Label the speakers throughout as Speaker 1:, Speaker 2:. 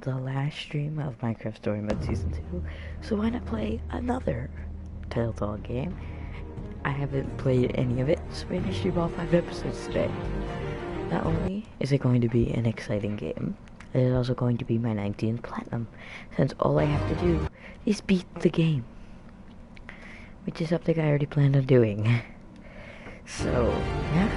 Speaker 1: the last stream of Minecraft Story Mode Season 2, so why not play another TellTale game? I haven't played any of it, so we're going to stream all 5 episodes today. Not only is it going to be an exciting game, it is also going to be my 19th Platinum, since all I have to do is beat the game. Which is something I already planned on doing. So, yeah.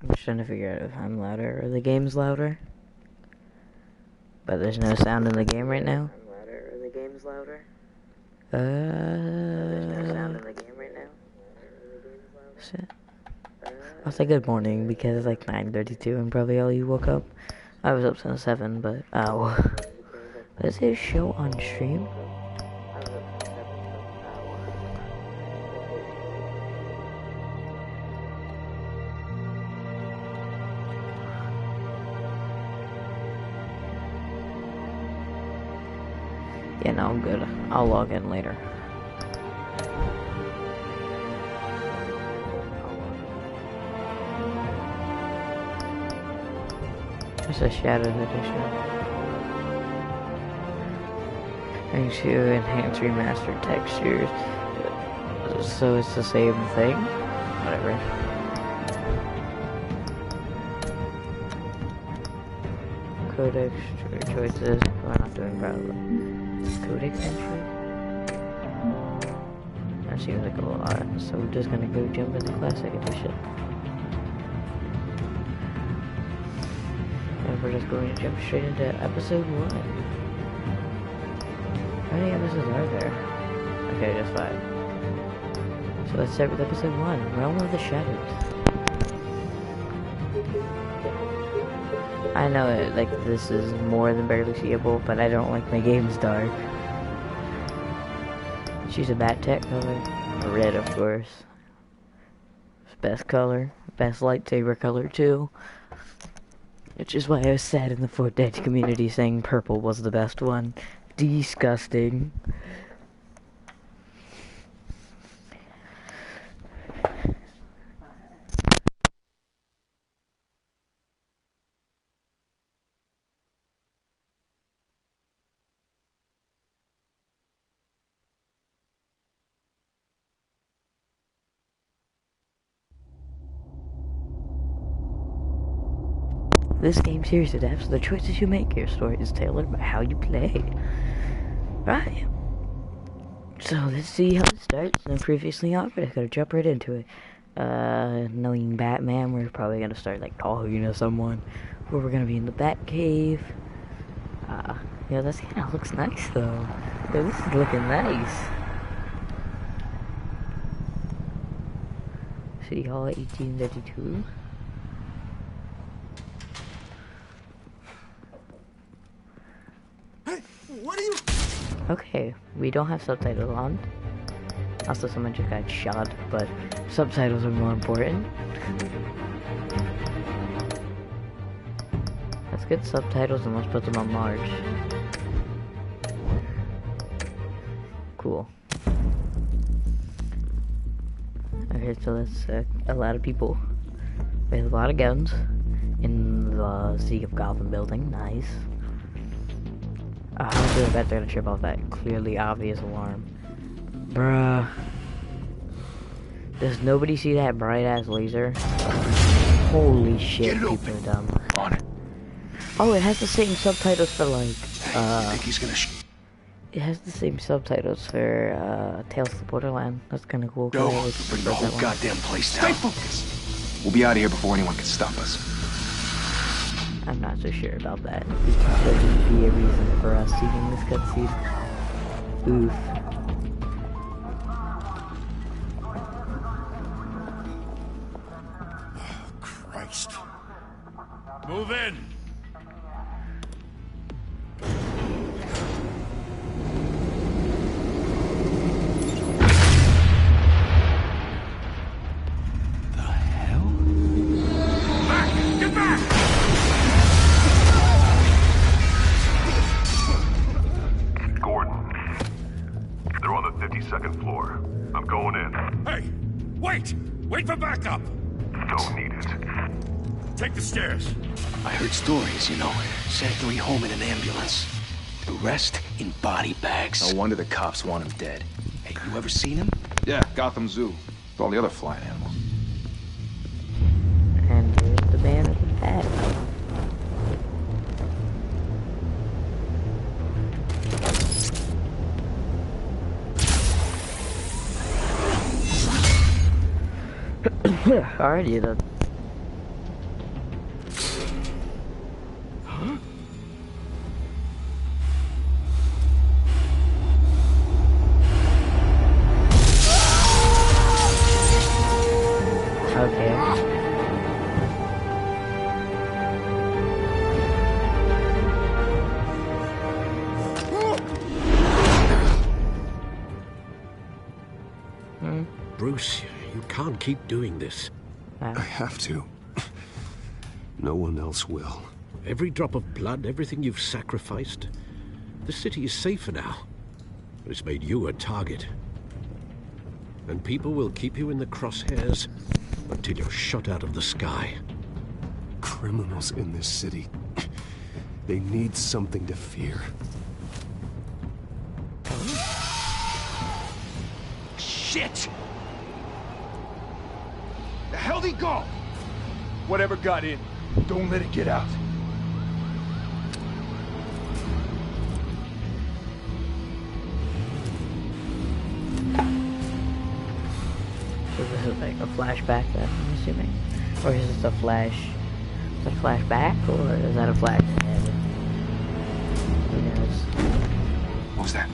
Speaker 1: I'm just trying to figure out if I'm louder or the game's louder. But there's no sound in the game right now. Shit. I'll say good morning because it's like 9:32 and probably all you woke up. I was up since 7, but ow. Does it show on stream? Yeah, no, I'm good. I'll log in later. It's a Shadow Edition. Thanks to enhance remastered textures. So it's the same thing? Whatever. Codex choices. We're not doing probably. Codex entry? That seems like a lot. So we're just gonna go jump into Classic Edition. We're just going to jump straight into episode 1. How many episodes are there? Okay, just 5. So let's start with episode 1, Realm of the Shadows. I know it, like, this is more than barely seeable, but I don't like my games dark. Choose a bat tech color. Red, of course. Best color. Best lightsaber color, too. Which is why I was sad in the Fortnite community saying purple was the best one. Disgusting. This game series adapts to the choices you make. Your story is tailored by how you play. Right. So let's see how it starts. No previously on, but I gotta jump right into it. Knowing Batman, we're probably gonna start like talking to someone. Or we're gonna be in the Bat Cave. Yeah, this kinda looks nice though. Yeah, this is looking nice. City Hall 1832.
Speaker 2: What are you?
Speaker 1: Okay, we don't have subtitles on. Also, someone just got shot, but subtitles are more important. Let's get subtitles and let's put them on March. Cool. Okay, so that's a lot of people with a lot of guns in the Sea of Gotham building. Nice. I feel like they're gonna trip off that clearly obvious alarm. Bruh. Does nobody see that bright ass laser? Holy shit, people are dumb.
Speaker 2: On it.
Speaker 1: Oh, it has the same subtitles for like,
Speaker 2: You think he's gonna
Speaker 1: it has the same subtitles for, Tales of the Borderland. That's kinda cool.
Speaker 2: go? Bring the whole goddamn place down. Stay focused. We'll be out of here before anyone can stop us.
Speaker 1: I'm not so sure about that. There shouldn't be a reason for us seeing this cutscene. Oof.
Speaker 2: Christ. Move in.
Speaker 3: Wait! Wait for backup!
Speaker 4: Don't need it.
Speaker 3: Take the stairs.
Speaker 2: I heard stories, you know. Sent 3 home in an ambulance. The rest in body bags. No wonder the cops want him dead. Hey, you ever seen him?
Speaker 4: Yeah, Gotham Zoo. With all the other flying animals.
Speaker 1: And here's the man with the hat. Alrighty then. Okay.
Speaker 5: Bruce, you can't keep doing this.
Speaker 4: I have to. No one else will.
Speaker 5: Every drop of blood, everything you've sacrificed. The city is safer now. But it's made you a target. And people will keep you in the crosshairs until you're shot out of the sky.
Speaker 4: Criminals in this city. They need something to fear.
Speaker 2: Shit! The hell'd he go?
Speaker 6: Whatever got in, don't let it get out.
Speaker 1: So this is like a flashback then, I'm assuming? Or is this a flash? Is that a flashback or is that a flash? Who knows?
Speaker 2: What was that?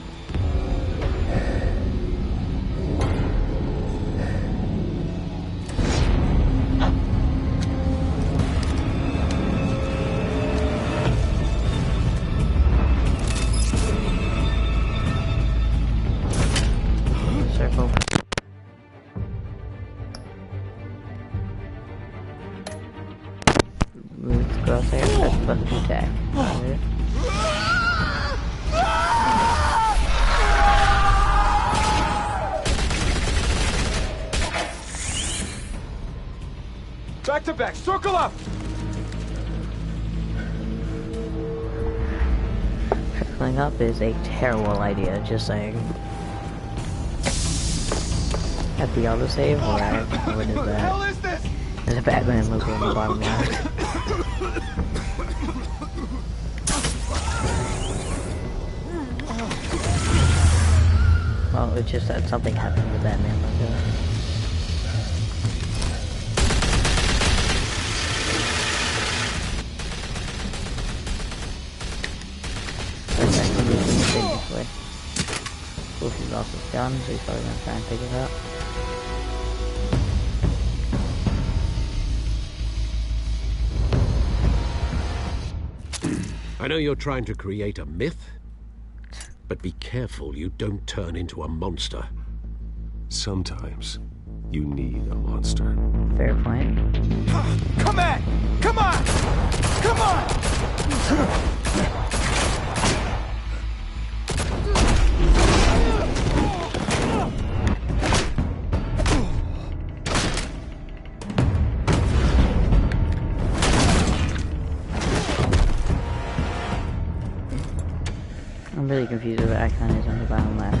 Speaker 1: Circle. Move the crosshair, press button to attack. Alright.
Speaker 6: Back to back, circle up!
Speaker 1: Circling up is a terrible idea, just saying. At the auto save, or what is
Speaker 6: What the hell
Speaker 1: that?
Speaker 6: is this?
Speaker 1: There's a Batman logo on the bottom left. Well, it just said something happened with Batman logo. This way. Oof, he's lost his gun, so he's probably gonna try and pick it up.
Speaker 5: I know you're trying to create a myth, but be careful you don't turn into a monster.
Speaker 4: Sometimes you need a monster.
Speaker 1: Fair point.
Speaker 6: Come on! Come on! Come on!
Speaker 1: I'm really confused with the icon is on the bottom left.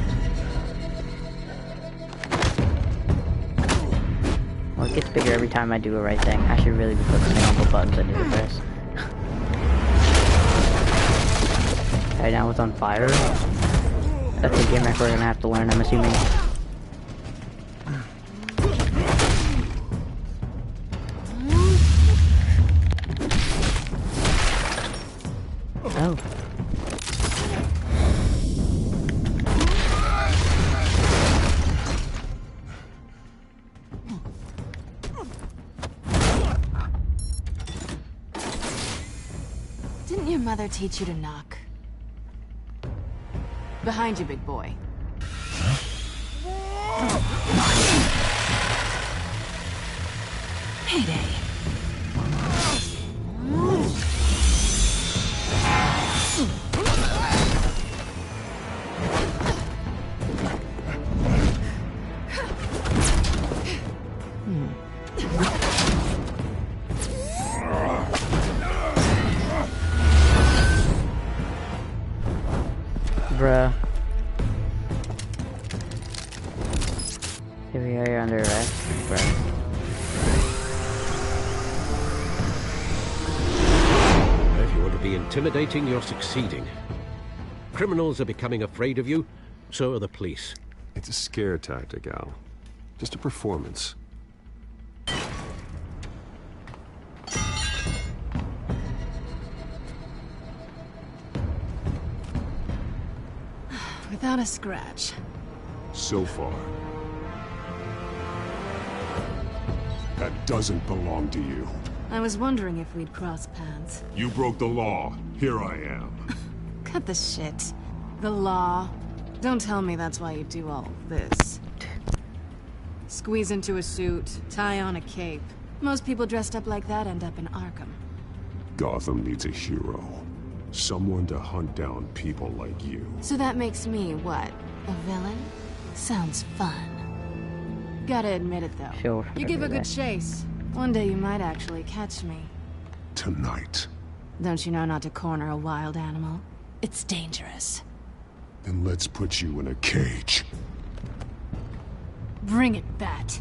Speaker 1: Well, it gets bigger every time I do the right thing. I should really be focusing on the buttons I need to press. Right now it's on fire. That's a gimmick we're gonna have to learn, I'm assuming. Oh.
Speaker 7: Didn't your mother teach you to knock? Behind you, big boy. Payday.
Speaker 5: If you want to be intimidating, you're succeeding. Criminals are becoming afraid of you, so are the police.
Speaker 4: It's a scare tactic, Al. Just a performance.
Speaker 7: Without a scratch.
Speaker 4: So far. That doesn't belong to you.
Speaker 7: I was wondering if we'd cross paths.
Speaker 4: You broke the law. Here I am.
Speaker 7: Cut the shit. The law. Don't tell me that's why you do all this. Squeeze into a suit, tie on a cape. Most people dressed up like that end up in Arkham.
Speaker 4: Gotham needs a hero. Someone to hunt down people like you.
Speaker 7: So that makes me, what? A villain? Sounds fun. Gotta admit it, though.
Speaker 1: Sure.
Speaker 7: You give a good chase. One day you might actually catch me.
Speaker 4: Tonight.
Speaker 7: Don't you know not to corner a wild animal? It's dangerous.
Speaker 4: Then let's put you in a cage.
Speaker 7: Bring it, Bat.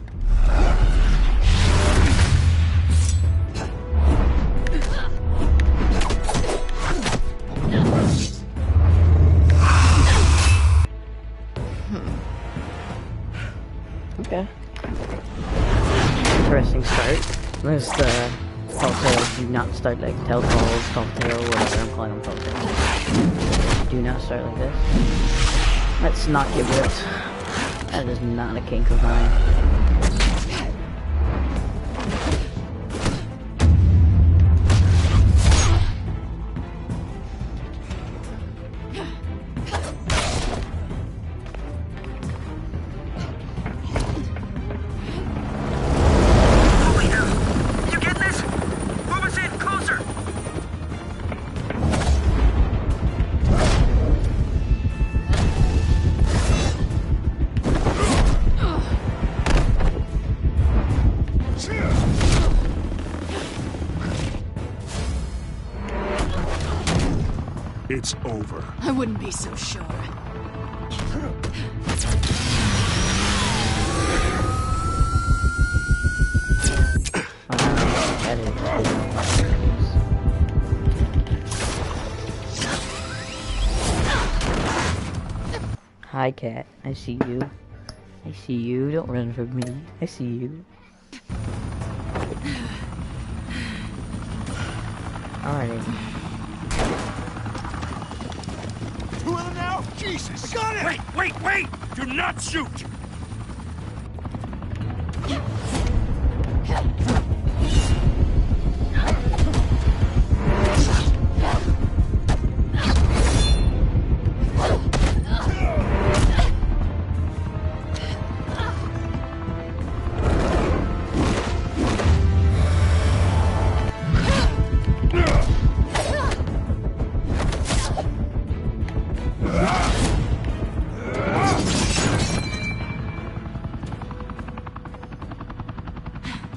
Speaker 1: Okay. Interesting start. Most TellTales do not start like TellTales, TellTale, whatever I'm calling them, TellTale. Do not start like this. Let's not get whipped. That is not a kink of mine.
Speaker 4: It's over.
Speaker 7: I wouldn't be so sure.
Speaker 1: Hi, cat. I see you. I see you. Don't run from me. I see you. Alrighty.
Speaker 3: Who are now? Jesus! Got it! Wait! Do not shoot!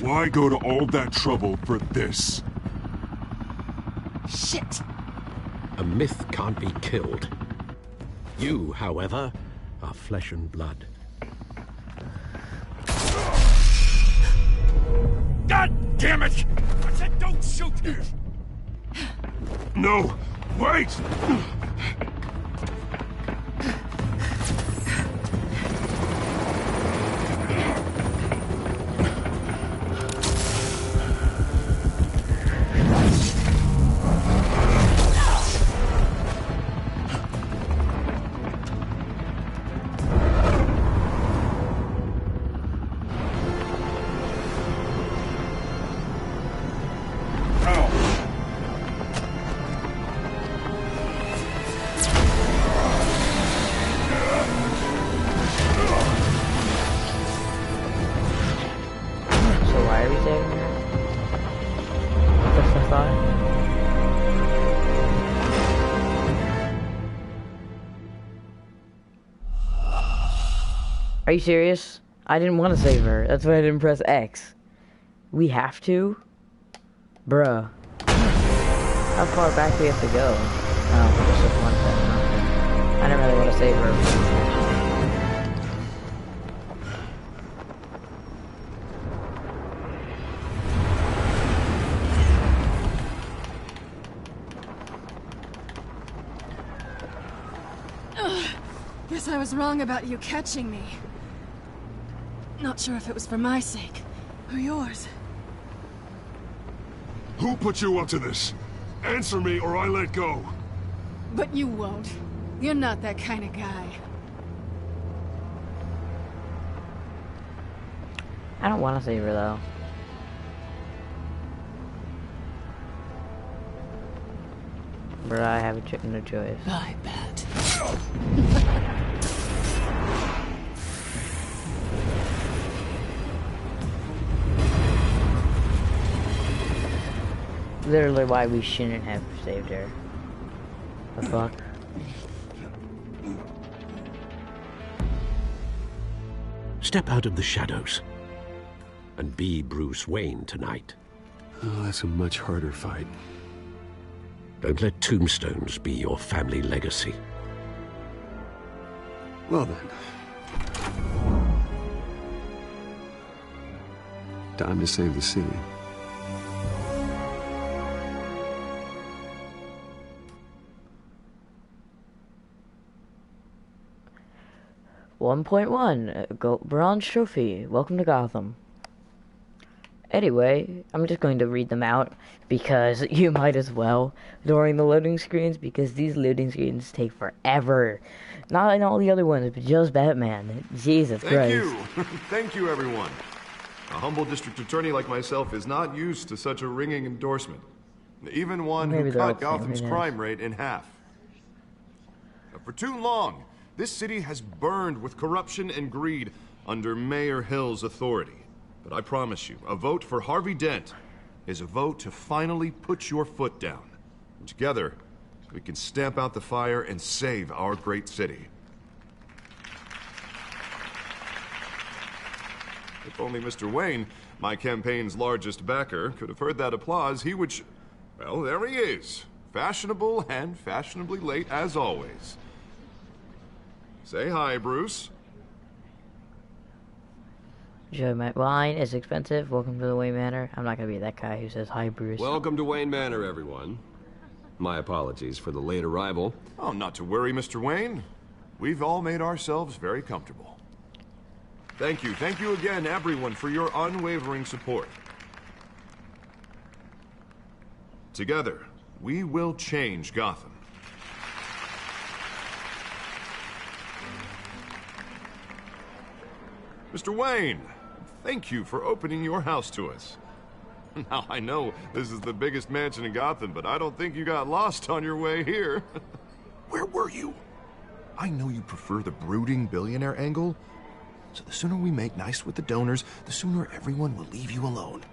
Speaker 4: Why go to all that trouble for this?
Speaker 7: Shit!
Speaker 5: A myth can't be killed. You, however, are flesh and blood.
Speaker 3: God damn it! I said don't shoot!
Speaker 4: No! Wait!
Speaker 1: Are you serious? I didn't want to save her. That's why I didn't press X. We have to? Bruh. How far back do we have to go? Oh, just this one thing. I didn't really want to save her.
Speaker 7: I was wrong about you catching me. Not sure if it was for my sake, or yours.
Speaker 4: Who put you up to this? Answer me or I let go.
Speaker 7: But you won't. You're not that kind of guy.
Speaker 1: I don't want to save her though. But I have no choice.
Speaker 7: I bet.
Speaker 1: Literally why we shouldn't have saved her. The fuck?
Speaker 5: Step out of the shadows and be Bruce Wayne tonight.
Speaker 4: Oh, that's a much harder fight.
Speaker 5: Don't let tombstones be your family legacy.
Speaker 4: Well then. Time to save the city.
Speaker 1: Go bronze trophy. Welcome to Gotham. Anyway, I'm just going to read them out because you might as well during the loading screens because these loading screens take forever. Not in all the other ones, but just Batman. Jesus Christ.
Speaker 8: Thank you. Thank you, everyone. A humble district attorney like myself is not used to such a ringing endorsement. Even one
Speaker 1: Maybe
Speaker 8: who
Speaker 1: they're all
Speaker 8: cut
Speaker 1: the same,
Speaker 8: Gotham's
Speaker 1: who knows?
Speaker 8: crime rate in half. For too long, this city has burned with corruption and greed under Mayor Hill's authority. But I promise you, a vote for Harvey Dent is a vote to finally put your foot down. And together, we can stamp out the fire and save our great city. If only Mr. Wayne, my campaign's largest backer, could have heard that applause, he would well, there he is. Fashionable and fashionably late as always. Say hi, Bruce.
Speaker 1: Joe, my wine is expensive. Welcome to the Wayne Manor. I'm not gonna be that guy who says hi, Bruce.
Speaker 9: Welcome to Wayne Manor, everyone. My apologies for the late arrival.
Speaker 8: Oh, not to worry, Mr. Wayne. We've all made ourselves very comfortable. Thank you again, everyone, for your unwavering support. Together, we will change Gotham. Mr. Wayne, thank you for opening your house to us. Now, I know this is the biggest mansion in Gotham, but I don't think you got lost on your way here. Where were you? I know you prefer the brooding billionaire angle, so the sooner we make nice with the donors, the sooner everyone will leave you alone.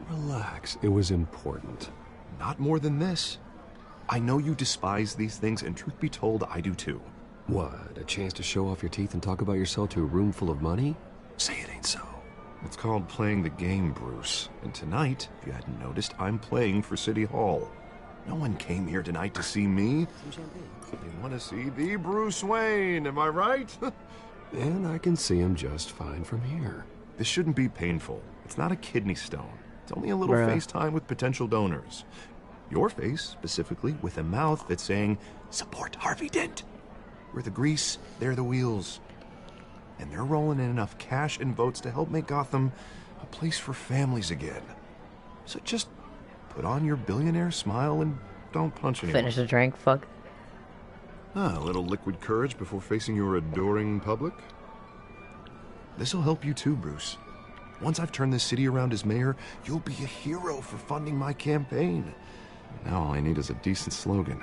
Speaker 4: Relax, it was important.
Speaker 8: Not more than this. I know you despise these things, and truth be told, I do too.
Speaker 4: What, a chance to show off your teeth and talk about yourself to a room full of money? Say it ain't so.
Speaker 8: It's called playing the game, Bruce. And tonight, if you hadn't noticed, I'm playing for City Hall. No one came here tonight to see me. They want to see the Bruce Wayne, am I right?
Speaker 4: And I can see him just fine from here.
Speaker 8: This shouldn't be painful. It's not a kidney stone. It's only a little FaceTime with potential donors. Your face, specifically, with a mouth that's saying, support Harvey Dent. We're the grease, they're the wheels. And they're rolling in enough cash and votes to help make Gotham a place for families again. So just put on your billionaire smile and don't punch anyone.
Speaker 1: Finish the drink, fuck.
Speaker 8: A little liquid courage before facing your adoring public. This'll help you too, Bruce. Once I've turned this city around as mayor, you'll be a hero for funding my campaign. Now all I need is a decent slogan.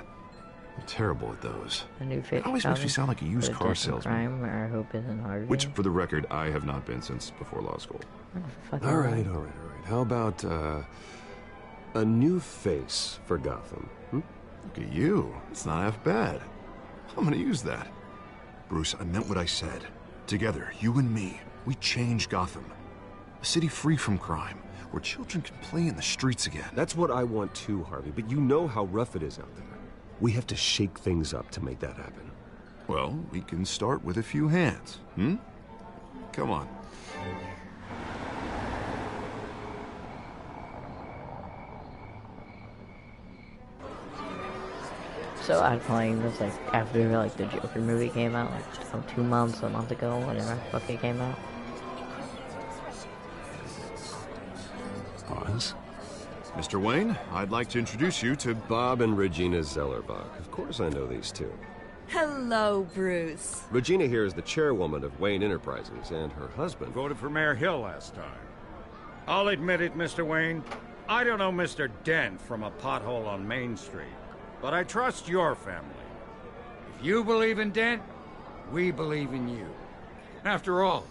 Speaker 8: I'm terrible at those.
Speaker 1: A new face.
Speaker 8: It always makes me sound like a used car salesman.
Speaker 1: Crime, where our hope isn't Harvey.
Speaker 8: Which, for the record, I have not been since before law school.
Speaker 4: All right. How about, a new face for Gotham?
Speaker 8: Look at you. It's not half bad. I'm gonna use that. Bruce, I meant what I said. Together, you and me, we change Gotham. A city free from crime, where children can play in the streets again.
Speaker 4: That's what I want too, Harvey, but you know how rough it is out there. We have to shake things up to make that happen.
Speaker 8: Well, we can start with a few hands, Come on.
Speaker 1: so out of playing this like after like the Joker movie came out, like 2 months, a month ago, whenever the fuck it came out.
Speaker 8: Pause. Mr. Wayne, I'd like to introduce you to
Speaker 9: Bob and Regina Zellerbach. Of course I know these two.
Speaker 10: Hello, Bruce.
Speaker 9: Regina here is the chairwoman of Wayne Enterprises, and her husband...
Speaker 11: voted for Mayor Hill last time. I'll admit it, Mr. Wayne. I don't know Mr. Dent from a pothole on Main Street, but I trust your family. If you believe in Dent, we believe in you. After all,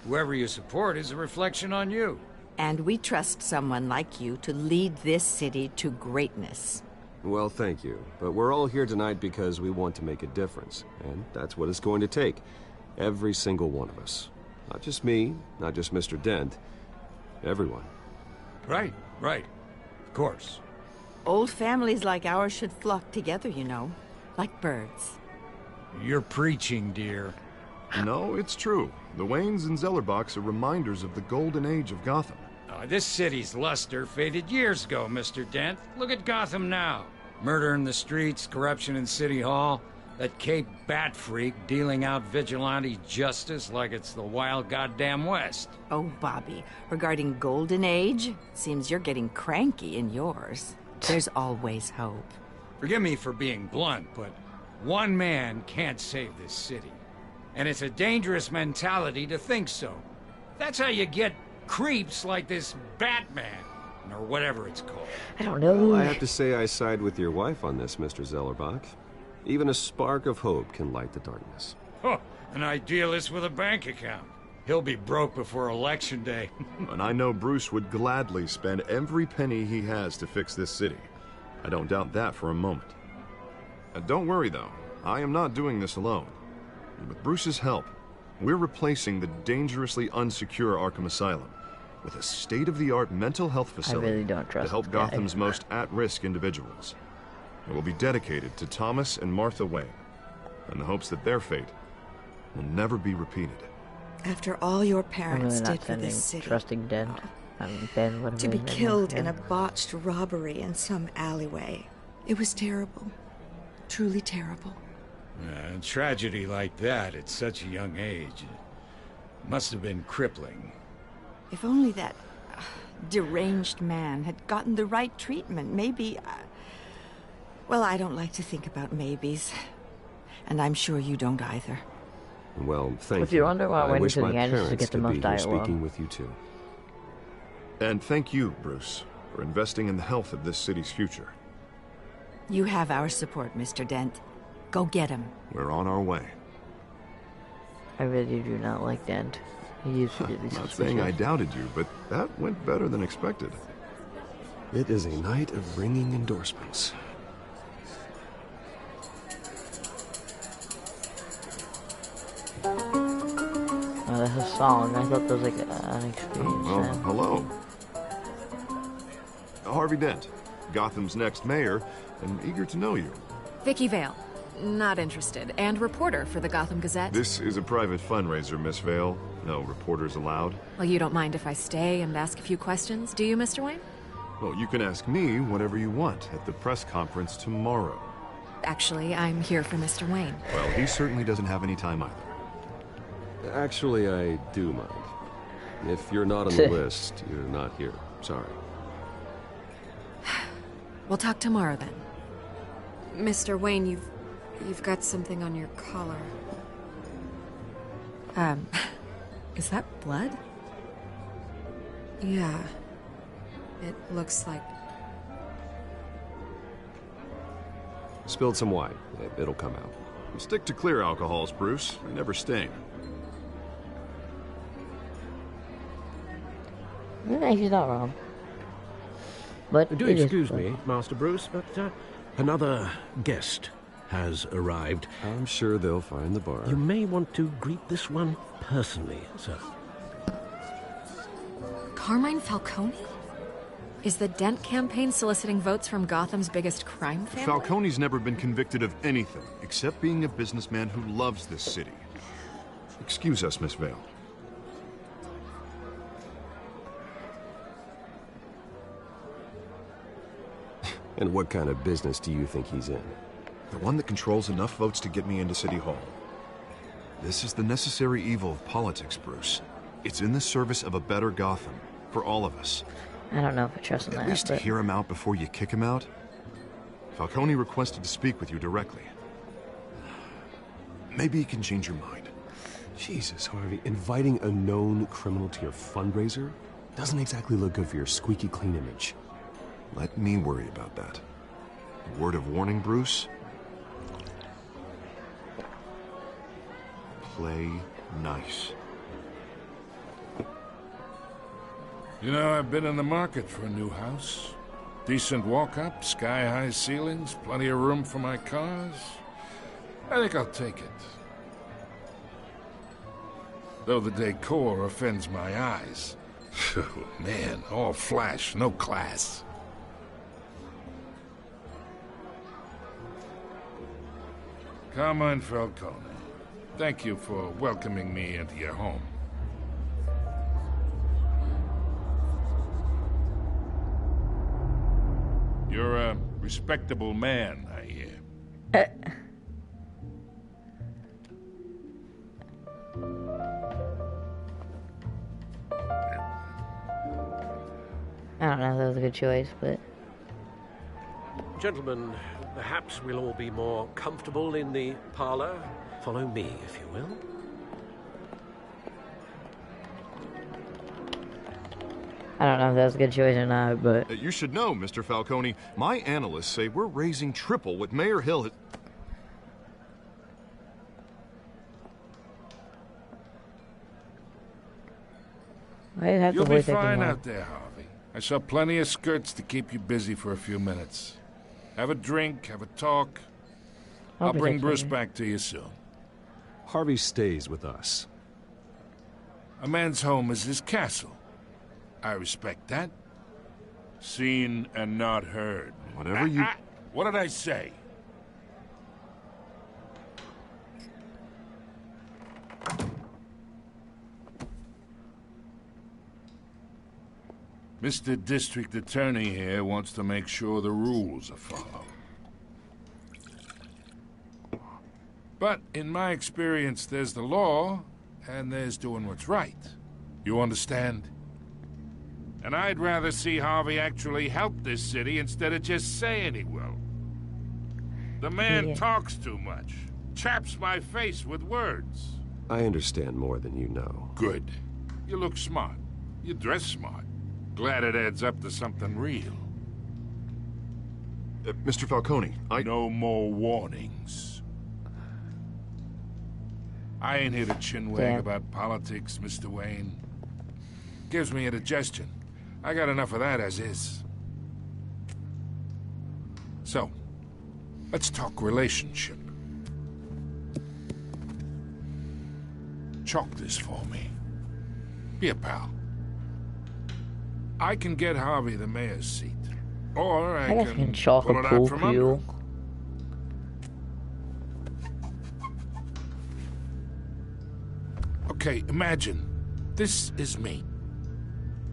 Speaker 11: whoever you support is a reflection on you.
Speaker 10: And we trust someone like you to lead this city to greatness.
Speaker 9: Well, thank you. But we're all here tonight because we want to make a difference. And that's what it's going to take. Every single one of us. Not just me, not just Mr. Dent. Everyone.
Speaker 11: Right. Of course.
Speaker 10: Old families like ours should flock together, you know. Like birds.
Speaker 11: You're preaching, dear.
Speaker 8: No, it's true. The Waynes and Zellerbachs are reminders of the golden age of Gotham.
Speaker 11: This city's luster faded years ago, Mr. Dent. Look at Gotham now. Murder in the streets, corruption in City Hall, that Cape Bat freak dealing out vigilante justice like it's the wild goddamn West.
Speaker 10: Oh, Bobby, regarding Golden Age, seems you're getting cranky in yours. There's always hope.
Speaker 11: Forgive me for being blunt, but one man can't save this city. And it's a dangerous mentality to think so. That's how you get creeps like this Batman, or whatever it's called.
Speaker 1: I don't know.
Speaker 9: Well, I have to say I side with your wife on this, Mr. Zellerbach. Even a spark of hope can light the darkness.
Speaker 11: Oh, an idealist with a bank account. He'll be broke before Election Day.
Speaker 8: And I know Bruce would gladly spend every penny he has to fix this city. I don't doubt that for a moment. Don't worry, though. I am not doing this alone. With Bruce's help, we're replacing the dangerously unsecure Arkham Asylum with a state-of-the-art mental health facility
Speaker 1: I really don't trust
Speaker 8: to help
Speaker 1: this guy.
Speaker 8: Gotham's most at-risk individuals. It will be dedicated to Thomas and Martha Wayne, in the hopes that their fate will never be repeated.
Speaker 12: After all your
Speaker 1: I'm
Speaker 12: parents
Speaker 1: really not
Speaker 12: did for this city,
Speaker 1: trusting Dent. I mean, Ben, whatever
Speaker 12: to be
Speaker 1: his name is,
Speaker 12: killed
Speaker 1: yeah.
Speaker 12: in a botched robbery in some alleyway, it was terrible. Truly terrible.
Speaker 11: A tragedy like that at such a young age must have been crippling.
Speaker 10: If only that deranged man had gotten the right treatment, maybe... well, I don't like to think about maybes. And I'm sure you don't either.
Speaker 9: Well, thank
Speaker 1: If you wonder why
Speaker 9: I
Speaker 1: Wayne
Speaker 9: wish
Speaker 1: to the
Speaker 9: my
Speaker 1: end is to
Speaker 9: parents
Speaker 1: get the
Speaker 9: could
Speaker 1: most
Speaker 9: be here
Speaker 1: dialogue.
Speaker 9: speaking with you too.
Speaker 8: And thank you, Bruce, for investing in the health of this city's future.
Speaker 10: You have our support, Mr. Dent. Go get him.
Speaker 8: We're on our way.
Speaker 1: I really do not like Dent. He is really
Speaker 8: Not saying I
Speaker 1: suspicious.
Speaker 8: doubted you, but that went better than expected.
Speaker 4: It is a night of ringing endorsements.
Speaker 1: Oh, that's a song. I thought that was like an experience.
Speaker 8: Oh,
Speaker 1: man.
Speaker 8: hello. Harvey Dent, Gotham's next mayor, and eager to know you.
Speaker 13: Vicky Vale. Not interested. And reporter for the Gotham Gazette.
Speaker 8: This is a private fundraiser, Miss Vale. No reporters allowed.
Speaker 13: Well, you don't mind if I stay and ask a few questions, do you, Mr. Wayne?
Speaker 8: Well, you can ask me whatever you want at the press conference tomorrow.
Speaker 13: Actually, I'm here for Mr. Wayne.
Speaker 8: Well, he certainly doesn't have any time either.
Speaker 9: Actually, I do mind. If you're not on the list, you're not here. Sorry.
Speaker 13: We'll talk tomorrow then.
Speaker 14: Mr. Wayne, you've got something on your collar.
Speaker 13: Is that blood?
Speaker 14: Yeah. It looks like...
Speaker 9: Spilled some wine. It'll come out.
Speaker 8: Stick to clear alcohols, Bruce. They never sting.
Speaker 1: Yeah, he's not wrong. But
Speaker 5: Do
Speaker 1: it is
Speaker 5: excuse
Speaker 1: fun.
Speaker 5: me, Master Bruce, but another guest has arrived.
Speaker 9: I'm sure they'll find the bar.
Speaker 5: You may want to greet this one personally, sir.
Speaker 13: Carmine Falcone? Is the Dent campaign soliciting votes from Gotham's biggest crime family?
Speaker 8: Falcone's never been convicted of anything except being a businessman who loves this city. Excuse us, Miss Vale.
Speaker 9: And what kind of business do you think he's in?
Speaker 8: The one that controls enough votes to get me into City Hall. This is the necessary evil of politics, Bruce. It's in the service of a better Gotham, for all of us.
Speaker 1: I don't know if I trust him that.
Speaker 8: At least to hear him out before you kick him out. Falcone requested to speak with you directly. Maybe he can change your mind.
Speaker 4: Jesus, Harvey, inviting a known criminal to your fundraiser doesn't exactly look good for your squeaky clean image.
Speaker 8: Let me worry about that. A word of warning, Bruce. Play nice.
Speaker 15: You know, I've been in the market for a new house. Decent walk-up, sky-high ceilings, plenty of room for my cars. I think I'll take it. Though the decor offends my eyes. Man, all flash, no class. Carmine Falcone, thank you for welcoming me into your home. You're a respectable man, I hear.
Speaker 1: I don't know if that was a good choice, but...
Speaker 5: Gentlemen, perhaps we'll all be more comfortable in the parlor. Follow me, if you will.
Speaker 1: I don't know if that was a good choice or not, but...
Speaker 8: You should know, Mr. Falcone, my analysts say we're raising triple what Mayor Hill has...
Speaker 15: You'll be fine out there, Harvey. I saw plenty of skirts to keep you busy for a few minutes. Have a drink, have a talk. I'll bring Bruce back to you soon.
Speaker 4: Harvey stays with us.
Speaker 15: A man's home is his castle. I respect that. Seen and not heard.
Speaker 8: Whatever you...
Speaker 15: What did I say? Mr. District Attorney here wants to make sure the rules are followed. But in my experience, there's the law, and there's doing what's right. You understand? And I'd rather see Harvey actually help this city instead of just saying he will. The man talks too much. Chaps my face with words.
Speaker 9: I understand more than you know.
Speaker 15: Good. You look smart. You dress smart. Glad it adds up to something real.
Speaker 8: Mr. Falcone,
Speaker 15: No more warnings. I ain't here to chinwag about politics, Mr. Wayne. Gives me indigestion. I got enough of that as is. So, let's talk relationship. Chalk this for me. Be a pal. I can get Harvey the mayor's seat. Or I can
Speaker 1: chalk
Speaker 15: pull
Speaker 1: a
Speaker 15: it
Speaker 1: pool
Speaker 15: out from
Speaker 1: for
Speaker 15: under.
Speaker 1: you.
Speaker 15: Okay, imagine. This is me.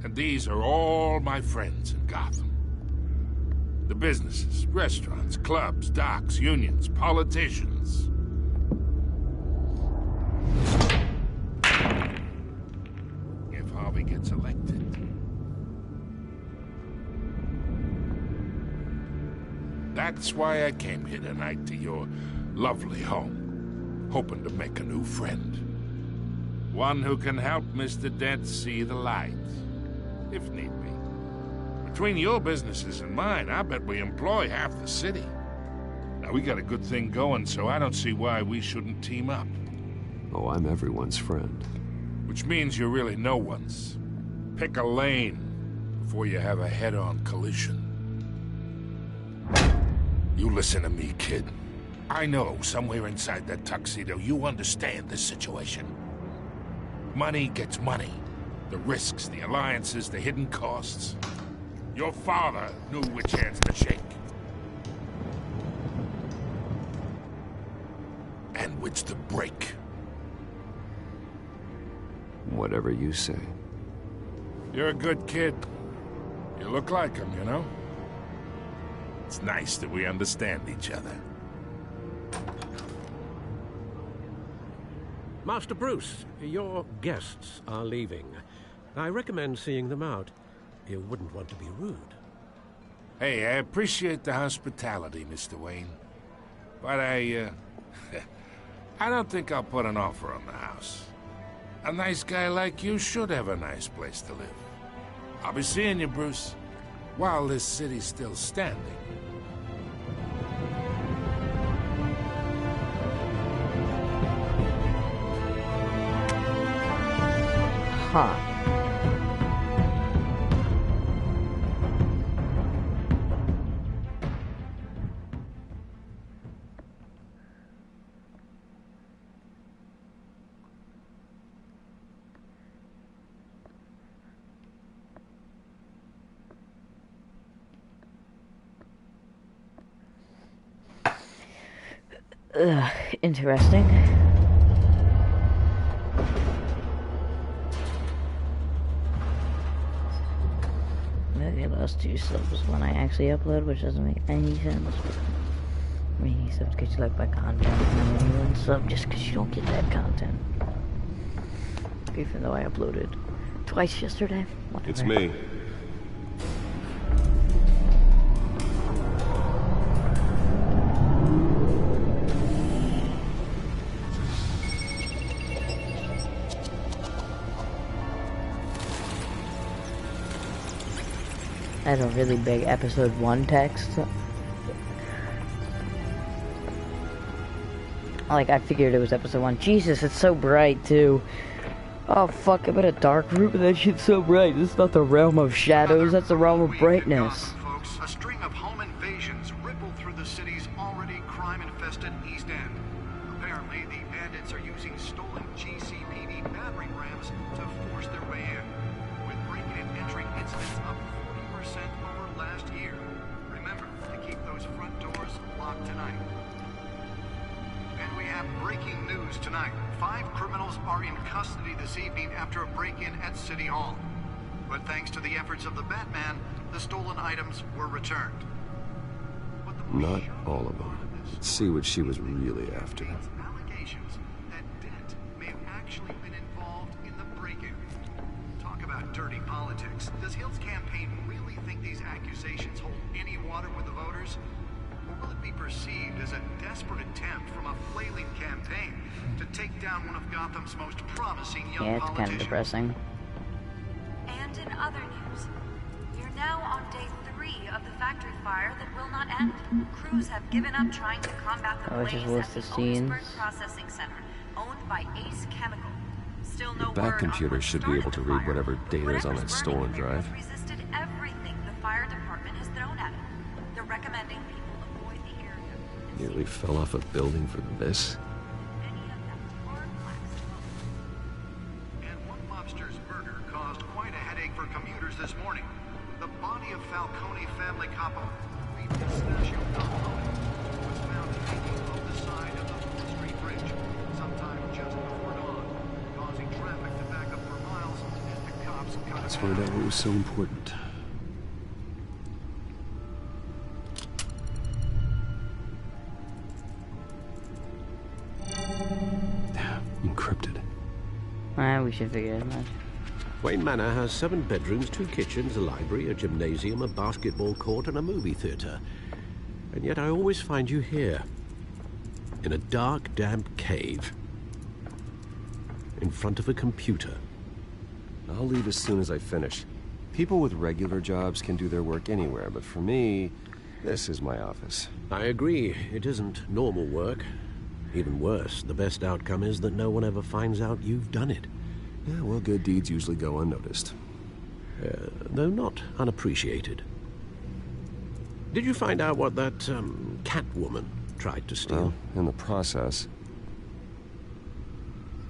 Speaker 15: And these are all my friends in Gotham. The businesses, restaurants, clubs, docks, unions, politicians. If Harvey gets elected. That's why I came here tonight to your lovely home, hoping to make a new friend. One who can help Mr. Dent see the light, if need be. Between your businesses and mine, I bet we employ half the city. Now, we got a good thing going, so I don't see why we shouldn't team up.
Speaker 9: Oh, I'm everyone's friend.
Speaker 15: Which means you're really no one's. Pick a lane before you have a head-on collision. You listen to me, kid. I know somewhere inside that tuxedo you understand this situation. Money gets money. The risks, the alliances, the hidden costs. Your father knew which hands to shake. And which to break.
Speaker 9: Whatever you say.
Speaker 15: You're a good kid. You look like him, you know? It's nice that we understand each other.
Speaker 5: Master Bruce, your guests are leaving. I recommend seeing them out. You wouldn't want to be rude.
Speaker 15: Hey, I appreciate the hospitality, Mr. Wayne. But I don't think I'll put an offer on the house. A nice guy like you should have a nice place to live. I'll be seeing you, Bruce, while this city's still standing.
Speaker 1: Huh. Interesting. Maybe I lost 2 subs when I actually upload, which doesn't make any sense. I mean, you subs because you like my content, and then you unsub just because you don't get that content. Even though I uploaded twice yesterday. Whatever.
Speaker 9: It's me.
Speaker 1: I have a really big episode 1 text. Like, I figured it was episode 1. Jesus, it's so bright, too. Oh, fuck, I'm in a dark room and that shit's so bright. This is not the realm of shadows, that's the realm of brightness.
Speaker 16: Folks, a string of home invasions rippled through the city's already crime-infested East End. Apparently, the bandits are using stolen GCPD battering rams to force their way in, with breaking and entering incidents up 40% over last year. Remember to keep those front doors locked tonight. And we have breaking news tonight. 5 criminals are in custody this evening after a break-in at City Hall. But thanks to the efforts of the Batman, the stolen items were returned.
Speaker 9: Not all of them. Let's see what she was really after.
Speaker 16: Allegations that Dent may have actually been involved in the break-in. Talk about dirty politics. Does Hill's campaign really think these accusations hold any water with the voters? Or will it be perceived as a desperate attempt from a flailing campaign to take down one of Gotham's most promising young politicians?
Speaker 1: Yeah, it's kind of depressing.
Speaker 17: And in other news, we're now on day 3 of the factory fire that will not end. Crews have given up trying to combat the blaze at the Otisburg Processing Center, owned by Ace Chemical. Still no
Speaker 9: The back computer should be able to read whatever data is on that stolen drive.
Speaker 17: Resisted everything the fire department has thrown at it. They're recommending people avoid the area.
Speaker 9: Nearly fell off a building for this.
Speaker 16: And one mobster's murder caused quite a headache for commuters this morning. The body of Falcone family couple, Pistachio Falcone, was found hanging on the side of the 4th Street Bridge sometime just before dawn, causing traffic to back up for miles as the cops cut
Speaker 4: Let's find out what was so important. Encrypted.
Speaker 1: We should figure it out.
Speaker 5: Wayne Manor has 7 bedrooms, 2 kitchens, a library, a gymnasium, a basketball court, and a movie theater. And yet I always find you here. In a dark, damp cave. In front of a computer.
Speaker 9: I'll leave as soon as I finish. People with regular jobs can do their work anywhere, but for me, this is my office.
Speaker 5: I agree. It isn't normal work. Even worse, the best outcome is that no one ever finds out you've done it.
Speaker 4: Yeah, well, good deeds usually go unnoticed.
Speaker 5: Though not unappreciated. Did you find out what that, Catwoman tried to steal?
Speaker 9: Well, in the process.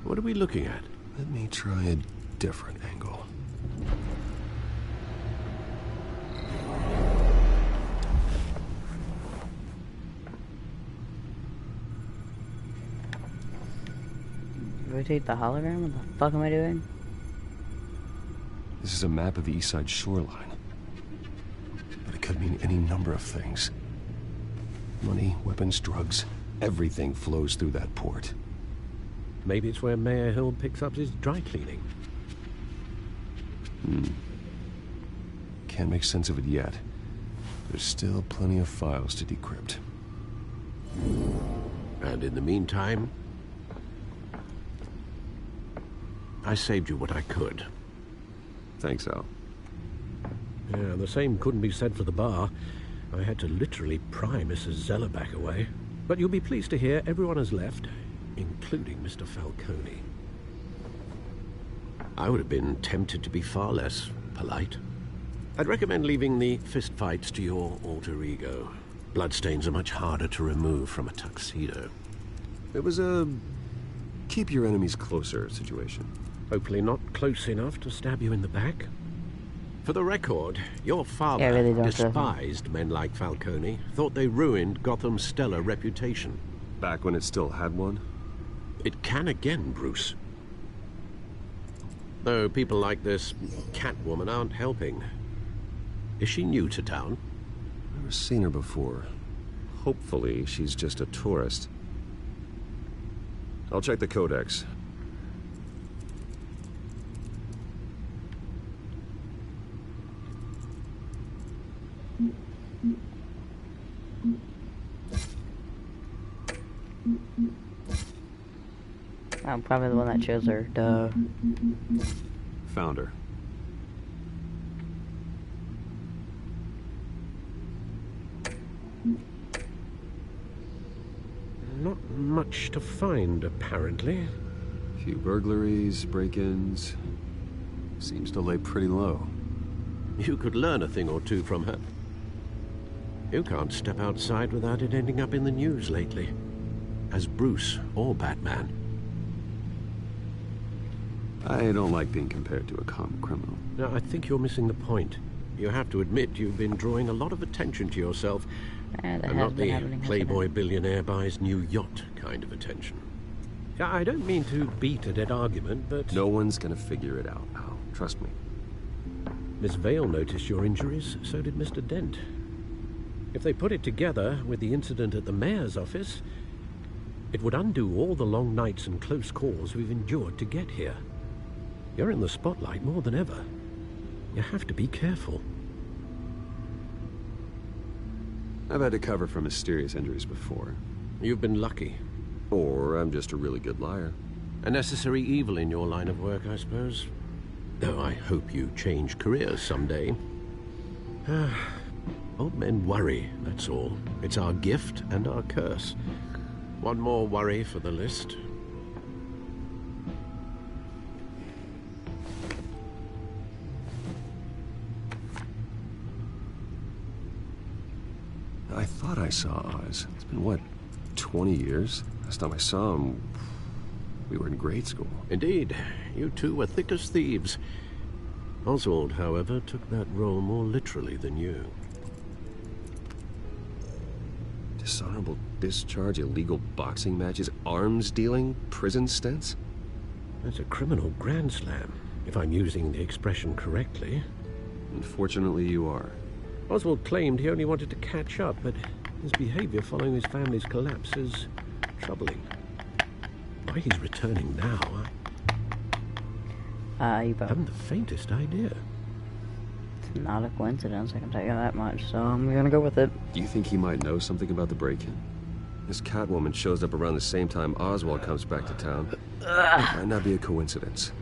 Speaker 5: What are we looking at?
Speaker 4: Let me try a different angle.
Speaker 1: Rotate the hologram? What the fuck am I doing?
Speaker 4: This is a map of the East Side shoreline. But it could mean any number of things. Money, weapons, drugs, everything flows through that port.
Speaker 5: Maybe it's where Mayor Hill picks up his dry cleaning.
Speaker 4: Can't make sense of it yet. There's still plenty of files to decrypt.
Speaker 5: And in the meantime, I saved you what I could.
Speaker 4: Thanks, Al.
Speaker 5: Yeah, the same couldn't be said for the bar. I had to literally pry Mrs. Zeller back away. But you'll be pleased to hear everyone has left, including Mr. Falcone. I would have been tempted to be far less polite. I'd recommend leaving the fistfights to your alter ego. Bloodstains are much harder to remove from a tuxedo.
Speaker 4: It was a keep your enemies closer situation.
Speaker 5: Hopefully not close enough to stab you in the back. For the record, your father
Speaker 1: really
Speaker 5: despised men like Falcone, thought they ruined Gotham's stellar reputation.
Speaker 4: Back when it still had one?
Speaker 5: It can again, Bruce. Though people like this Catwoman aren't helping. Is she new to town?
Speaker 4: Never seen her before. Hopefully she's just a tourist. I'll check the codex.
Speaker 1: I'm probably the one that chose her, duh.
Speaker 4: Found her.
Speaker 5: Not much to find, apparently.
Speaker 4: A few burglaries, break-ins. Seems to lay pretty low.
Speaker 5: You could learn a thing or two from her. You can't step outside without it ending up in the news lately. As Bruce or Batman.
Speaker 4: I don't like being compared to a common criminal.
Speaker 5: No, I think you're missing the point. You have to admit you've been drawing a lot of attention to yourself. And not the playboy billionaire buys new yacht kind of attention. Yeah, I don't mean to beat a dead argument, but...
Speaker 4: No one's gonna figure it out, Al. Trust me.
Speaker 5: Miss Vale noticed your injuries, so did Mr. Dent. If they put it together with the incident at the mayor's office, it would undo all the long nights and close calls we've endured to get here. You're in the spotlight more than ever. You have to be careful.
Speaker 4: I've had to cover for mysterious injuries before.
Speaker 5: You've been lucky.
Speaker 4: Or I'm just a really good liar.
Speaker 5: A necessary evil in your line of work, I suppose. Though I hope you change careers someday. Old men worry, that's all. It's our gift and our curse. One more worry for the list.
Speaker 4: I thought I saw Oz. It's been, what, 20 years? Last time I saw him, we were in grade school.
Speaker 5: Indeed. You two were thick as thieves. Oswald, however, took that role more literally than you.
Speaker 4: Dishonorable discharge, illegal boxing matches, arms dealing, prison stints?
Speaker 5: That's a criminal grand slam, if I'm using the expression correctly.
Speaker 4: Unfortunately, you are.
Speaker 5: Oswald claimed he only wanted to catch up, but his behavior following his family's collapse is troubling. Why he's returning now, I haven't the faintest idea.
Speaker 1: It's not a coincidence, I can tell you that much, so I'm gonna go with it.
Speaker 4: Do you think he might know something about the break-in? This Catwoman shows up around the same time Oswald comes back to town. Might not be a coincidence.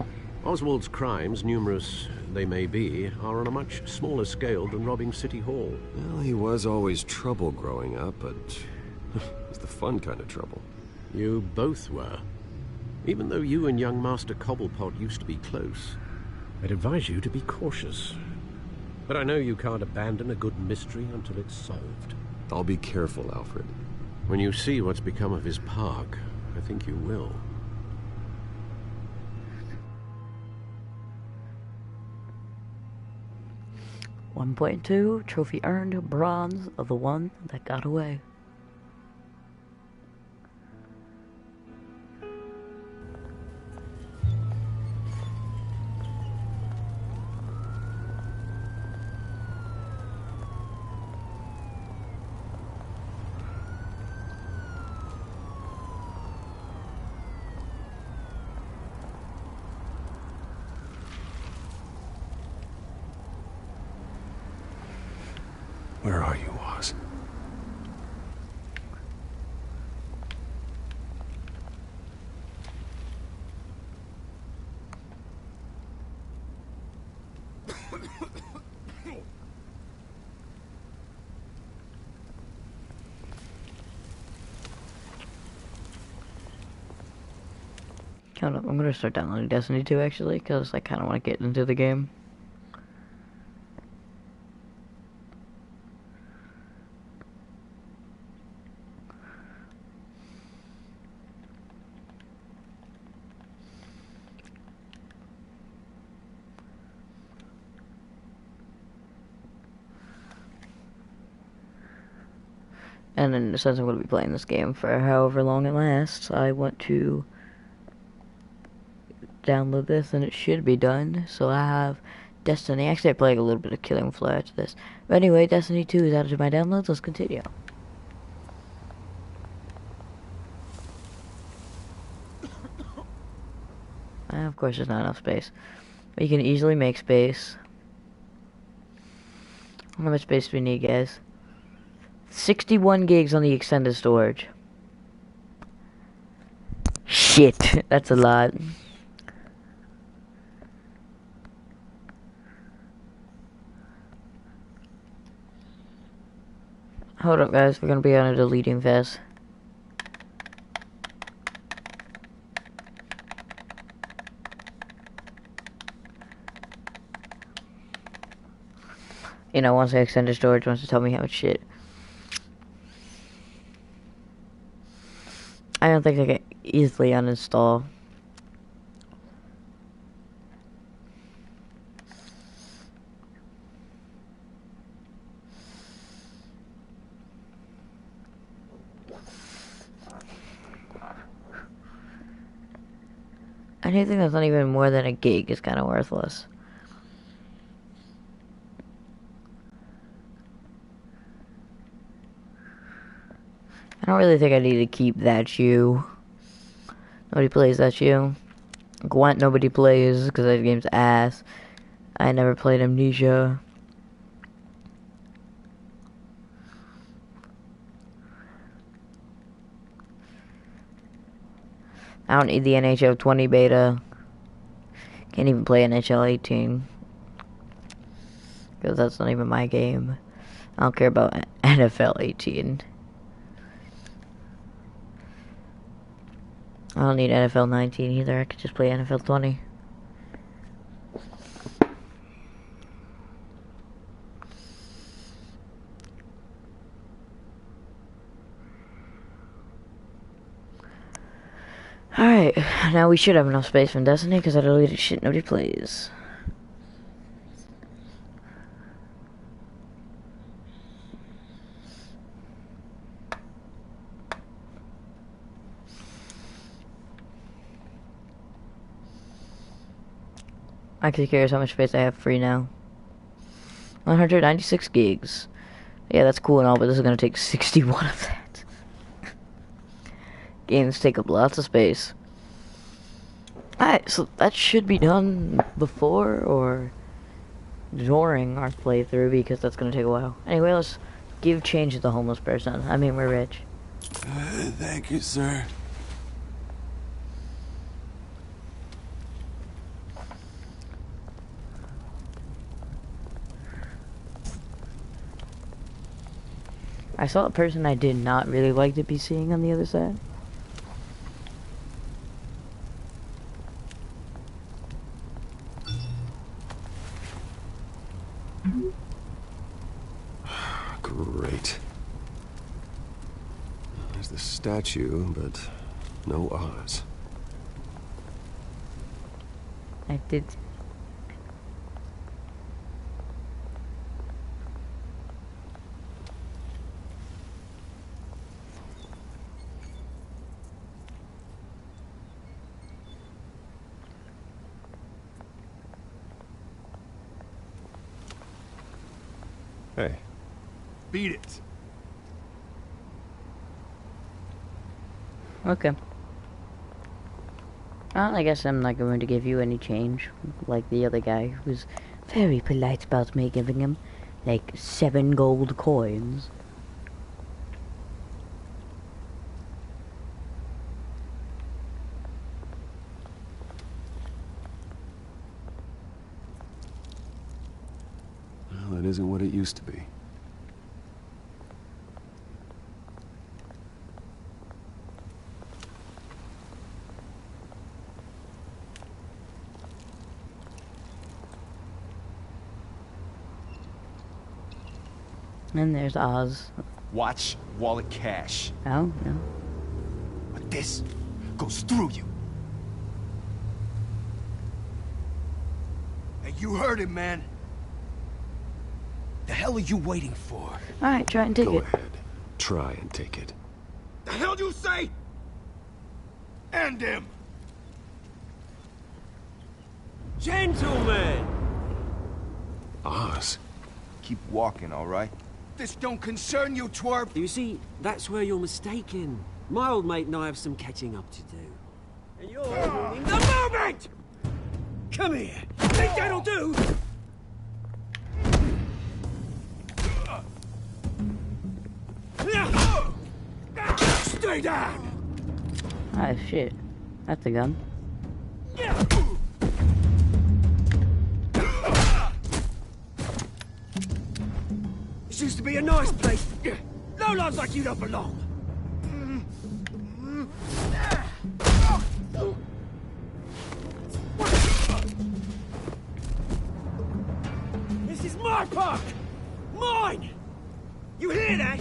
Speaker 5: Oswald's crimes, numerous they may be, are on a much smaller scale than robbing City Hall.
Speaker 4: Well, he was always trouble growing up, but it was the fun kind of trouble.
Speaker 5: You both were. Even though you and young Master Cobblepot used to be close, I'd advise you to be cautious. But I know you can't abandon a good mystery until it's solved.
Speaker 4: I'll be careful, Alfred.
Speaker 5: When you see what's become of his park, I think you will.
Speaker 1: .2 trophy earned, bronze of the one that got away.
Speaker 4: Where are you, Oz?
Speaker 1: Hold up, I'm gonna start downloading Destiny 2 actually, because I kind of want to get into the game. And then since I'm going to be playing this game for however long it lasts, I want to download this and it should be done. So I have Destiny. Actually, I played a little bit of Killing Floor after this. But anyway, Destiny 2 is added to my downloads. Let's continue. Of course, there's not enough space. But you can easily make space. How much space do we need, guys? 61 gigs on the extended storage. Shit, that's a lot. Hold up, guys, we're gonna be on a deleting fest. You know, once I extend the storage, wants to tell me how much shit. I don't think I can easily uninstall. Anything that's not even more than a gig is kind of worthless. I don't really think I need to keep That You. Nobody plays That You. Gwent nobody plays because that game's ass. I never played Amnesia. I don't need the NHL 20 beta. Can't even play NHL 18. Because that's not even my game. I don't care about NFL 18. I don't need NFL 19 either. I could just play NFL 20. Alright, now we should have enough space from Destiny because I deleted shit nobody plays. I'm actually curious how much space I have free now. 196 gigs. Yeah, that's cool and all, but this is going to take 61 of that. Games take up lots of space. Alright, so that should be done before or during our playthrough because that's going to take a while. Anyway, let's give change to the homeless person. I mean, we're rich.
Speaker 3: Thank you, sir.
Speaker 1: I saw a person I did not really like to be seeing on the other side.
Speaker 4: Great. There's the statue, but no Oz.
Speaker 1: I did.
Speaker 4: Hey.
Speaker 3: Beat it.
Speaker 1: Okay. Well, I guess I'm not going to give you any change, like the other guy who was very polite about me giving him Like 7 gold coins.
Speaker 4: Well, it isn't what it used to be.
Speaker 1: And there's Oz.
Speaker 6: Watch wallet cash.
Speaker 1: Oh, no.
Speaker 6: But this goes through you. Hey, you heard it, man. The hell are you waiting for?
Speaker 1: Alright, try and take
Speaker 4: Go
Speaker 1: it.
Speaker 4: ahead. Try and take it.
Speaker 6: The hell do you say? End him.
Speaker 18: Gentlemen!
Speaker 4: Oz.
Speaker 6: Keep walking, all right? This don't concern you, twerp.
Speaker 18: You see, that's where you're mistaken. My old mate and I have some catching up to do. And you're ruining the moment! Come here. Think that'll do? Stay down!
Speaker 1: Oh shit. That's a gun.
Speaker 18: This used to be a nice place. No lads like you don't belong. This is my park! Mine! You hear that?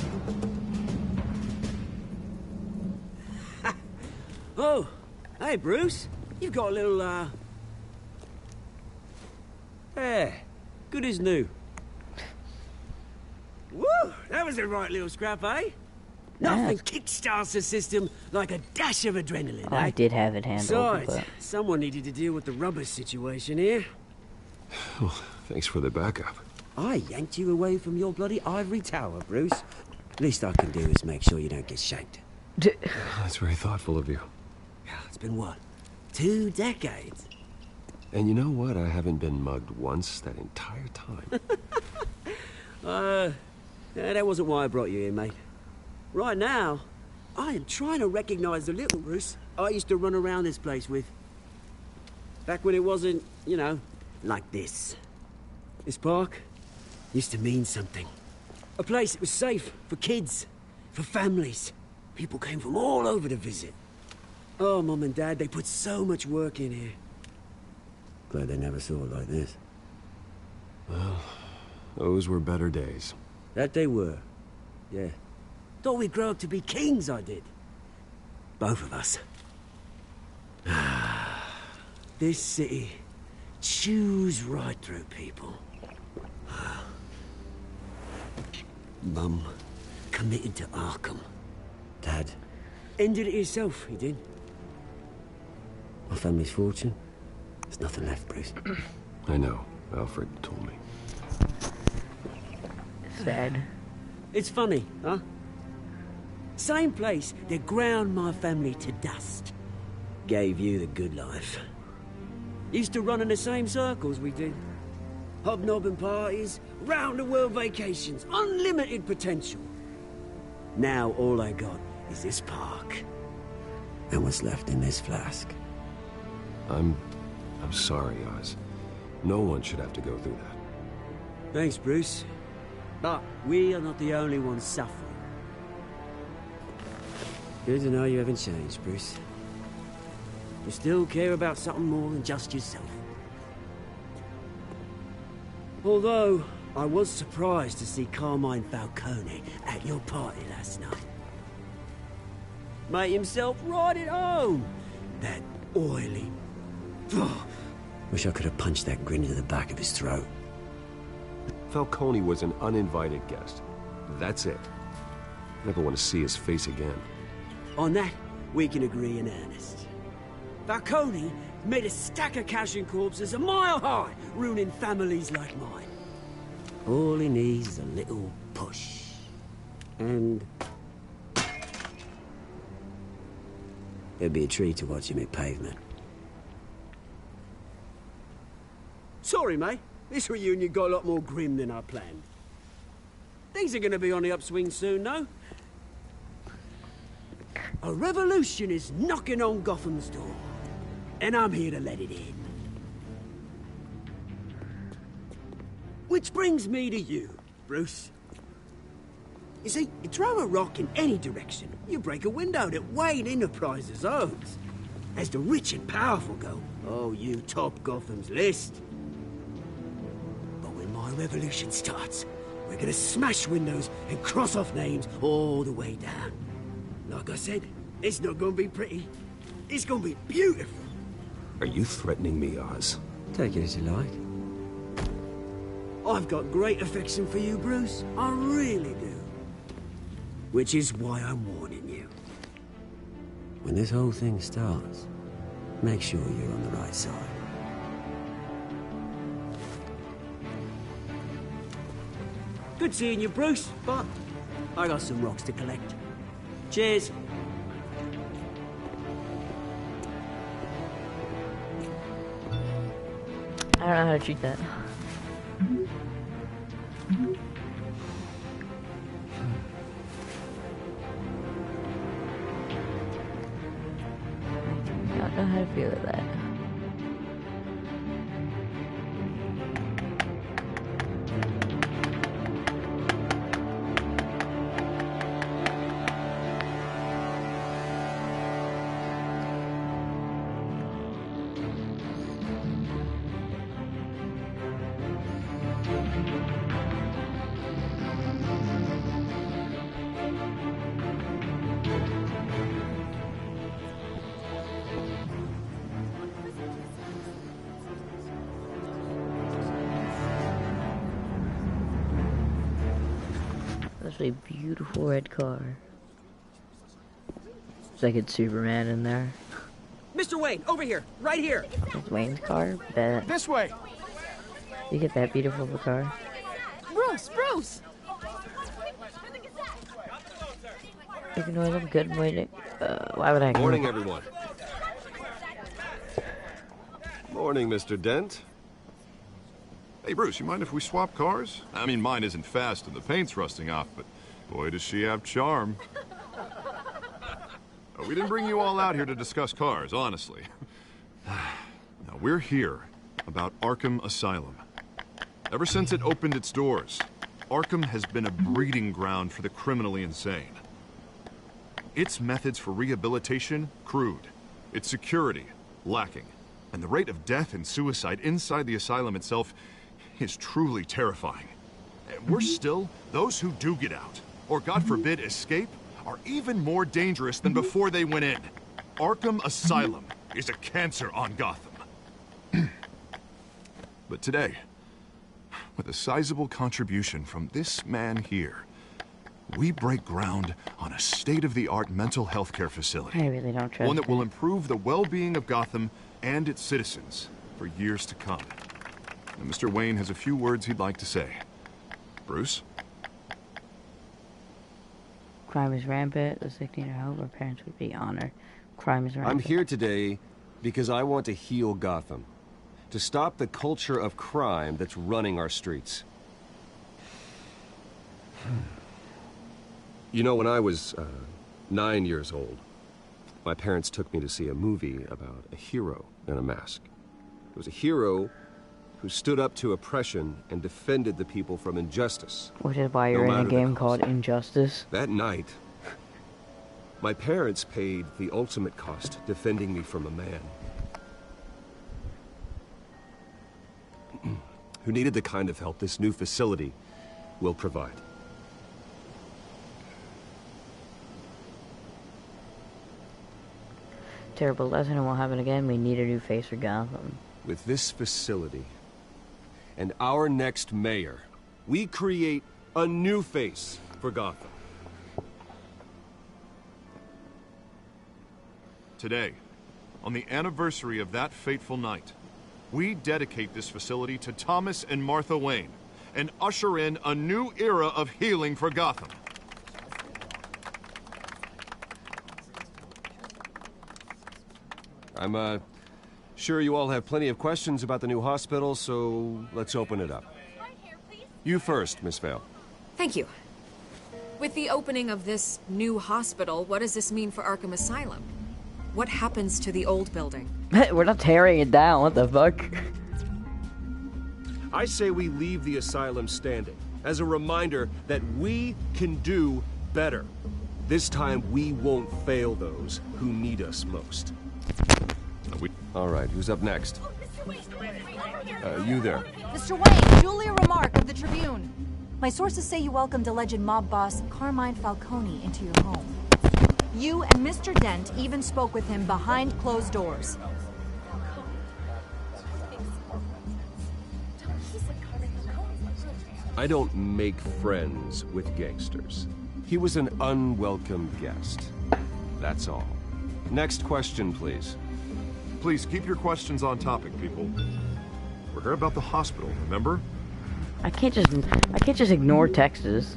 Speaker 18: Oh, hey Bruce. You've got a little, yeah, good as new. Woo! That was a right little scrap, eh? Nothing kickstarts the system like a dash of adrenaline,
Speaker 1: Oh, I did have it handled.
Speaker 18: Besides,
Speaker 1: But...
Speaker 18: someone needed to deal with the rubber situation here.
Speaker 4: Well, thanks for the backup.
Speaker 18: I yanked you away from your bloody ivory tower, Bruce. Least I can do is make sure you don't get shanked.
Speaker 4: That's very thoughtful of you.
Speaker 18: It's been what? 2 decades?
Speaker 4: And you know what? I haven't been mugged once that entire time.
Speaker 18: That wasn't why I brought you here, mate. Right now, I am trying to recognize the little Bruce I used to run around this place with. Back when it wasn't, you know, like this. This park used to mean something. A place that was safe for kids, for families. People came from all over to visit. Oh, Mum and Dad, they put so much work in here. Glad they never saw it like this.
Speaker 4: Well, those were better days.
Speaker 18: That they were. Yeah. Thought we'd grow up to be kings, I did. Both of us. This city chews right through people. Mum committed to Arkham. Dad ended it himself, he did. My family's fortune. There's nothing left, Bruce.
Speaker 4: I know. Alfred told me.
Speaker 1: Sad.
Speaker 18: It's funny, huh? Same place that ground my family to dust. Gave you the good life. Used to run in the same circles we did. Hobnobbing parties, round-the-world vacations, unlimited potential. Now all I got is this park. And what's left in this flask.
Speaker 4: I'm sorry, Oz. No one should have to go through that.
Speaker 18: Thanks, Bruce. But we are not the only ones suffering. Good to know you haven't changed, Bruce. You still care about something more than just yourself. Although, I was surprised to see Carmine Falcone at your party last night. Made himself right at home. That oily... Wish I could have punched that grin into the back of his throat.
Speaker 4: Falcone was an uninvited guest. That's it. Never want to see his face again.
Speaker 18: On that, we can agree in earnest. Falcone made a stack of cash and corpses a mile high, ruining families like mine. All he needs is a little push. And... it'd be a treat to watch him hit pavement. Sorry, mate. This reunion got a lot more grim than I planned. Things are gonna be on the upswing soon, no? A revolution is knocking on Gotham's door, and I'm here to let it in. Which brings me to you, Bruce. You see, you throw a rock in any direction, you break a window that Wayne Enterprises owns. As the rich and powerful go, oh, you top Gotham's list. But when my revolution starts, we're gonna smash windows and cross off names all the way down. Like I said, it's not gonna be pretty. It's gonna be beautiful.
Speaker 9: Are you threatening me, Oz?
Speaker 18: Take it as you like. I've got great affection for you, Bruce. I really do. Which is why I'm warning you. When this whole thing starts, make sure you're on the right side. Good seeing you, Bruce, but I got some rocks to collect. Cheers.
Speaker 1: I don't know how to shoot that. I don't know how to feel that. That's a beautiful red car. It's like it's Superman in there.
Speaker 18: Mr. Wayne, over here, right here.
Speaker 1: It's Wayne's car? Bet.
Speaker 6: This way.
Speaker 1: You get that beautiful of a car?
Speaker 7: Bruce!
Speaker 1: Ignore them. Good morning. Why would I ignore
Speaker 9: Morning,
Speaker 1: them?
Speaker 9: everyone. Morning, Mr. Dent.
Speaker 8: Hey, Bruce, you mind if we swap cars? I mean, mine isn't fast and the paint's rusting off, but boy, does she have charm. We didn't bring you all out here to discuss cars, honestly. Now, we're here about Arkham Asylum. Ever since it opened its doors, Arkham has been a breeding ground for the criminally insane. Its methods for rehabilitation, crude. Its security, lacking. And the rate of death and suicide inside the asylum itself is truly terrifying. And worse still, those who do get out, or God forbid escape, are even more dangerous than before they went in. Arkham Asylum is a cancer on Gotham. But today, with a sizable contribution from this man here, we break ground on a state-of-the-art mental health care facility.
Speaker 1: I really don't trust
Speaker 8: one that will
Speaker 1: it.
Speaker 8: improve the well-being of Gotham and its citizens for years to come. And Mr. Wayne has a few words he'd like to say. Bruce?
Speaker 1: Crime is rampant. The sick need our help. Our parents would be honored. Crime is rampant.
Speaker 9: I'm here today because I want to heal Gotham. To stop the culture of crime that's running our streets. You know, when I was 9 years old, my parents took me to see a movie about a hero in a mask. It was a hero who stood up to oppression and defended the people from injustice.
Speaker 1: Which is why you're in a game called Injustice.
Speaker 9: That night, my parents paid the ultimate cost defending me from a man who needed the kind of help this new facility will provide.
Speaker 1: Terrible lesson, it won't happen again. We need a new face for Gotham.
Speaker 9: With this facility and our next mayor, we create a new face for Gotham.
Speaker 8: Today, on the anniversary of that fateful night, we dedicate this facility to Thomas and Martha Wayne and usher in a new era of healing for Gotham.
Speaker 9: I'm sure you all have plenty of questions about the new hospital, so let's open it up. You first, Miss Vale.
Speaker 13: Thank you. With the opening of this new hospital, what does this mean for Arkham Asylum? What happens to the old building?
Speaker 1: We're not tearing it down, what the fuck?
Speaker 9: I say we leave the asylum standing, as a reminder that we can do better. This time we won't fail those who need us most. All right, who's up next? You there.
Speaker 19: Mr. Wayne, Julia Remark of the Tribune. My sources say you welcomed alleged mob boss Carmine Falcone into your home. You and Mr. Dent even spoke with him behind closed doors.
Speaker 9: I don't make friends with gangsters. He was an unwelcome guest. That's all. Next question, please.
Speaker 8: Please keep your questions on topic, people. We're here about the hospital, remember?
Speaker 1: I can't just ignore texts.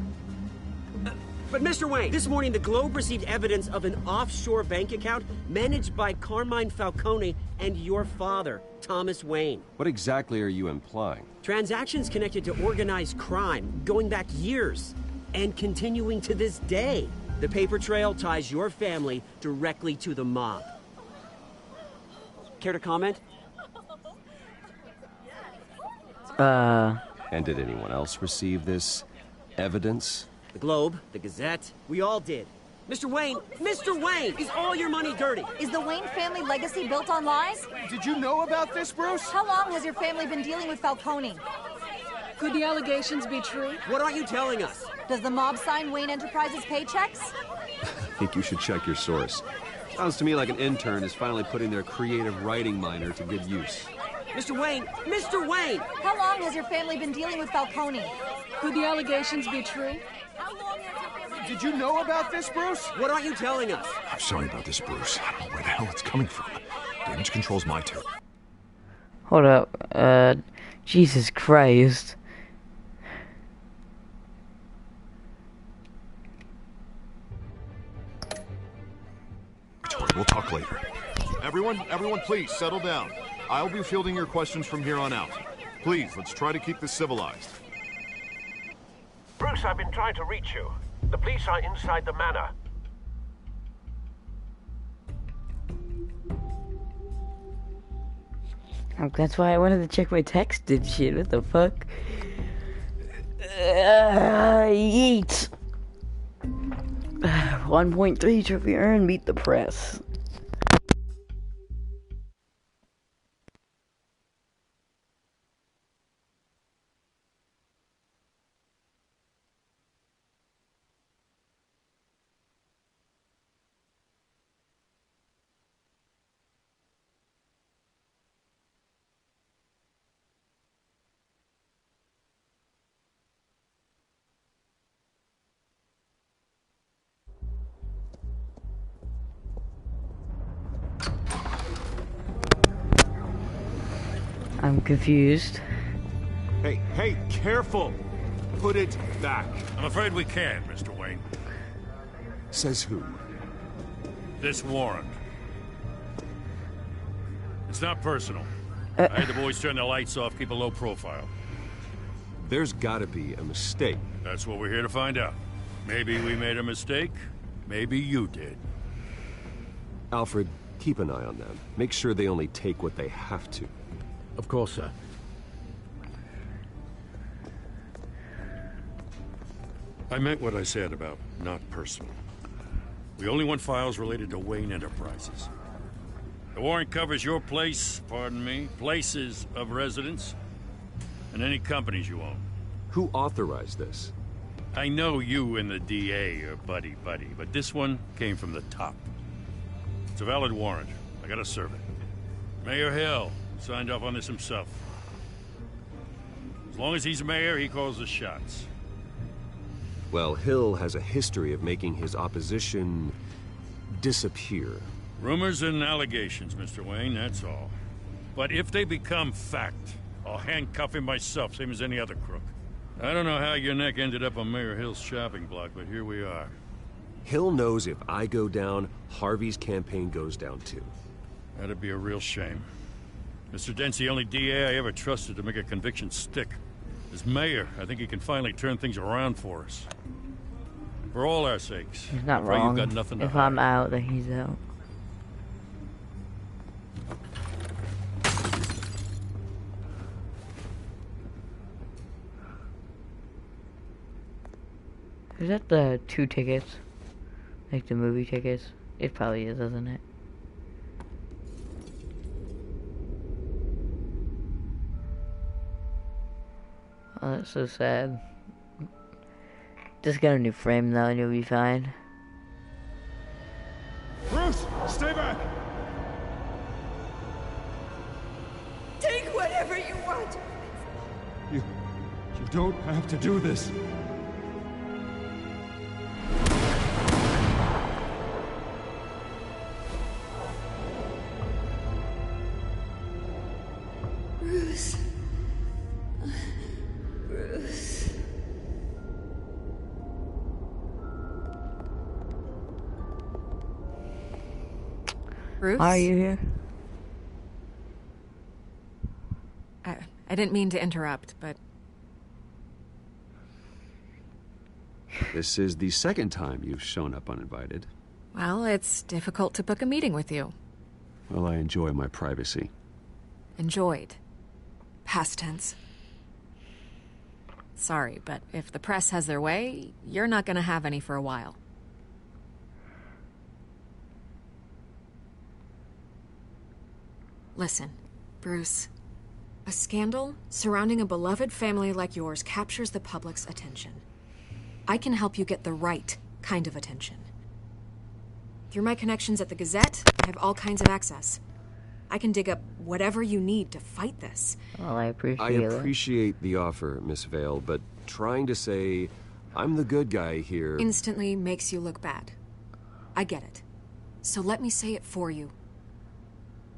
Speaker 18: But Mr. Wayne, this morning the Globe received evidence of an offshore bank account managed by Carmine Falcone and your father, Thomas Wayne.
Speaker 9: What exactly are you implying?
Speaker 18: Transactions connected to organized crime, going back years, and continuing to this day. The paper trail ties your family directly to the mob. Care to comment?
Speaker 9: And did anyone else receive this evidence?
Speaker 18: The Globe, the Gazette, we all did. Mr. Wayne, is all your money dirty?
Speaker 19: Is the Wayne family legacy built on lies?
Speaker 6: Did you know about this, Bruce?
Speaker 19: How long has your family been dealing with Falcone?
Speaker 20: Could the allegations be true?
Speaker 18: What aren't you telling us?
Speaker 19: Does the mob sign Wayne Enterprises paychecks?
Speaker 9: I think you should check your source. Sounds to me like an intern is finally putting their creative writing minor to good use.
Speaker 18: Mr. Wayne!
Speaker 19: How long has your family been dealing with Falcone?
Speaker 20: Could the allegations be true?
Speaker 6: Did you know about this, Bruce?
Speaker 18: What aren't you telling us?
Speaker 8: I'm sorry about this, Bruce. I don't know where the hell it's coming from. Damage control's my turn.
Speaker 1: Hold up, Jesus Christ.
Speaker 8: We'll talk later. Everyone, please settle down. I'll be fielding your questions from here on out. Please, let's try to keep this civilized.
Speaker 21: Bruce, I've been trying to reach you. The police are inside the manor.
Speaker 1: That's why I wanted to check my text and shit. What the fuck? Yeet. 1.3 trophy earned. Beat the press. I'm confused.
Speaker 6: Hey, careful! Put it back.
Speaker 11: I'm afraid we can't, Mr. Wayne.
Speaker 8: Says who?
Speaker 11: This warrant. It's not personal. I had the boys turn the lights off, keep a low profile.
Speaker 9: There's gotta be a mistake.
Speaker 11: That's what we're here to find out. Maybe we made a mistake. Maybe you did.
Speaker 9: Alfred, keep an eye on them. Make sure they only take what they have to.
Speaker 5: Of course, sir.
Speaker 11: I meant what I said about not personal. We only want files related to Wayne Enterprises. The warrant covers your place, pardon me, places of residence, and any companies you own.
Speaker 9: Who authorized this?
Speaker 11: I know you and the DA are buddy-buddy, but this one came from the top. It's a valid warrant. I gotta serve it. Mayor Hill signed off on this himself. As long as he's mayor, he calls the shots.
Speaker 9: Well, Hill has a history of making his opposition disappear.
Speaker 11: Rumors and allegations, Mr. Wayne, that's all. But if they become fact, I'll handcuff him myself, same as any other crook. I don't know how your neck ended up on Mayor Hill's shopping block, but here we are.
Speaker 9: Hill knows if I go down, Harvey's campaign goes down too.
Speaker 11: That'd be a real shame. Mr. Dent's the only DA I ever trusted to make a conviction stick. As mayor, I think he can finally turn things around for us. For all our sakes.
Speaker 1: He's not
Speaker 11: Afraid
Speaker 1: wrong.
Speaker 11: You've got nothing to
Speaker 1: If
Speaker 11: hide.
Speaker 1: I'm out, then he's out. Is that the 2 tickets? Like the movie tickets? It probably is, isn't it? Oh, that's so sad. Just got a new frame though, and you'll be fine.
Speaker 6: Bruce, stay back!
Speaker 10: Take whatever you want.
Speaker 6: You don't have to do this.
Speaker 10: Bruce. Bruce.
Speaker 13: Bruce?
Speaker 1: Why are you here?
Speaker 13: I didn't mean to interrupt, but...
Speaker 4: This is the second time you've shown up uninvited.
Speaker 13: Well, it's difficult to book a meeting with you.
Speaker 4: Well, I enjoy my privacy.
Speaker 13: Enjoyed. Past tense. Sorry, but if the press has their way, you're not gonna have any for a while. Listen, Bruce. A scandal surrounding a beloved family like yours captures the public's attention. I can help you get the right kind of attention. Through my connections at the Gazette, I have all kinds of access. I can dig up whatever you need to fight this.
Speaker 1: Well, I appreciate
Speaker 4: the offer, Miss Vale, but trying to say I'm the good guy here...
Speaker 13: Instantly makes you look bad. I get it. So let me say it for you.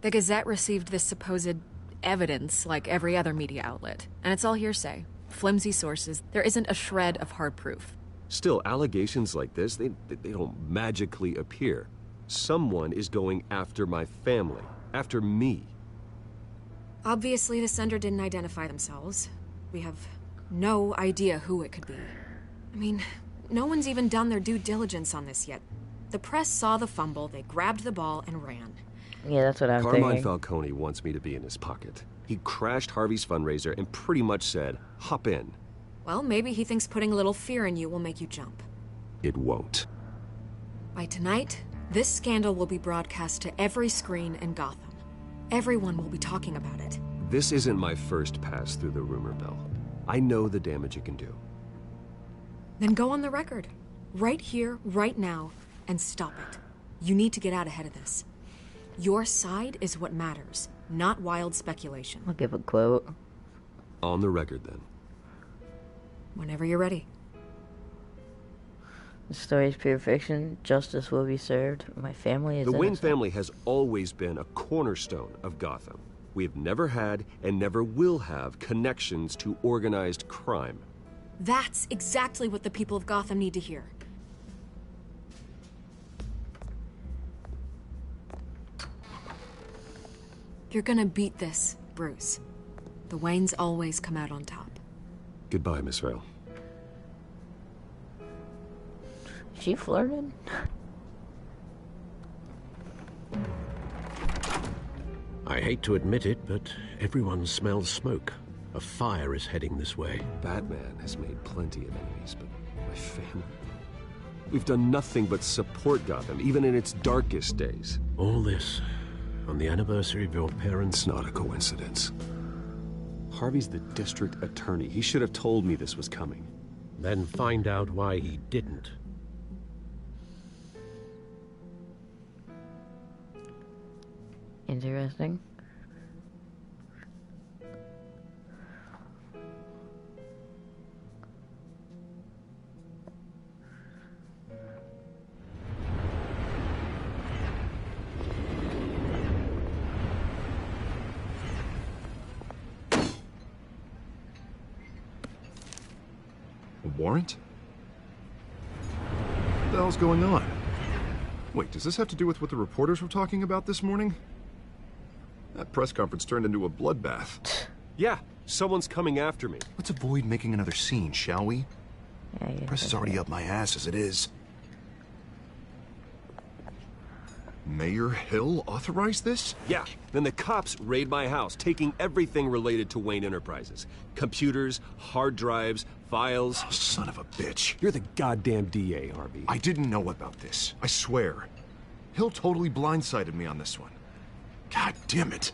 Speaker 13: The Gazette received this supposed evidence like every other media outlet, and it's all hearsay. Flimsy sources. There isn't a shred of hard proof.
Speaker 4: Still, allegations like this, they don't magically appear. Someone is going after my family. After me.
Speaker 13: Obviously, the sender didn't identify themselves. We have no idea who it could be. I mean, no one's even done their due diligence on this yet. The press saw the fumble, they grabbed the ball and ran.
Speaker 1: Yeah, that's what I'm
Speaker 4: Carmine
Speaker 1: thinking.
Speaker 4: Falcone wants me to be in his pocket. He crashed Harvey's fundraiser and pretty much said, hop in.
Speaker 13: Well, maybe he thinks putting a little fear in you will make you jump.
Speaker 4: It won't.
Speaker 13: By tonight, this scandal will be broadcast to every screen in Gotham. Everyone will be talking about it.
Speaker 4: This isn't my first pass through the rumor mill. I know the damage it can do.
Speaker 13: Then go on the record. Right here, right now, and stop it. You need to get out ahead of this. Your side is what matters, not wild speculation.
Speaker 1: I'll give a quote.
Speaker 4: On the record, then.
Speaker 13: Whenever you're ready.
Speaker 1: The story is pure fiction. Justice will be served. My family is
Speaker 4: The Wayne
Speaker 1: innocent.
Speaker 4: family has always been a cornerstone of Gotham. We have never had and never will have connections to organized crime.
Speaker 13: That's exactly what the people of Gotham need to hear. You're gonna beat this, Bruce. The Waynes always come out on top.
Speaker 4: Goodbye, Miss Vale.
Speaker 1: She flirted?
Speaker 5: I hate to admit it, but everyone smells smoke. A fire is heading this way.
Speaker 4: Batman has made plenty of enemies, but my family... We've done nothing but support Gotham, even in its darkest days.
Speaker 5: All this on the anniversary of your parents'
Speaker 4: It's not a coincidence. Harvey's the district attorney. He should have told me this was coming.
Speaker 5: Then find out why he didn't.
Speaker 1: Interesting.
Speaker 8: A warrant? What the hell's going on? Wait, does this have to do with what the reporters were talking about this morning? That press conference turned into a bloodbath.
Speaker 4: Yeah, someone's coming after me.
Speaker 8: Let's avoid making another scene, shall we?
Speaker 1: Yeah,
Speaker 8: Press is already up my ass as it is. Mayor Hill authorized this?
Speaker 4: Yeah, then the cops raid my house, taking everything related to Wayne Enterprises. Computers, hard drives, files.
Speaker 8: Oh, son of a bitch.
Speaker 4: You're the goddamn DA, Harvey.
Speaker 8: I didn't know about this. I swear. Hill totally blindsided me on this one. God damn it.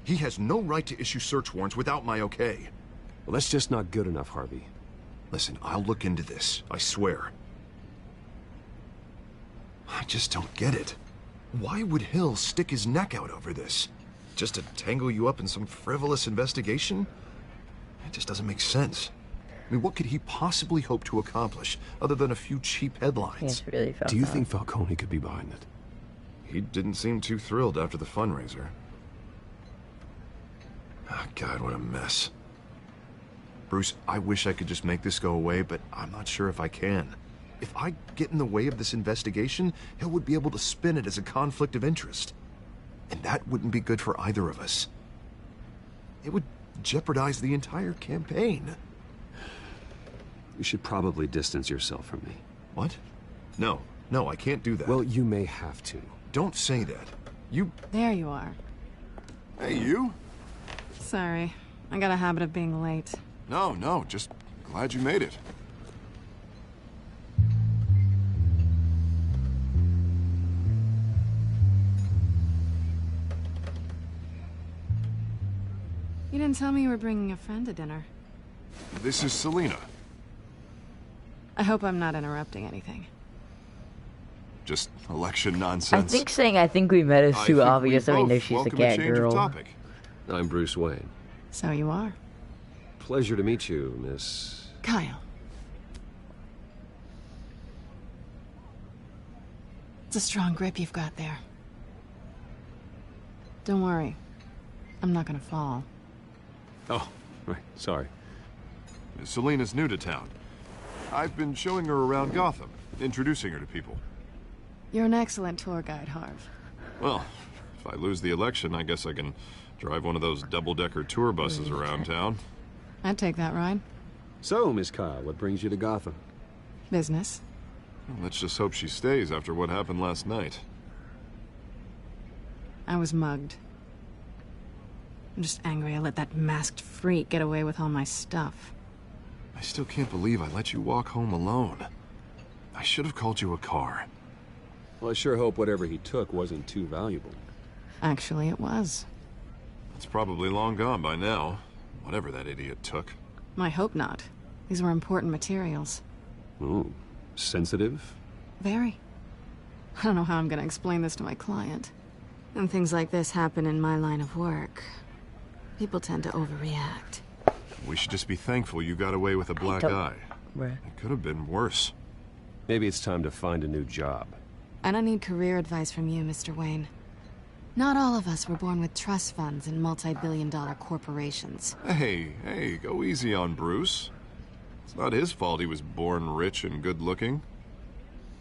Speaker 8: He has no right to issue search warrants without my okay.
Speaker 4: Well, that's just not good enough, Harvey.
Speaker 8: Listen, I'll look into this. I swear. I just don't get it. Why would Hill stick his neck out over this? Just to tangle you up in some frivolous investigation? It just doesn't make sense. I mean, what could he possibly hope to accomplish other than a few cheap headlines?
Speaker 1: Really
Speaker 4: Do you think Falcone could be behind it?
Speaker 8: He didn't seem too thrilled after the fundraiser. Oh, God, what a mess. Bruce, I wish I could just make this go away, but I'm not sure if I can. If I get in the way of this investigation, Hill would be able to spin it as a conflict of interest. And that wouldn't be good for either of us. It would jeopardize the entire campaign.
Speaker 4: You should probably distance yourself from me.
Speaker 8: What? No, I can't do that.
Speaker 4: Well, you may have to.
Speaker 8: Don't say that. You...
Speaker 7: There you are.
Speaker 8: Hey, you?
Speaker 7: Sorry. I got a habit of being late.
Speaker 8: No, just glad you made it.
Speaker 7: You didn't tell me you were bringing a friend to dinner.
Speaker 8: This is Selena.
Speaker 7: I hope I'm not interrupting anything.
Speaker 8: Just election nonsense.
Speaker 1: I think saying I think we met is too obvious. I mean, know she's a cat girl.
Speaker 4: I'm Bruce Wayne.
Speaker 7: So you are.
Speaker 4: Pleasure to meet you, Miss...
Speaker 7: Kyle. It's a strong grip you've got there. Don't worry. I'm not gonna fall.
Speaker 4: Oh, right. Sorry.
Speaker 8: Selena's new to town. I've been showing her around Gotham, introducing her to people.
Speaker 7: You're an excellent tour guide, Harv.
Speaker 8: Well, if I lose the election, I guess I can drive one of those double-decker tour buses around town.
Speaker 7: I'd take that ride.
Speaker 4: So, Miss Kyle, what brings you to Gotham?
Speaker 7: Business.
Speaker 8: Well, let's just hope she stays after what happened last night.
Speaker 7: I was mugged. I'm just angry I let that masked freak get away with all my stuff.
Speaker 8: I still can't believe I let you walk home alone. I should have called you a car.
Speaker 4: Well, I sure hope whatever he took wasn't too valuable.
Speaker 7: Actually, it was.
Speaker 8: It's probably long gone by now, whatever that idiot took.
Speaker 7: I hope not. These were important materials.
Speaker 4: Ooh, sensitive?
Speaker 7: Very. I don't know how I'm gonna explain this to my client. When things like this happen in my line of work, people tend to overreact.
Speaker 8: We should just be thankful you got away with a black eye.
Speaker 1: Bruh.
Speaker 8: It could have been worse.
Speaker 4: Maybe it's time to find a new job.
Speaker 7: I don't need career advice from you, Mr. Wayne. Not all of us were born with trust funds and multi-billion-dollar corporations.
Speaker 8: Hey, go easy on Bruce. It's not his fault he was born rich and good-looking.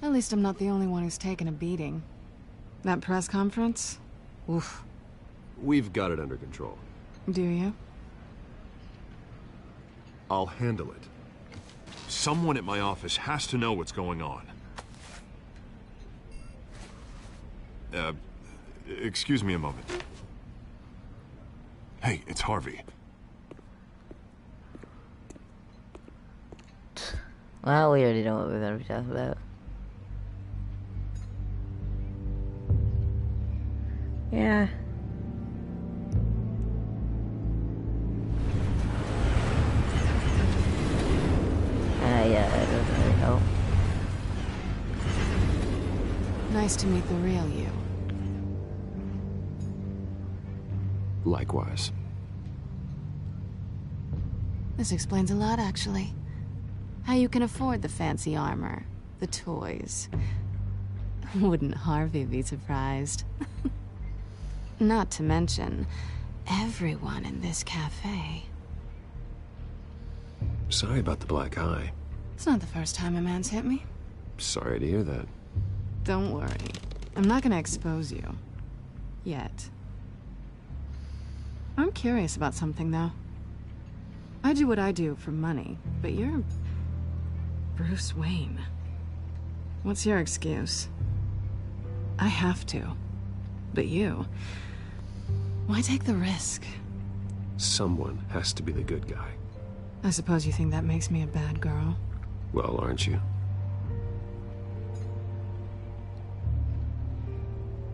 Speaker 7: At least I'm not the only one who's taken a beating. That press conference? Oof.
Speaker 4: We've got it under control.
Speaker 7: Do you?
Speaker 8: I'll handle it. Someone at my office has to know what's going on. Excuse me a moment. Hey, it's Harvey.
Speaker 1: Well, we already know what we're gonna be talking about. Yeah. Yeah, that doesn't really help.
Speaker 7: Nice to meet the real you.
Speaker 4: Likewise.
Speaker 7: This explains a lot, actually. How you can afford the fancy armor, the toys. Wouldn't Harvey be surprised? Not to mention, everyone in this cafe.
Speaker 4: Sorry about the black eye.
Speaker 7: It's not the first time a man's hit me.
Speaker 4: Sorry to hear that.
Speaker 7: Don't worry. I'm not gonna expose you. Yet. I'm curious about something, though. I do what I do for money, but you're Bruce Wayne. What's your excuse? I have to. But you... why take the risk?
Speaker 4: Someone has to be the good guy.
Speaker 7: I suppose you think that makes me a bad girl?
Speaker 4: Well, aren't you?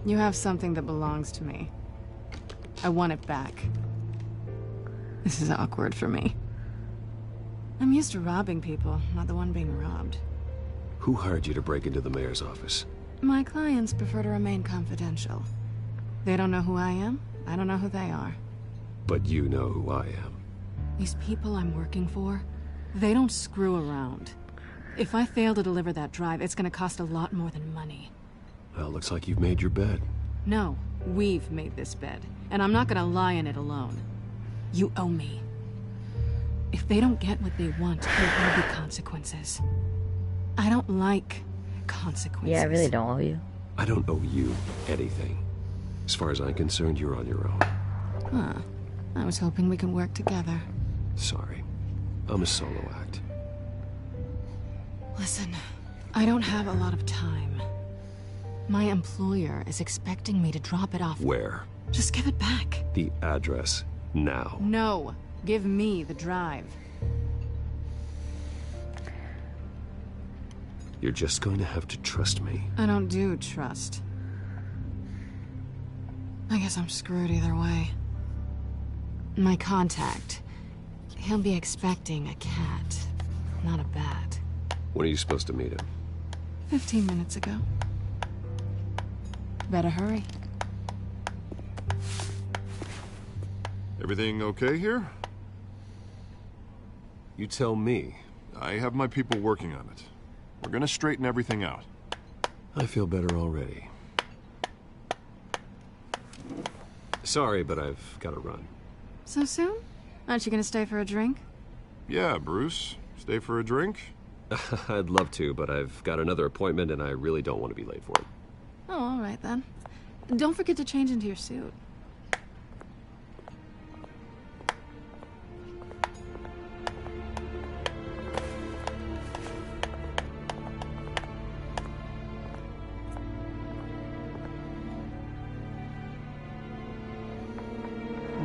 Speaker 7: You have something that belongs to me. I want it back. This is awkward for me. I'm used to robbing people, not the one being robbed.
Speaker 4: Who hired you to break into the mayor's office?
Speaker 7: My clients prefer to remain confidential. They don't know who I am, I don't know who they are.
Speaker 4: But you know who I am.
Speaker 7: These people I'm working for, they don't screw around. If I fail to deliver that drive, it's gonna cost a lot more than money.
Speaker 4: Well, looks like you've made your bed.
Speaker 7: No, we've made this bed, and I'm not gonna lie in it alone. You owe me. If they don't get what they want, there will be consequences. I don't like consequences.
Speaker 1: Yeah, I really don't owe you.
Speaker 4: I don't owe you anything. As far as I'm concerned, you're on your own.
Speaker 7: Huh. I was hoping we could work together.
Speaker 4: Sorry. I'm a solo act.
Speaker 7: Listen, I don't have a lot of time. My employer is expecting me to drop it off.
Speaker 4: Where?
Speaker 7: Just give it back.
Speaker 4: The address, now.
Speaker 7: No. Give me the drive.
Speaker 4: You're just going to have to trust me.
Speaker 7: I don't do trust. I guess I'm screwed either way. My contact. He'll be expecting a cat, not a bat.
Speaker 4: When are you supposed to meet him?
Speaker 7: 15 minutes ago. Better hurry.
Speaker 8: Everything okay here?
Speaker 4: You tell me.
Speaker 8: I have my people working on it. We're gonna straighten everything out.
Speaker 4: I feel better already. Sorry, but I've got to run.
Speaker 7: So soon? Aren't you gonna stay for a drink?
Speaker 8: Yeah, Bruce. Stay for a drink?
Speaker 4: I'd love to, but I've got another appointment and I really don't want to be late for it.
Speaker 7: Oh, all right then. Don't forget to change into your suit.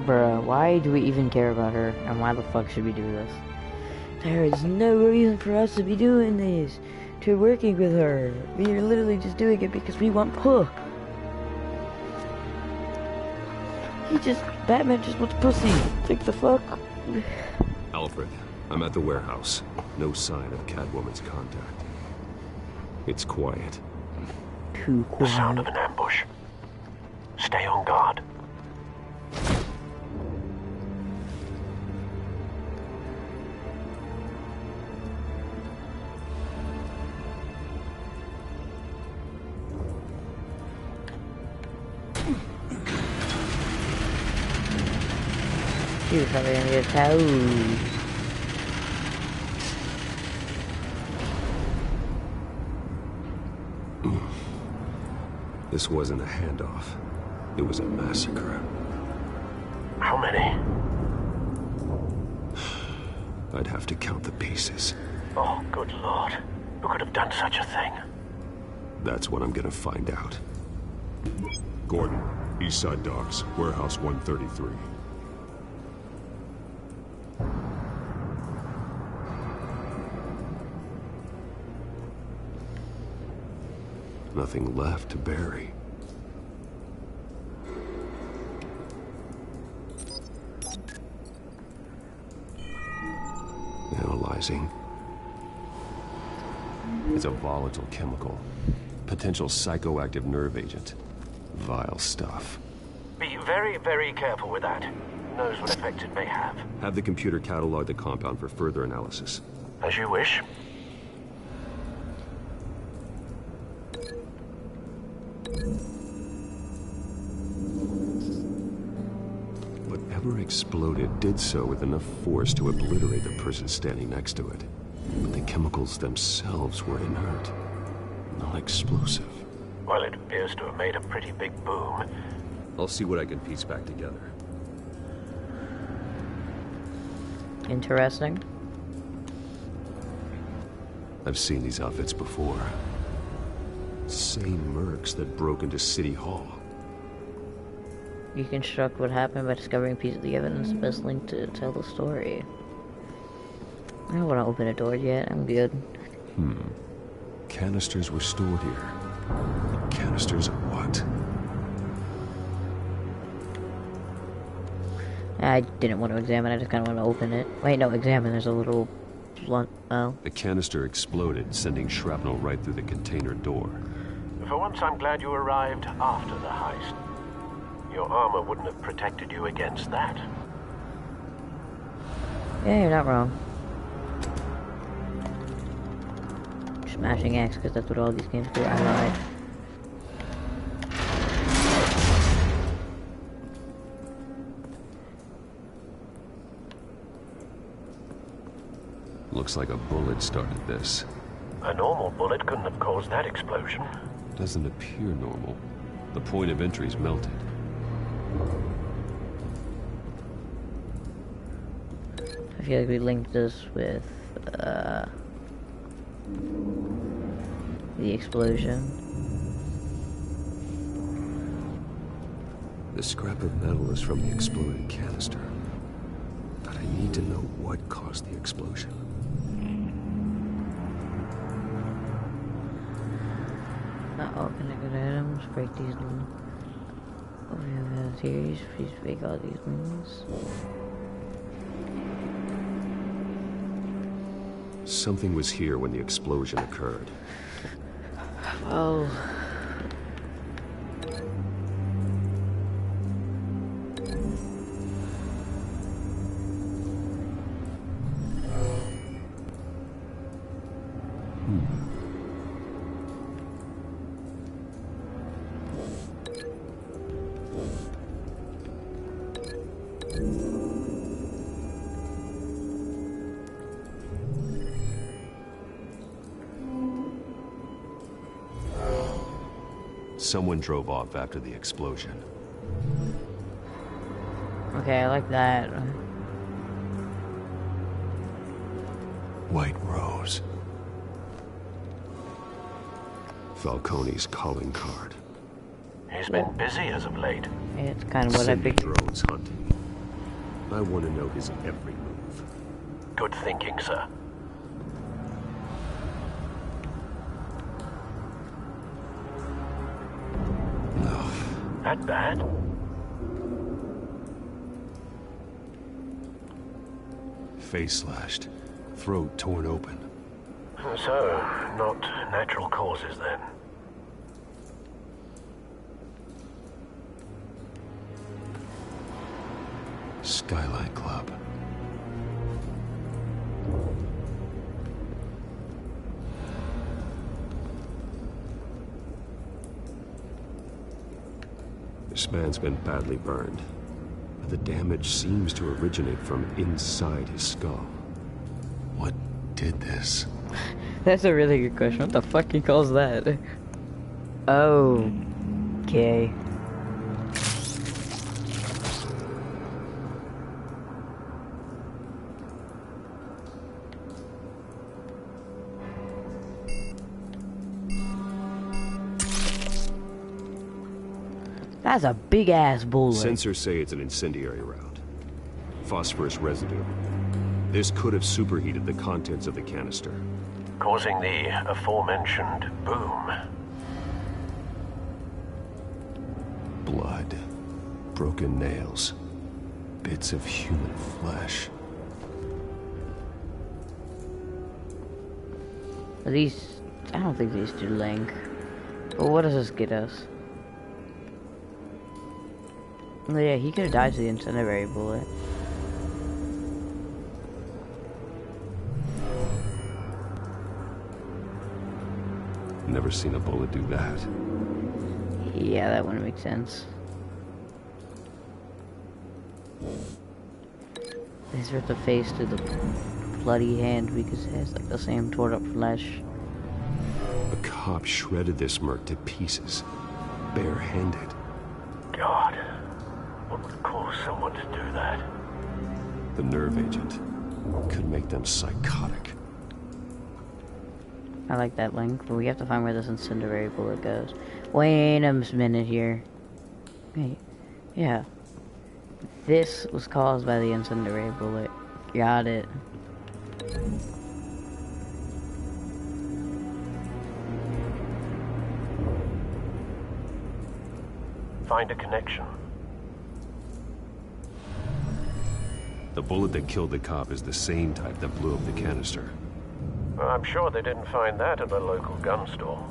Speaker 1: Bruh, why do we even care about her? And why the fuck should we do this? There is no reason for us to be doing this. To working with her. We are literally just doing it because we want Hook. Batman just wants pussy. Take the fuck.
Speaker 4: Alfred, I'm at the warehouse. No sign of Catwoman's contact. It's quiet.
Speaker 1: Too quiet.
Speaker 21: The sound of an ambush. Stay on guard.
Speaker 1: She was probably gonna get towed.
Speaker 4: This wasn't a handoff. It was a massacre.
Speaker 21: How many?
Speaker 4: I'd have to count the pieces.
Speaker 21: Oh, good lord. Who could have done such a thing?
Speaker 4: That's what I'm gonna find out.
Speaker 8: Gordon, Eastside Docks, Warehouse 133.
Speaker 4: Nothing left to bury. Analyzing. It's a volatile chemical. Potential psychoactive nerve agent. Vile stuff.
Speaker 21: Be very, very careful with that. Who knows what effect it may have.
Speaker 4: Have the computer catalog the compound for further analysis.
Speaker 21: As you wish.
Speaker 4: Whatever exploded did so with enough force to obliterate the person standing next to it. But the chemicals themselves were inert, not explosive.
Speaker 21: Well, it appears to have made a pretty big boom.
Speaker 4: I'll see what I can piece back together.
Speaker 1: Interesting.
Speaker 4: I've seen these outfits before. Same mercs that broke into City Hall.
Speaker 1: You construct what happened by discovering pieces of the evidence, the best link to tell the story. I don't want to open a door yet, I'm good.
Speaker 4: Canisters were stored here. Canisters of what?
Speaker 1: I didn't want to examine, I just kind of want to open it. Wait, no, examine, there's a little blunt. Oh.
Speaker 4: The canister exploded, sending shrapnel right through the container door.
Speaker 21: For once, I'm glad you arrived after the heist. Your armor wouldn't have protected you against that.
Speaker 1: Yeah, you're not wrong. Smashing axe, because that's what all these games do. I lied.
Speaker 4: Looks like a bullet started this.
Speaker 21: A normal bullet couldn't have caused that explosion.
Speaker 4: Doesn't appear normal. The point of entry's melted.
Speaker 1: I feel like we linked this with the explosion.
Speaker 4: The scrap of metal is from the exploded canister. But I need to know what caused the explosion.
Speaker 1: Connected items, break these. Oh, we have a series, please break all these wings.
Speaker 4: Something was here when the explosion occurred.
Speaker 1: Oh.
Speaker 4: Someone drove off after the explosion.
Speaker 1: Okay, I like that.
Speaker 4: White Rose. Falcone's calling card.
Speaker 21: He's been busy as of late.
Speaker 1: It's kind of what I figured.
Speaker 4: Drones hunting. I want to know his every move.
Speaker 21: Good thinking, sir. That bad?
Speaker 4: Face slashed, throat torn open.
Speaker 21: So, not natural causes then.
Speaker 4: Skyline Club. This man's been badly burned, but the damage seems to originate from inside his skull. What did this?
Speaker 1: That's a really good question. What the fuck he calls that? Oh, okay. That's a big ass bullet.
Speaker 4: Sensors say it's an incendiary round. Phosphorus residue. This could have superheated the contents of the canister,
Speaker 21: causing the aforementioned boom.
Speaker 4: Blood, broken nails, bits of human flesh.
Speaker 1: These, I don't think these do link. But what does this get us? Oh, yeah, he could have died to the incendiary bullet.
Speaker 4: Never seen a bullet do that.
Speaker 1: Yeah, that wouldn't make sense. These ripped the face to the bloody hand because it has like the same torn up flesh.
Speaker 4: A cop shredded this merc to pieces, barehanded.
Speaker 21: God, what would cause someone to do that?
Speaker 4: The nerve agent could make them psychotic.
Speaker 1: I like that link, but we have to find where this incendiary bullet goes. Wait a minute here. Wait. Yeah. This was caused by the incendiary bullet. Got it.
Speaker 21: Find a connection.
Speaker 4: The bullet that killed the cop is the same type that blew up the canister.
Speaker 21: I'm sure they didn't find that at the local gun store.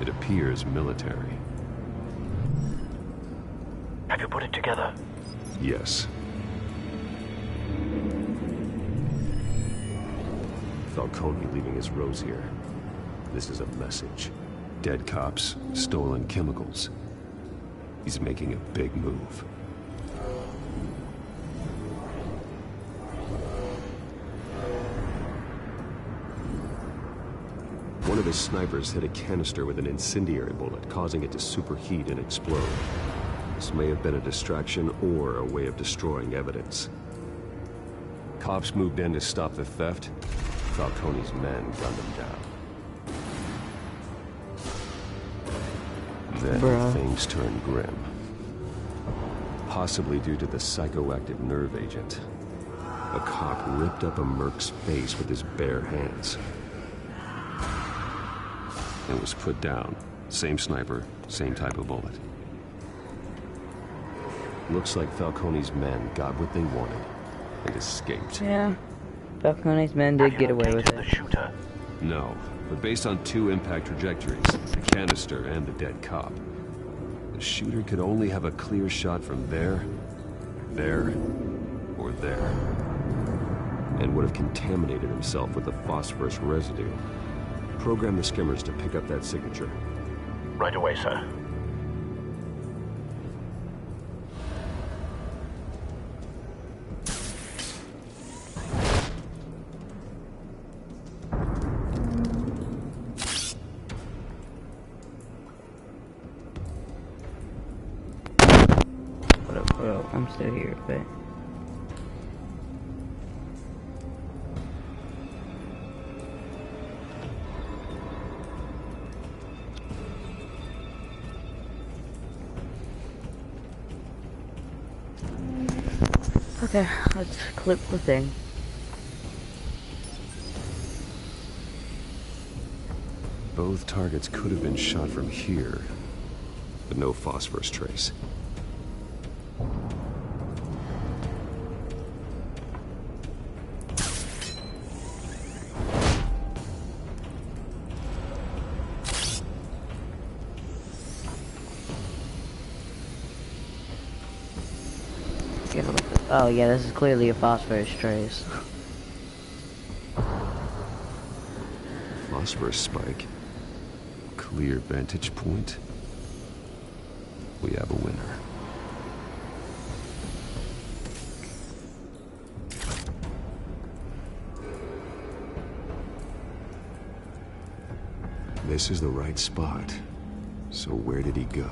Speaker 4: It appears military.
Speaker 21: Have you put it together?
Speaker 4: Yes. Falcone leaving his rose here. This is a message. Dead cops, stolen chemicals. He's making a big move. One of his snipers hit a canister with an incendiary bullet, causing it to superheat and explode. This may have been a distraction or a way of destroying evidence. Cops moved in to stop the theft. Falcone's men gunned him down. Then things turned grim. Possibly due to the psychoactive nerve agent. A cop ripped up a merc's face with his bare hands. And was put down. Same sniper, same type of bullet. Looks like Falcone's men got what they wanted and escaped.
Speaker 1: Yeah. Falcone's men did get away with it.
Speaker 21: The shooter?
Speaker 4: No, but based on two impact trajectories, the canister and the dead cop, the shooter could only have a clear shot from there, or there, and would have contaminated himself with the phosphorus residue. Program the skimmers to pick up that signature.
Speaker 21: Right away, sir.
Speaker 1: Well, I'm still here, but... Okay, let's clip the thing.
Speaker 4: Both targets could have been shot from here, but no phosphorus trace.
Speaker 1: Oh yeah, this is clearly a phosphorus trace.
Speaker 4: Phosphorus spike. Clear vantage point. We have a winner. This is the right spot. So where did he go?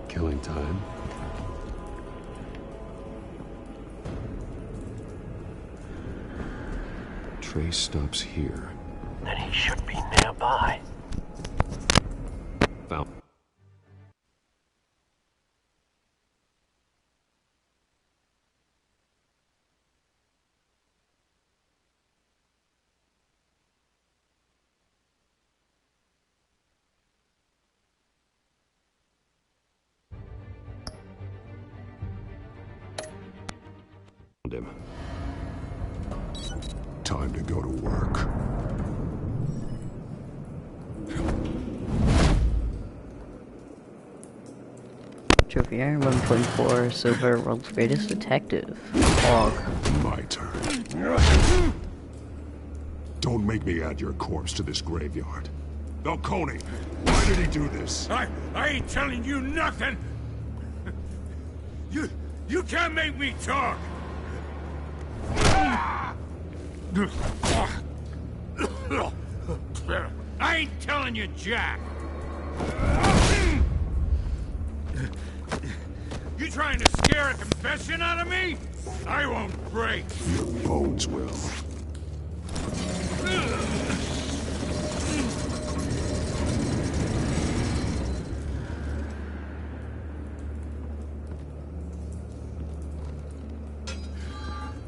Speaker 4: Killing time. Trace stops here.
Speaker 21: Then he should be nearby.
Speaker 4: Found. Him.
Speaker 2: Time to go to work.
Speaker 1: Trophy Iron 1.4, Silver, World's Greatest Detective. Log.
Speaker 2: My turn. Don't make me add your corpse to this graveyard. Falcone, why did he do this?
Speaker 3: I ain't telling you nothing! You can't make me talk! I ain't telling you, Jack!
Speaker 11: You trying to scare a confession out of me? I won't break.
Speaker 2: Your bones will.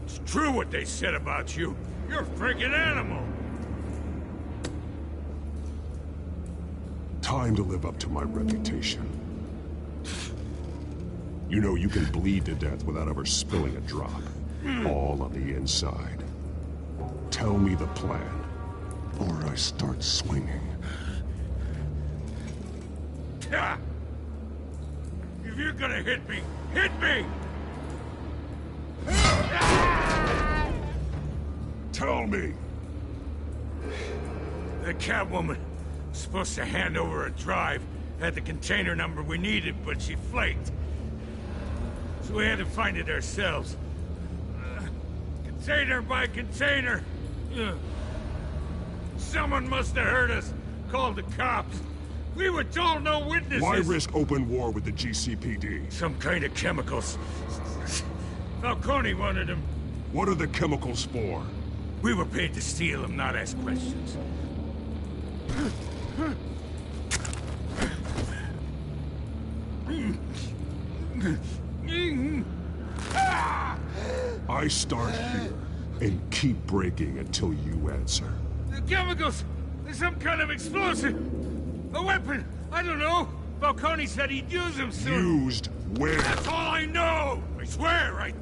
Speaker 11: It's true what they said about you. You're a freaking animal.
Speaker 2: Time to live up to my reputation. You know you can bleed to death without ever spilling a drop. All on the inside. Tell me the plan, or I start swinging.
Speaker 11: If you're gonna hit me, hit me!
Speaker 2: Tell me!
Speaker 11: The Catwoman was supposed to hand over a drive, had the container number we needed, but she flaked. So we had to find it ourselves. Container by container. Someone must have heard us, called the cops. We were told no witnesses.
Speaker 2: Why risk open war with the GCPD?
Speaker 11: Some kind of chemicals. Falcone wanted them.
Speaker 2: What are the chemicals for?
Speaker 11: We were paid to steal them, not ask questions.
Speaker 2: I start here and keep breaking until you answer.
Speaker 11: The chemicals! There's some kind of explosive! A weapon! I don't know! Falcone said he'd use them soon!
Speaker 2: Used where?
Speaker 11: That's all I know! I swear,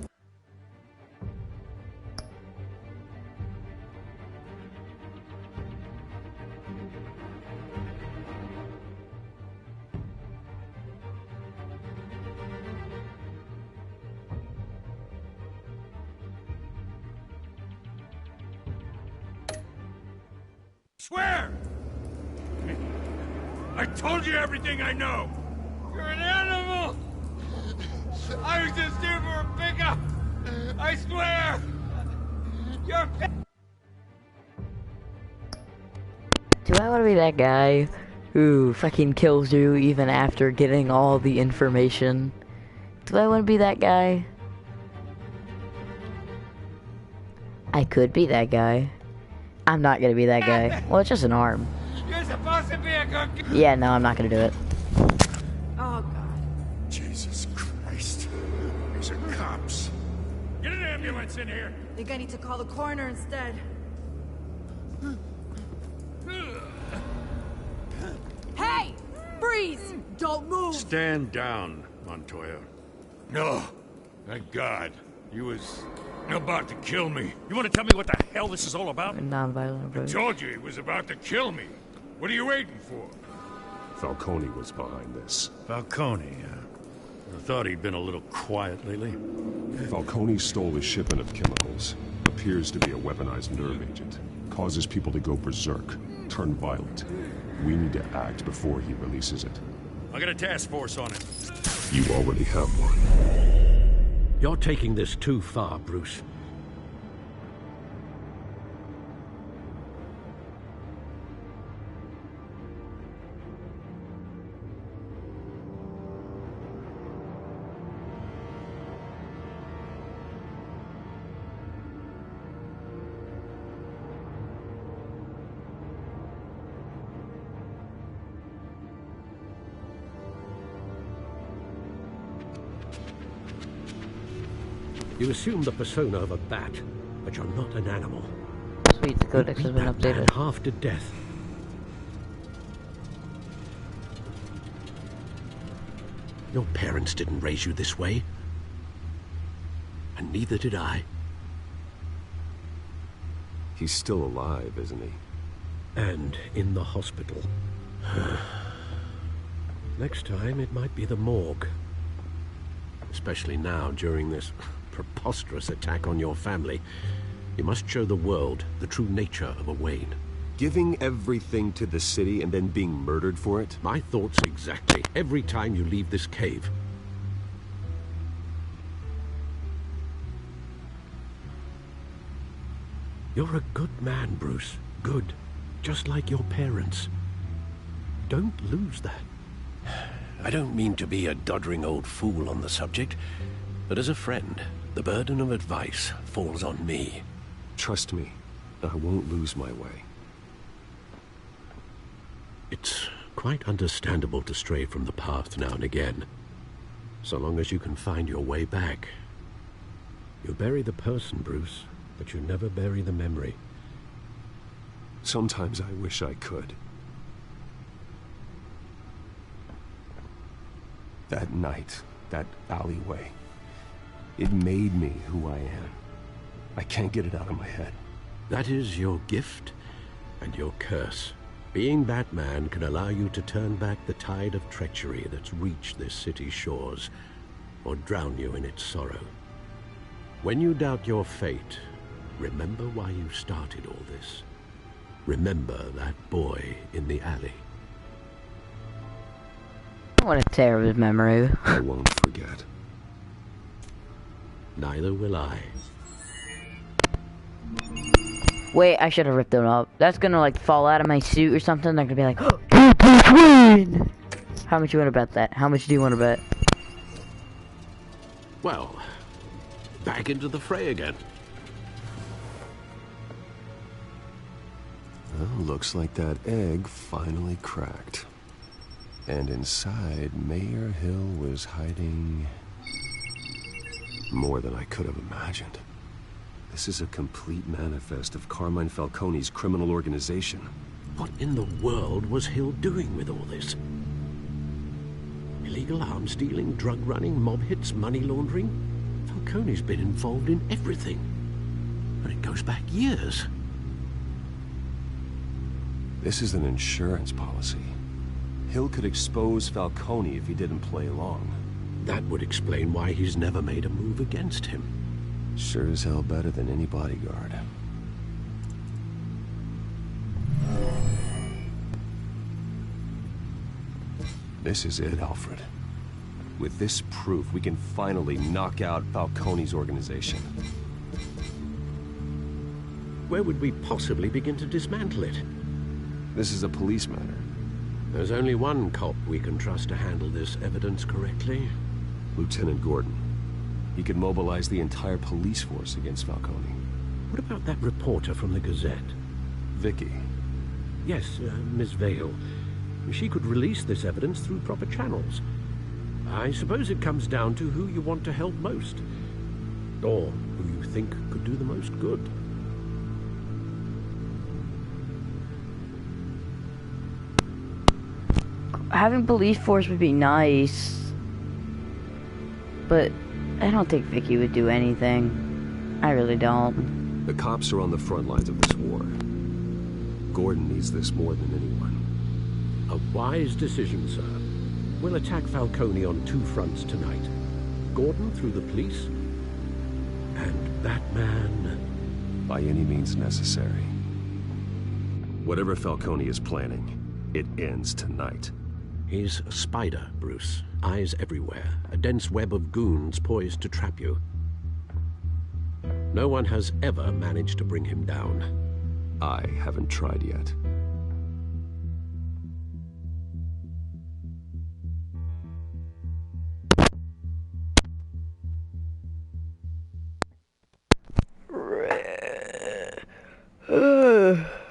Speaker 11: Swear! I told you everything I know! You're an animal! I was just here for a pickup! I swear! You're...
Speaker 1: Do I want to be that guy who fucking kills you even after getting all the information? Do I want to be that guy? I could be that guy. I'm not gonna be that guy. Well, it's just an arm.
Speaker 11: You're supposed to be a good...
Speaker 1: Yeah, no, I'm not gonna do it.
Speaker 11: Oh, God. Jesus Christ. These are cops. Get an ambulance in here.
Speaker 19: I think I need to call the coroner instead. Hey! Freeze! Don't move!
Speaker 11: Stand down, Montoya. No. Thank God. He was about to kill me. You want to tell me what the hell this is all about?
Speaker 1: Non-violent approach.
Speaker 11: I told you he was about to kill me. What are you waiting for?
Speaker 2: Falcone was behind this.
Speaker 11: Falcone, I thought he'd been a little quiet lately.
Speaker 2: Falcone stole a shipment of chemicals. Appears to be a weaponized nerve agent. Causes people to go berserk, turn violent. We need to act before he releases it.
Speaker 11: I got a task force on it.
Speaker 2: You already have one.
Speaker 5: You're taking this too far, Bruce. You assume the persona of a bat, but you're not an animal.
Speaker 1: Sweet, the codex has been updated.
Speaker 5: Half to death. Your parents didn't raise you this way. And neither did I.
Speaker 4: He's still alive, isn't he?
Speaker 5: And in the hospital. Next time, it might be the morgue. Especially now, during this preposterous attack on your family. You must show the world the true nature of a Wayne.
Speaker 4: Giving everything to the city and then being murdered for it?
Speaker 5: My thoughts exactly. Every time you leave this cave. You're a good man, Bruce. Good. Just like your parents. Don't lose that. I don't mean to be a doddering old fool on the subject, but as a friend, the burden of advice falls on me.
Speaker 4: Trust me, I won't lose my way.
Speaker 5: It's quite understandable to stray from the path now and again, so long as you can find your way back. You bury the person, Bruce, but you never bury the memory.
Speaker 4: Sometimes I wish I could. That night, that alleyway, it made me who I am. I can't get it out of my head.
Speaker 5: That is your gift and your curse. Being Batman can allow you to turn back the tide of treachery that's reached this city's shores, or drown you in its sorrow. When you doubt your fate, remember why you started all this. Remember that boy in the alley.
Speaker 1: What a terrible memory.
Speaker 4: I won't forget.
Speaker 5: Neither will I.
Speaker 1: Wait, I should have ripped them up. That's gonna like fall out of my suit or something. They're gonna be like, oh, Bruce Wayne! How much you want to bet that? How much do you want to bet?
Speaker 5: Well, back into the fray again.
Speaker 4: Well, looks like that egg finally cracked. And inside, Mayor Hill was hiding more than I could have imagined. This is a complete manifest of Carmine Falcone's criminal organization.
Speaker 5: What in the world was Hill doing with all this? Illegal arms dealing, drug running, mob hits, money laundering? Falcone's been involved in everything. And it goes back years.
Speaker 4: This is an insurance policy. Hill could expose Falcone if he didn't play along.
Speaker 5: That would explain why he's never made a move against him.
Speaker 4: Sure as hell better than any bodyguard. This is it, Alfred. With this proof, we can finally knock out Falcone's organization.
Speaker 5: Where would we possibly begin to dismantle it?
Speaker 4: This is a police matter.
Speaker 5: There's only one cop we can trust to handle this evidence correctly.
Speaker 4: Lieutenant Gordon. He could mobilize the entire police force against Falcone.
Speaker 5: What about that reporter from the Gazette?
Speaker 4: Vicky.
Speaker 5: Yes, Miss Vale. She could release this evidence through proper channels. I suppose it comes down to who you want to help most. Or who you think could do the most good.
Speaker 1: Having police force would be nice. But I don't think Vicky would do anything. I really don't.
Speaker 4: The cops are on the front lines of this war. Gordon needs this more than anyone.
Speaker 5: A wise decision, sir. We'll attack Falcone on two fronts tonight. Gordon through the police, and Batman...
Speaker 4: by any means necessary. Whatever Falcone is planning, it ends tonight.
Speaker 5: He's a spider, Bruce. Eyes everywhere. A dense web of goons poised to trap you. No one has ever managed to bring him down.
Speaker 4: I haven't tried yet.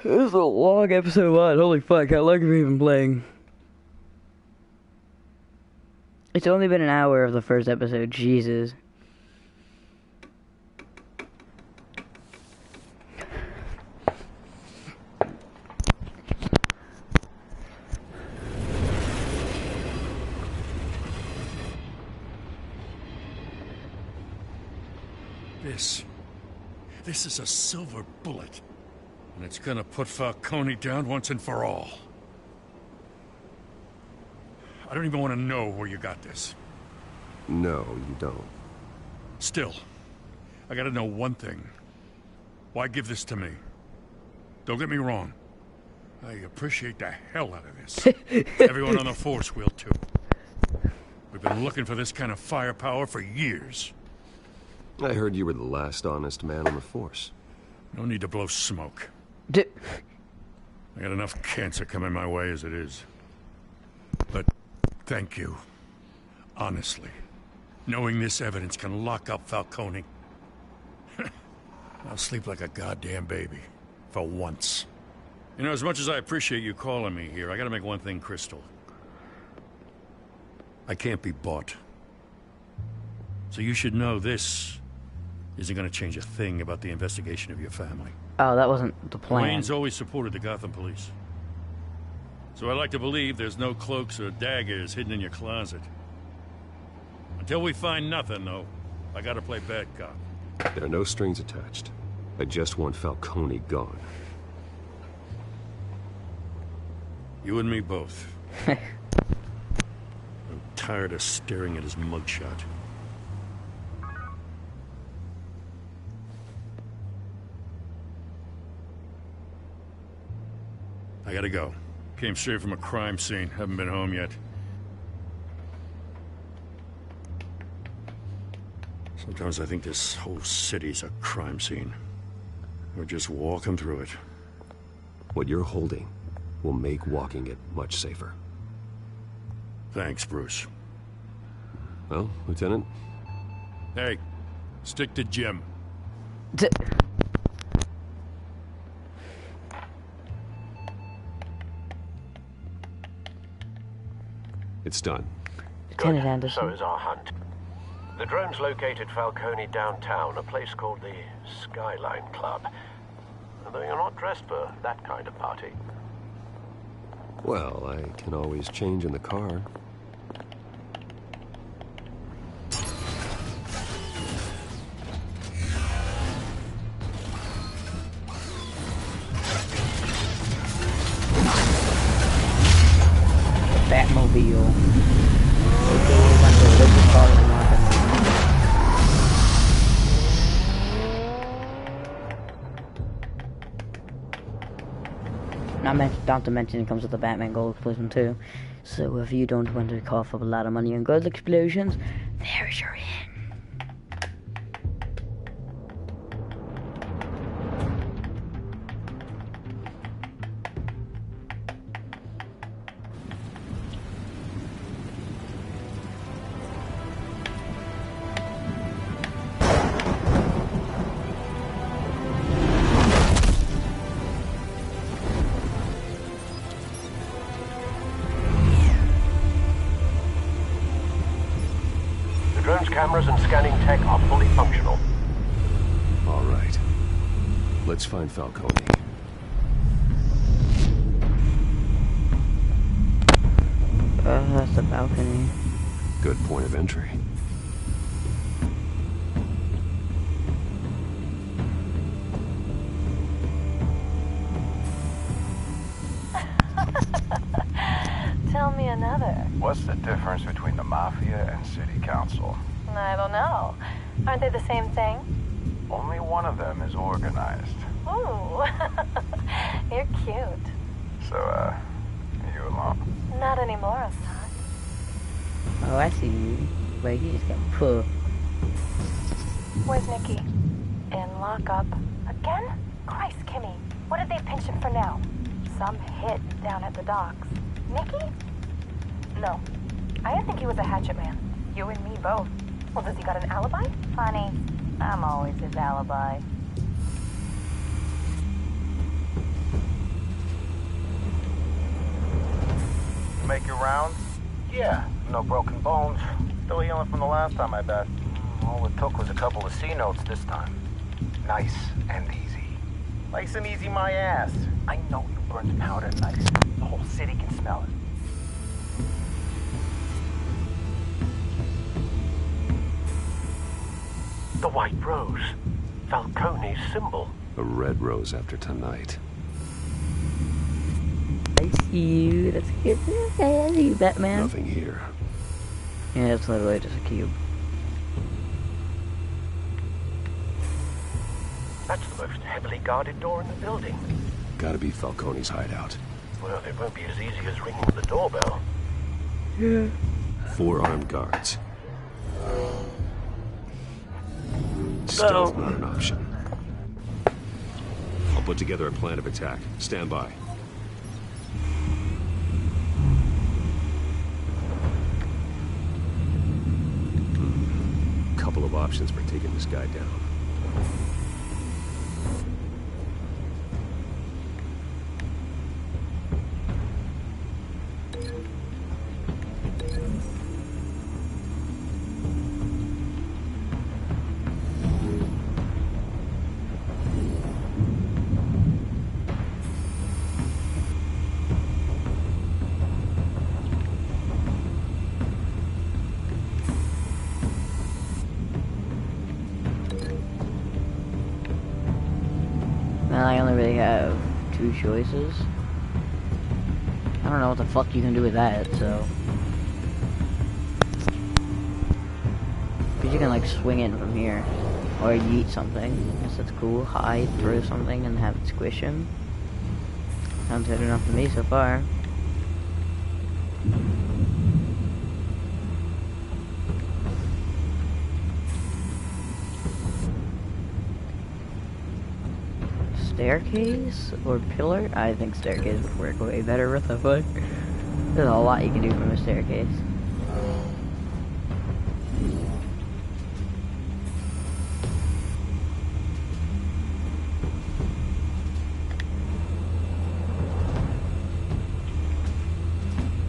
Speaker 1: This is a long episode 1. Holy fuck, how long have we been playing? It's only been an hour of the first episode, Jesus.
Speaker 11: This is a silver bullet. And it's gonna put Falcone down once and for all. I don't even want to know where you got this.
Speaker 4: No, you don't.
Speaker 11: Still, I gotta know one thing. Why give this to me? Don't get me wrong. I appreciate the hell out of this. Everyone on the force will too. We've been looking for this kind of firepower for years.
Speaker 4: I heard you were the last honest man on the force.
Speaker 11: No need to blow smoke. I got enough cancer coming my way as it is. But Thank you. Honestly. Knowing this evidence can lock up Falcone. I'll sleep like a goddamn baby. For once. You know, as much as I appreciate you calling me here, I gotta make one thing crystal. I can't be bought. So you should know this isn't gonna change a thing about the investigation of your family.
Speaker 1: Oh, that wasn't the plan.
Speaker 11: Wayne's always supported the Gotham police. So I like to believe there's no cloaks or daggers hidden in your closet. Until we find nothing, though, I gotta play bad cop.
Speaker 4: There are no strings attached. I just want Falcone gone.
Speaker 11: You and me both. I'm tired of staring at his mugshot. I gotta go. Came straight from a crime scene. Haven't been home yet. Sometimes I think this whole city's a crime scene. We're just walking through it.
Speaker 4: What you're holding will make walking it much safer.
Speaker 11: Thanks, Bruce.
Speaker 4: Well, Lieutenant?
Speaker 11: Hey, stick to Jim.
Speaker 4: It's done.
Speaker 1: Lieutenant Anderson.
Speaker 21: So is our hunt. The drone's located Falcone downtown, a place called the Skyline Club. Although you're not dressed for that kind of party.
Speaker 4: Well, I can always change in the car.
Speaker 1: Batmobile. Not to mention it comes with the Batman Gold Explosion too. So if you don't want to cough up a lot of money on gold explosions, there's your in.
Speaker 21: Cameras and scanning tech are fully functional.
Speaker 4: All right. Let's find Falcone.
Speaker 1: That's the balcony.
Speaker 4: Good point of entry.
Speaker 12: Tell me another.
Speaker 22: What's the difference between the Mafia and City Council?
Speaker 12: I don't know. Aren't they the same thing?
Speaker 22: Only one of them is organized.
Speaker 12: Ooh. You're cute.
Speaker 22: So, are you alone?
Speaker 12: Not anymore, Assad.
Speaker 1: Oh, I see you. Wait, he just got put.
Speaker 12: Where's Nikki? In lockup. Again? Christ, Kimmy. What did they pinch him for now? Some hit down at the docks. Nikki? No. I didn't think he was a hatchet man. You and me both. Well, does he got an alibi? Funny. I'm always his alibi.
Speaker 22: You make your rounds? Yeah. No broken bones. Still healing from the last time, I bet. All it took was a couple of C notes this time. Nice and easy. Nice and easy my ass. I know you burned powder nice. The whole city can smell it.
Speaker 21: The white rose. Falcone's symbol.
Speaker 4: A red rose after tonight.
Speaker 1: I see you. That's good. I see you, Batman.
Speaker 4: Nothing here.
Speaker 1: Yeah, it's literally just a cube.
Speaker 21: That's the most heavily guarded door in the building.
Speaker 4: Gotta be Falcone's hideout.
Speaker 21: Well, it won't be as easy as ringing the doorbell.
Speaker 1: Yeah.
Speaker 4: 4 armed guards. Stealth not an option. I'll put together a plan of attack. Stand by. couple of options for taking this guy down.
Speaker 1: Well, I only really have 2 choices. I don't know what the fuck you can do with that, so. Because you can like swing it from here. Or yeet something. I guess that's cool. Hide, throw something, and have it squish him. Sounds good enough to me so far. Staircase or pillar? I think staircase would work way better. What the fuck? There's a lot you can do from a staircase.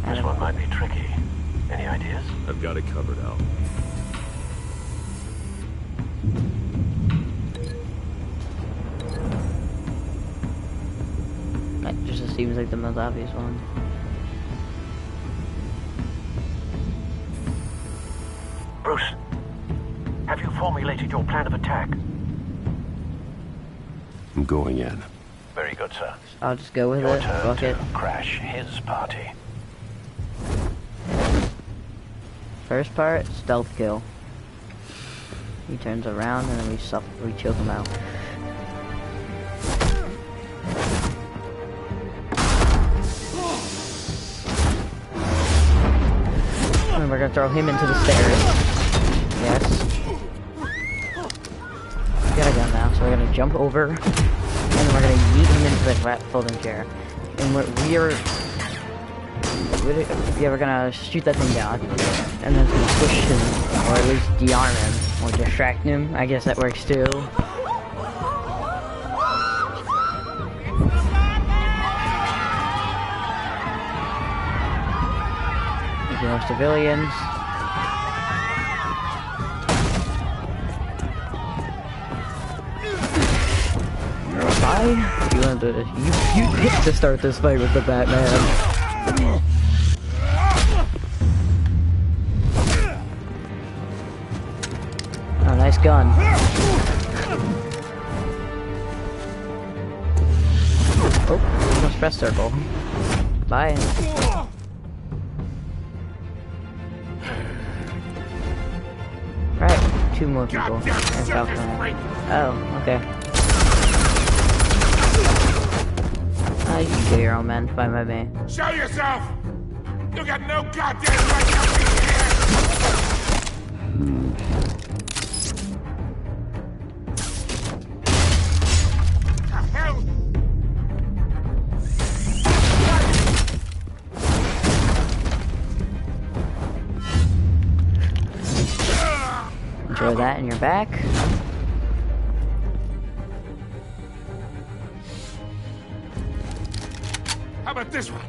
Speaker 21: This one might be tricky. Any ideas?
Speaker 4: I've got it covered, Al.
Speaker 1: That just seems like the most obvious one.
Speaker 21: Bruce, have you formulated your plan of attack?
Speaker 4: I'm going in.
Speaker 21: Very good, sir.
Speaker 1: I'll just go with
Speaker 21: Your
Speaker 1: it.
Speaker 21: turn
Speaker 1: Fuck
Speaker 21: to
Speaker 1: it.
Speaker 21: crash his party.
Speaker 1: First part, stealth kill. He turns around and then we choke him out. And we're gonna throw him into the stairs. Yes. We got a gun now, so we're gonna jump over, and then we're gonna yeet him into the folding chair. And we're gonna shoot that thing down, and then it's gonna push him, or at least de-arm him, or distract him. I guess that works too. More civilians. Bye. You wanted to, you picked to start this fight with the Batman. Oh, nice gun. Oh, almost press circle. Bye. Right, 2 more people. And Falcon. Oh, okay. You can kill your own men, fine by me.
Speaker 3: Show yourself! You got no goddamn right to be
Speaker 1: Enjoy that in your back.
Speaker 3: How about this one?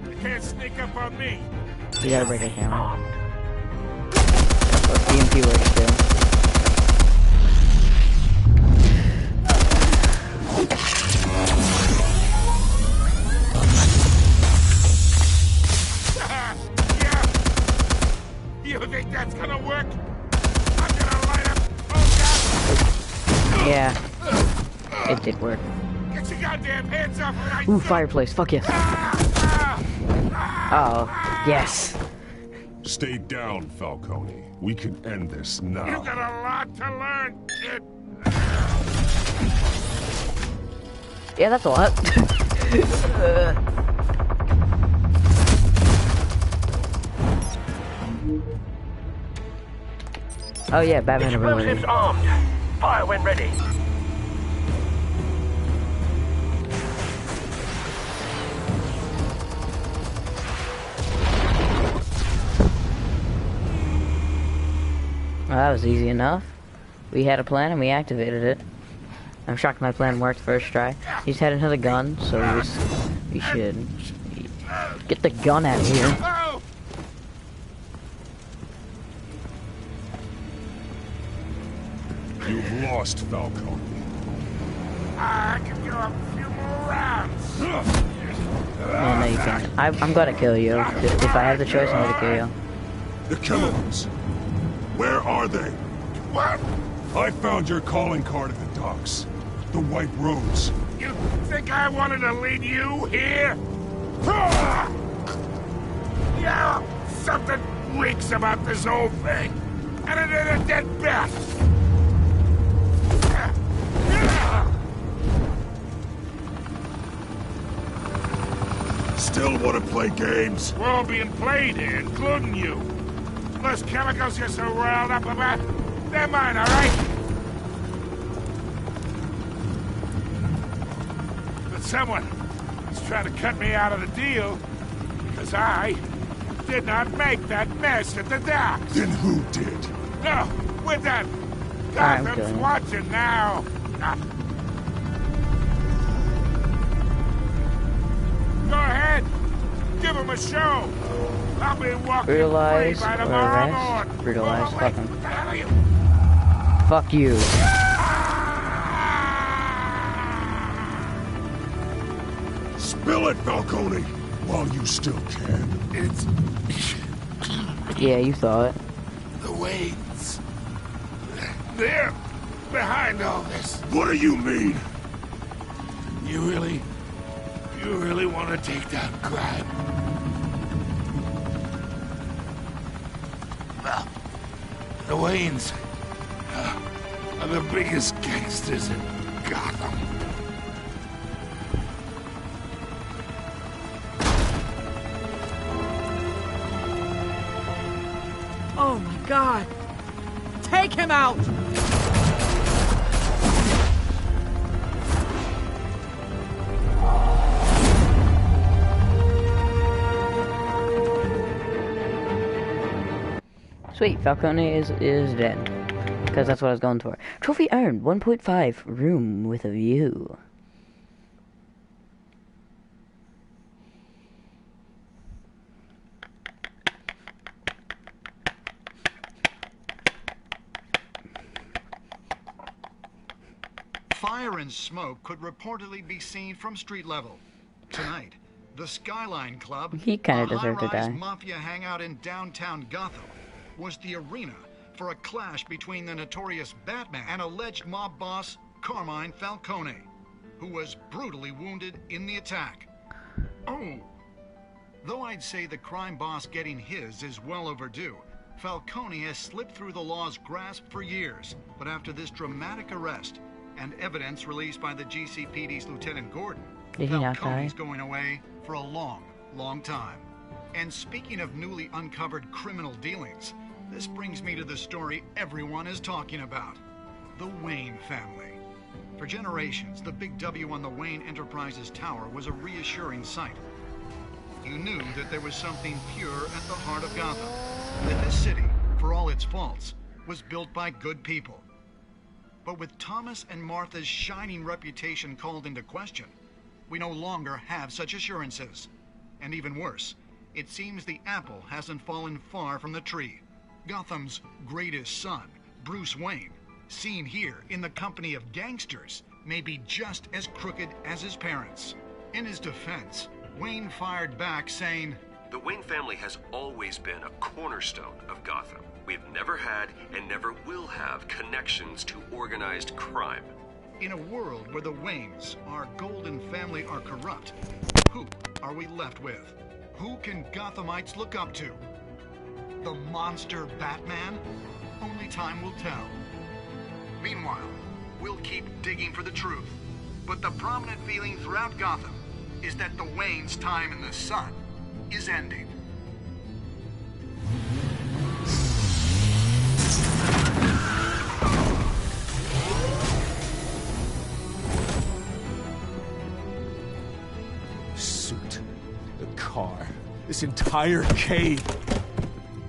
Speaker 3: You can't sneak up on me.
Speaker 1: You gotta break a camera. That's what DMP works too.
Speaker 3: You think that's gonna work? I'm gonna light up. Oh god!
Speaker 1: Yeah, it did work.
Speaker 3: Get your goddamn hands up!
Speaker 1: Ooh, fireplace. Fuck yes. Uh oh, yes.
Speaker 2: Stay down, Falcone. We can end this now.
Speaker 3: You got a lot to learn, kid.
Speaker 1: Yeah, that's a lot. Oh yeah, Batman ability.
Speaker 21: Explosives armed. Fire when ready.
Speaker 1: Well, that was easy enough. We had a plan and we activated it. I'm shocked my plan worked first try. He just had another gun, so we should get the gun out of here.
Speaker 2: You've lost, Falcone.
Speaker 3: I can do a few more rounds.
Speaker 1: No, you can't. I'm gonna kill you. If I have the choice, I'm gonna kill you.
Speaker 2: The chemicals. Where are they?
Speaker 3: What?
Speaker 2: I found your calling card at the docks. The White Rose.
Speaker 3: You think I wanted to lead you here? Yeah, something reeks about this whole thing. And it ain't a dead bat.
Speaker 2: Still want to play games?
Speaker 3: We're all being played here, including you. Those chemicals you're so riled up about, they're mine, all right? But someone is trying to cut me out of the deal because I did not make that mess at the docks.
Speaker 2: Then who did?
Speaker 3: No, we're done. Gotham's watching now. Go ahead. Give him a show. I'll be walking free by tomorrow morning.
Speaker 1: Brutalize. Fuck him. Fuck you.
Speaker 2: Spill it, Falcone, while you still can.
Speaker 3: It's...
Speaker 1: Yeah, you thought.
Speaker 3: The Waynes. They're behind all this.
Speaker 2: What do you mean?
Speaker 3: You really want to take down crime? Well, the Waynes are the biggest gangsters in Gotham.
Speaker 14: Oh my God! Take him out!
Speaker 1: Sweet, Falcone is dead. Because that's what I was going for. Trophy earned, 1.5, room with a view.
Speaker 16: Fire and smoke could reportedly be seen from street level. Tonight, the Skyline Club,
Speaker 1: He kinda
Speaker 16: a
Speaker 1: deserved to
Speaker 16: high-rise
Speaker 1: die.
Speaker 16: mafia hangout in downtown Gotham, was the arena for a clash between the notorious Batman and alleged mob boss Carmine Falcone, who was brutally wounded in the attack. Oh! Though I'd say the crime boss getting his is well overdue, Falcone has slipped through the law's grasp for years. But after this dramatic arrest and evidence released by the GCPD's Lieutenant Gordon,
Speaker 1: Did he not die?
Speaker 16: Falcone's going away for a long, long time. And speaking of newly uncovered criminal dealings, this brings me to the story everyone is talking about. The Wayne family. For generations, the big W on the Wayne Enterprises Tower was a reassuring sight. You knew that there was something pure at the heart of Gotham. That this city, for all its faults, was built by good people. But with Thomas and Martha's shining reputation called into question, we no longer have such assurances. And even worse, it seems the apple hasn't fallen far from the tree. Gotham's greatest son, Bruce Wayne, seen here in the company of gangsters, may be just as crooked as his parents. In his defense, Wayne fired back saying,
Speaker 9: "The Wayne family has always been a cornerstone of Gotham. We've never had and never will have connections to organized crime."
Speaker 16: In a world where the Waynes, our golden family, are corrupt, who are we left with? Who can Gothamites look up to? The monster Batman? Only time will tell. Meanwhile, we'll keep digging for the truth. But the prominent feeling throughout Gotham is that the Waynes' time in the sun is ending.
Speaker 6: Suit, the car, this entire cave.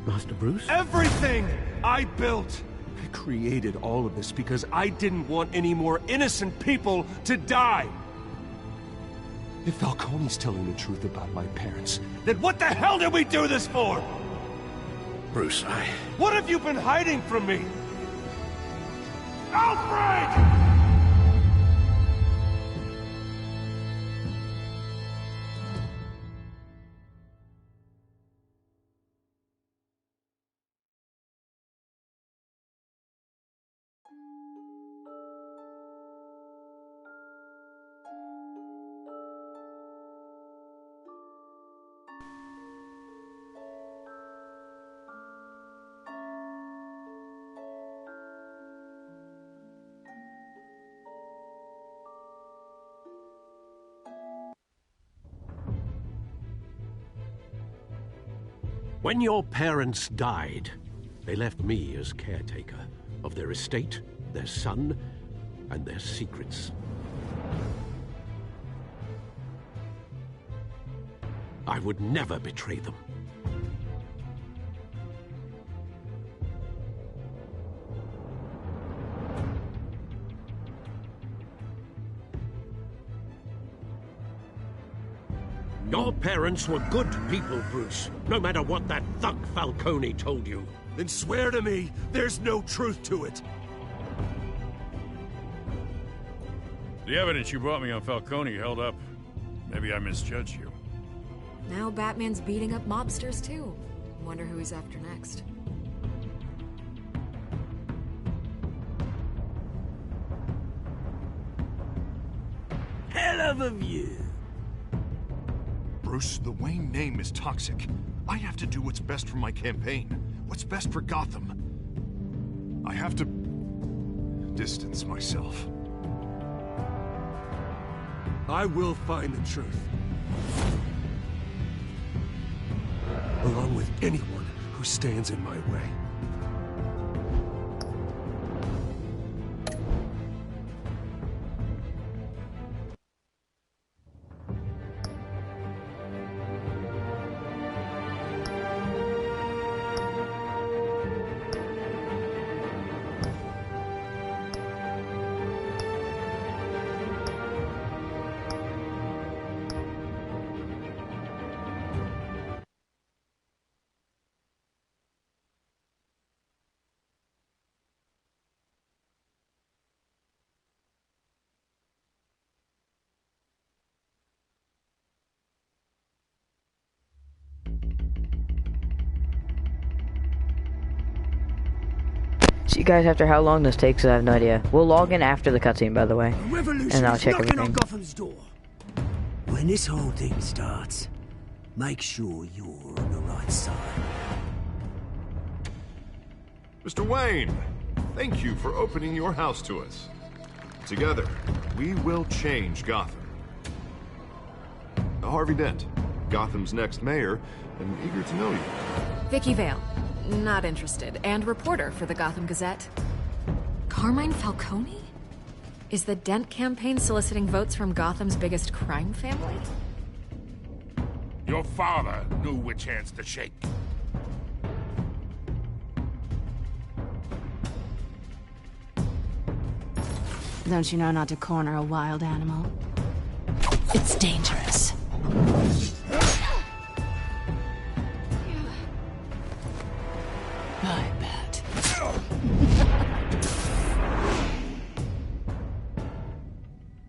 Speaker 5: Master Bruce?
Speaker 2: Everything I built! I created all of this because I didn't want any more innocent people to die! If Falcone's telling the truth about my parents, then what the hell did we do this for?
Speaker 5: Bruce,
Speaker 2: What have you been hiding from me? Alfred!
Speaker 5: When your parents died, they left me as caretaker of their estate, their son, and their secrets. I would never betray them. Your parents were good people, Bruce, no matter what that thug Falcone told you.
Speaker 2: Then swear to me there's no truth to it.
Speaker 15: The evidence you brought me on Falcone held up. Maybe I misjudged you.
Speaker 13: Now Batman's beating up mobsters, too. Wonder who he's after next.
Speaker 18: Hell of a view.
Speaker 8: Bruce, the Wayne name is toxic. I have to do what's best for my campaign. What's best for Gotham. I have to distance myself.
Speaker 2: I will find the truth. Along with anyone who stands in my way.
Speaker 1: See you guys after how long this takes, I have no idea. We'll log in after the cutscene, by the way. And I'll check
Speaker 18: knocking on
Speaker 1: everything.
Speaker 18: Gotham's door. When this whole thing starts, make sure you're on the right side.
Speaker 8: Mr. Wayne, thank you for opening your house to us. Together, we will change Gotham. Harvey Dent, Gotham's next mayor, and eager to know you.
Speaker 13: Vicky Vale. Not interested. And reporter for the Gotham Gazette. Carmine Falcone? Is the Dent campaign soliciting votes from Gotham's biggest crime family?
Speaker 3: Your father knew which hands to shake.
Speaker 7: Don't you know not to corner a wild animal? It's dangerous. I bet.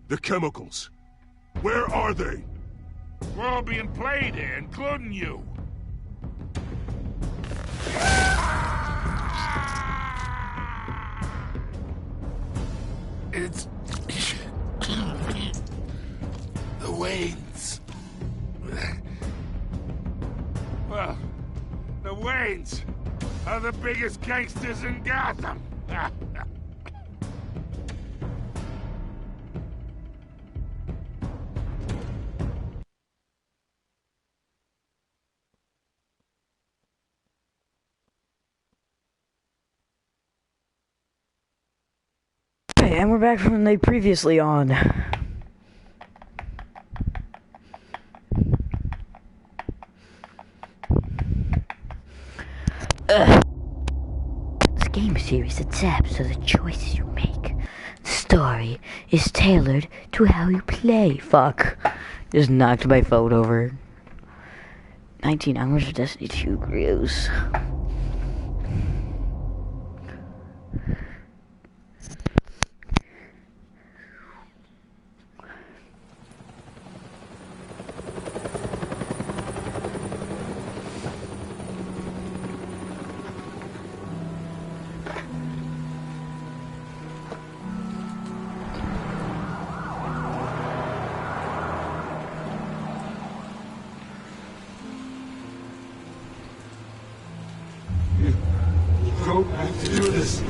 Speaker 2: The chemicals. Where are they?
Speaker 3: We're all being played here, including you. It's... the Waynes. Well, the Waynes are the biggest gangsters in Gotham.
Speaker 1: Okay, and we're back from the previously on. This game series adapts to the choices you make. The story is tailored to how you play. Fuck. Just knocked my phone over. 19 hours of Destiny 2 gross.
Speaker 4: Don't have to do this.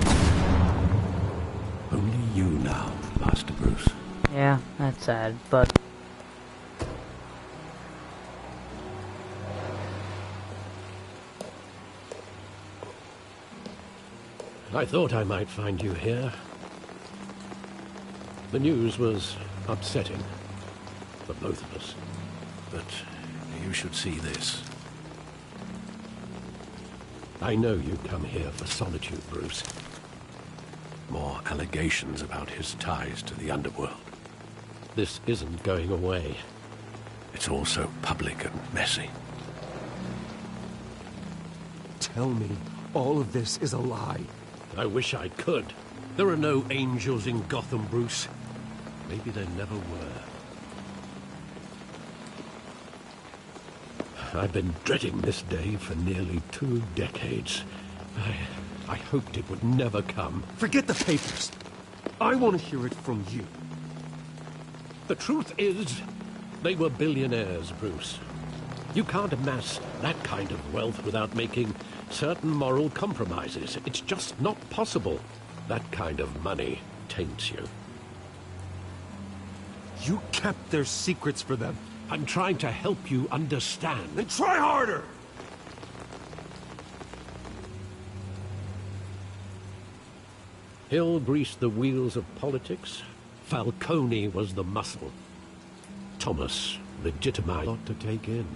Speaker 5: Only you now, Master Bruce.
Speaker 1: Yeah, that's sad, but...
Speaker 5: I thought I might find you here. The news was upsetting for both of us. But you should see this. I know you come here for solitude, Bruce. More allegations about his ties to the underworld. This isn't going away. It's all so public and messy.
Speaker 2: Tell me, all of this is a lie.
Speaker 5: I wish I could. There are no angels in Gotham, Bruce. Maybe there never were. I've been dreading this day for nearly 2 decades. I hoped it would never come.
Speaker 2: Forget the papers. I want to hear it from you.
Speaker 5: The truth is, they were billionaires, Bruce. You can't amass that kind of wealth without making certain moral compromises. It's just not possible. That kind of money taints you.
Speaker 2: You kept their secrets for them.
Speaker 5: I'm trying to help you understand.
Speaker 2: Then try harder!
Speaker 5: Hill greased the wheels of politics. Falcone was the muscle. Thomas legitimized a lot to take in.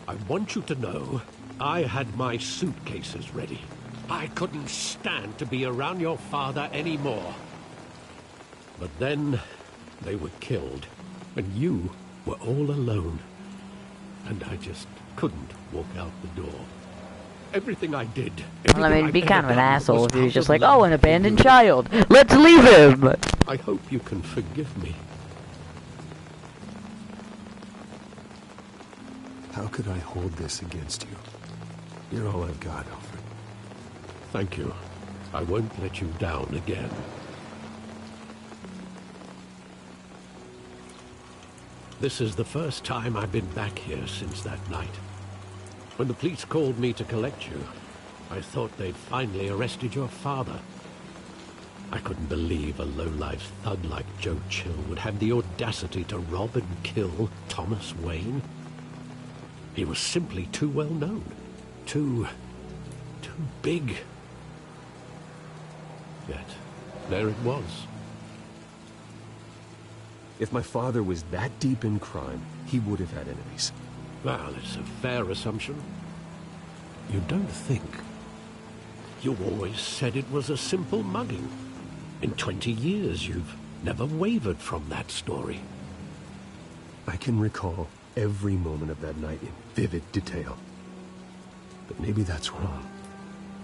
Speaker 5: I want you to know, I had my suitcases ready. I couldn't stand to be around your father anymore. But then, they were killed, and you were all alone. And I just couldn't walk out the door. Everything I did...
Speaker 1: Well, I mean, it'd be kind of an asshole if he was just like, oh, an abandoned child. Let's leave him!
Speaker 5: I hope you can forgive me.
Speaker 2: How could I hold this against you? You're all I've got, Alfred.
Speaker 5: Thank you. I won't let you down again. This is the first time I've been back here since that night. When the police called me to collect you, I thought they'd finally arrested your father. I couldn't believe a low-life thug like Joe Chill would have the audacity to rob and kill Thomas Wayne. He was simply too well known. Too big. Yet, there it was.
Speaker 2: If my father was that deep in crime, he would have had enemies.
Speaker 5: Well, it's a fair assumption. You don't think. You always said it was a simple mugging. In 20 years, you've never wavered from that story.
Speaker 2: I can recall every moment of that night in vivid detail. But maybe that's wrong.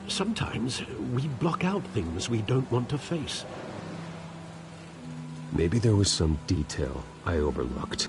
Speaker 5: Sometimes we block out things we don't want to face.
Speaker 2: Maybe there was some detail I overlooked.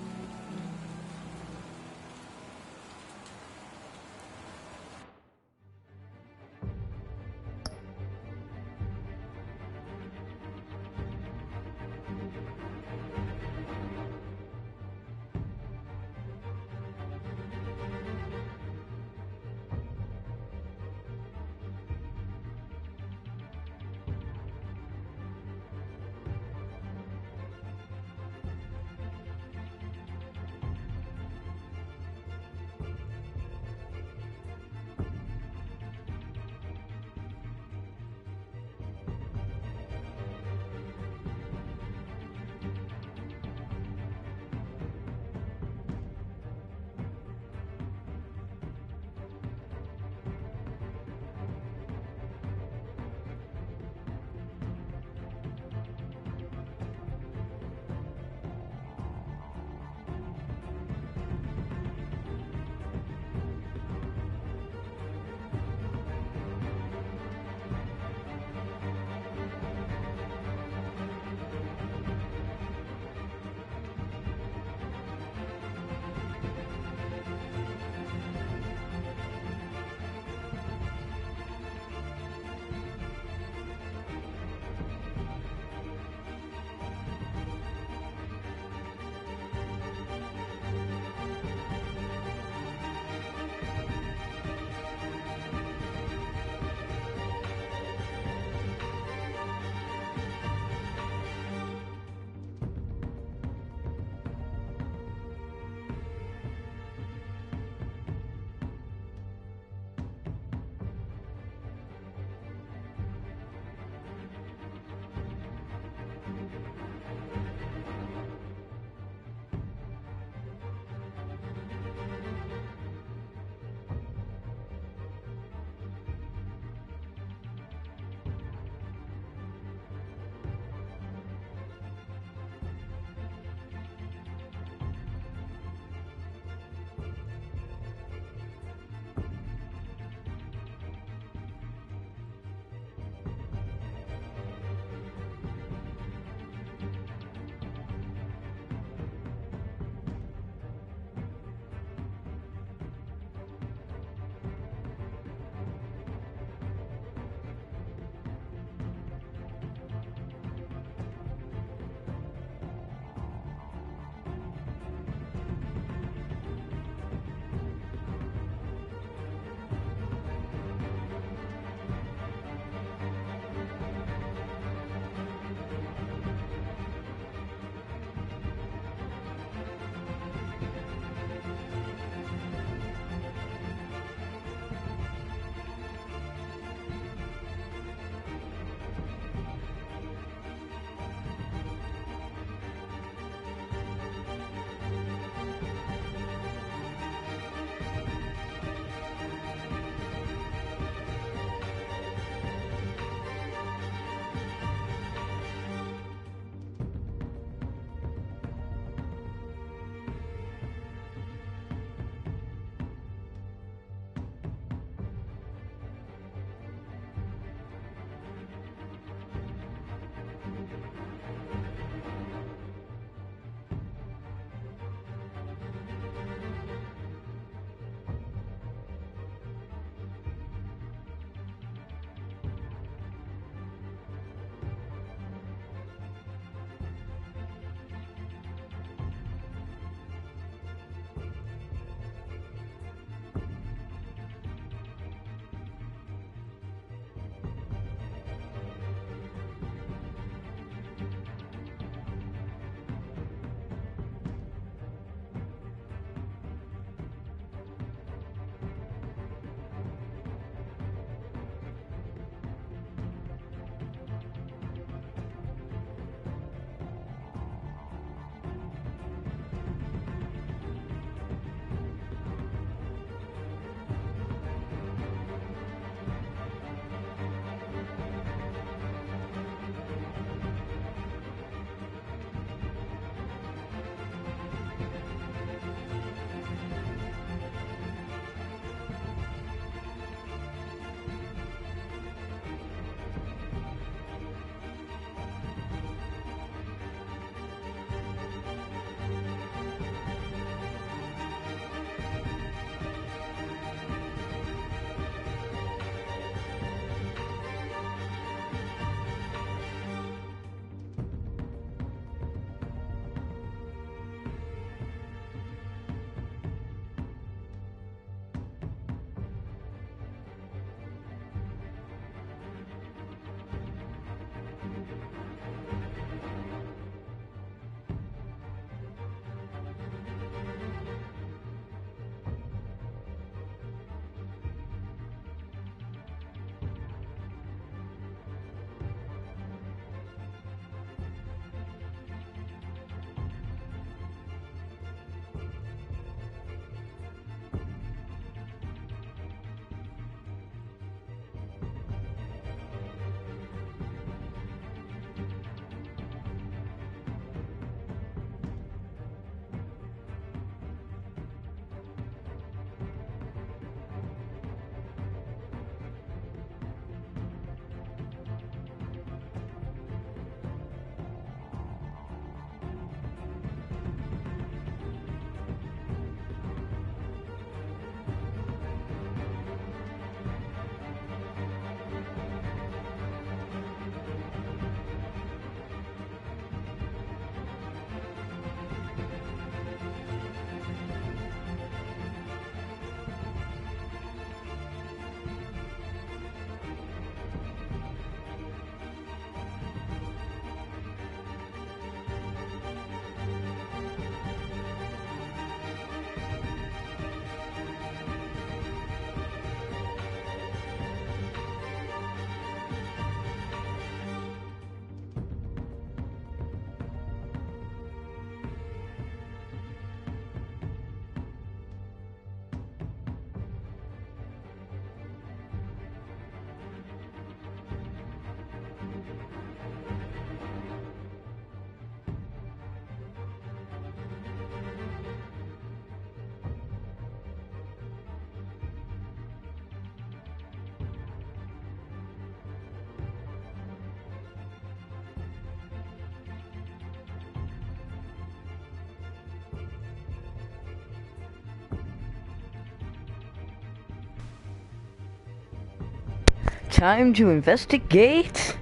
Speaker 1: Time to investigate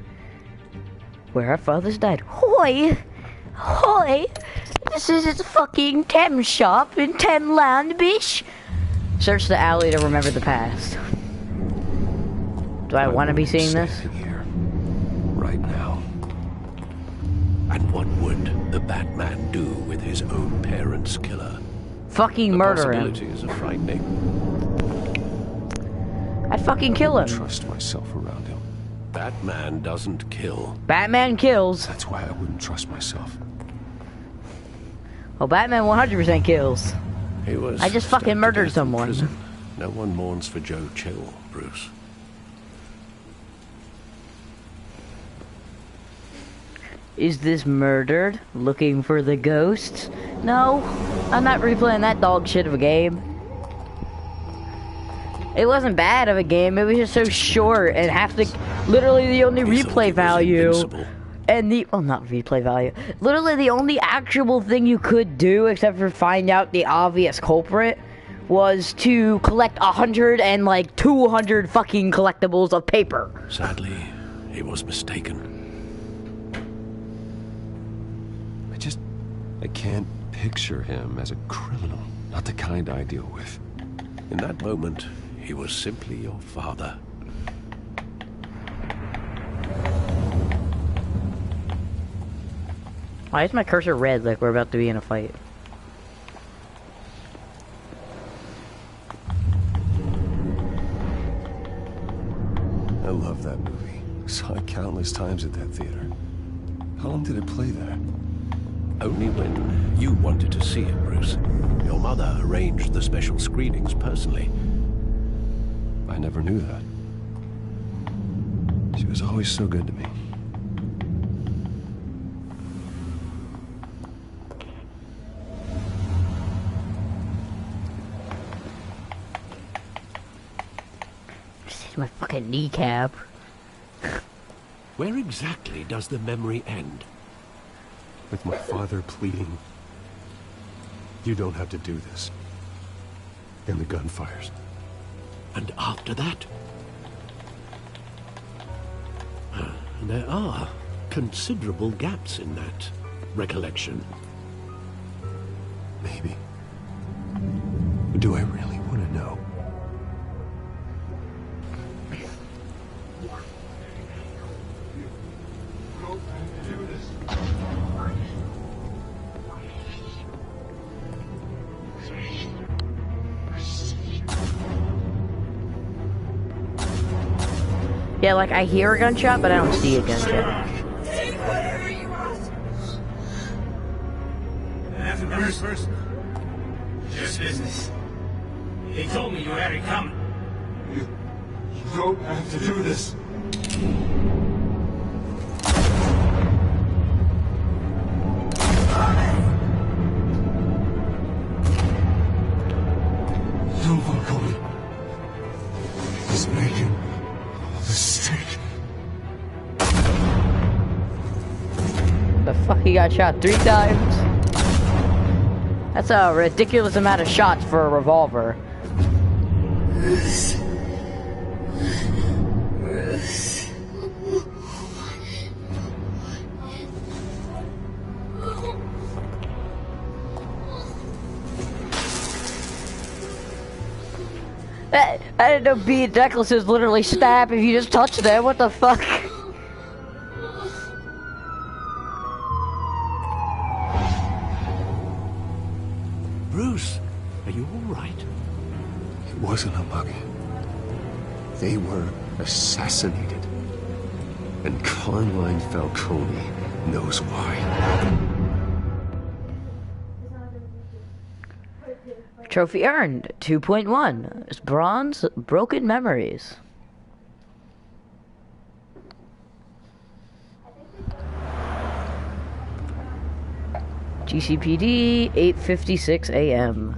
Speaker 1: where our fathers died. Hoy! Hoy! This is a fucking Thames shop in Thameland, bitch! Search the alley to remember the past. Do I want to be seeing this?
Speaker 5: Here, right now. And what would the Batman do with his own parents' killer?
Speaker 1: Fucking murder him.
Speaker 5: The possibilities are frightening.
Speaker 1: I'd fucking kill him.
Speaker 4: Trust myself around him.
Speaker 5: Batman doesn't kill.
Speaker 1: Batman kills.
Speaker 4: That's why I wouldn't trust myself.
Speaker 1: Well, Batman 100% kills.
Speaker 5: He was
Speaker 1: I just fucking murdered someone.
Speaker 5: No one mourns for Joe Chill, Bruce.
Speaker 1: Is this murdered? Looking for the ghosts? No, I'm not replaying that dog shit of a game. It wasn't bad of a game, it was just so short and literally the only replay value and not replay value. Literally the only actual thing you could do except for find out the obvious culprit was to collect 100 and like 200 fucking collectibles of paper.
Speaker 5: Sadly, he was mistaken.
Speaker 4: I can't picture him as a criminal. Not the kind I deal with.
Speaker 5: In that moment, he was simply your father.
Speaker 1: Why is my cursor red like we're about to be in a fight?
Speaker 4: I love that movie. Saw it countless times at that theater. How long did it play there?
Speaker 5: Only when you wanted to see it, Bruce. Your mother arranged the special screenings personally.
Speaker 4: I never knew that. She was always so good to me.
Speaker 1: Just my fucking kneecap.
Speaker 5: Where exactly does the memory end?
Speaker 4: With my father pleading, "You don't have to do this." And the gun fires.
Speaker 5: And after that? There are considerable gaps in that recollection.
Speaker 4: Maybe. Do I really want to know?
Speaker 1: Yeah, like I hear a gunshot, but I don't see a gunshot.
Speaker 17: Nothing personal. Just business. He told me you had it coming.
Speaker 6: You don't have to do this. No, Falcone. He's making a mistake.
Speaker 1: The fuck, he got shot 3 times? That's a ridiculous amount of shots for a revolver. I didn't know bead necklaces literally stab if you just touch them. What the fuck?
Speaker 5: Bruce, are you all right?
Speaker 4: It wasn't a mug. They were assassinated. And Carmine Falcone knows why.
Speaker 1: Trophy earned 2.1. It's bronze, broken memories. GCPD 8:56 a.m.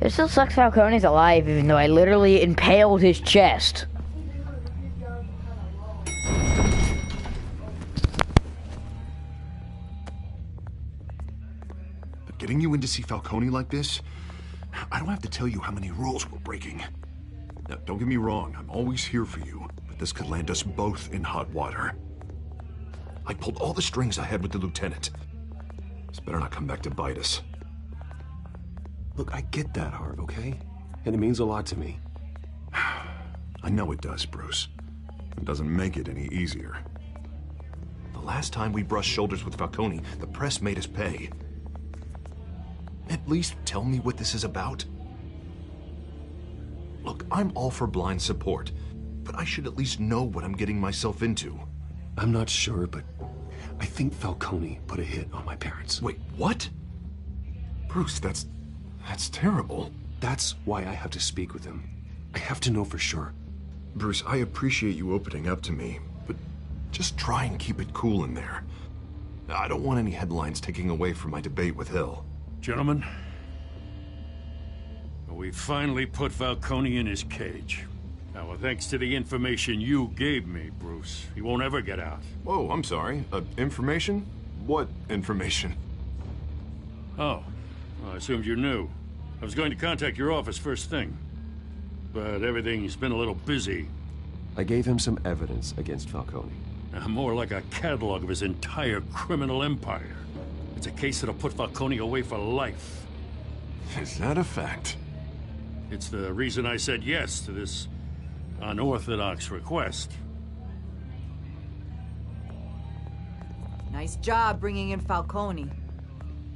Speaker 1: It still sucks Falcone's alive, even though I literally impaled his chest.
Speaker 8: But getting you in to see Falcone like this, I don't have to tell you how many rules we're breaking. Now, don't get me wrong, I'm always here for you, but this could land us both in hot water. I pulled all the strings I had with the lieutenant. This better not come back to bite us.
Speaker 4: Look, I get that, Harv, okay? And it means a lot to me.
Speaker 8: I know it does, Bruce. It doesn't make it any easier. The last time we brushed shoulders with Falcone, the press made us pay. At least tell me what this is about. Look, I'm all for blind support, but I should at least know what I'm getting myself into.
Speaker 4: I'm not sure, but I think Falcone put a hit on my parents.
Speaker 8: Wait, what? Bruce, that's terrible.
Speaker 4: That's why I have to speak with him. I have to know for sure.
Speaker 8: Bruce, I appreciate you opening up to me, but just try and keep it cool in there. I don't want any headlines taking away from my debate with Hill.
Speaker 15: Gentlemen, we finally put Falcone in his cage. Now, thanks to the information you gave me, Bruce, he won't ever get out.
Speaker 8: Whoa, I'm sorry. Information? What information?
Speaker 15: Oh, well, I assumed you knew. I was going to contact your office first thing, but everything's been a little busy.
Speaker 9: I gave him some evidence against Falcone.
Speaker 15: More like a catalog of his entire criminal empire. It's a case that'll put Falcone away for life.
Speaker 8: Is that a fact?
Speaker 15: It's the reason I said yes to this unorthodox request.
Speaker 19: Nice job bringing in Falcone.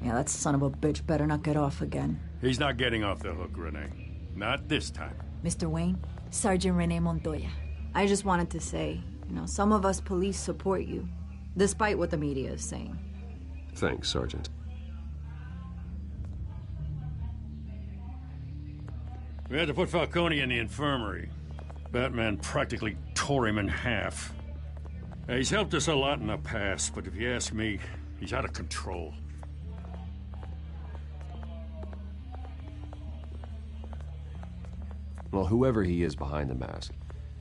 Speaker 19: Yeah, that son of a bitch better not get off again.
Speaker 15: He's not getting off the hook, Renee. Not this time.
Speaker 19: Mr. Wayne, Sergeant Renee Montoya. I just wanted to say, some of us police support you, despite what the media is saying.
Speaker 9: Thanks, Sergeant.
Speaker 15: We had to put Falcone in the infirmary. Batman practically tore him in half. He's helped us a lot in the past, but if you ask me, he's out of control.
Speaker 9: Well, whoever he is behind the mask,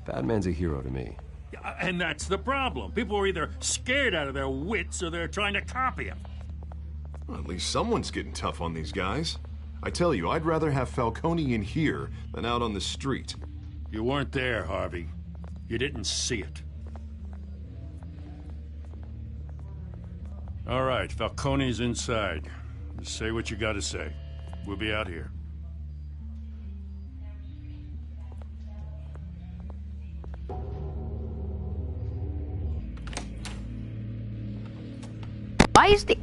Speaker 9: Batman's a hero to me.
Speaker 15: And that's the problem. People are either scared out of their wits or they're trying to copy him.
Speaker 8: Well, at least someone's getting tough on these guys. I tell you, I'd rather have Falcone in here than out on the street.
Speaker 15: You weren't there, Harvey. You didn't see it. All right, Falcone's inside. Just say what you gotta say. We'll be out here.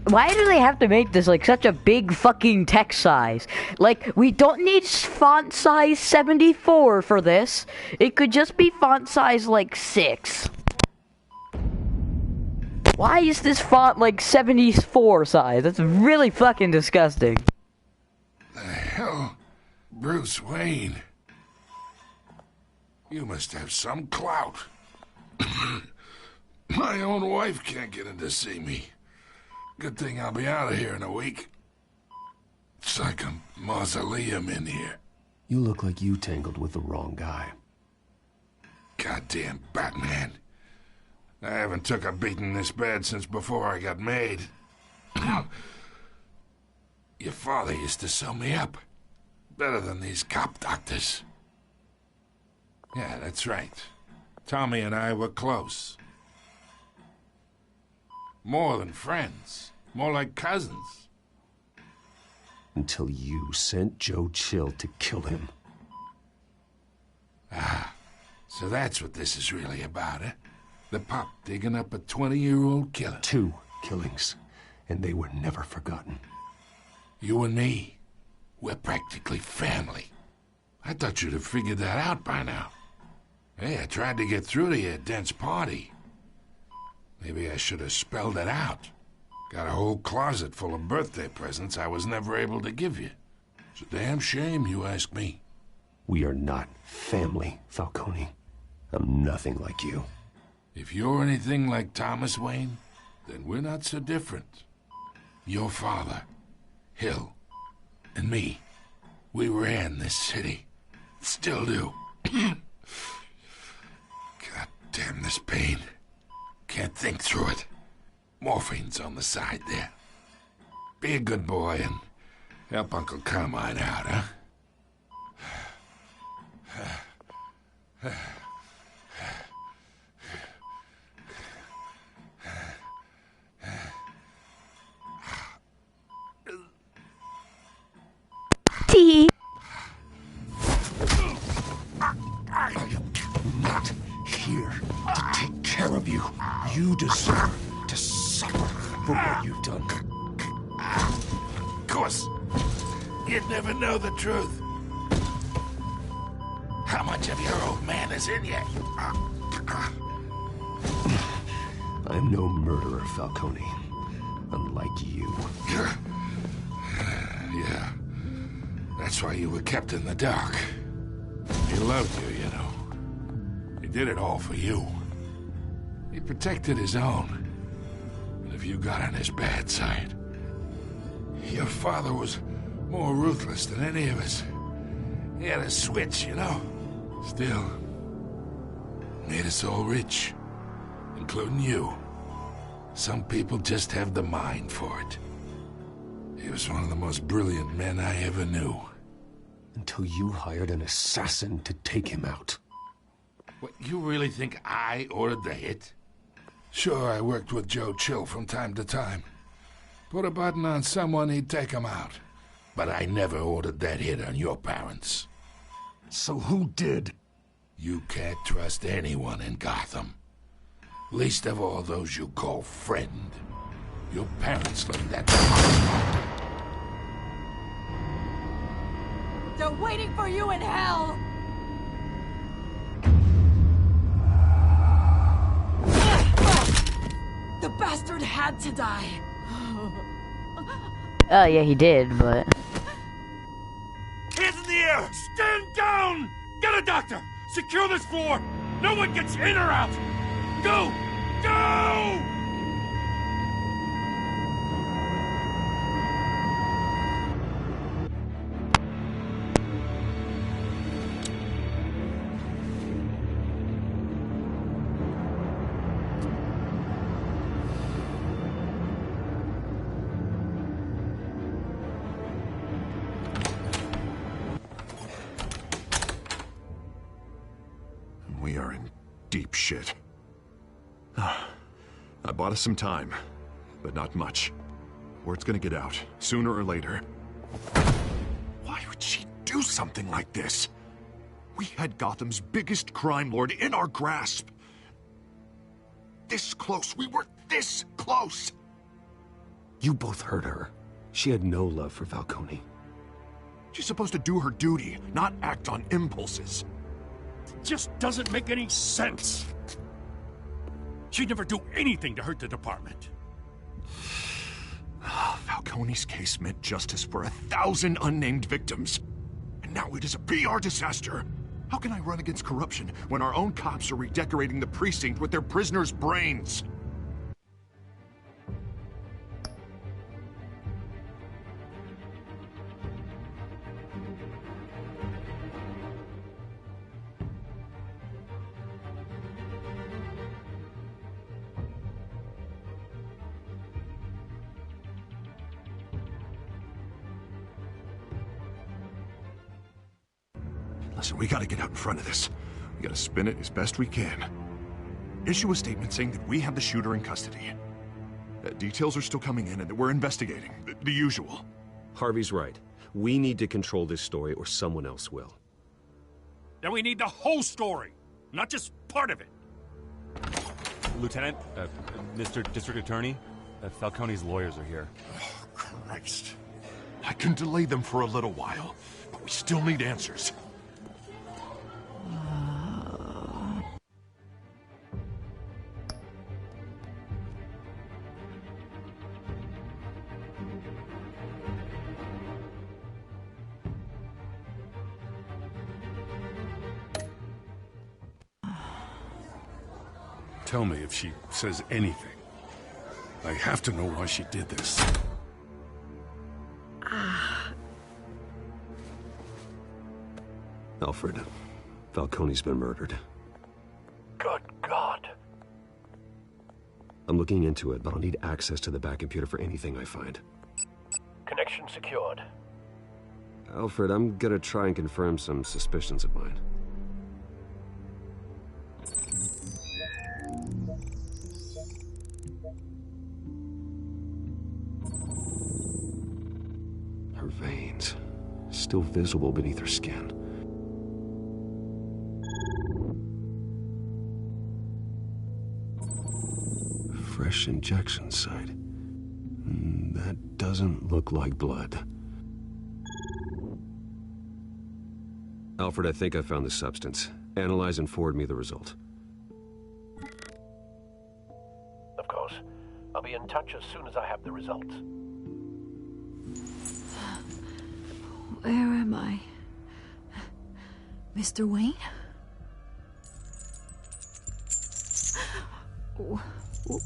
Speaker 1: Why do they have to make this like such a big fucking text size? Like, we don't need font size 74 for this. It could just be font size like 6. Why is this font like 74 size? That's really fucking disgusting.
Speaker 3: The hell? Bruce Wayne. You must have some clout. My own wife can't get in to see me. Good thing I'll be out of here in a week. It's like a mausoleum in here.
Speaker 4: You look like you tangled with the wrong guy.
Speaker 3: Goddamn Batman. I haven't took a beating this bad since before I got made. Your father used to sew me up. Better than these cop doctors. Yeah, that's right. Tommy and I were close. More than friends. More like cousins.
Speaker 4: Until you sent Joe Chill to kill him.
Speaker 3: Ah, so that's what this is really about, eh? The pup digging up a 20-year-old killer.
Speaker 4: 2 killings, and they were never forgotten.
Speaker 3: You and me, we're practically family. I thought you'd have figured that out by now. Hey, I tried to get through to you at Dent's party. Maybe I should have spelled it out. Got a whole closet full of birthday presents I was never able to give you. It's a damn shame, you ask me.
Speaker 4: We are not family, Falcone. I'm nothing like you.
Speaker 3: If you're anything like Thomas Wayne, then we're not so different. Your father, Hill, and me, we ran this city. Still do. God damn this pain. Can't think through it. Morphine's on the side there. Be a good boy and help Uncle Carmine out, huh?
Speaker 1: Tee.
Speaker 8: I'm not here to take care of you. You deserve to suffer for what you've done.
Speaker 3: Of course, you'd never know the truth. How much of your old man is in you?
Speaker 4: I'm no murderer, Falcone. Unlike you.
Speaker 3: Yeah. That's why you were kept in the dark. He loved you, you know. He did it all for you. He protected his own. But if you got on his bad side, your father was more ruthless than any of us. He had a switch, you know. Still, made us all rich, including you. Some people just have the mind for it. He was one of the most brilliant men I ever knew.
Speaker 4: Until you hired an assassin to take him out.
Speaker 3: What, you really think I ordered the hit? Sure, I worked with Joe Chill from time to time. Put a button on someone, he'd take him out. But I never ordered that hit on your parents.
Speaker 8: So who did?
Speaker 3: You can't trust anyone in Gotham. Least of all those you call friend. Your parents let that...
Speaker 14: They're waiting for you in hell! The bastard had to die.
Speaker 1: Oh, yeah, he did, but...
Speaker 15: Hands in the air! Stand down! Get a doctor! Secure this floor! No one gets in or out! Go! Go!
Speaker 8: We are in deep shit. I bought us some time, but not much. Word's gonna get out, sooner or later. Why would she do something like this? We had Gotham's biggest crime lord in our grasp. This close, we were this close!
Speaker 4: You both hurt her. She had no love for Falcone.
Speaker 8: She's supposed to do her duty, not act on impulses.
Speaker 15: Just doesn't make any sense. She'd never do anything to hurt the department.
Speaker 8: Falcone's case meant justice for 1,000 unnamed victims. And now it is a PR disaster. How can I run against corruption when our own cops are redecorating the precinct with their prisoners' brains? Listen, we gotta get out in front of this. We gotta spin it as best we can. Issue a statement saying that we have the shooter in custody. Details are still coming in and that we're investigating. The usual.
Speaker 4: Harvey's right. We need to control this story or someone else will.
Speaker 15: Then we need the whole story, not just part of it.
Speaker 10: Lieutenant, Mr. District Attorney, Falcone's lawyers are here.
Speaker 8: Oh, Christ. I can delay them for a little while, but we still need answers.
Speaker 15: Tell me if she says anything. I have to know why she did this.
Speaker 4: Alfred, Falcone's been murdered.
Speaker 21: Good God.
Speaker 4: I'm looking into it, but I'll need access to the back computer for anything I find.
Speaker 21: Connection secured.
Speaker 4: Alfred, I'm gonna try and confirm some suspicions of mine. still visible beneath her skin. Fresh injection site. That doesn't look like blood. Alfred, I think I found the substance. Analyze and forward me the result.
Speaker 21: Of course. I'll be in touch as soon as I have the results.
Speaker 19: Where am I? Mr. Wayne?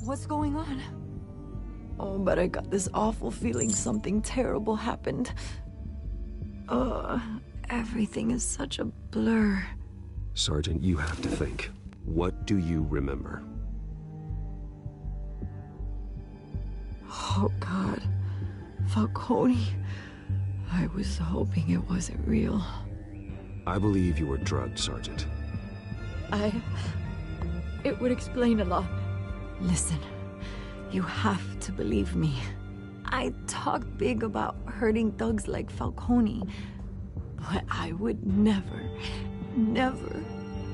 Speaker 19: What's going on? Oh, but I got this awful feeling something terrible happened. Everything is such a blur.
Speaker 4: Sergeant, you have to think. What do you remember?
Speaker 19: Oh, God. Falcone. I was hoping it wasn't real.
Speaker 4: I believe you were drugged, Sergeant.
Speaker 19: It would explain a lot. Listen, you have to believe me. I talk big about hurting thugs like Falcone, but I would never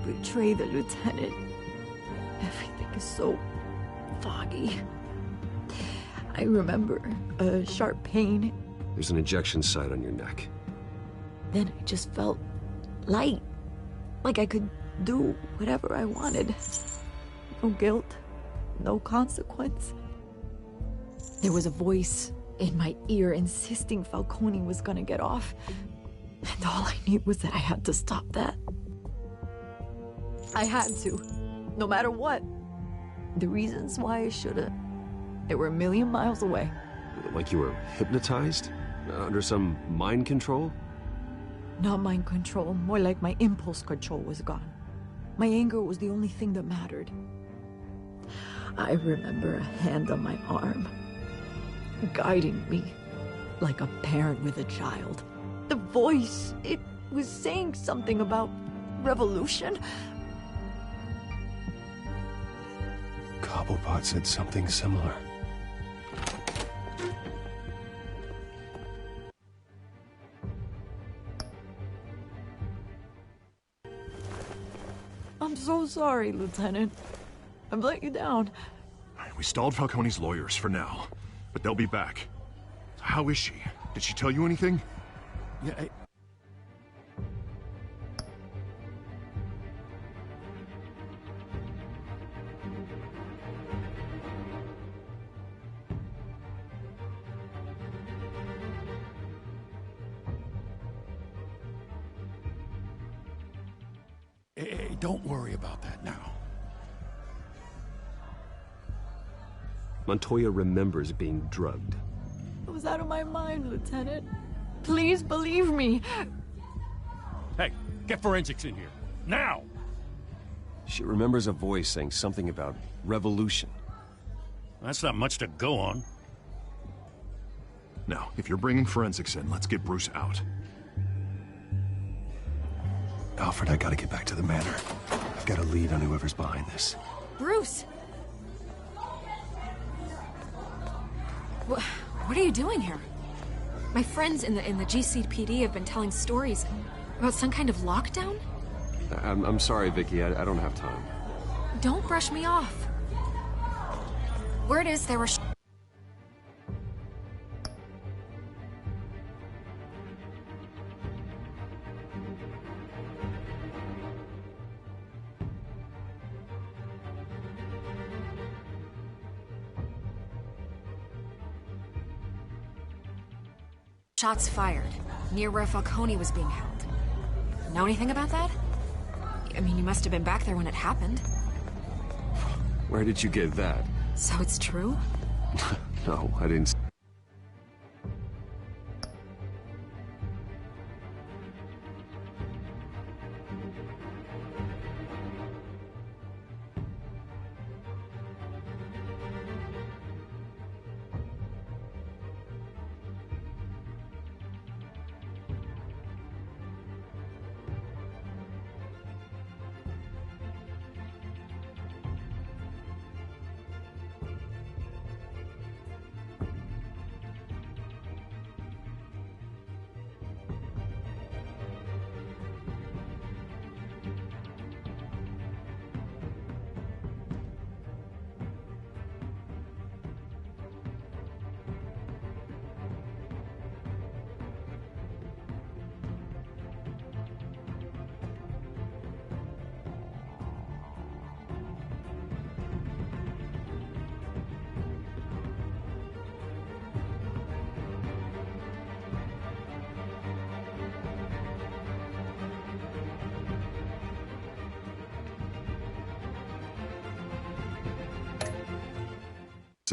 Speaker 19: betray the lieutenant. Everything is so foggy. I remember a sharp pain.
Speaker 4: There's an injection site on your neck.
Speaker 19: Then I just felt light, like I could do whatever I wanted. No guilt, no consequence. There was a voice in my ear insisting Falcone was gonna get off. And all I knew was that I had to stop that. I had to, no matter what. The reasons why I should've, they were a million miles away.
Speaker 4: Like you were hypnotized? Under some mind control?
Speaker 19: Not mind control, more like my impulse control was gone. My anger was the only thing that mattered. I remember a hand on my arm, guiding me like a parent with a child. The voice, it was saying something about revolution.
Speaker 8: Cobblepot said something similar.
Speaker 19: I'm so sorry, Lieutenant. I've let you down.
Speaker 8: We stalled Falcone's lawyers for now, but they'll be back. How is she? Did she tell you anything?
Speaker 2: Yeah,
Speaker 15: Hey, don't worry about that now.
Speaker 4: Montoya remembers being drugged.
Speaker 19: I was out of my mind, Lieutenant. Please believe me.
Speaker 15: Hey, get forensics in here. Now!
Speaker 4: She remembers a voice saying something about revolution.
Speaker 15: That's not much to go on.
Speaker 8: Now, if you're bringing forensics in, let's get Bruce out. Alfred, I gotta get back to the manor. I've got a lead on whoever's behind this.
Speaker 13: Bruce! What are you doing here? My friends in the GCPD have been telling stories about some kind of lockdown?
Speaker 4: I'm sorry, Vicky. I don't have time.
Speaker 13: Don't brush me off. Word is there were shots fired near where Falcone was being held. Know anything about that? I mean, you must have been back there when it happened.
Speaker 4: Where did you get that?
Speaker 13: So it's true?
Speaker 4: No, I didn't.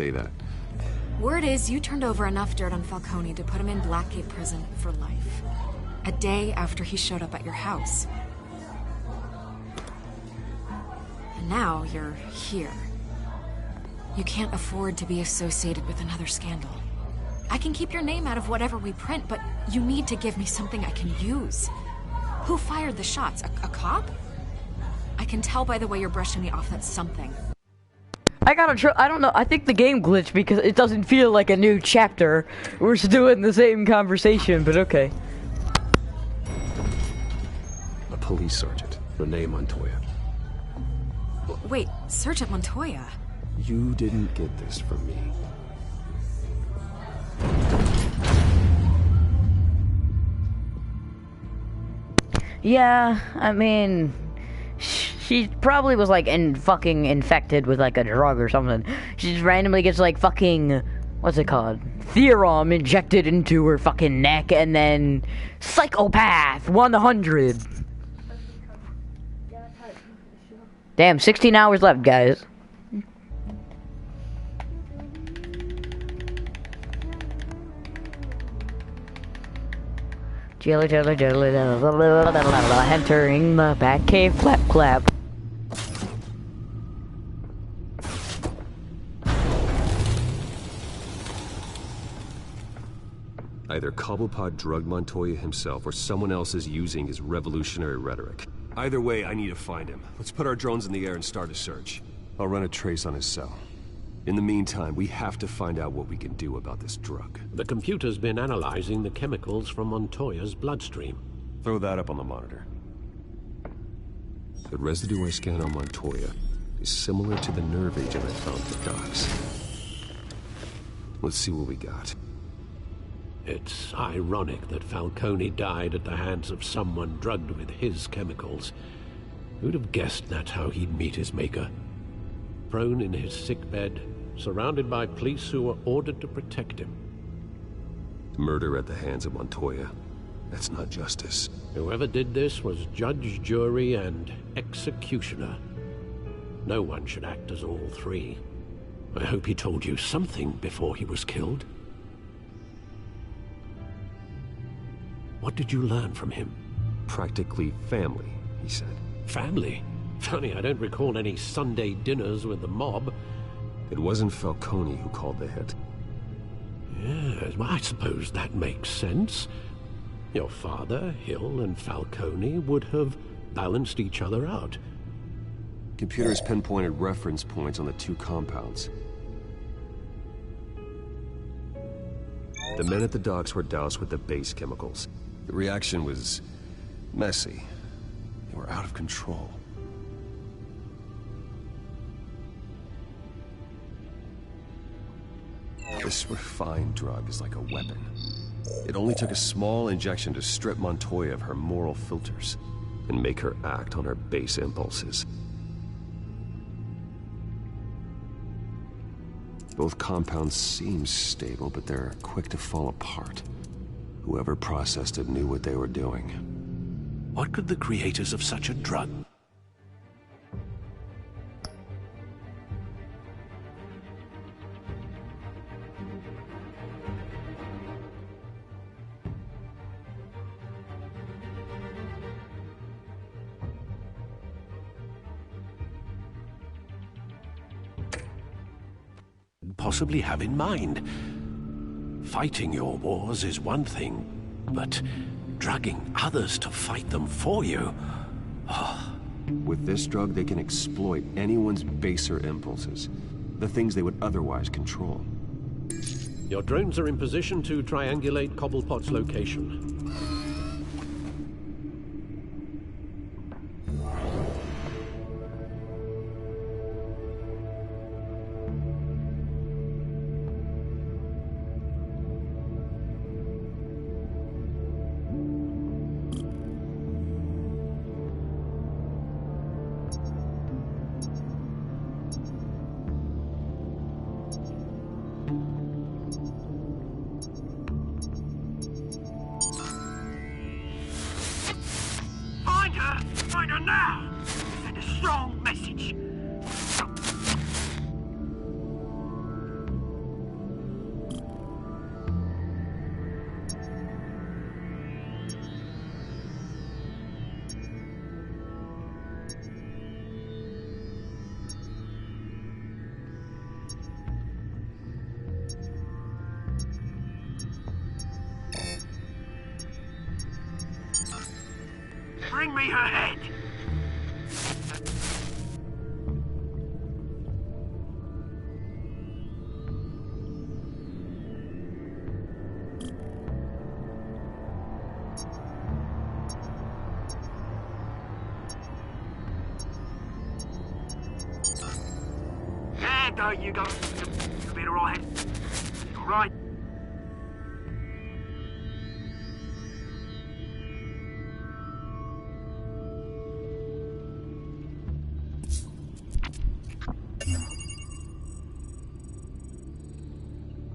Speaker 9: say that.
Speaker 13: Word is you turned over enough dirt on Falcone to put him in Blackgate Prison for life. A day after he showed up at your house. And now you're here. You can't afford to be associated with another scandal. I can keep your name out of whatever we print, but you need to give me something I can use. Who fired the shots? A cop? I can tell by the way you're brushing me off that's something.
Speaker 1: I don't know, I think the game glitched because it doesn't feel like a new chapter. We're still in the same conversation, but okay.
Speaker 9: A police sergeant, Renee Montoya.
Speaker 13: Wait, Sergeant Montoya?
Speaker 9: You didn't get this from me.
Speaker 1: Yeah, I mean, she probably was like fucking infected with like a drug or something. She just randomly gets like fucking, what's it called? Theorem injected into her fucking neck, and then psychopath 100. Damn, 16 hours left, guys. Jelly, jelly, jelly, entering the back cave, clap, clap.
Speaker 9: Either Cobblepot drugged Montoya himself, or someone else is using his revolutionary rhetoric. Either way, I need to find him. Let's put our drones in the air and start a search. I'll run a trace on his cell. In the meantime, we have to find out what we can do about this drug.
Speaker 5: The computer's been analyzing the chemicals from Montoya's bloodstream.
Speaker 9: Throw that up on the monitor. The residue I scanned on Montoya is similar to the nerve agent I found at the docks. Let's see what we got.
Speaker 5: It's ironic that Falcone died at the hands of someone drugged with his chemicals. Who'd have guessed that's how he'd meet his maker? Prone in his sickbed, surrounded by police who were ordered to protect him.
Speaker 9: Murder at the hands of Montoya. That's not justice.
Speaker 5: Whoever did this was judge, jury, and executioner. No one should act as all three. I hope he told you something before he was killed. What did you learn from him?
Speaker 9: Practically family, he said.
Speaker 5: Family? Funny, I don't recall any Sunday dinners with the mob.
Speaker 9: It wasn't Falcone who called the hit.
Speaker 5: Yes, well, I suppose that makes sense. Your father, Hill, and Falcone would have balanced each other out.
Speaker 9: Computers pinpointed reference points on the two compounds. The men at the docks were doused with the base chemicals. The reaction was messy. They were out of control. This refined drug is like a weapon. It only took a small injection to strip Montoya of her moral filters and make her act on her base impulses. Both compounds seem stable, but they're quick to fall apart. Whoever processed it knew what they were doing.
Speaker 5: What could the creators of such a drug... possibly have in mind? Fighting your wars is one thing, but drugging others to fight them for you... Oh.
Speaker 9: With this drug, they can exploit anyone's baser impulses, the things they would otherwise control.
Speaker 5: Your drones are in position to triangulate Cobblepot's location.
Speaker 17: Find her now! Send a strong message. bring me her head! There you go. You'll be alright. Alright.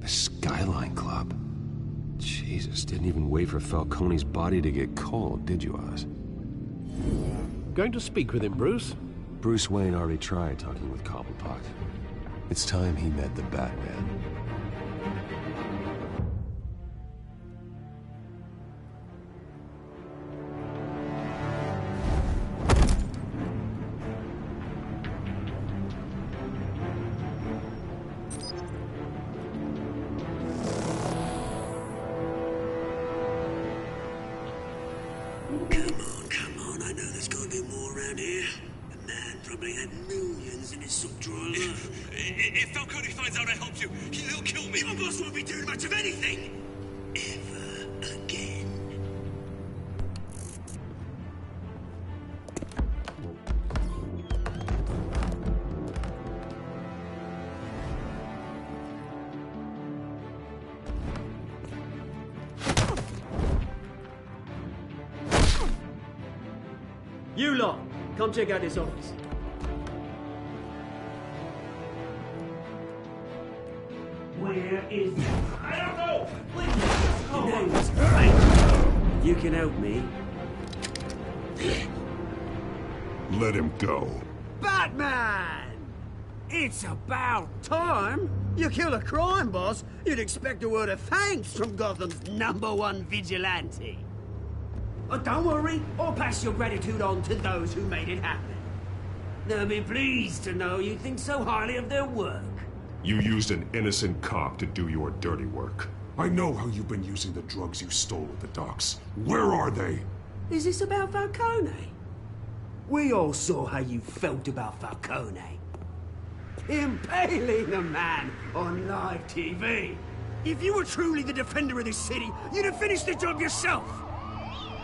Speaker 4: The Skyline Club. Jesus, didn't even wait for Falcone's body to get cold, did you, Oz?
Speaker 5: Going to speak with him, Bruce?
Speaker 4: Bruce Wayne already tried talking with Cobblepot. It's time he met the Batman.
Speaker 18: Come on, I know there's gotta be more around here. The man probably had millions in his sock drawer alone.
Speaker 17: If Falcone finds out I helped you, he'll kill me.
Speaker 18: Your boss won't be doing much of anything! Ever again. You lot, come check out this office. Where is... I don't know! Please, you can help me.
Speaker 3: Let him go.
Speaker 18: Batman! It's about time! You kill a crime boss, you'd expect a word of thanks from Gotham's #1 vigilante. Oh, don't worry, I'll pass your gratitude on to those who made it happen. They'll be pleased to know you think so highly of their work.
Speaker 3: You used an innocent cop to do your dirty work. I know how you've been using the drugs you stole at the docks. Where are they?
Speaker 18: Is this about Falcone? We all saw how you felt about Falcone. Impaling a man on live TV. If you were truly the defender of this city, you'd have finished the job yourself.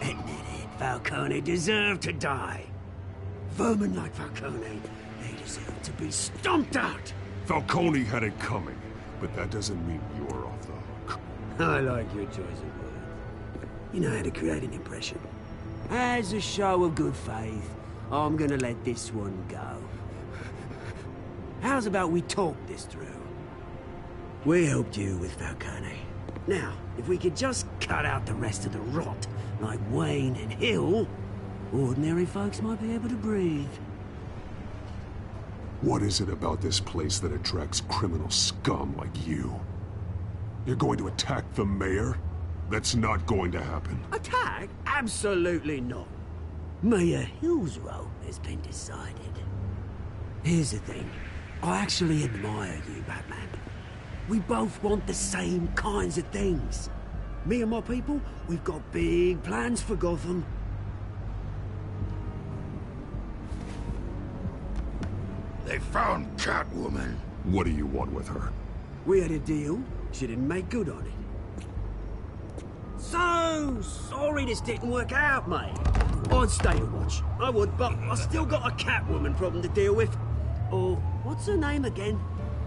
Speaker 18: Admit it, Falcone deserved to die. Vermin like Falcone, they deserve to be stomped out.
Speaker 3: Falcone had it coming, but that doesn't mean you're off the hook.
Speaker 18: I like your choice of words. You know how to create an impression. As a show of good faith, I'm gonna let this one go. How's about we talk this through? We helped you with Falcone. Now, if we could just cut out the rest of the rot, like Wayne and Hill, ordinary folks might be able to breathe.
Speaker 3: What is it about this place that attracts criminal scum like you? You're going to attack the mayor? That's not going to happen.
Speaker 18: Attack? Absolutely not. Mayor Hill's role has been decided. Here's the thing. I actually admire you, Batman. We both want the same kinds of things. Me and my people, we've got big plans for Gotham.
Speaker 3: They found Catwoman. What do you want with her?
Speaker 18: We had a deal. She didn't make good on it. So sorry this didn't work out, mate. I'd stay and watch. I would, but I still got a Catwoman problem to deal with. Or, what's her name again?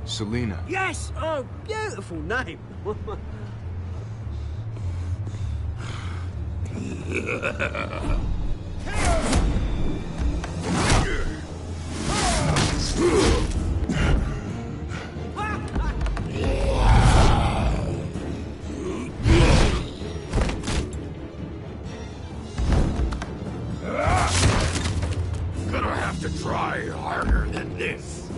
Speaker 8: Selina.
Speaker 18: Yes! Oh, beautiful name.
Speaker 3: Gonna have to try harder than this.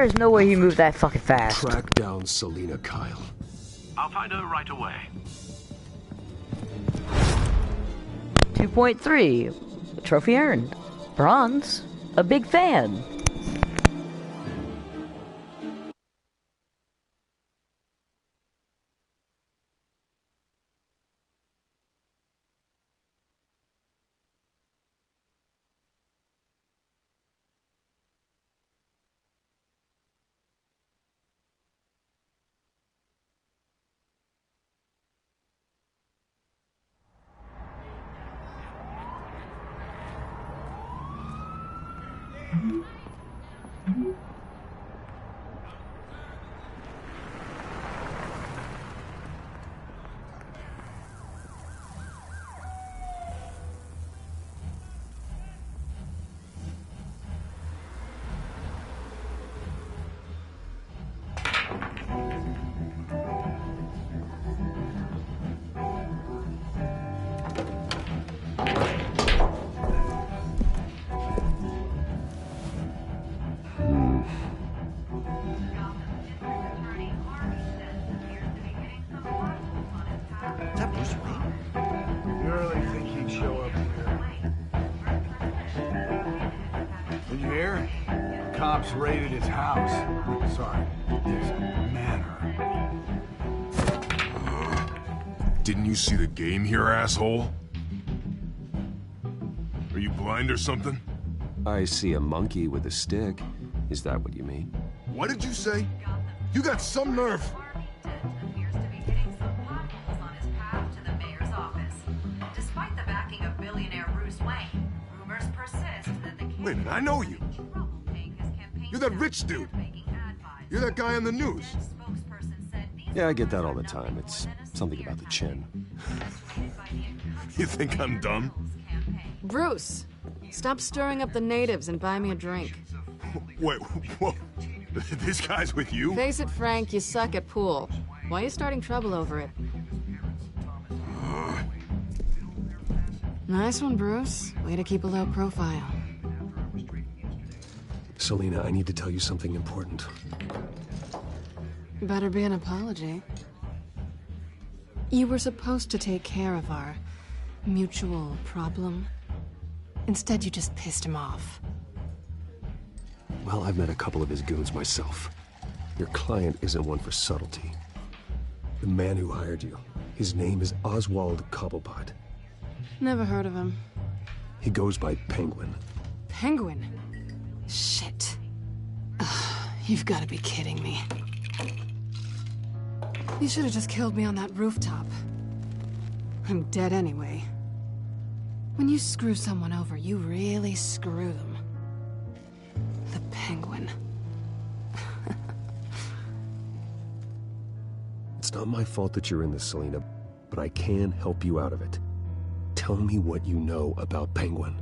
Speaker 1: There is no way he moved that fucking fast.
Speaker 4: Track down Selina Kyle.
Speaker 21: I'll find her right away.
Speaker 1: 2.3. Trophy earned. Bronze. A big fan.
Speaker 6: Cops raided his house. Sorry, his manor.
Speaker 3: Didn't you see the game here, asshole? Are you blind or something?
Speaker 4: I see a monkey with a stick. Is that what you mean?
Speaker 3: What did you say? You got some nerve.
Speaker 11: Despite the backing of billionaire Bruce Wayne, rumors persist that the
Speaker 3: Wait a minute, I know you. You're that rich dude. You're that guy on the news.
Speaker 4: Yeah, I get that all the time. It's something about the chin.
Speaker 3: You think I'm dumb?
Speaker 7: Bruce, stop stirring up the natives and buy me a drink.
Speaker 3: Wait, whoa. This guy's with you?
Speaker 7: Face it, Frank, you suck at pool. Why are you starting trouble over it? Nice one, Bruce. Way to keep a low profile.
Speaker 4: Selina, I need to tell you something important.
Speaker 7: Better be an apology. You were supposed to take care of our mutual problem. Instead, you just pissed him off.
Speaker 4: Well, I've met a couple of his goons myself. Your client isn't one for subtlety. The man who hired you, his name is Oswald Cobblepot.
Speaker 7: Never heard of him.
Speaker 4: He goes by Penguin.
Speaker 7: Penguin? Shit. Ugh, you've got to be kidding me. You should have just killed me on that rooftop. I'm dead anyway. When you screw someone over, you really screw them. The Penguin.
Speaker 4: It's not my fault that you're in this, Selina, but I can help you out of it. Tell me what you know about Penguin.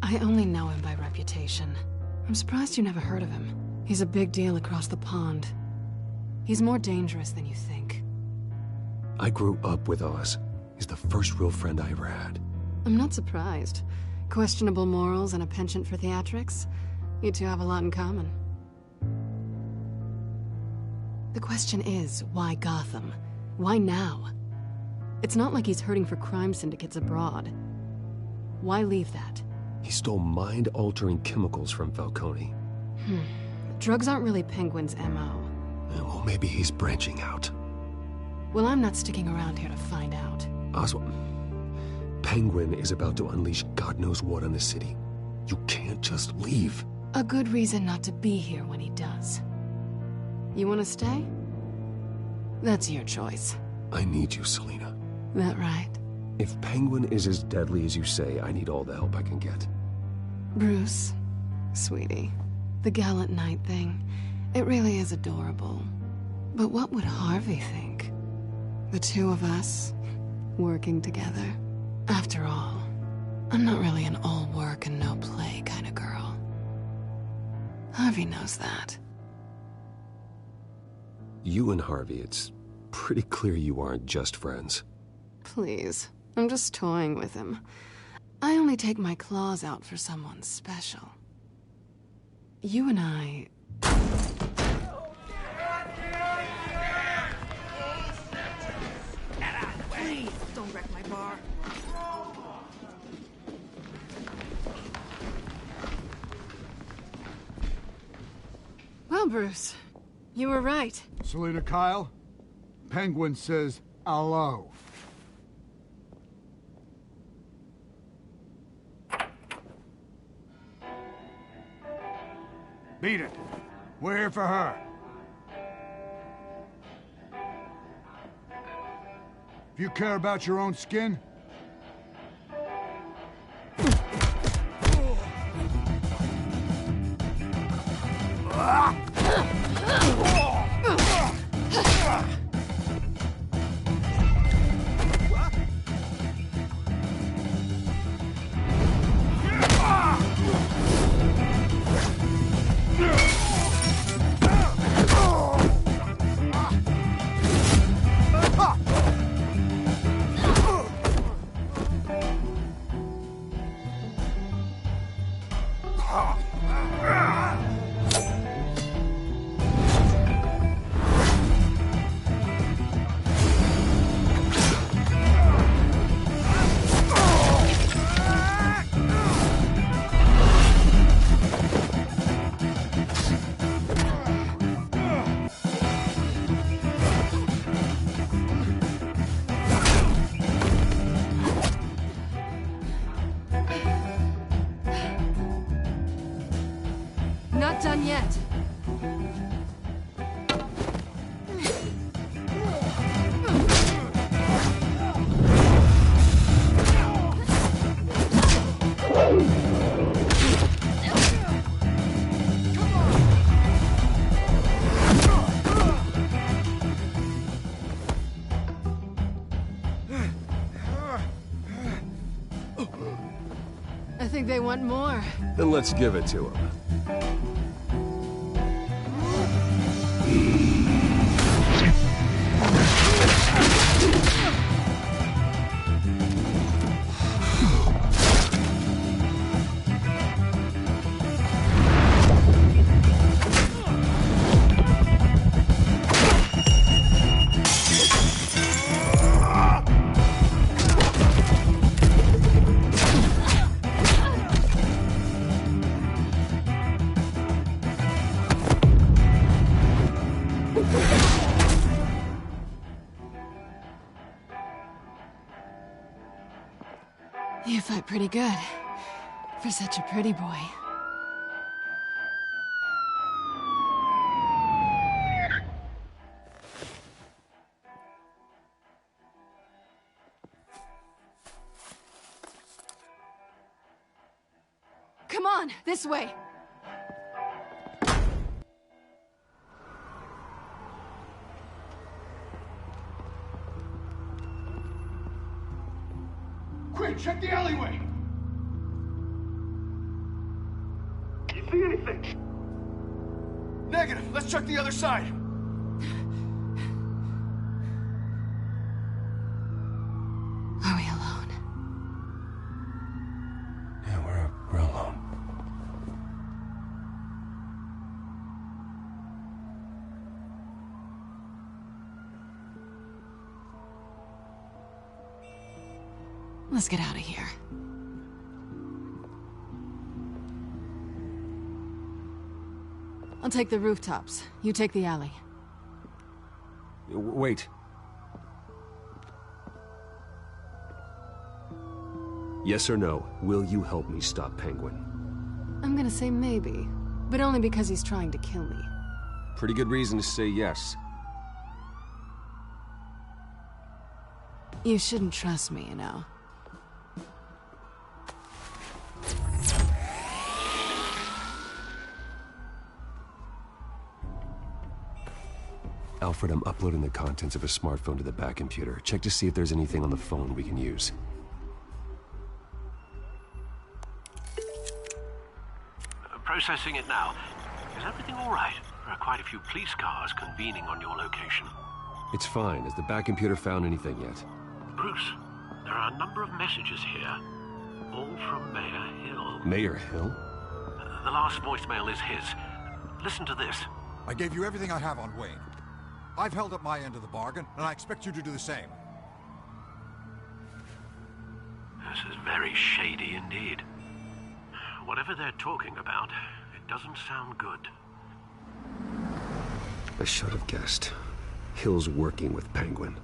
Speaker 7: I only know him by reputation. I'm surprised you never heard of him. He's a big deal across the pond. He's more dangerous than you think.
Speaker 4: I grew up with Oz. He's the first real friend I ever had.
Speaker 7: I'm not surprised. Questionable morals and a penchant for theatrics. You two have a lot in common. The question is, why Gotham? Why now? It's not like he's hurting for crime syndicates abroad. Why leave that?
Speaker 4: He stole mind-altering chemicals from Falcone.
Speaker 7: Drugs aren't really Penguin's MO.
Speaker 4: Well, maybe he's branching out.
Speaker 7: Well, I'm not sticking around here to find out.
Speaker 4: Oswald, Penguin is about to unleash God knows what on the city. You can't just leave.
Speaker 7: A good reason not to be here when he does. You want to stay? That's your choice.
Speaker 4: I need you, Selina.
Speaker 7: That right?
Speaker 4: If Penguin is as deadly as you say, I need all the help I can get.
Speaker 7: Bruce, sweetie, the gallant knight thing, it really is adorable. But what would Harvey think? The two of us, working together. After all, I'm not really an all work and no play kind of girl. Harvey knows that.
Speaker 4: You and Harvey, it's pretty clear you aren't just friends.
Speaker 7: Please, I'm just toying with him. I only take my claws out for someone special. You and I... Bruce. You were right.
Speaker 6: Selena Kyle, Penguin says hello. Beat it. We're here for her. If you care about your own skin,
Speaker 7: Not done yet. I think they want more.
Speaker 9: Then let's give it to them.
Speaker 7: You fight pretty good. For such a pretty boy. Come on, this way.
Speaker 6: quick, check the alleyway.
Speaker 12: You see anything?
Speaker 6: Negative. Let's check the other side.
Speaker 7: Are we alone?
Speaker 2: Yeah, we're alone.
Speaker 7: Let's get out of here. I'll take the rooftops. You take the alley.
Speaker 9: Wait. Yes or no, will you help me stop Penguin?
Speaker 7: I'm gonna say maybe, but only because he's trying to kill me.
Speaker 9: Pretty good reason to say yes.
Speaker 7: You shouldn't trust me, you know.
Speaker 9: Alfred, I'm uploading the contents of a smartphone to the back computer. Check to see if there's anything on the phone we can use.
Speaker 21: Processing it now. Is everything all right? There are quite a few police cars convening on your location.
Speaker 9: It's fine. Has the back computer found anything yet?
Speaker 21: Bruce, there are a number of messages here. All from Mayor Hill.
Speaker 9: Mayor Hill?
Speaker 21: The last voicemail is his. Listen to this.
Speaker 20: I gave you everything I have on Wayne. I've held up my end of the bargain, and I expect you to do the same.
Speaker 21: This is very shady indeed. Whatever they're talking about, it doesn't sound good.
Speaker 4: I should have guessed. Hill's working with Penguin.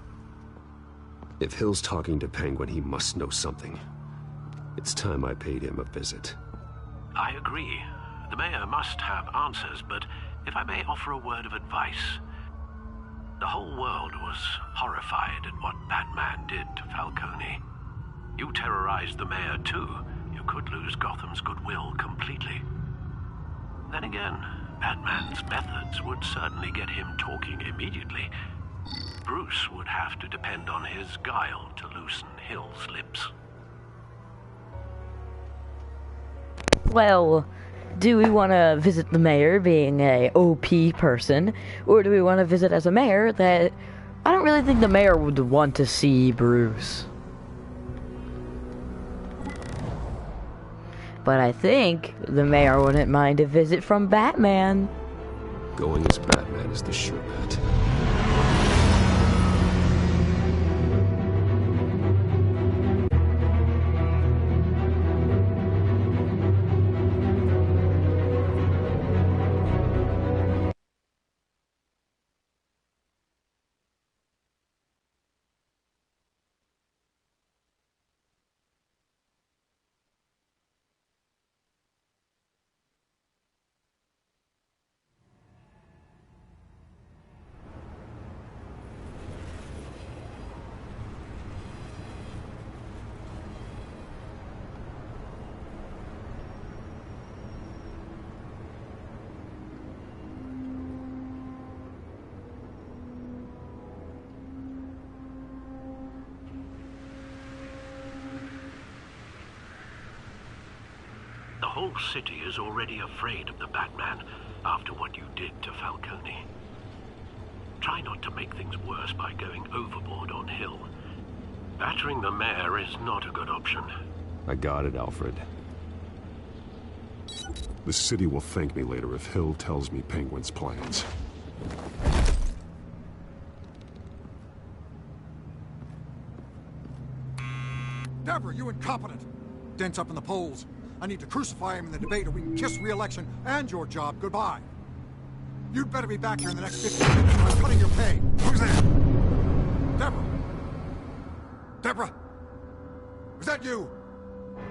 Speaker 4: If Hill's talking to Penguin, he must know something. It's time I paid him a visit.
Speaker 21: I agree. The mayor must have answers, but if I may offer a word of advice. The whole world was horrified at what Batman did to Falcone. You terrorized the mayor too. You could lose Gotham's goodwill completely. Then again, Batman's methods would certainly get him talking immediately. Bruce would have to depend on his guile to loosen Hill's lips.
Speaker 1: Well, do we want to visit the mayor being a OP person, or do we want to visit as a mayor that... I don't really think the mayor would want to see Bruce. But I think the mayor wouldn't mind a visit from Batman.
Speaker 4: Going as Batman is the sure bet.
Speaker 21: The whole city is already afraid of the Batman after what you did to Falcone. Try not to make things worse by going overboard on Hill. Battering the mayor is not a good option.
Speaker 4: I got it, Alfred. The city will thank me later if Hill tells me Penguin's plans.
Speaker 20: Deborah, you incompetent! Dent's up in the polls. I need to crucify him in the debate or we can kiss re-election and your job goodbye. You'd better be back here in the next 15 minutes or I'm cutting your pay. Who's there? Deborah? Deborah? Is that you?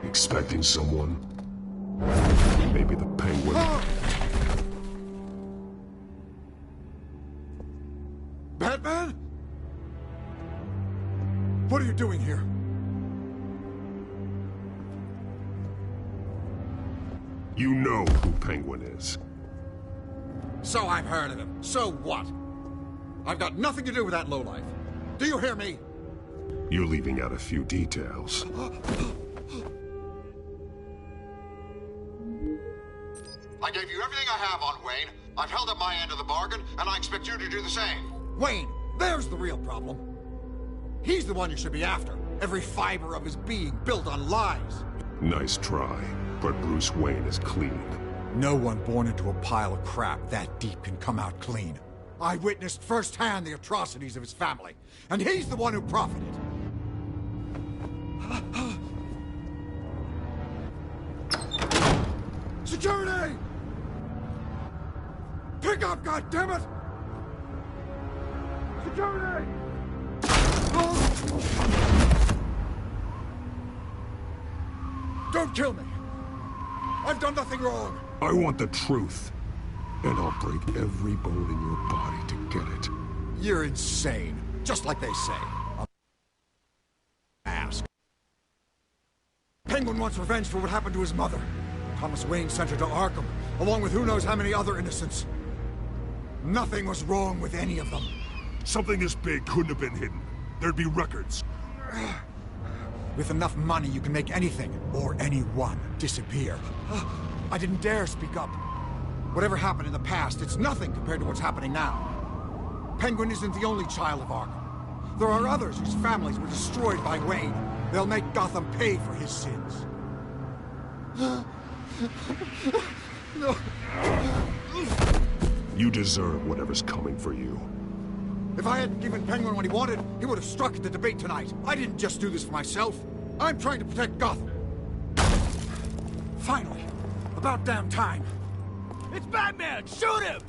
Speaker 4: Expecting someone? Maybe the Penguin.
Speaker 20: Batman? What are you doing here?
Speaker 4: You know who Penguin is.
Speaker 20: So I've heard of him. So what? I've got nothing to do with that lowlife. Do you hear me?
Speaker 4: You're leaving out a few details.
Speaker 20: I gave you everything I have on Wayne. I've held up my end of the bargain, and I expect you to do the same. Wayne, there's the real problem. He's the one you should be after. Every fiber of his being built on lies.
Speaker 4: Nice try, but Bruce Wayne is clean.
Speaker 20: No one born into a pile of crap that deep can come out clean. I witnessed firsthand the atrocities of his family, and he's the one who profited. Security! Pick up, goddammit! Security! Don't kill me! I've done nothing wrong!
Speaker 4: I want the truth, and I'll break every bone in your body to get it.
Speaker 20: You're insane, just like they say. Ask. Penguin wants revenge for what happened to his mother. Thomas Wayne sent her to Arkham, along with who knows how many other innocents. Nothing was wrong with any of them.
Speaker 4: Something this big couldn't have been hidden. There'd be records.
Speaker 20: With enough money, you can make anything, or anyone, disappear. I didn't dare speak up. Whatever happened in the past, it's nothing compared to what's happening now. Penguin isn't the only child of Arkham. There are others whose families were destroyed by Wayne. They'll make Gotham pay for his sins. No.
Speaker 4: You deserve whatever's coming for you.
Speaker 20: If I hadn't given Penguin what he wanted, he would have struck at the debate tonight. I didn't just do this for myself. I'm trying to protect Gotham. Finally. About damn time.
Speaker 17: It's Batman! Shoot him!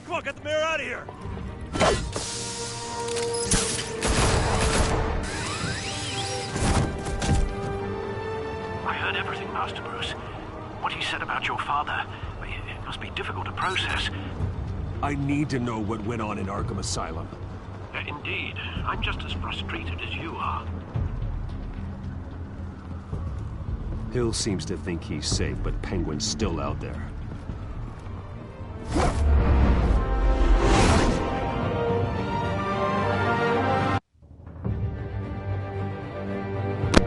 Speaker 2: Come on, get the mayor out of here!
Speaker 21: I heard everything, Master Bruce. What he said about your father, it must be difficult to process.
Speaker 2: I need to know what went on in Arkham Asylum.
Speaker 21: Indeed. I'm just as frustrated as you are.
Speaker 4: Hill seems to think he's safe, but Penguin's still out there.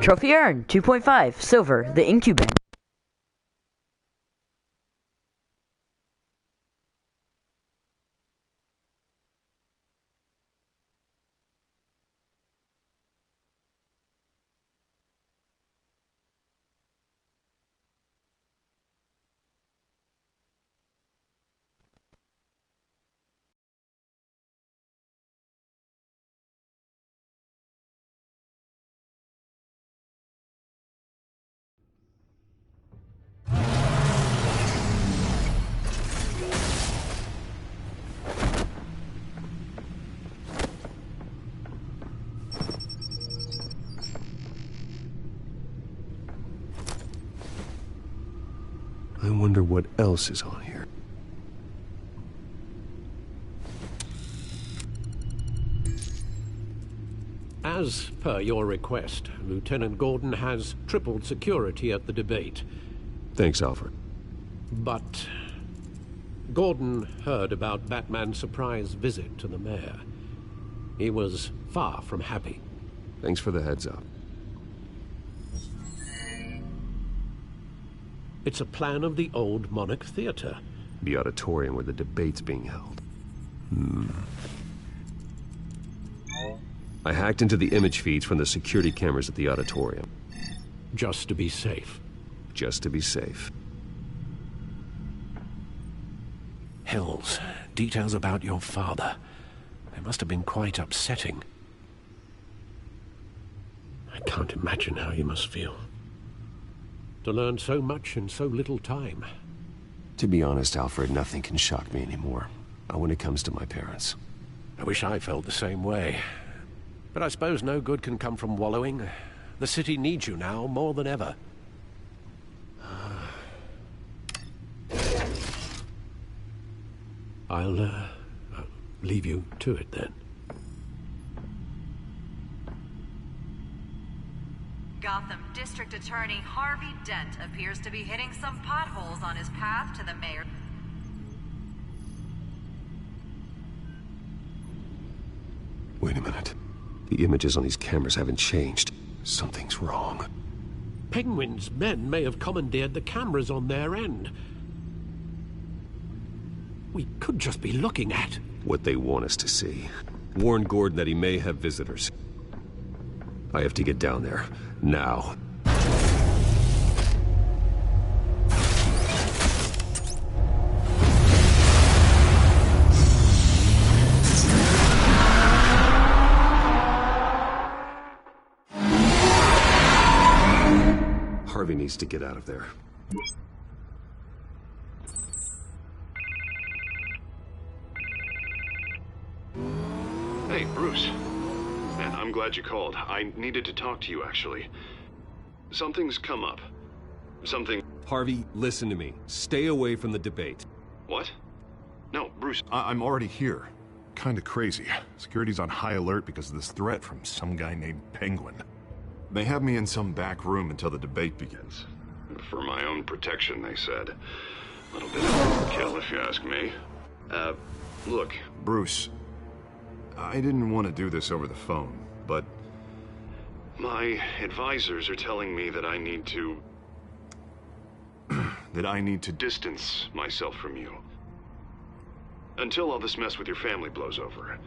Speaker 1: Trophy earned, 2.5, silver, the incubator.
Speaker 4: I wonder what else is on here.
Speaker 5: As per your request, Lieutenant Gordon has tripled security at the debate.
Speaker 4: Thanks, Alfred.
Speaker 5: But Gordon heard about Batman's surprise visit to the mayor. He was far from happy.
Speaker 4: Thanks for the heads up.
Speaker 5: It's a plan of the old Monarch Theater.
Speaker 4: The auditorium where the debate's being held. I hacked into the image feeds from the security cameras at the auditorium.
Speaker 5: Just to be safe.
Speaker 4: Just to be safe.
Speaker 5: Hills, details about your father. They must have been quite upsetting. I can't imagine how you must feel. To learn so much in so little time.
Speaker 4: To be honest, Alfred, nothing can shock me anymore. Not when it comes to my parents.
Speaker 5: I wish I felt the same way. But I suppose no good can come from wallowing. The city needs you now more than ever. I'll leave you to it then.
Speaker 11: Gotham District Attorney Harvey Dent appears to be hitting some potholes on his path to the mayor.
Speaker 4: Wait a minute. The images on these cameras haven't changed. Something's wrong.
Speaker 5: Penguin's men may have commandeered the cameras on their end. We could just be looking at
Speaker 4: what they want us to see. Warn Gordon that he may have visitors. I have to get down there. Now. Harvey needs to get out of there.
Speaker 16: Hey, Bruce. Man, I'm glad you called. I needed to talk to you, actually. Something's come up. Something...
Speaker 4: Harvey, listen to me. Stay away from the debate.
Speaker 16: What? No, Bruce...
Speaker 8: I'm already here. Kinda crazy. Security's on high alert because of this threat from some guy named Penguin. They have me in some back room until the debate begins.
Speaker 16: For my own protection, they said. A little bit of overkill, if you ask me. Look...
Speaker 8: Bruce, I didn't want to do this over the phone, but...
Speaker 16: My advisors are telling me that I need to...
Speaker 8: that I need to
Speaker 16: distance myself from you. Until all this mess with your family blows over.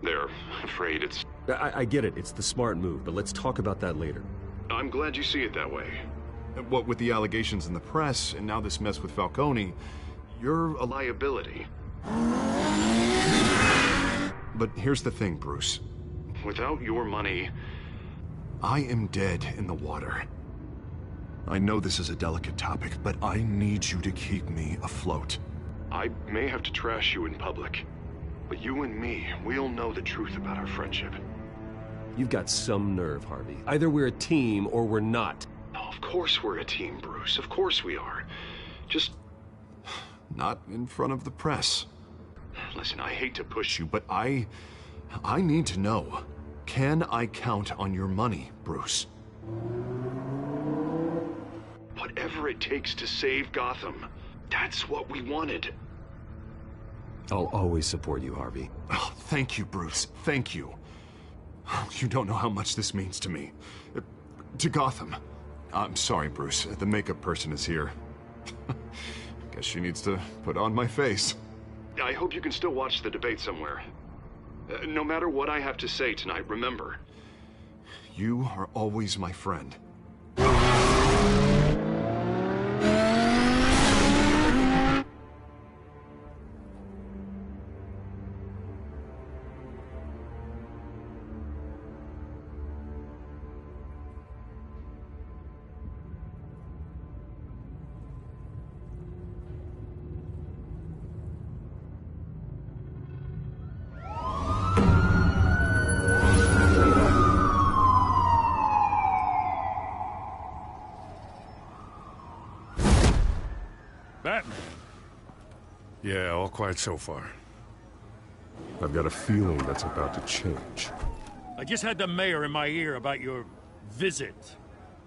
Speaker 16: They're afraid it's...
Speaker 4: I get it. It's the smart move, but let's talk about that later.
Speaker 16: I'm glad you see it that way.
Speaker 8: What with the allegations in the press, and now this mess with Falcone, you're a
Speaker 16: liability.
Speaker 8: But here's the thing, Bruce.
Speaker 16: Without your money...
Speaker 8: I am dead in the water. I know this is a delicate topic, but I need you to keep me afloat.
Speaker 16: I may have to trash you in public, but you and me, we'll know the truth about our friendship.
Speaker 9: You've got some nerve, Harvey. Either we're a team or we're not.
Speaker 16: Oh, of course we're a team, Bruce. Of course we are. Just...
Speaker 8: Not in front of the press.
Speaker 16: Listen, I hate to push you,
Speaker 8: But I need to know. Can I count on your money, Bruce?
Speaker 16: whatever it takes to save Gotham. That's what we wanted.
Speaker 9: I'll always support you, Harvey.
Speaker 8: Oh, thank you, Bruce. Thank you. You don't know how much this means to me. To Gotham. I'm sorry, Bruce. The makeup person is here. Guess she needs to put on my face.
Speaker 16: I hope you can still watch the debate somewhere. No matter what I have to say tonight, remember.
Speaker 8: You are always my friend.
Speaker 15: Batman? Yeah, all quiet so far.
Speaker 4: I've got a feeling that's about to change.
Speaker 15: I just had the mayor in my ear about your visit.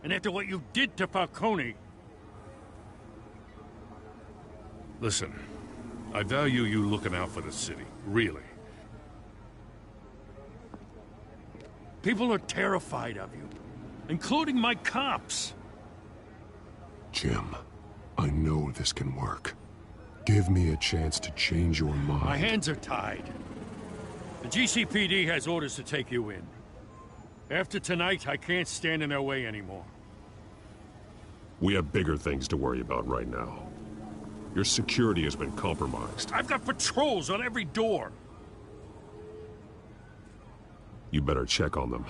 Speaker 15: And after what you did to Falcone... Listen, I value you looking out for the city, really. People are terrified of you, including my cops.
Speaker 4: Jim, I know this can work. Give me a chance to change your mind.
Speaker 15: My hands are tied. The GCPD has orders to take you in. After tonight, I can't stand in their way anymore.
Speaker 4: We have bigger things to worry about right now. Your security has been compromised.
Speaker 15: I've got patrols on every door.
Speaker 4: You better check on them.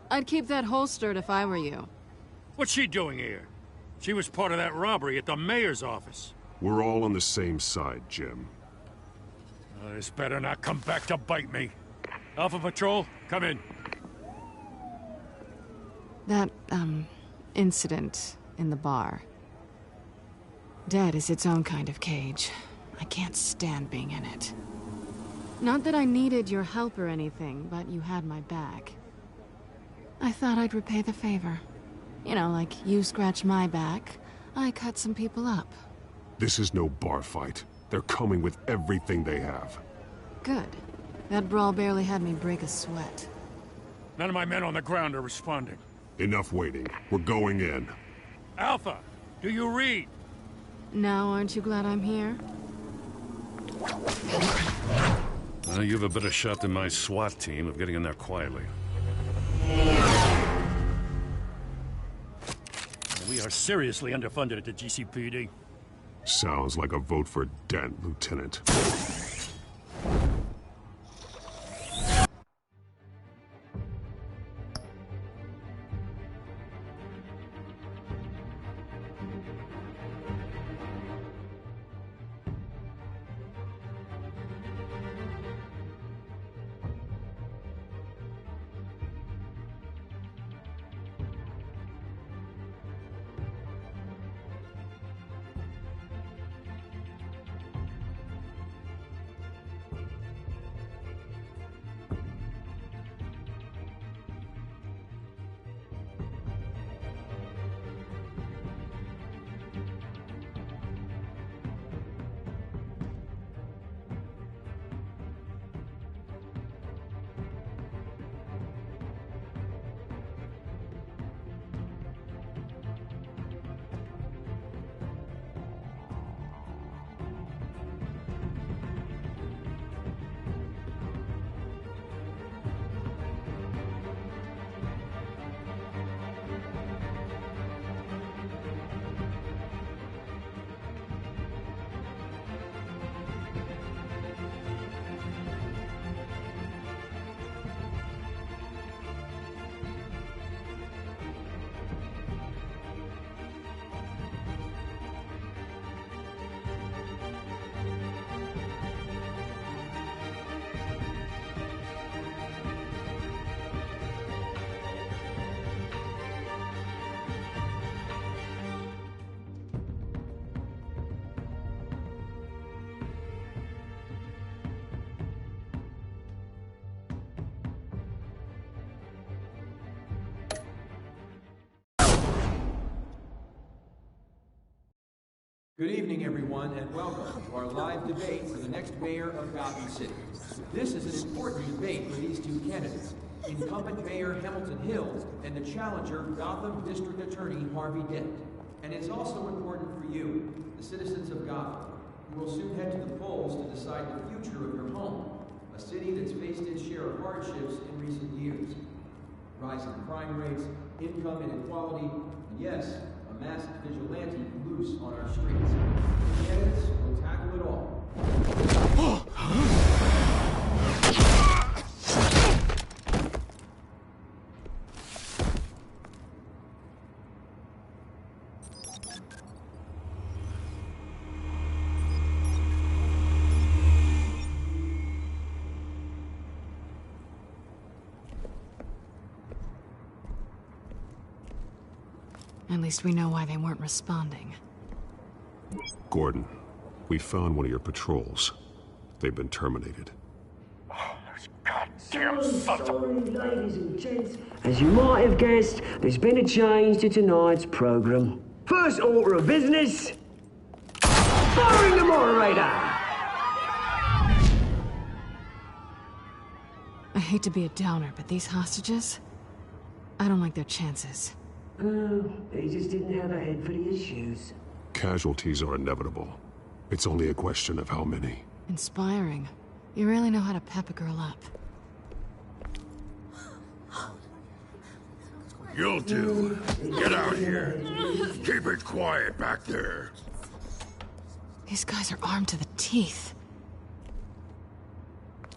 Speaker 7: I'd keep that holstered if I were you.
Speaker 15: What's she doing here? She was part of that robbery at the mayor's office.
Speaker 4: We're all on the same side, Jim.
Speaker 15: This better not come back to bite me. Alpha Patrol, come in.
Speaker 7: That, incident in the bar. Dead is its own kind of cage. I can't stand being in it. Not that I needed your help or anything, but you had my back. I thought I'd repay the favor. You know, like you scratch my back, I cut some people up.
Speaker 4: This is no bar fight. They're coming with everything they have.
Speaker 7: Good. That brawl barely had me break a sweat.
Speaker 15: None of my men on the ground are responding.
Speaker 4: Enough waiting. We're going in.
Speaker 15: Alpha, do you read?
Speaker 7: Now, aren't you glad I'm here?
Speaker 15: Well, you have a better shot than my SWAT team of getting in there quietly. We are seriously underfunded at the GCPD.
Speaker 4: Sounds like a vote for Dent, Lieutenant.
Speaker 14: Good evening, everyone, and welcome to our live debate for the next mayor of Gotham City. This is an important debate for these two candidates, incumbent Mayor Hamilton Hills and the challenger Gotham District Attorney Harvey Dent. And it's also important for you, the citizens of Gotham, who will soon head to the polls to decide the future of your home, a city that's faced its share of hardships in recent years. Rising crime rates, income inequality, and yes, a masked vigilante loose on our streets. The candidates will tackle it all.
Speaker 7: At least we know why they weren't responding.
Speaker 4: Gordon, we found one of your patrols. They've been terminated.
Speaker 22: Goddamn sons of... Ladies and gents. As you might have guessed, there's been a change to tonight's program. First order of business... firing the moderator!
Speaker 7: I hate to be a downer, but these hostages... I don't like their chances.
Speaker 22: Oh, they just didn't have a head for the issues.
Speaker 4: Casualties are inevitable. It's only a question of how many.
Speaker 7: Inspiring. You really know how to pep a girl up.
Speaker 3: You two, get out here. Keep it quiet back there.
Speaker 7: These guys are armed to the teeth.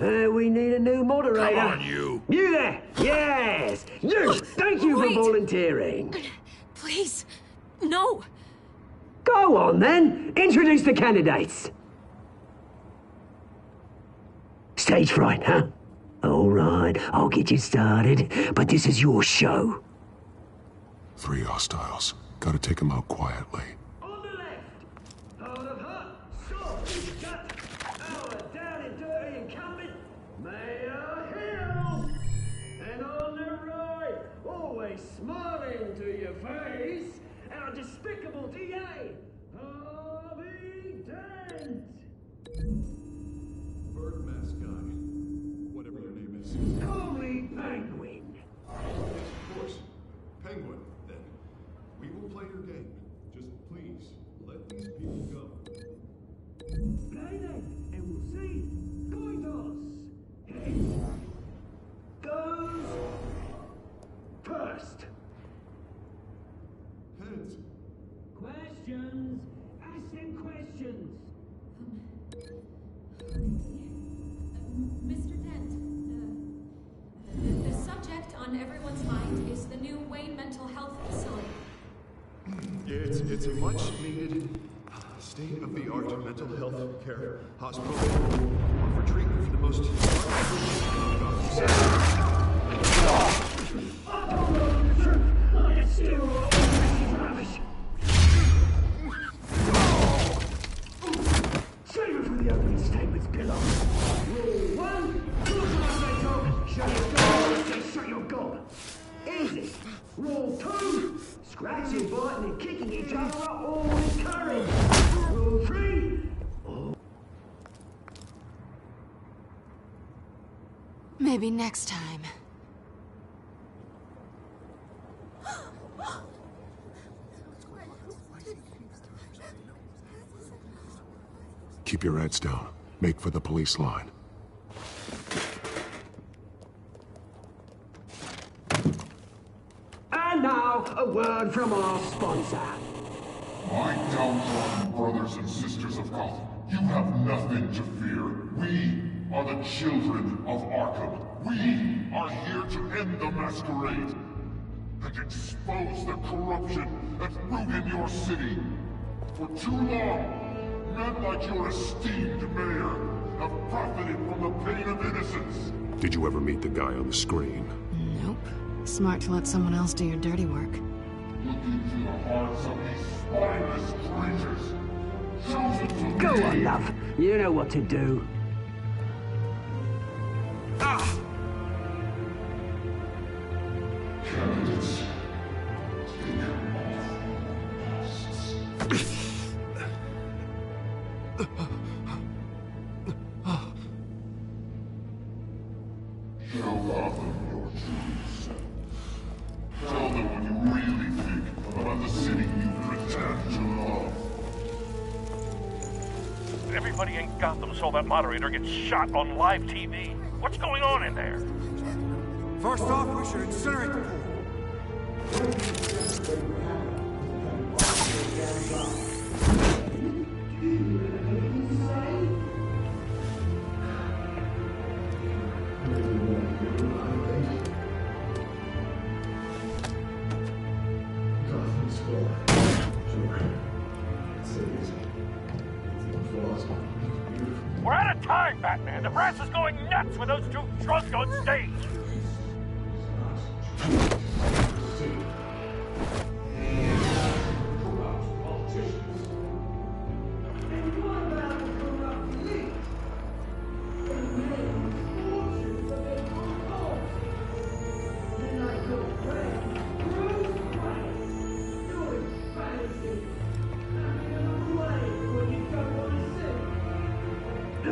Speaker 22: We need a new moderator.
Speaker 3: Come on, you.
Speaker 22: You there! Yes! You! Thank you for volunteering.
Speaker 13: Please, no.
Speaker 22: Go on, then. Introduce the candidates. Stage fright, huh? All right, I'll get you started, but this is your show.
Speaker 4: 3 hostiles. Gotta take them out quietly.
Speaker 22: On the left, out of her, soft gut, our down and dirty incumbent, Mayor Hill. And on the right, always smiling to your face, our despicable DA, Harvey Dent.
Speaker 8: Bird mask guy. Whatever your name is.
Speaker 22: Call me Penguin.
Speaker 8: Of course. Penguin, then. We will play your game. Just please, let these people go.
Speaker 22: Play then, and we'll see. Coin toss. Head goes first.
Speaker 8: Heads.
Speaker 22: Questions. Ask them questions.
Speaker 13: Mr. Dent, the subject on everyone's mind is the new Wayne Mental Health Facility.
Speaker 8: It's a much-needed, state-of-the-art mental health care hospital for treatment for the most...
Speaker 22: Save it for the opening statements below. Rule 1, shut your gob. Say shut your gob. Easy. Rule 2, scratching, biting, and kicking each other are all encouraged. Rule 3,
Speaker 7: Maybe next time.
Speaker 4: Keep your heads down. Make for the police line.
Speaker 22: And now, a word from our sponsor.
Speaker 23: My downtrodden brothers and sisters of Gotham, you have nothing to fear. We are the children of Arkham. We are here to end the masquerade and expose the corruption that's ruined your city. For too long, men like your esteemed mayor have profited from the pain of innocence.
Speaker 4: Did you ever meet the guy on the screen?
Speaker 7: Nope. Smart to let someone else do your dirty work.
Speaker 23: Look into the hearts of these spineless creatures. Chosen to
Speaker 22: Go
Speaker 23: be...
Speaker 22: on, love. You know what to do.
Speaker 23: Candidates, take off masks. Show Gotham your true self. Tell them what you really think about the city you pretend to love.
Speaker 10: Everybody in Gotham saw that moderator get shot on live TV. What's going on in there?
Speaker 20: First off, we should incinerate the pool.
Speaker 10: We're out of time, Batman. The brass is going nuts with those two drunks on stage.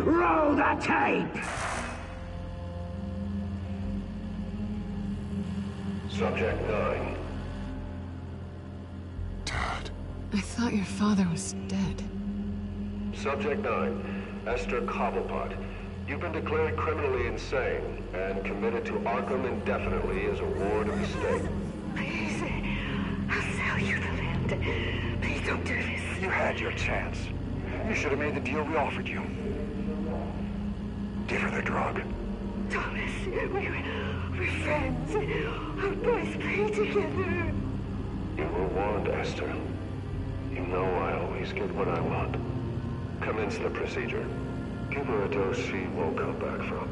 Speaker 22: Roll the tape!
Speaker 16: Subject 9.
Speaker 7: I thought your father was dead.
Speaker 16: Subject 9, Esther Cobblepot. You've been declared criminally insane and committed to Arkham indefinitely as a ward of the state.
Speaker 22: Please, I'll sell you the land. Please don't do this.
Speaker 18: You had your chance. You should have made the deal we offered you. Give her the drug.
Speaker 22: Thomas, we're friends. Our boys play together.
Speaker 16: You were warned, Esther. You know I always get what I want. Commence the procedure. Give her a dose she won't come back from.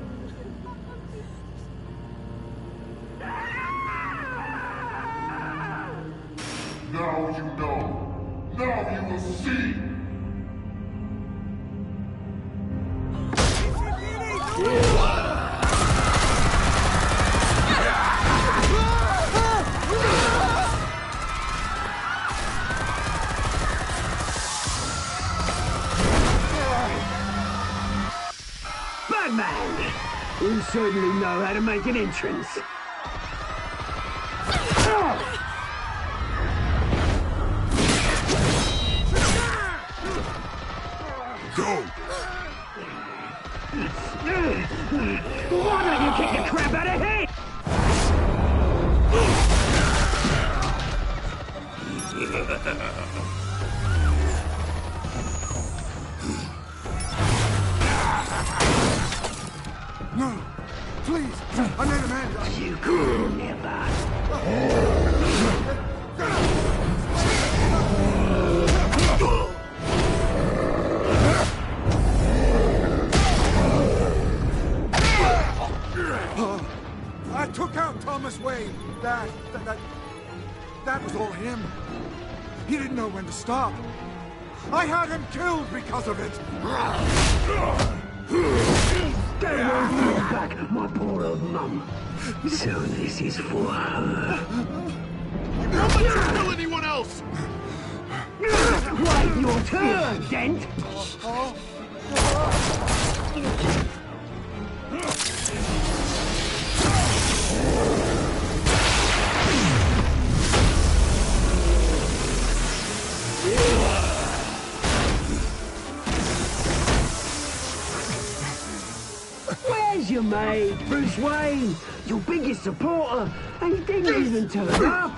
Speaker 23: Now you know. Now you will see.
Speaker 22: Batman! You certainly know how to make an entrance.
Speaker 23: Go!
Speaker 22: Why don't you kick the crap out of him?
Speaker 20: No! Please! I made a man!
Speaker 22: You could never.
Speaker 20: I took out Thomas Wayne. That was all him. He didn't know when to stop. I had him killed because of it.
Speaker 22: Don't want to bring back my poor old mum. So this is for her.
Speaker 23: How about you kill anyone else?
Speaker 22: Wait your turn, Dent! Where's your mate, Bruce Wayne? Your biggest supporter, and he didn't even turn up.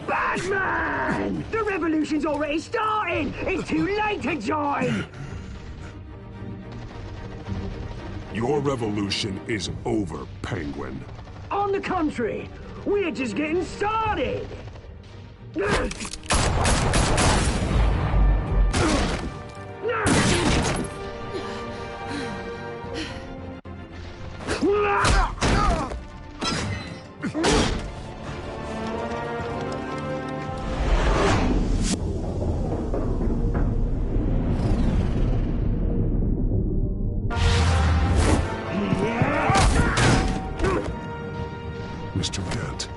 Speaker 22: Batman! The revolution's already started! It's too late to join!
Speaker 23: Your revolution is over, Penguin.
Speaker 22: On the contrary, we're just getting started!
Speaker 23: Mr. Dent.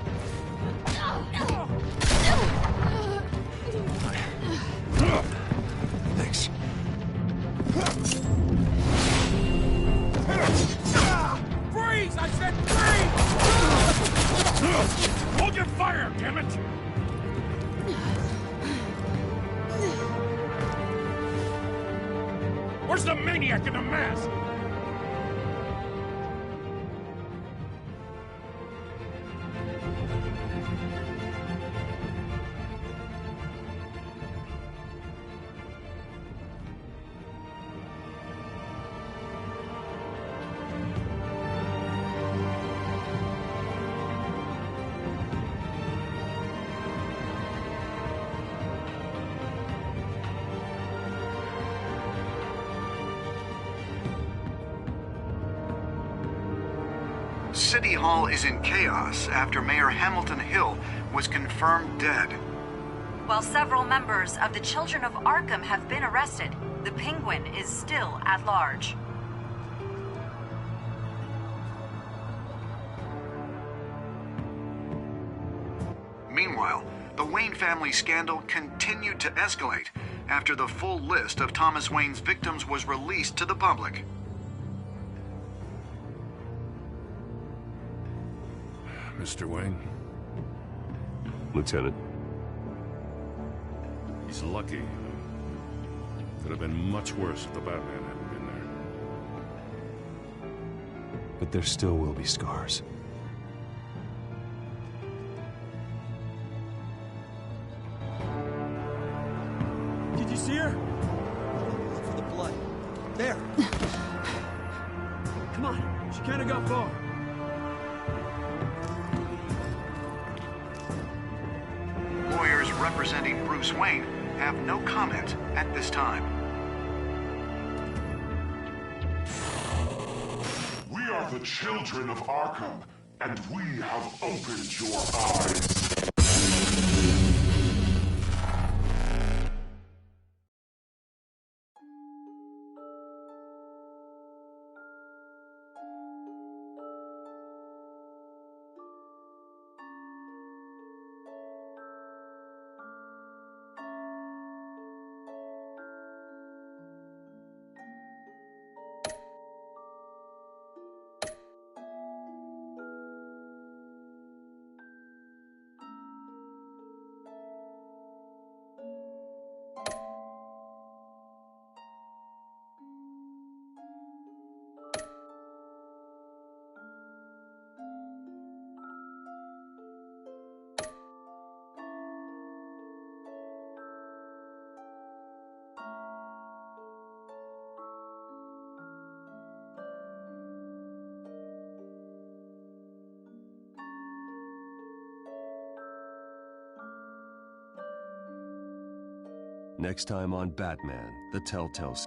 Speaker 10: Where's the maniac in the mask?
Speaker 6: City Hall is in chaos after Mayor Hamilton Hill was confirmed dead.
Speaker 11: While several members of the Children of Arkham have been arrested, the Penguin is still at large.
Speaker 6: Meanwhile, the Wayne family scandal continued to escalate after the full list of Thomas Wayne's victims was released to the public.
Speaker 3: Mr. Wayne?
Speaker 4: Lieutenant.
Speaker 15: He's lucky. Could have been much worse if the Batman hadn't been there.
Speaker 4: But there still will be scars.
Speaker 12: Did you see her? Look for the blood. There. Come on. She can't have got far.
Speaker 6: Lawyers representing Bruce Wayne have no comment at this time.
Speaker 23: We are the children of Arkham, and we have opened your eyes.
Speaker 4: Next time on Batman, the TellTale.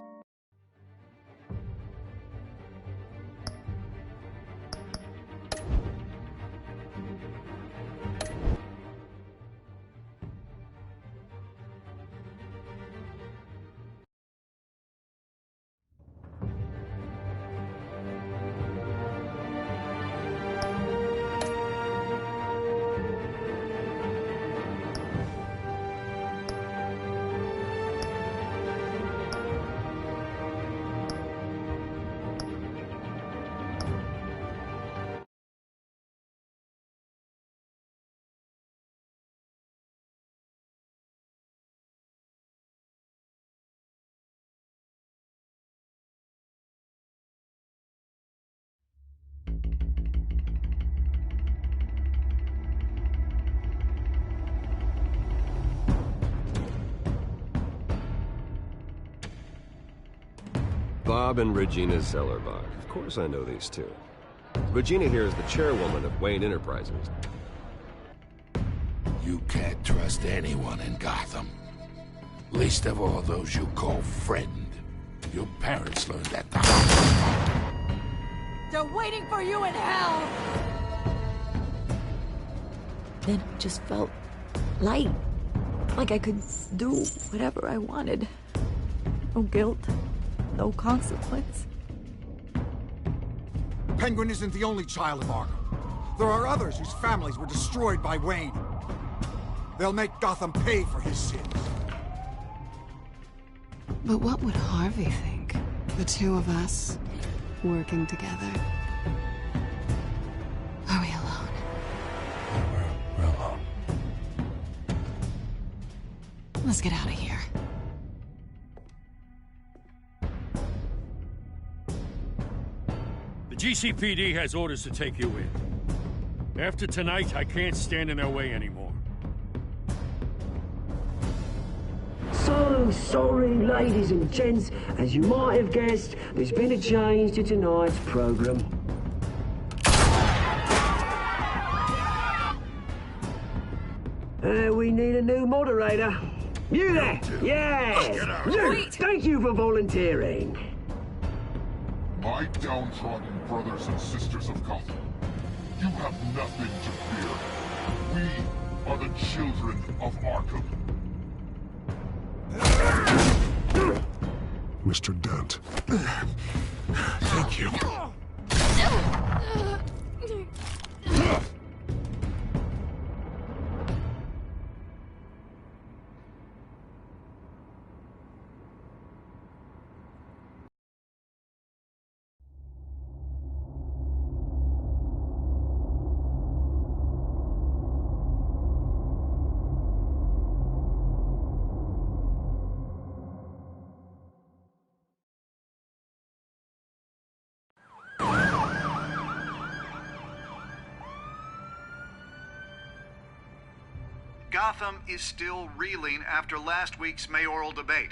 Speaker 4: Bob and Regina Zellerbach. Of course I know these two. Regina here is the chairwoman of Wayne Enterprises.
Speaker 3: You can't trust anyone in Gotham. Least of all those you call friend. Your parents learned that the hard way.
Speaker 1: They're waiting for you in hell! Then it just felt light. Like I could do whatever I wanted. No guilt. No consequence.
Speaker 20: Penguin isn't the only child of Arkham. There are others whose families were destroyed by Wayne. They'll make Gotham pay for his sins.
Speaker 7: But what would Harvey think? The two of us, working together. Are we alone?
Speaker 3: We're alone.
Speaker 7: Let's get out of here.
Speaker 15: GCPD has orders to take you in. After tonight, I can't stand in their way anymore.
Speaker 2: So sorry, ladies and gents. As you might have guessed, there's been a change to tonight's program. We need a new moderator. You there? Yes! You! Thank you for volunteering.
Speaker 23: My downtrodden brothers and sisters of Gotham, you have nothing to fear. We are the children of Arkham.
Speaker 3: Mr. Dent. Thank you.
Speaker 6: Gotham is still reeling after last week's mayoral debate.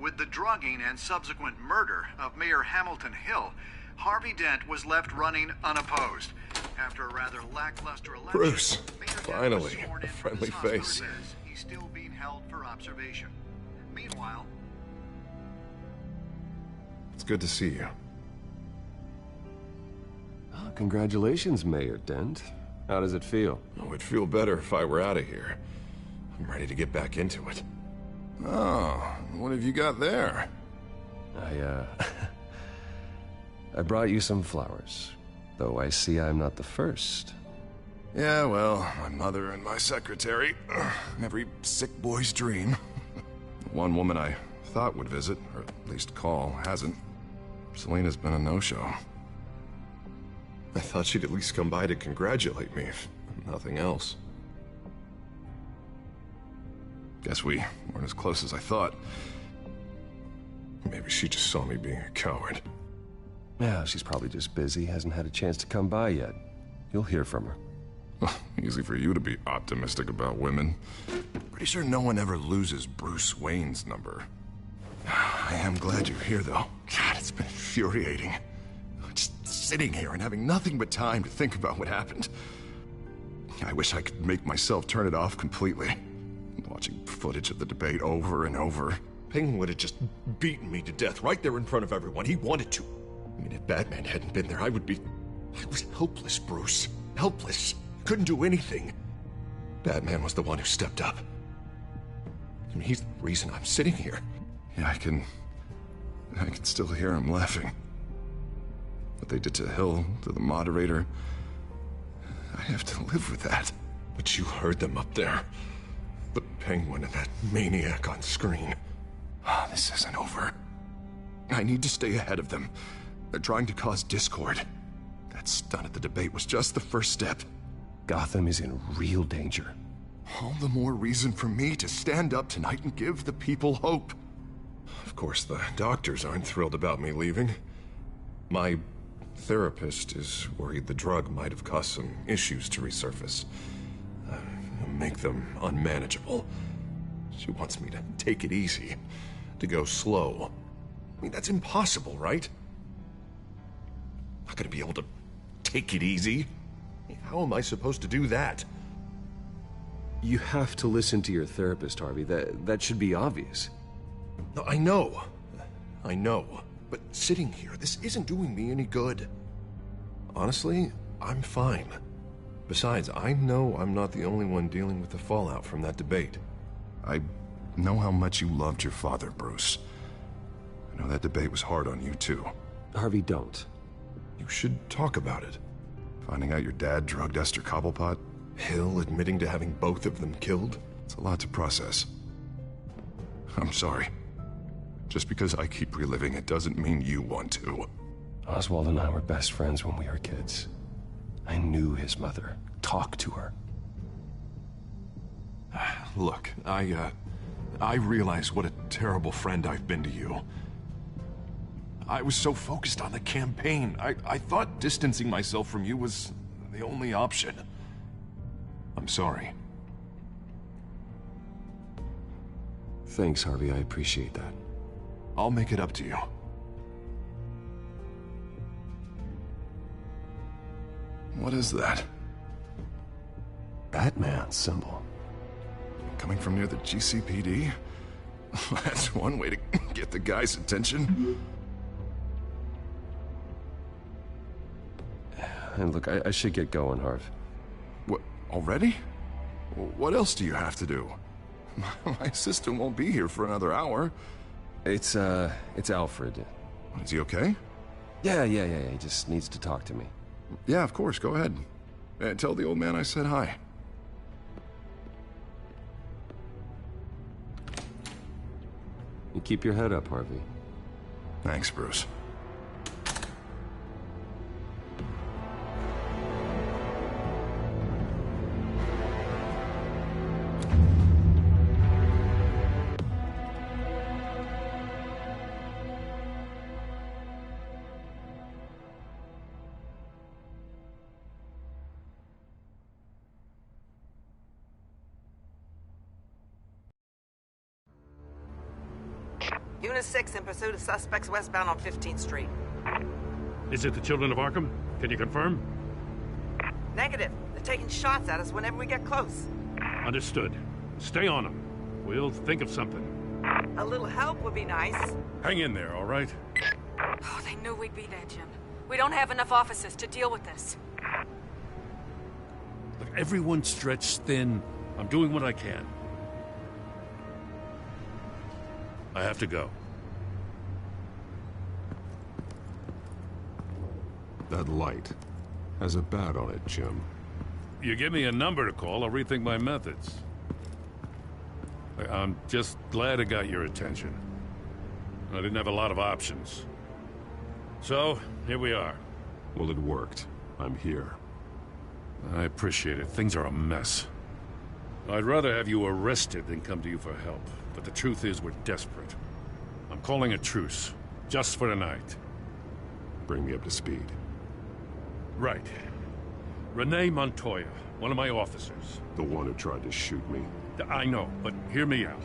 Speaker 6: With the drugging and subsequent murder of Mayor Hamilton Hill, Harvey Dent was left running unopposed. After a rather lackluster election,
Speaker 8: Bruce,
Speaker 6: Mayor Dent was
Speaker 8: finally,
Speaker 6: sworn
Speaker 8: a
Speaker 6: in from
Speaker 8: friendly
Speaker 6: his hospital
Speaker 8: face.
Speaker 6: bed. He's still being held for observation. Meanwhile,
Speaker 8: It's good to see you.
Speaker 9: Oh, congratulations, Mayor Dent. How does it feel?
Speaker 8: Oh, it'd feel better if I were out of here. I'm ready to get back into it. Oh, what have you got there?
Speaker 9: I brought you some flowers. Though I see I'm not the first.
Speaker 8: Yeah, well, my mother and my secretary. Every sick boy's dream. One woman I thought would visit, or at least call, hasn't. Selena's been a no-show. I thought she'd at least come by to congratulate me, if nothing else. Guess we weren't as close as I thought. Maybe she just saw me being a coward.
Speaker 9: Yeah, she's probably just busy, hasn't had a chance to come by yet. You'll hear from her.
Speaker 8: Easy for you to be optimistic about women. Pretty sure no one ever loses Bruce Wayne's number. I am glad you're here, though. God, it's been infuriating. Just sitting here and having nothing but time to think about what happened. I wish I could make myself turn it off completely. Watching footage of the debate over and over. Penguin would have just beaten me to death right there in front of everyone. He wanted to. I mean, if Batman hadn't been there, I was helpless, Bruce. Helpless. Couldn't do anything. Batman was the one who stepped up. I mean, he's the reason I'm sitting here. Yeah, I can still hear him laughing. What they did to Hill, to the moderator. I have to live with that. But you heard them up there. The Penguin and that maniac on screen. This isn't over. I need to stay ahead of them. They're trying to cause discord. That stunt at the debate was just the first step.
Speaker 9: Gotham is in real danger.
Speaker 8: All the more reason for me to stand up tonight and give the people hope. Of course, the doctors aren't thrilled about me leaving. My therapist is worried the drug might have caused some issues to resurface. Make them unmanageable. She wants me to take it easy, to go slow. I mean, that's impossible, right? Not gonna be able to take it easy. How am I supposed to do that?
Speaker 9: You have to listen to your therapist, Harvey. That should be obvious.
Speaker 8: No, I know. But sitting here, this isn't doing me any good. Honestly, I'm fine. Besides, I know I'm not the only one dealing with the fallout from that debate. I know how much you loved your father, Bruce. I know that debate was hard on you, too.
Speaker 9: Harvey, don't.
Speaker 8: You should talk about it. Finding out your dad drugged Esther Cobblepot, Hill admitting to having both of them killed. It's a lot to process. I'm sorry. Just because I keep reliving it doesn't mean you want to.
Speaker 9: Oswald and I were best friends when we were kids. I knew his mother. Talk to her.
Speaker 8: Look, I realize what a terrible friend I've been to you. I was so focused on the campaign. I thought distancing myself from you was the only option. I'm sorry.
Speaker 9: Thanks, Harvey. I appreciate that.
Speaker 8: I'll make it up to you. What is that?
Speaker 9: Batman's symbol.
Speaker 8: Coming from near the GCPD? That's one way to get the guy's attention.
Speaker 9: And look, I should get going, Harv.
Speaker 8: What, already? What else do you have to do? My assistant won't be here for another hour.
Speaker 9: It's Alfred.
Speaker 8: Is he okay?
Speaker 9: Yeah. He just needs to talk to me.
Speaker 8: Yeah, of course. Go ahead. Tell the old man I said hi.
Speaker 9: You keep your head up, Harvey.
Speaker 8: Thanks, Bruce.
Speaker 17: Unit 6 in pursuit of suspects westbound on 15th Street.
Speaker 15: Is it the Children of Arkham? Can you confirm?
Speaker 17: Negative. They're taking shots at us whenever we get close.
Speaker 15: Understood. Stay on them. We'll think of something.
Speaker 17: A little help would be nice.
Speaker 15: Hang in there, all right?
Speaker 13: Oh, they knew we'd be there, Jim. We don't have enough officers to deal with this.
Speaker 15: Look, everyone's stretched thin. I'm doing what I can. I have to go.
Speaker 4: That light has a bat on it, Jim.
Speaker 15: You give me a number to call, I'll rethink my methods. I'm just glad it got your attention. I didn't have a lot of options. So, here we are.
Speaker 4: Well, it worked. I'm here.
Speaker 15: I appreciate it. Things are a mess. I'd rather have you arrested than come to you for help. But the truth is, we're desperate. I'm calling a truce. Just for tonight.
Speaker 4: Bring me up to speed.
Speaker 15: Right. Renee Montoya, one of my officers.
Speaker 4: The one who tried to shoot me.
Speaker 15: I know, but hear me out.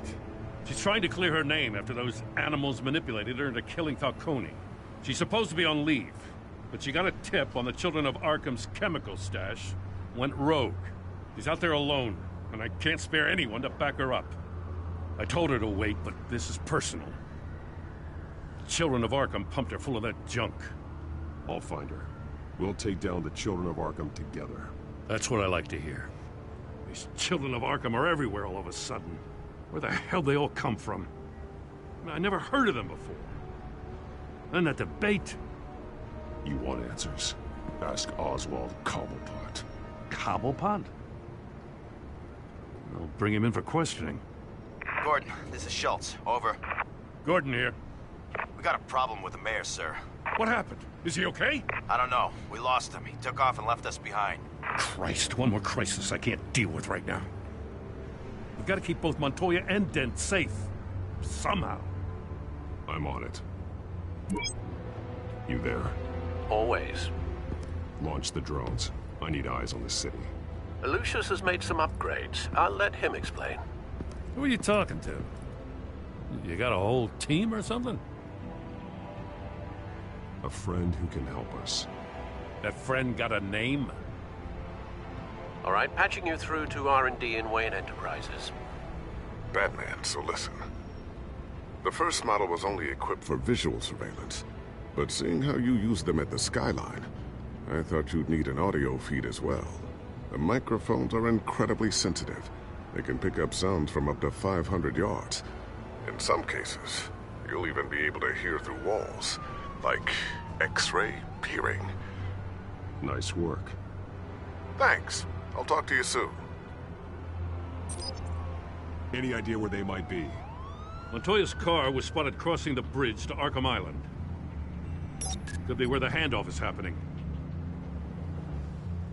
Speaker 15: She's trying to clear her name after those animals manipulated her into killing Falcone. She's supposed to be on leave, but she got a tip on the Children of Arkham's chemical stash, went rogue. She's out there alone, and I can't spare anyone to back her up. I told her to wait, but this is personal. The Children of Arkham pumped her full of that junk.
Speaker 4: I'll find her. We'll take down the Children of Arkham together.
Speaker 15: That's what I like to hear. These Children of Arkham are everywhere all of a sudden. Where the hell they all come from? I never heard of them before. And that debate.
Speaker 4: You want answers? Ask Oswald Cobblepot.
Speaker 15: Cobblepot? I'll bring him in for questioning.
Speaker 19: Gordon, this is Schultz. Over.
Speaker 15: Gordon here.
Speaker 19: We got a problem with the mayor, sir.
Speaker 15: What happened? Is he okay?
Speaker 19: I don't know. We lost him. He took off and left us behind.
Speaker 15: Christ, one more crisis I can't deal with right now. We've got to keep both Montoya and Dent safe. Somehow.
Speaker 4: I'm on it. You there?
Speaker 21: Always.
Speaker 4: Launch the drones. I need eyes on the city.
Speaker 21: Lucius has made some upgrades. I'll let him explain.
Speaker 15: Who are you talking to? You got a whole team or something?
Speaker 4: A friend who can help us.
Speaker 15: That friend got a name?
Speaker 21: All right, patching you through to R&D in Wayne Enterprises.
Speaker 24: Batman, so listen. The first model was only equipped for visual surveillance, but seeing how you use them at the Skyline, I thought you'd need an audio feed as well. The microphones are incredibly sensitive. They can pick up sounds from up to 500 yards. In some cases, you'll even be able to hear through walls, like X-ray peering.
Speaker 4: Nice work.
Speaker 24: Thanks. I'll talk to you soon.
Speaker 4: Any idea where they might be?
Speaker 15: Montoya's car was spotted crossing the bridge to Arkham Island. Could be where the handoff is happening.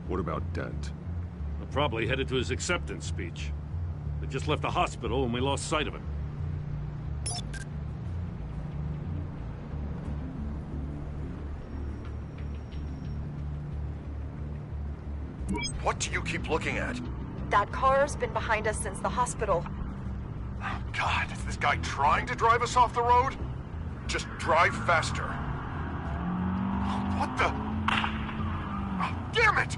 Speaker 4: What about Dent?
Speaker 15: They're probably headed to his acceptance speech. They just left the hospital and we lost sight of him.
Speaker 8: What do you keep looking at?
Speaker 5: That car's been behind us since the hospital.
Speaker 8: God, is this guy trying to drive us off the road? Just drive faster. What the? Oh, damn it!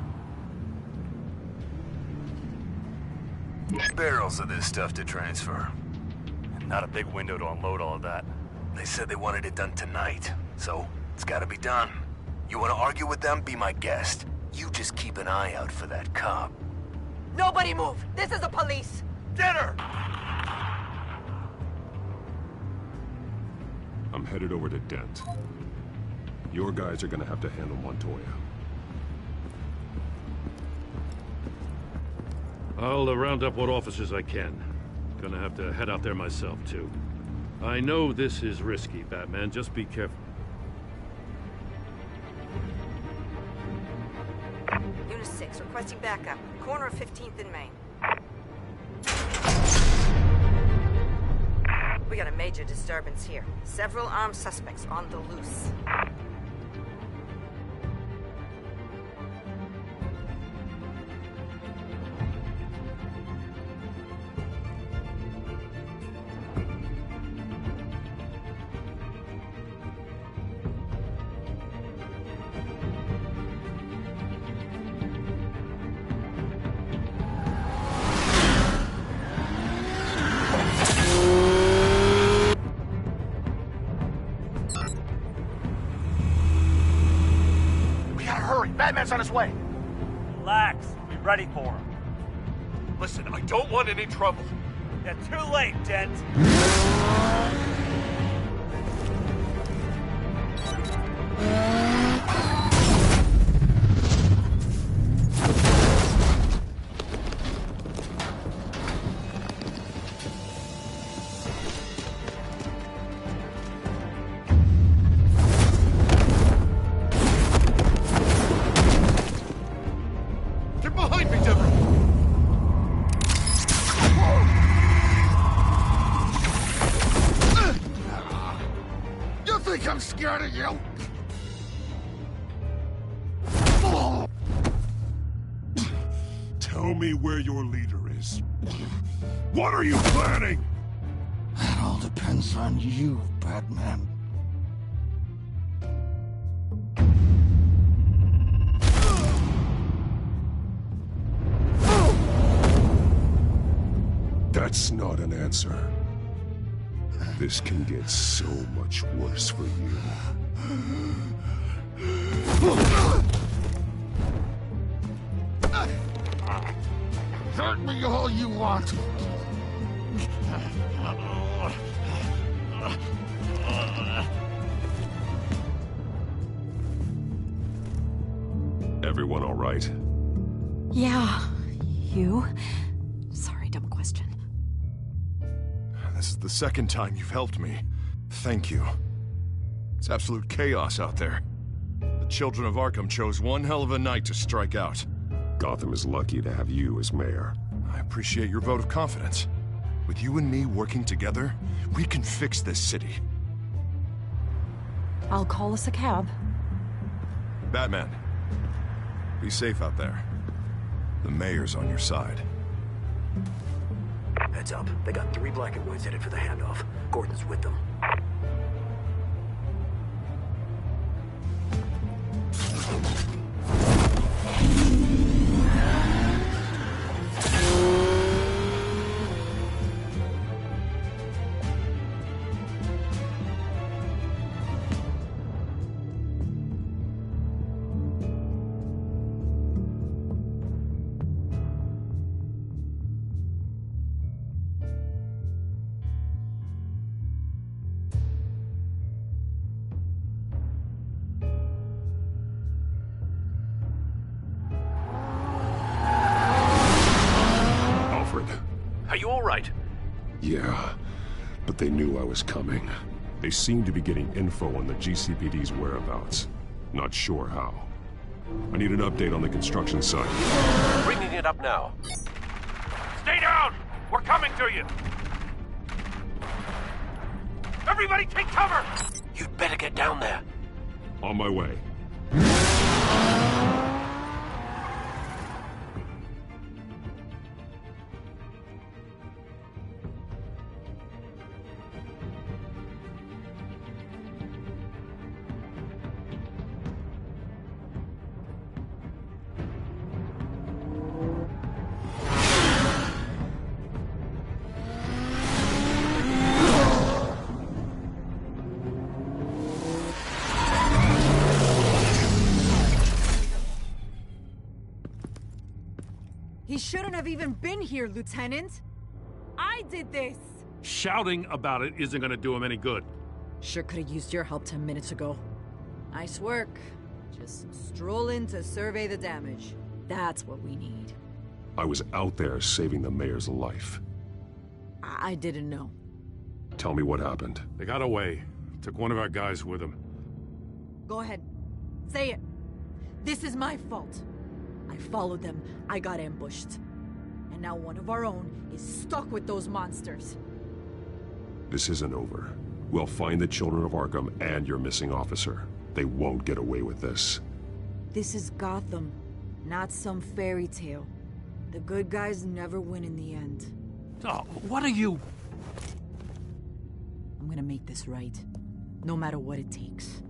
Speaker 14: Barrels of this stuff to transfer.
Speaker 10: Not a big window to unload all of that.
Speaker 14: They said they wanted it done tonight, so it's gotta be done. You wanna argue with them? Be my guest. You just keep an eye out for that cop.
Speaker 5: Nobody move! This is the police!
Speaker 8: Get her!
Speaker 4: I'm headed over to Dent. Your guys are gonna have to handle Montoya.
Speaker 15: I'll round up what officers I can. Gonna have to head out there myself, too. I know this is risky, Batman. Just be careful.
Speaker 17: Unit 6, requesting backup. Corner of 15th and Main. We got a major disturbance here. Several armed suspects on the loose.
Speaker 10: Batman's on his way.
Speaker 12: Relax. Be ready for him.
Speaker 8: Listen, I don't want any trouble.
Speaker 12: You're too late, Dent.
Speaker 3: I'm scared of you.
Speaker 24: Tell me where your leader is. What are you planning?
Speaker 3: That all depends on you, Batman.
Speaker 24: That's not an answer. This can get so much worse for you.
Speaker 3: Hurt me all you want.
Speaker 4: Everyone all right?
Speaker 13: Yeah. You? Sorry, dumb question.
Speaker 8: This is the second time you've helped me. Thank you. It's absolute chaos out there. The children of Arkham chose one hell of a night to strike out.
Speaker 4: Gotham is lucky to have you as mayor.
Speaker 8: I appreciate your vote of confidence. With you and me working together, we can fix this city.
Speaker 13: I'll call us a cab.
Speaker 8: Batman, be safe out there. The mayor's on your side.
Speaker 2: Heads up. They got 3 black and whites headed for the handoff. Gordon's with them.
Speaker 21: Are you all right?
Speaker 4: Yeah, but they knew I was coming. They seem to be getting info on the GCPD's whereabouts. Not sure how. I need an update on the construction site.
Speaker 21: Bringing it up now.
Speaker 10: Stay down! We're coming to you! Everybody take cover!
Speaker 21: You'd better get down there.
Speaker 4: On my way.
Speaker 11: He shouldn't have even been here, Lieutenant. I did this.
Speaker 15: Shouting about it isn't gonna do him any good.
Speaker 11: Sure could have used your help 10 minutes ago. Nice work. Just stroll in to survey the damage. That's what we need.
Speaker 4: I was out there saving the mayor's life.
Speaker 11: I didn't know.
Speaker 4: Tell me what happened.
Speaker 15: They got away. Took one of our guys with them.
Speaker 11: Go ahead. Say it. This is my fault. I followed them. I got ambushed. And now one of our own is stuck with those monsters.
Speaker 4: This isn't over. We'll find the children of Arkham and your missing officer. They won't get away with this.
Speaker 11: This is Gotham, not some fairy tale. The good guys never win in the end.
Speaker 15: Oh, what are you...
Speaker 11: I'm gonna make this right, no matter what it takes.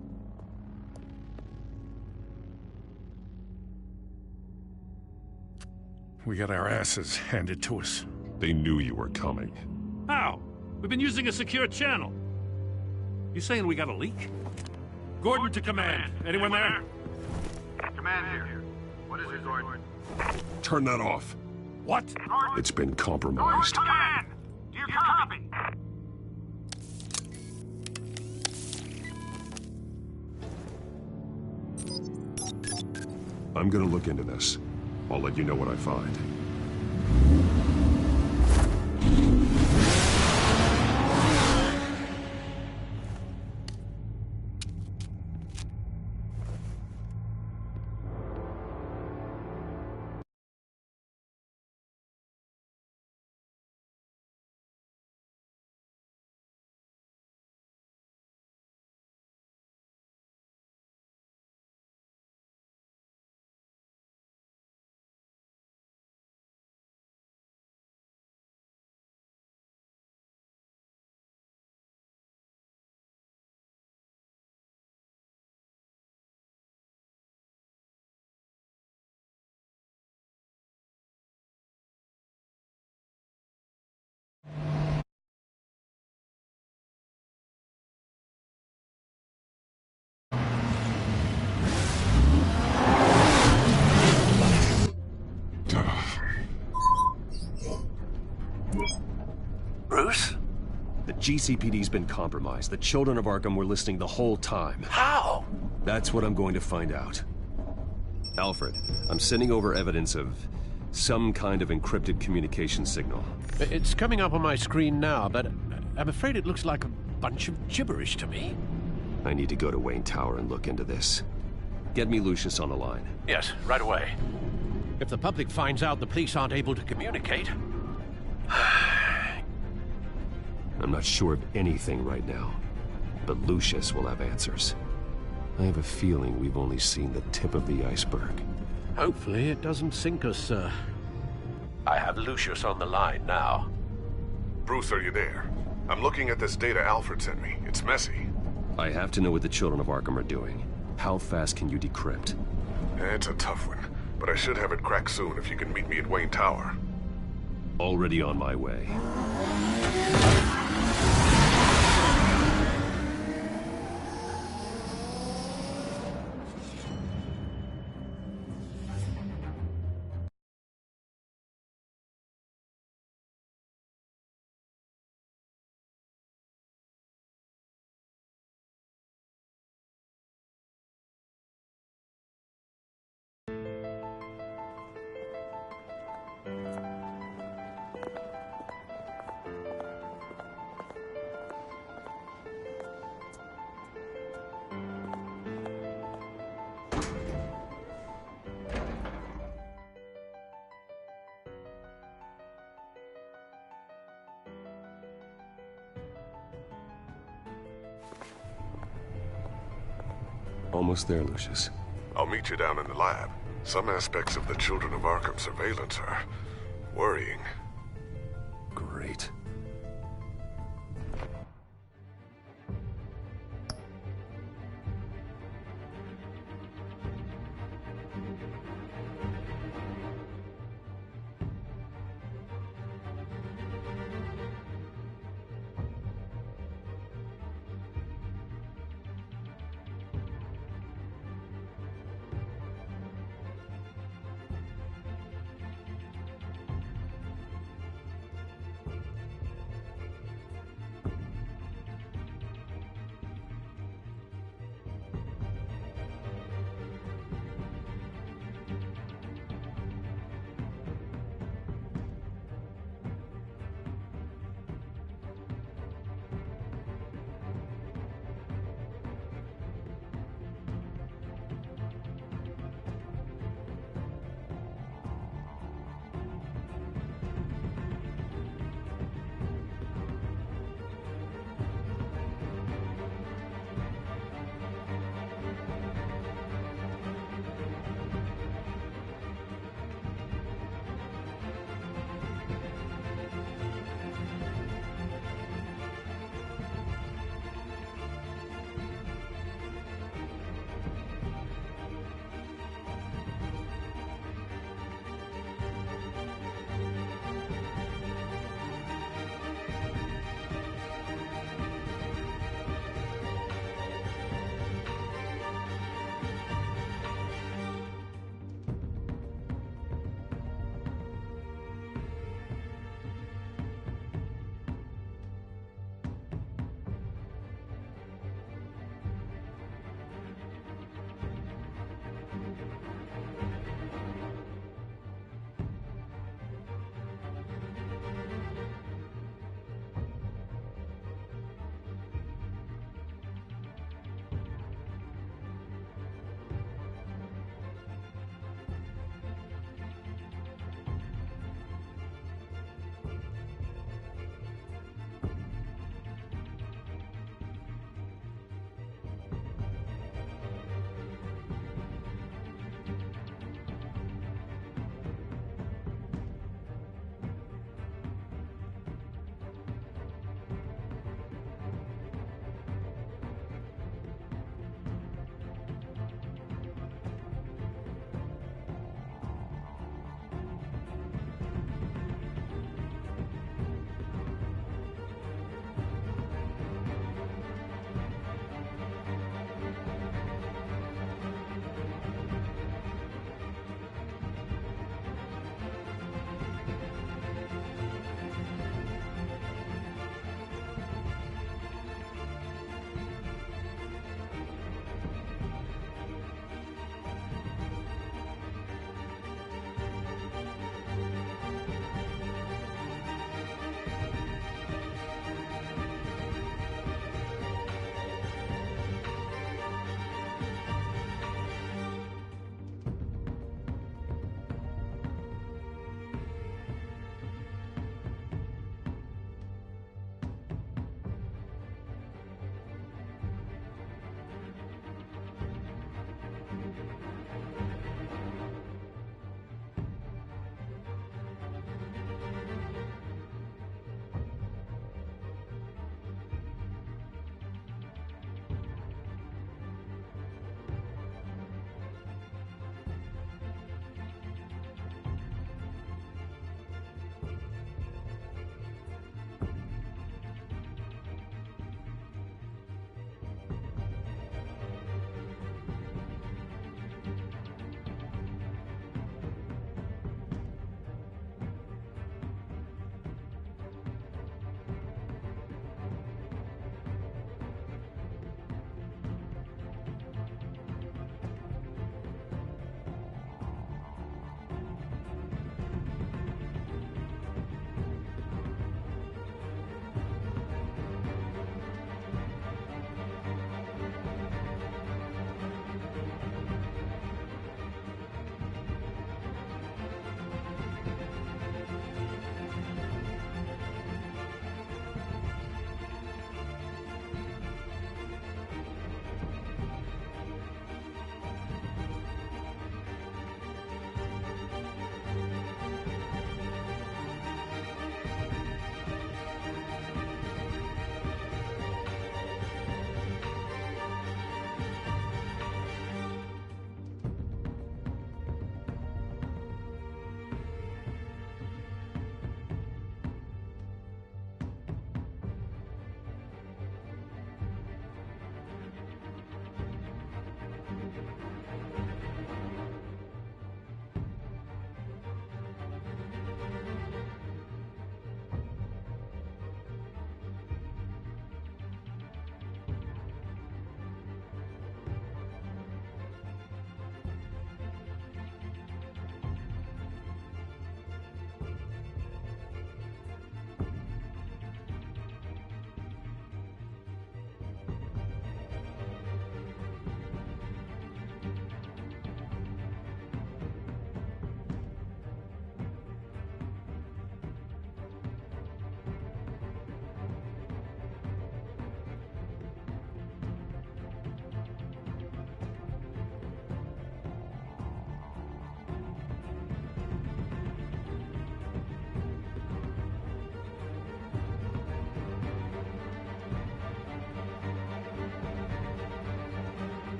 Speaker 15: We got our asses handed to us.
Speaker 4: They knew you were coming.
Speaker 15: How? We've been using a secure channel. You saying we got a leak? Gordon to command. Anyone there?
Speaker 6: Command here. What is it, Gordon?
Speaker 4: Turn that off.
Speaker 15: What?
Speaker 4: It's been compromised.
Speaker 10: Command! Do you copy?
Speaker 4: I'm gonna look into this. I'll let you know what I find.
Speaker 14: Bruce?
Speaker 4: The GCPD's been compromised. The children of Arkham were listening the whole time.
Speaker 14: How?
Speaker 4: That's what I'm going to find out. Alfred, I'm sending over evidence of some kind of encrypted communication signal.
Speaker 21: It's coming up on my screen now, but I'm afraid it looks like a bunch of gibberish to me.
Speaker 4: I need to go to Wayne Tower and look into this. Get me Lucius on the line.
Speaker 21: Yes, right away. If the public finds out the police aren't able to communicate...
Speaker 4: I'm not sure of anything right now, but Lucius will have answers. I have a feeling we've only seen the tip of the iceberg.
Speaker 21: Hopefully it doesn't sink us, sir. I have Lucius on the line now.
Speaker 24: Bruce, are you there? I'm looking at this data Alfred sent me. It's messy.
Speaker 4: I have to know what the children of Arkham are doing. How fast can you decrypt?
Speaker 24: It's a tough one, but I should have it cracked soon if you can meet me at Wayne Tower.
Speaker 4: Already on my way. Almost there, Lucius.
Speaker 24: I'll meet you down in the lab. Some aspects of the Children of Arkham surveillance are worrying.
Speaker 4: Great.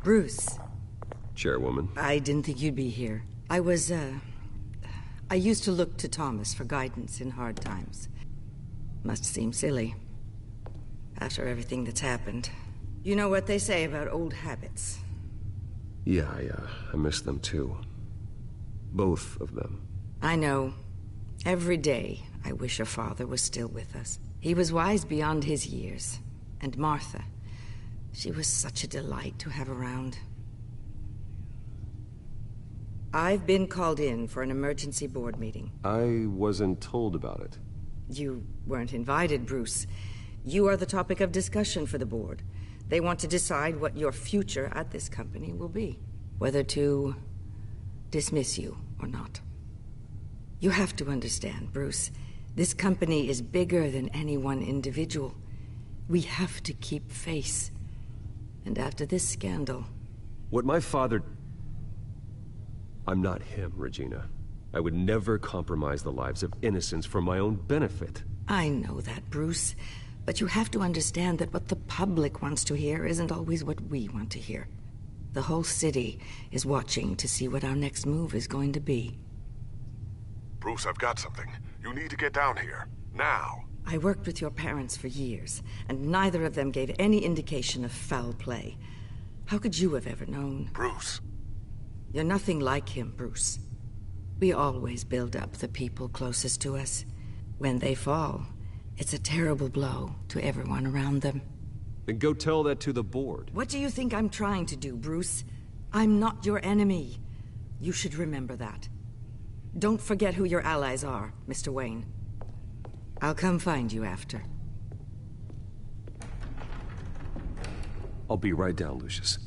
Speaker 1: Bruce.
Speaker 9: Chairwoman.
Speaker 1: I didn't think you'd be here. I used to look to Thomas for guidance in hard times. Must seem silly. After everything that's happened. You know what they say about old habits.
Speaker 9: Yeah, I miss them too. Both of them.
Speaker 1: I know. Every day, I wish your father was still with us. He was wise beyond his years. And Martha, she was such a delight to have around. I've been called in for an emergency board meeting.
Speaker 9: I wasn't told about it.
Speaker 1: You weren't invited, Bruce. You are the topic of discussion for the board. They want to decide what your future at this company will be. Whether to dismiss you or not. You have to understand, Bruce. This company is bigger than any one individual. We have to keep face. And after this scandal...
Speaker 9: What my father... I'm not him, Regina. I would never compromise the lives of innocents for my own benefit.
Speaker 1: I know that, Bruce. But you have to understand that what the public wants to hear isn't always what we want to hear. The whole city is watching to see what our next move is going to be.
Speaker 24: Bruce, I've got something. You need to get down here. Now.
Speaker 1: I worked with your parents for years, and neither of them gave any indication of foul play. How could you have ever known?
Speaker 24: Bruce.
Speaker 1: You're nothing like him, Bruce. We always build up the people closest to us. When they fall, it's a terrible blow to everyone around them.
Speaker 9: Then go tell that to the board.
Speaker 1: What do you think I'm trying to do, Bruce? I'm not your enemy. You should remember that. Don't forget who your allies are, Mr. Wayne. I'll come find you after.
Speaker 9: I'll be right down, Lucius.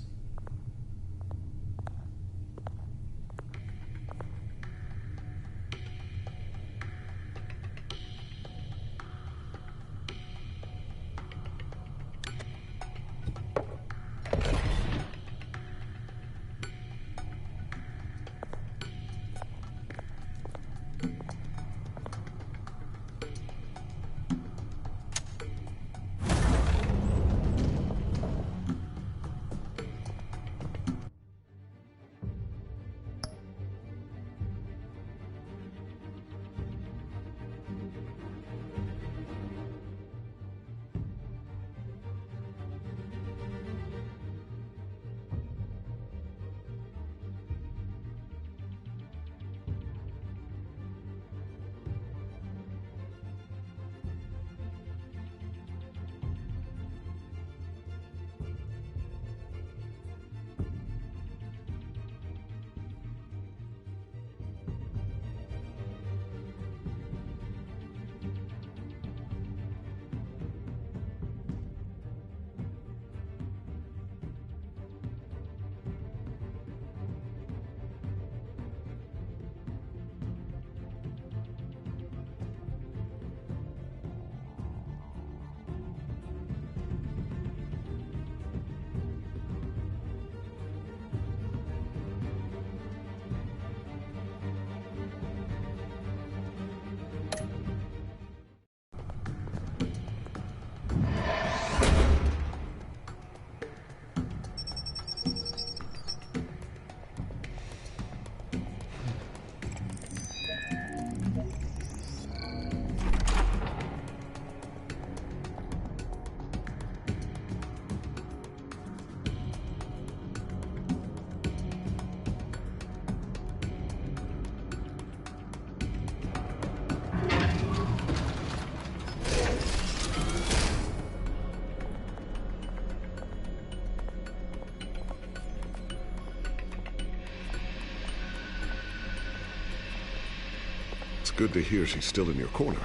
Speaker 24: Good to hear she's still in your corner.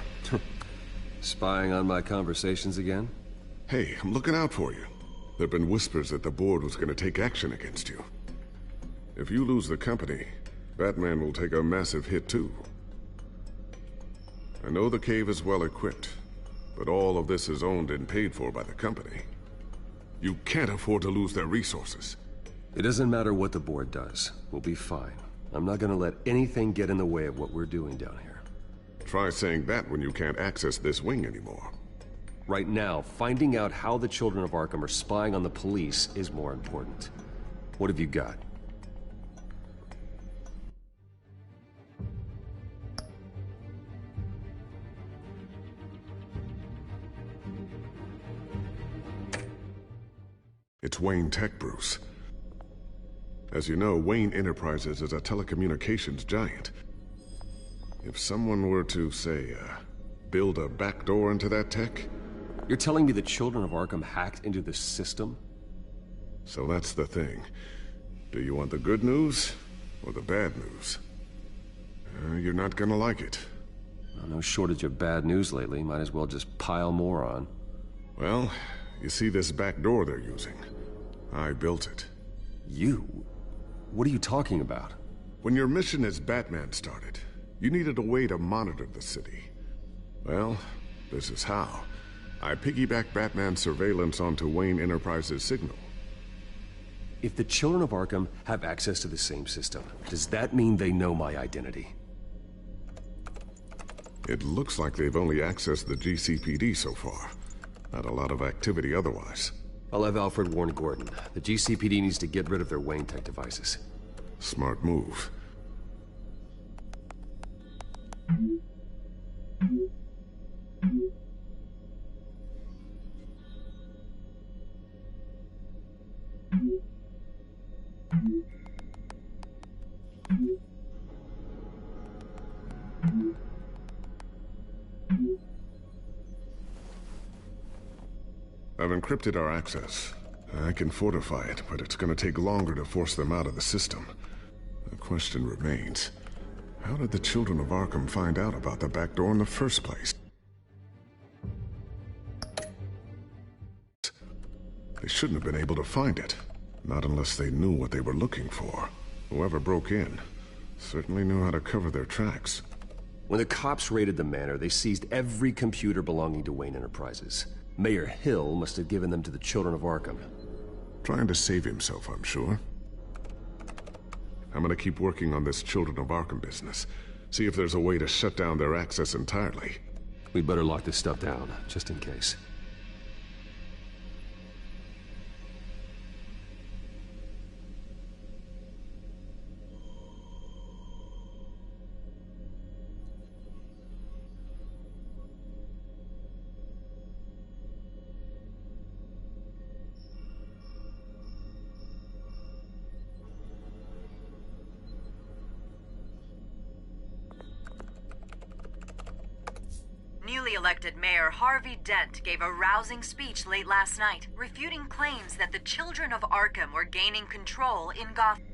Speaker 9: Spying on my conversations again?
Speaker 24: Hey, I'm looking out for you. There've been whispers that the board was going to take action against you. If you lose the company, Batman will take a massive hit too. I know the cave is well equipped, but all of this is owned and paid for by the company. You can't afford to lose their resources.
Speaker 9: It doesn't matter what the board does. We'll be fine. I'm not gonna let anything get in the way of what we're doing down here.
Speaker 24: Try saying that when you can't access this wing anymore.
Speaker 9: Right now, finding out how the children of Arkham are spying on the police is more important. What have you got?
Speaker 24: It's Wayne Tech, Bruce. As you know, Wayne Enterprises is a telecommunications giant. If someone were to, say, build a backdoor into that tech...
Speaker 9: You're telling me the Children of Arkham hacked into the system?
Speaker 24: So that's the thing. Do you want the good news or the bad news? You're not gonna like it.
Speaker 9: Well, no shortage of bad news lately. Might as well just pile more on.
Speaker 24: Well, you see this back door they're using? I built it.
Speaker 9: You? What are you talking about?
Speaker 24: When your mission as Batman started, you needed a way to monitor the city. Well, this is how. I piggybacked Batman's surveillance onto Wayne Enterprises' signal.
Speaker 9: If the Children of Arkham have access to the same system, does that mean they know my identity?
Speaker 24: It looks like they've only accessed the GCPD so far. Not a lot of activity otherwise.
Speaker 9: I'll have Alfred warn Gordon. The GCPD needs to get rid of their Wayne Tech devices.
Speaker 24: Smart move. I've encrypted our access. I can fortify it, but it's gonna take longer to force them out of the system. The question remains, how did the Children of Arkham find out about the back door in the first place? They shouldn't have been able to find it. Not unless they knew what they were looking for. Whoever broke in certainly knew how to cover their tracks.
Speaker 9: When the cops raided the manor, they seized every computer belonging to Wayne Enterprises. Mayor Hill must have given them to the Children of Arkham.
Speaker 24: Trying to save himself, I'm sure. I'm gonna keep working on this Children of Arkham business. See if there's a way to shut down their access entirely.
Speaker 9: We better lock this stuff down, just in case.
Speaker 16: Newly elected Mayor Harvey Dent gave a rousing speech late last night, refuting claims that the Children of Arkham were gaining control in Gotham.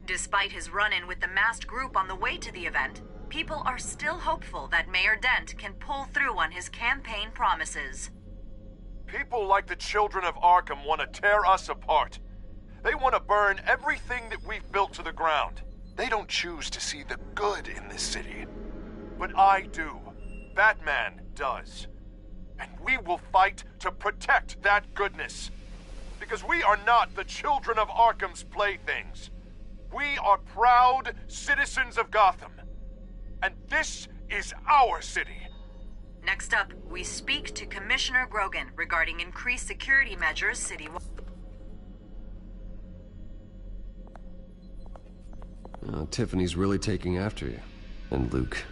Speaker 16: Despite his run-in with the masked group on the way to the event, people are still hopeful that Mayor Dent can pull through on his campaign promises.
Speaker 10: People like the Children of Arkham want to tear us apart. They want to burn everything that we've built to the ground. They don't choose to see the good in this city. But I do. Batman does. And we will fight to protect that goodness. Because we are not the Children of Arkham's playthings. We are proud citizens of Gotham. And this is our city.
Speaker 16: Next up, we speak to Commissioner Grogan regarding increased security measures citywide.
Speaker 9: Tiffany's really taking after you. And Luke,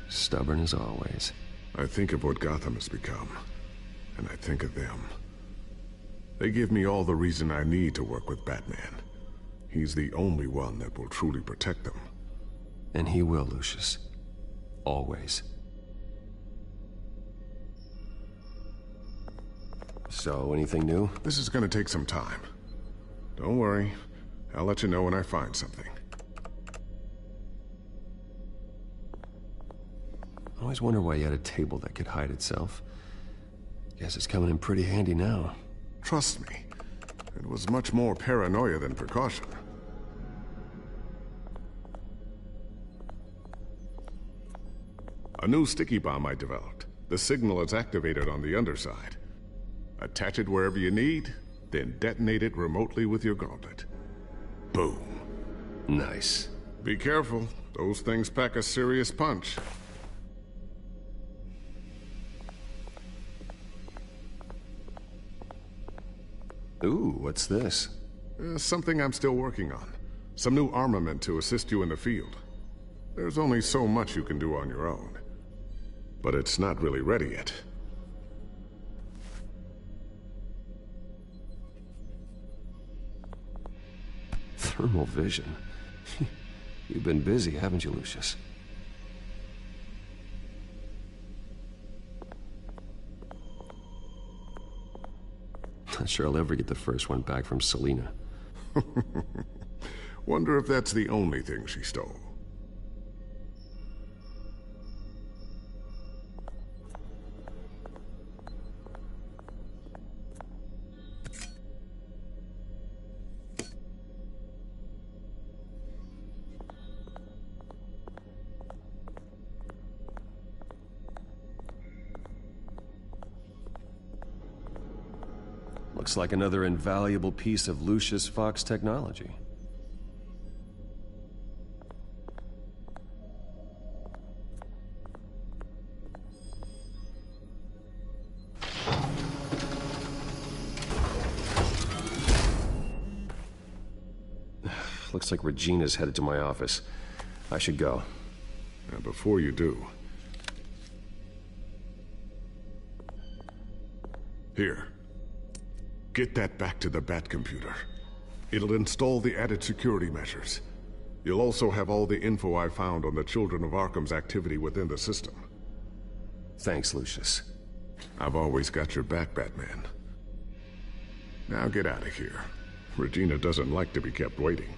Speaker 9: stubborn as always.
Speaker 24: I think of what Gotham has become, and I think of them. They give me all the reason I need to work with Batman. He's the only one that will truly protect them.
Speaker 9: And he will, Lucius. Always. So, anything new?
Speaker 24: This is gonna take some time. Don't worry. I'll let you know when I find something.
Speaker 9: I always wonder why you had a table that could hide itself. Guess it's coming in pretty handy now.
Speaker 24: Trust me, it was much more paranoia than precaution. A new sticky bomb I developed. The signal is activated on the underside. Attach it wherever you need, then detonate it remotely with your gauntlet. Boom.
Speaker 9: Nice.
Speaker 24: Be careful. Those things pack a serious punch.
Speaker 9: Ooh, what's this?
Speaker 24: Something I'm still working on. Some new armament to assist you in the field. There's only so much you can do on your own. But it's not really ready yet.
Speaker 9: Thermal vision. You've been busy, haven't you, Lucius? Not sure I'll ever get the first one back from Selina.
Speaker 24: Wonder if that's the only thing she stole.
Speaker 9: Looks like another invaluable piece of Lucius Fox technology. Looks like Regina's headed to my office. I should go.
Speaker 24: And before you do... Here. Get that back to the Bat computer. It'll install the added security measures. You'll also have all the info I found on the Children of Arkham's activity within the system.
Speaker 9: Thanks, Lucius.
Speaker 24: I've always got your back, Batman. Now get out of here. Regina doesn't like to be kept waiting.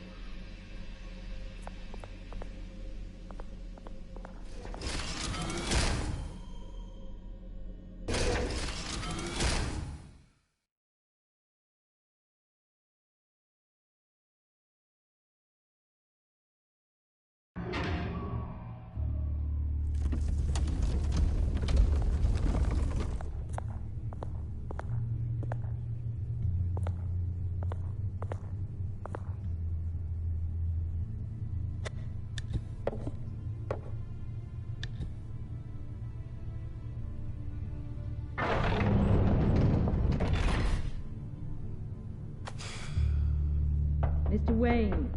Speaker 1: Mr. Wayne.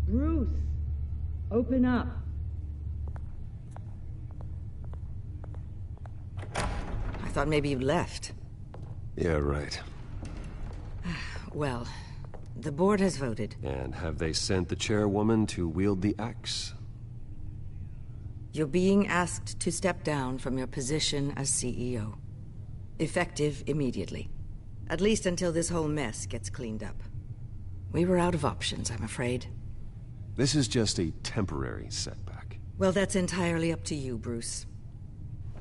Speaker 1: Bruce. Open up. I thought maybe you left.
Speaker 9: Yeah, right.
Speaker 1: Well, the board has voted.
Speaker 9: And have they sent the chairwoman to wield the axe?
Speaker 1: You're being asked to step down from your position as CEO. Effective immediately. At least until this whole mess gets cleaned up. We were out of options, I'm afraid.
Speaker 9: This is just a temporary setback.
Speaker 1: Well, that's entirely up to you, Bruce.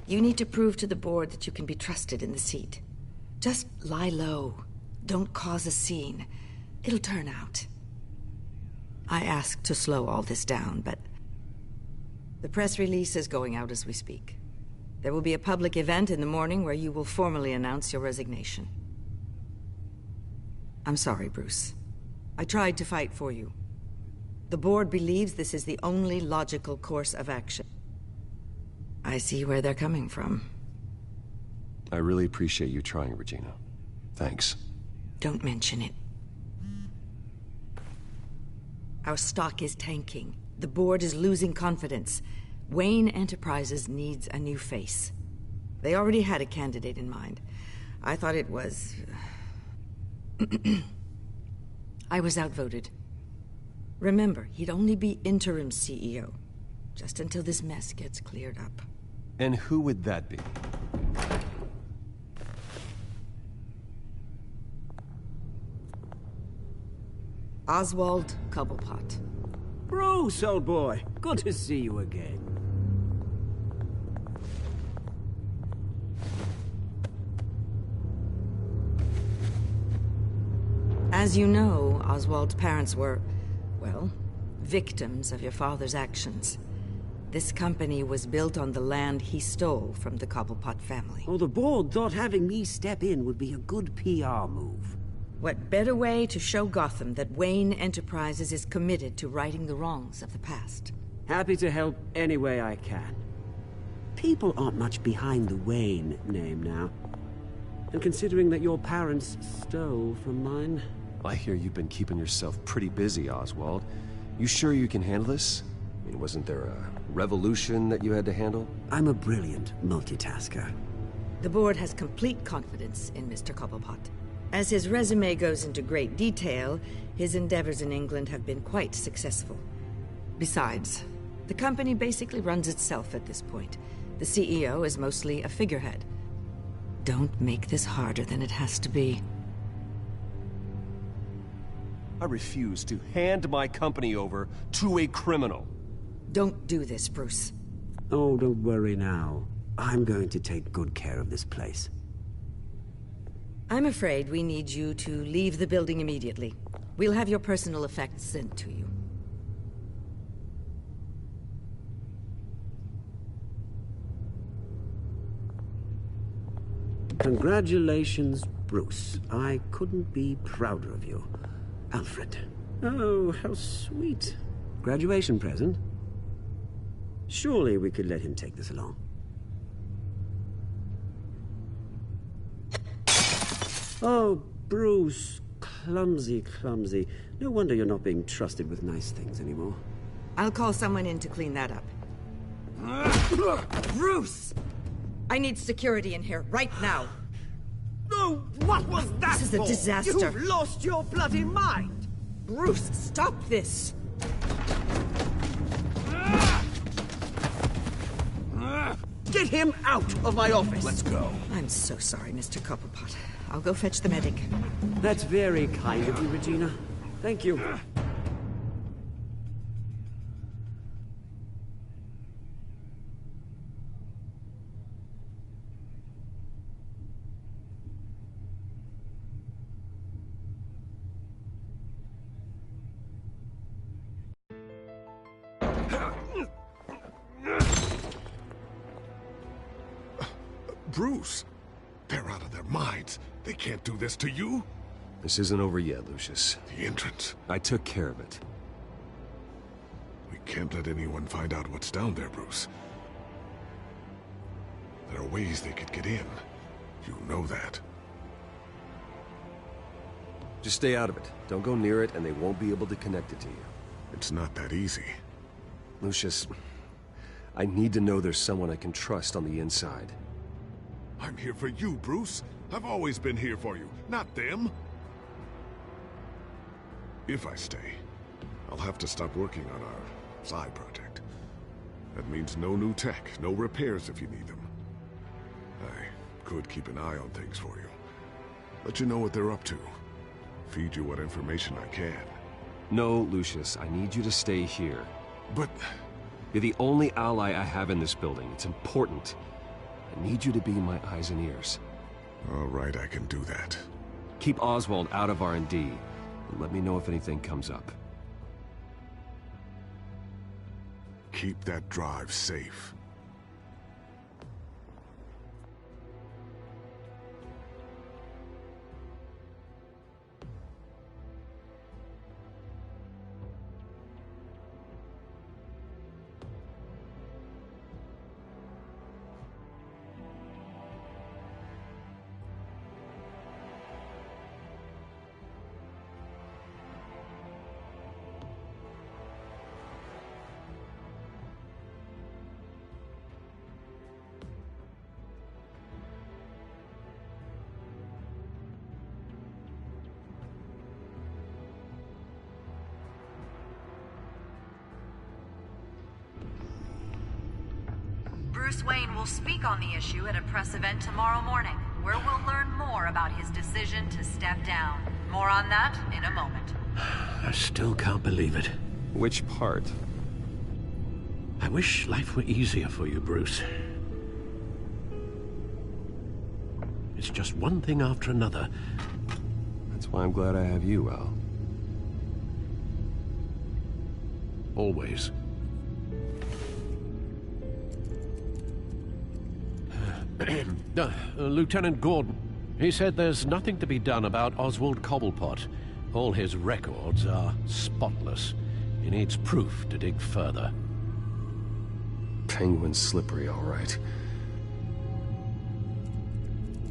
Speaker 1: You need to prove to the board that you can be trusted in the seat. Just lie low. Don't cause a scene. It'll turn out. I asked to slow all this down, but... the press release is going out as we speak. There will be a public event in the morning where you will formally announce your resignation. I'm sorry, Bruce. I tried to fight for you. The board believes this is the only logical course of action. I see where they're coming from.
Speaker 9: I really appreciate you trying, Regina. Thanks.
Speaker 1: Don't mention it. Our stock is tanking. The board is losing confidence. Wayne Enterprises needs a new face. They already had a candidate in mind. I thought it was... I was outvoted. Remember, he'd only be interim CEO, just until this mess gets cleared up.
Speaker 4: And who would that be?
Speaker 1: Oswald Cobblepot.
Speaker 2: Bruce, old boy. Good to see you again.
Speaker 1: As you know, Oswald's parents were, well, victims of your father's actions. This company was built on the land he stole from the Cobblepot family.
Speaker 2: Oh, the board thought having me step in would be a good PR move.
Speaker 1: What better way to show Gotham that Wayne Enterprises is committed to righting the wrongs of the past?
Speaker 2: Happy to help any way I can. People aren't much behind the Wayne name now. And considering that your parents stole from mine...
Speaker 4: I hear you've been keeping yourself pretty busy, Oswald. You sure you can handle this? I mean, wasn't there a revolution that you had to handle?
Speaker 2: I'm a brilliant multitasker.
Speaker 1: The board has complete confidence in Mr. Cobblepot. As his resume goes into great detail, his endeavors in England have been quite successful. Besides, the company basically runs itself at this point. The CEO is mostly a figurehead. Don't make this harder than it has to be.
Speaker 4: I refuse to hand my company over to a criminal.
Speaker 1: Don't do this, Bruce.
Speaker 2: Oh, don't worry now. I'm going to take good care of this place.
Speaker 1: I'm afraid we need you to leave the building immediately. We'll have your personal effects sent to you.
Speaker 2: Congratulations, Bruce. I couldn't be prouder of you. Alfred. Oh, how sweet. Graduation present? Surely we could let him take this along. Oh, Bruce. Clumsy, clumsy. No wonder you're not being trusted with nice things anymore.
Speaker 1: I'll call someone in to clean that up. Bruce! I need security in here, right now.
Speaker 2: No, what was that?
Speaker 1: This is a disaster.
Speaker 2: You've lost your bloody mind!
Speaker 1: Bruce, stop this!
Speaker 2: Get him out of my office!
Speaker 8: Let's go.
Speaker 1: I'm so sorry, Mr. Cobblepot. I'll go fetch the medic.
Speaker 2: That's very kind of you, Regina. Thank you.
Speaker 24: Bruce, they're out of their minds. They can't do this to you.
Speaker 4: This isn't over yet, Lucius.
Speaker 24: The entrance.
Speaker 4: I took care of it.
Speaker 24: We can't let anyone find out what's down there, Bruce. There are ways they could get in. You know that.
Speaker 4: Just stay out of it. Don't go near it, and they won't be able to connect it to you.
Speaker 24: It's not that easy.
Speaker 4: Lucius, I need to know there's someone I can trust on the inside.
Speaker 24: I'm here for you, Bruce. I've always been here for you, not them. If I stay, I'll have to stop working on our side project. That means no new tech, no repairs if you need them. I could keep an eye on things for you. Let you know what they're up to. Feed you what information I can.
Speaker 4: No, Lucius, I need you to stay here.
Speaker 24: But...
Speaker 4: You're the only ally I have in this building. It's important. I need you to be my eyes and ears.
Speaker 24: All right, I can do that.
Speaker 4: Keep Oswald out of R&D, and let me know if anything comes up.
Speaker 24: Keep that drive safe.
Speaker 16: Bruce Wayne will speak on the issue at a press event tomorrow morning, where we'll learn more about his decision to step down. More on that in a moment.
Speaker 21: I still can't believe it.
Speaker 9: Which part?
Speaker 21: I wish life were easier for you, Bruce. It's just one thing after another.
Speaker 9: That's why I'm glad I have you, Al.
Speaker 21: Always. Lieutenant Gordon, he said there's nothing to be done about Oswald Cobblepot. All his records are spotless. He needs proof to dig further.
Speaker 9: Penguin's slippery, all right.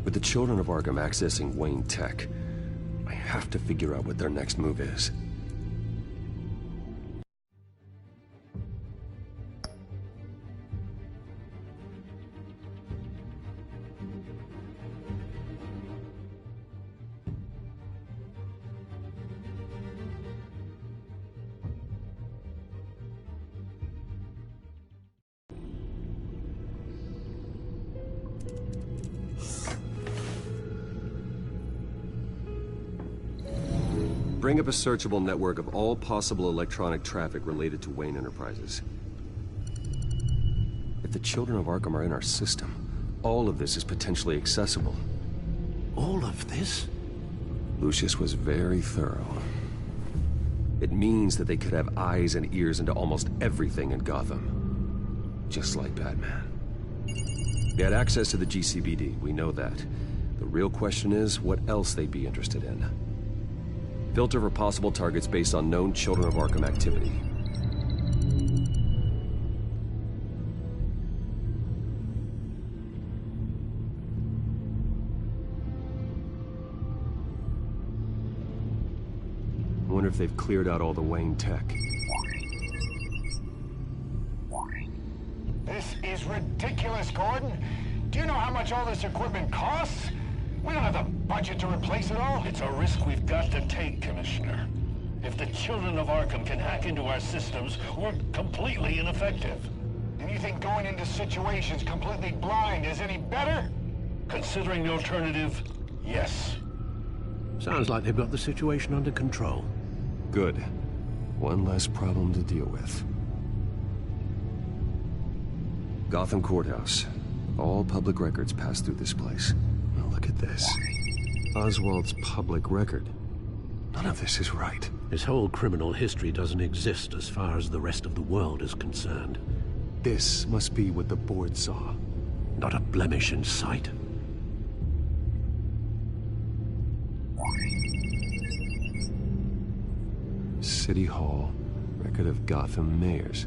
Speaker 9: With the children of Arkham accessing Wayne Tech, I have to figure out what their next move is. Bring up a searchable network of all possible electronic traffic related to Wayne Enterprises. If the children of Arkham are in our system, all of this is potentially accessible.
Speaker 21: All of this?
Speaker 9: Lucius was very thorough. It means that they could have eyes and ears into almost everything in Gotham. Just like Batman. They had access to the GCPD, we know that. The real question is what else they'd be interested in. Filter for possible targets based on known Children of Arkham activity. I wonder if they've cleared out all the Wayne tech.
Speaker 7: This is ridiculous, Gordon. Do you know how much all this equipment costs? We don't have the budget to replace it all.
Speaker 18: It's a risk we've got to take, Commissioner. If the children of Arkham can hack into our systems, we're completely ineffective.
Speaker 7: And you think going into situations completely blind is any better?
Speaker 18: Considering the alternative, yes.
Speaker 21: Sounds like they've got the situation under control.
Speaker 9: Good. One less problem to deal with. Gotham Courthouse. All public records pass through this place. Now look at this. Oswald's public record. None of this is right.
Speaker 21: His whole criminal history doesn't exist as far as the rest of the world is concerned.
Speaker 9: This must be what the board saw.
Speaker 21: Not a blemish in sight.
Speaker 9: City Hall. Record of Gotham mayors.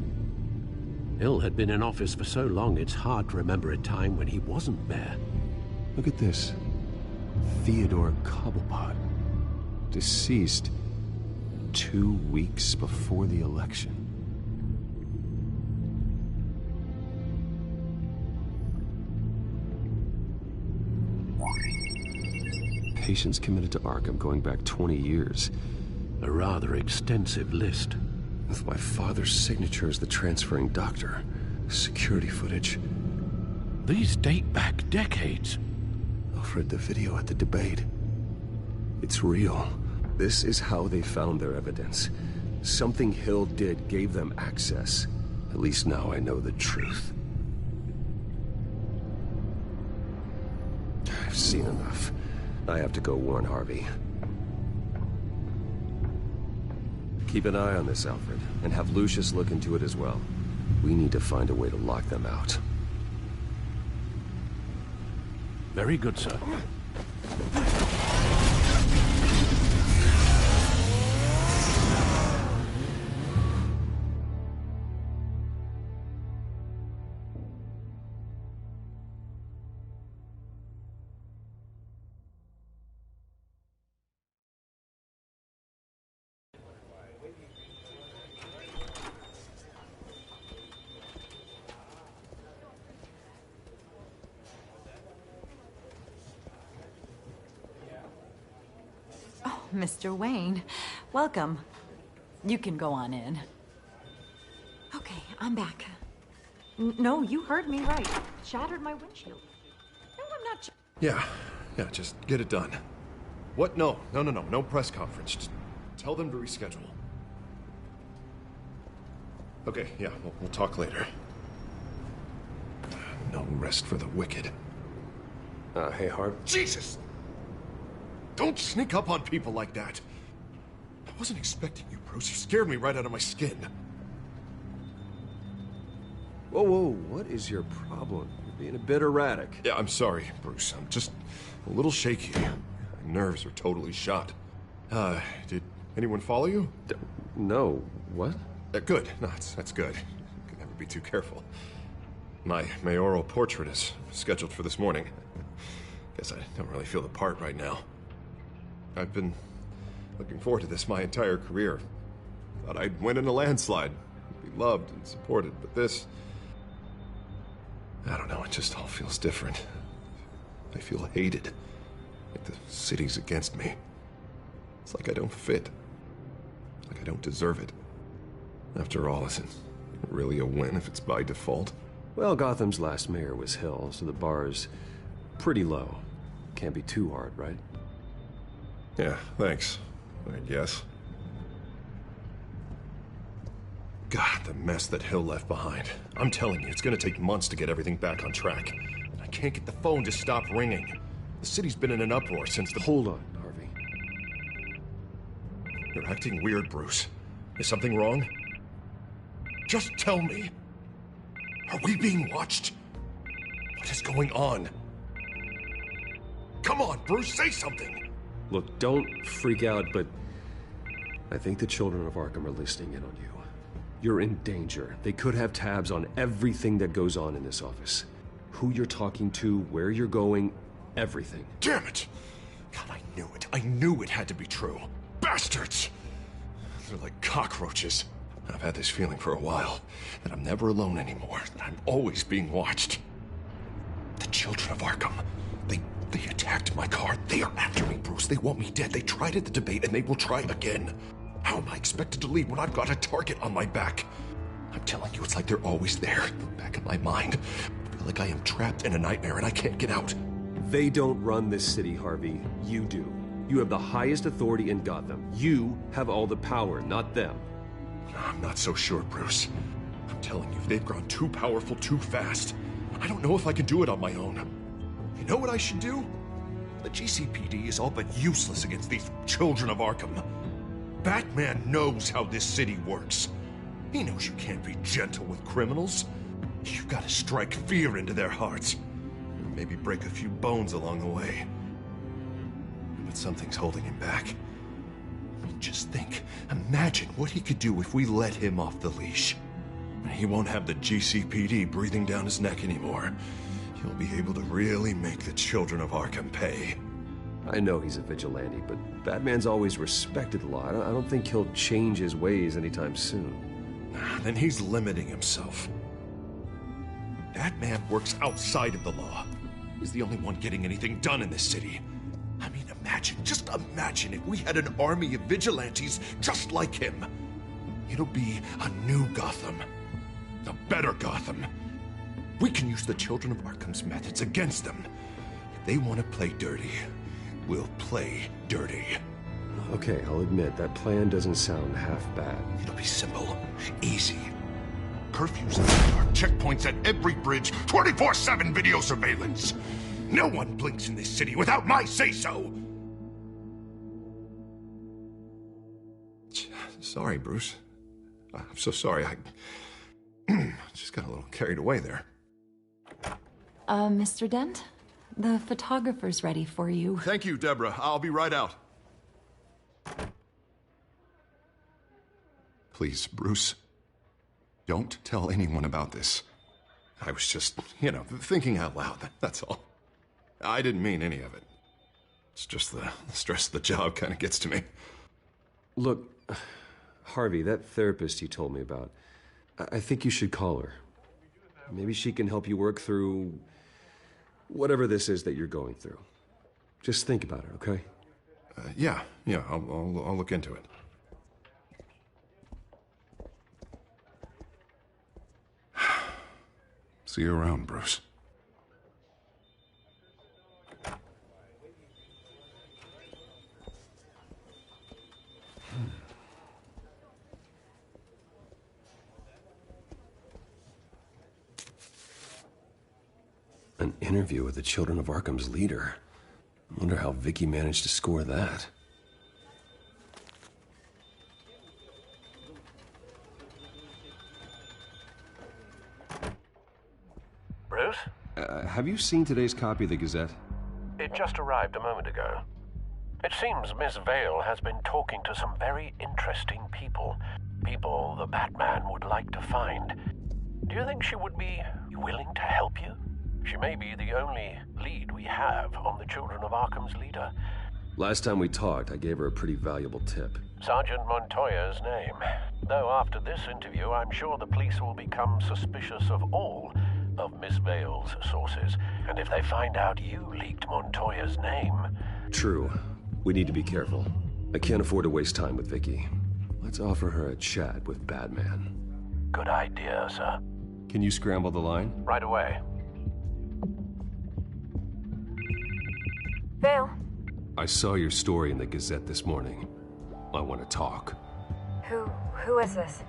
Speaker 21: Hill had been in office for so long it's hard to remember a time when he wasn't mayor.
Speaker 9: Look at this. Theodore Cobblepot. Deceased 2 weeks before the election. Patients committed to Arkham going back 20 years.
Speaker 21: A rather extensive list.
Speaker 9: With my father's signature as the transferring doctor. Security footage.
Speaker 21: These date back decades.
Speaker 9: Alfred, the video at the debate. It's real. This is how they found their evidence. Something Hill did gave them access. At least now I know the truth. I've seen enough. I have to go warn Harvey. Keep an eye on this, Alfred, and have Lucius look into it as well. We need to find a way to lock them out.
Speaker 21: Very good, sir.
Speaker 11: Mr. Wayne, welcome. You can go on in.
Speaker 13: Okay, I'm back.
Speaker 11: No, you heard me right.
Speaker 19: shattered my windshield. No, I'm not.
Speaker 8: Yeah, just get it done. What? No press conference. Just tell them to reschedule. Okay, yeah, we'll talk later. No rest for the wicked.
Speaker 9: Hey, Harv.
Speaker 8: Jesus! Don't sneak up on people like that. I wasn't expecting you, Bruce. You scared me right out of my skin.
Speaker 9: Whoa, what is your problem? You're being a bit erratic.
Speaker 8: Yeah, I'm sorry, Bruce. I'm just a little shaky. My nerves are totally shot. Did anyone follow you?
Speaker 9: No. What?
Speaker 8: Good. No, that's good. You can never be too careful. My mayoral portrait is scheduled for this morning. Guess I don't really feel the part right now. I've been looking forward to this my entire career. Thought I'd win in a landslide, be loved and supported, but this... I don't know, it just all feels different. I feel hated. Like the city's against me. It's like I don't fit. Like I don't deserve it. After all, is it really a win if it's by default?
Speaker 9: Well, Gotham's last mayor was Hill, so the bar's pretty low. Can't be too hard, right?
Speaker 8: Yeah, thanks. I guess. God, the mess that Hill left behind. I'm telling you, it's gonna take months to get everything back on track. I can't get the phone to stop ringing. The city's been in an uproar since the...
Speaker 9: Hold on, Harvey.
Speaker 8: You're acting weird, Bruce. Is something wrong? Just tell me. Are we being watched? What is going on? Come on, Bruce, say something!
Speaker 9: Look, don't freak out, but I think the children of Arkham are listening in on you. You're in danger. They could have tabs on everything that goes on in this office. Who you're talking to, where you're going, everything.
Speaker 8: Damn it! God, I knew it. I knew it had to be true. Bastards! They're like cockroaches. I've had this feeling for a while, that I'm never alone anymore, that I'm always being watched. The children of Arkham, they attacked my car. They are after me, Bruce. They want me dead. They tried at the debate, and they will try again. How am I expected to leave when I've got a target on my back? I'm telling you, it's like they're always there, in the back of my mind. I feel like I am trapped in a nightmare, and I can't get out.
Speaker 9: They don't run this city, Harvey. You do. You have the highest authority in Gotham. You have all the power, not them.
Speaker 8: I'm not so sure, Bruce. I'm telling you, they've grown too powerful too fast. I don't know if I can do it on my own. You know what I should do? The GCPD is all but useless against these children of Arkham. Batman knows how this city works. He knows you can't be gentle with criminals. You've got to strike fear into their hearts. Or maybe break a few bones along the way. But something's holding him back. Just think, imagine what he could do if we let him off the leash. He won't have the GCPD breathing down his neck anymore. He'll be able to really make the children of Arkham pay.
Speaker 9: I know he's a vigilante, but Batman's always respected the law. I don't think he'll change his ways anytime soon.
Speaker 8: Then he's limiting himself. Batman works outside of the law. He's the only one getting anything done in this city. I mean, just imagine if we had an army of vigilantes just like him. It'll be a new Gotham. A better Gotham. We can use the children of Arkham's methods against them. If they want to play dirty, we'll play dirty.
Speaker 9: Okay, I'll admit, that plan doesn't sound half bad.
Speaker 8: It'll be simple, easy. Curfews at the dark, checkpoints at every bridge, 24/7 video surveillance. No one blinks in this city without my say-so. Sorry, Bruce. I'm so sorry. I just got a little carried away there.
Speaker 19: Mr. Dent? The photographer's ready for you.
Speaker 8: Thank you, Deborah. I'll be right out. Please, Bruce, don't tell anyone about this. I was just, thinking out loud, that's all. I didn't mean any of it. It's just the stress of the job kind of gets to me.
Speaker 9: Look, Harvey, that therapist you told me about, I think you should call her. Maybe she can help you work through whatever this is that you're going through. Just think about it, okay?
Speaker 8: Yeah, I'll look into it. See you around, Bruce.
Speaker 9: An interview with the Children of Arkham's leader. I wonder how Vicky managed to score that.
Speaker 21: Bruce?
Speaker 9: Have you seen today's copy of the Gazette?
Speaker 21: It just arrived a moment ago. It seems Miss Vale has been talking to some very interesting people. People the Batman would like to find. Do you think she would be willing to help you? She may be the only lead we have on the Children of Arkham's leader.
Speaker 9: Last time we talked, I gave her a pretty valuable tip.
Speaker 21: Sergeant Montoya's name. Though after this interview, I'm sure the police will become suspicious of all of Miss Vale's sources. And if they find out you leaked Montoya's name...
Speaker 9: True. We need to be careful. I can't afford to waste time with Vicky. Let's offer her a chat with Batman.
Speaker 21: Good idea, sir.
Speaker 9: Can you scramble the line?
Speaker 21: Right away.
Speaker 13: Vale.
Speaker 9: I saw your story in the Gazette this morning. I want to talk.
Speaker 13: Who is this?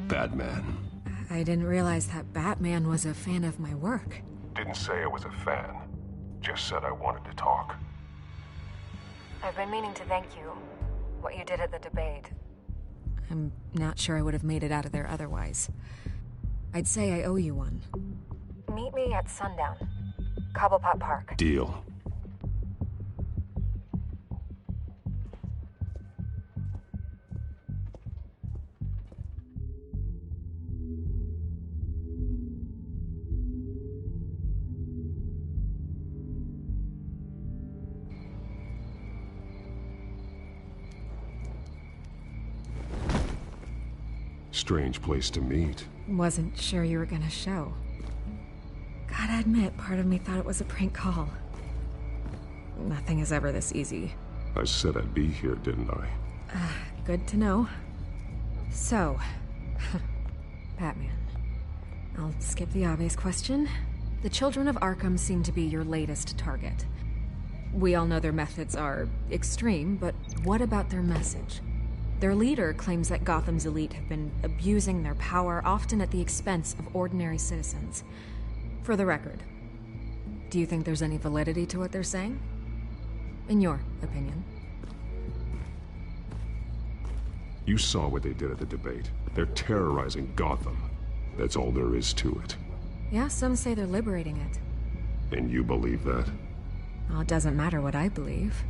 Speaker 9: Batman.
Speaker 13: I didn't realize that Batman was a fan of my work.
Speaker 24: Didn't say I was a fan. Just said I wanted to talk.
Speaker 13: I've been meaning to thank you. What you did at the debate. I'm not sure I would have made it out of there otherwise. I'd say I owe you one. Meet me at sundown. Cobblepot Park.
Speaker 9: Deal.
Speaker 24: Strange place to meet.
Speaker 13: Wasn't sure you were gonna show. Gotta admit, part of me thought it was a prank call. Nothing is ever this easy.
Speaker 24: I said I'd be here, didn't I?
Speaker 13: Good to know. So, Batman. I'll skip the obvious question. The Children of Arkham seem to be your latest target. We all know their methods are extreme, but what about their message? Their leader claims that Gotham's elite have been abusing their power, often at the expense of ordinary citizens. For the record, do you think there's any validity to what they're saying? In your opinion?
Speaker 24: You saw what they did at the debate. They're terrorizing Gotham. That's all there is to it.
Speaker 13: Yeah, some say they're liberating it.
Speaker 24: And you believe that?
Speaker 13: Well, it doesn't matter what I believe.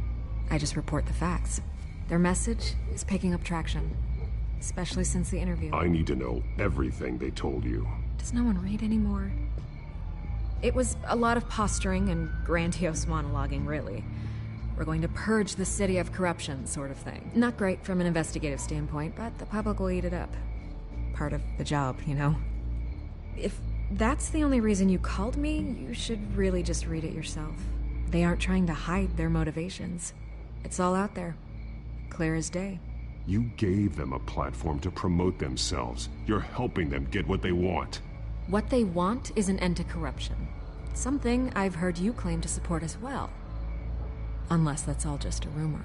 Speaker 13: I just report the facts. Their message is picking up traction, especially since the interview.
Speaker 24: I need to know everything they told you.
Speaker 13: Does no one read anymore? It was a lot of posturing and grandiose monologuing, really. We're going to purge the city of corruption, sort of thing. Not great from an investigative standpoint, but the public will eat it up. Part of the job, you know? If that's the only reason you called me, you should really just read it yourself. They aren't trying to hide their motivations. It's all out there. Clear as day.
Speaker 24: You gave them a platform to promote themselves. You're helping them get what they want.
Speaker 13: What they want is an end to corruption. Something I've heard you claim to support as well. Unless that's all just a rumor.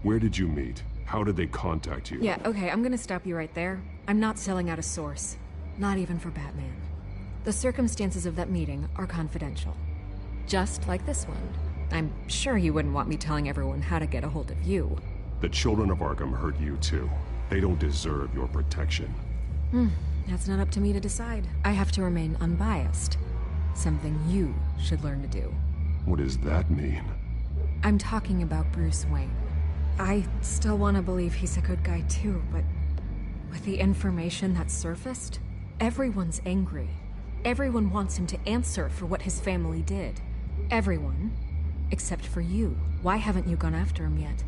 Speaker 24: Where did you meet? How did they contact you?
Speaker 13: Yeah, okay, I'm gonna stop you right there. I'm not selling out a source. Not even for Batman. The circumstances of that meeting are confidential. Just like this one. I'm sure you wouldn't want me telling everyone how to get a hold of you.
Speaker 24: The Children of Arkham hurt you too. They don't deserve your protection.
Speaker 13: That's not up to me to decide. I have to remain unbiased. Something you should learn to do.
Speaker 24: What does that mean?
Speaker 13: I'm talking about Bruce Wayne. I still want to believe he's a good guy too, but with the information that surfaced, everyone's angry. Everyone wants him to answer for what his family did. Everyone, except for you. Why haven't you gone after him yet?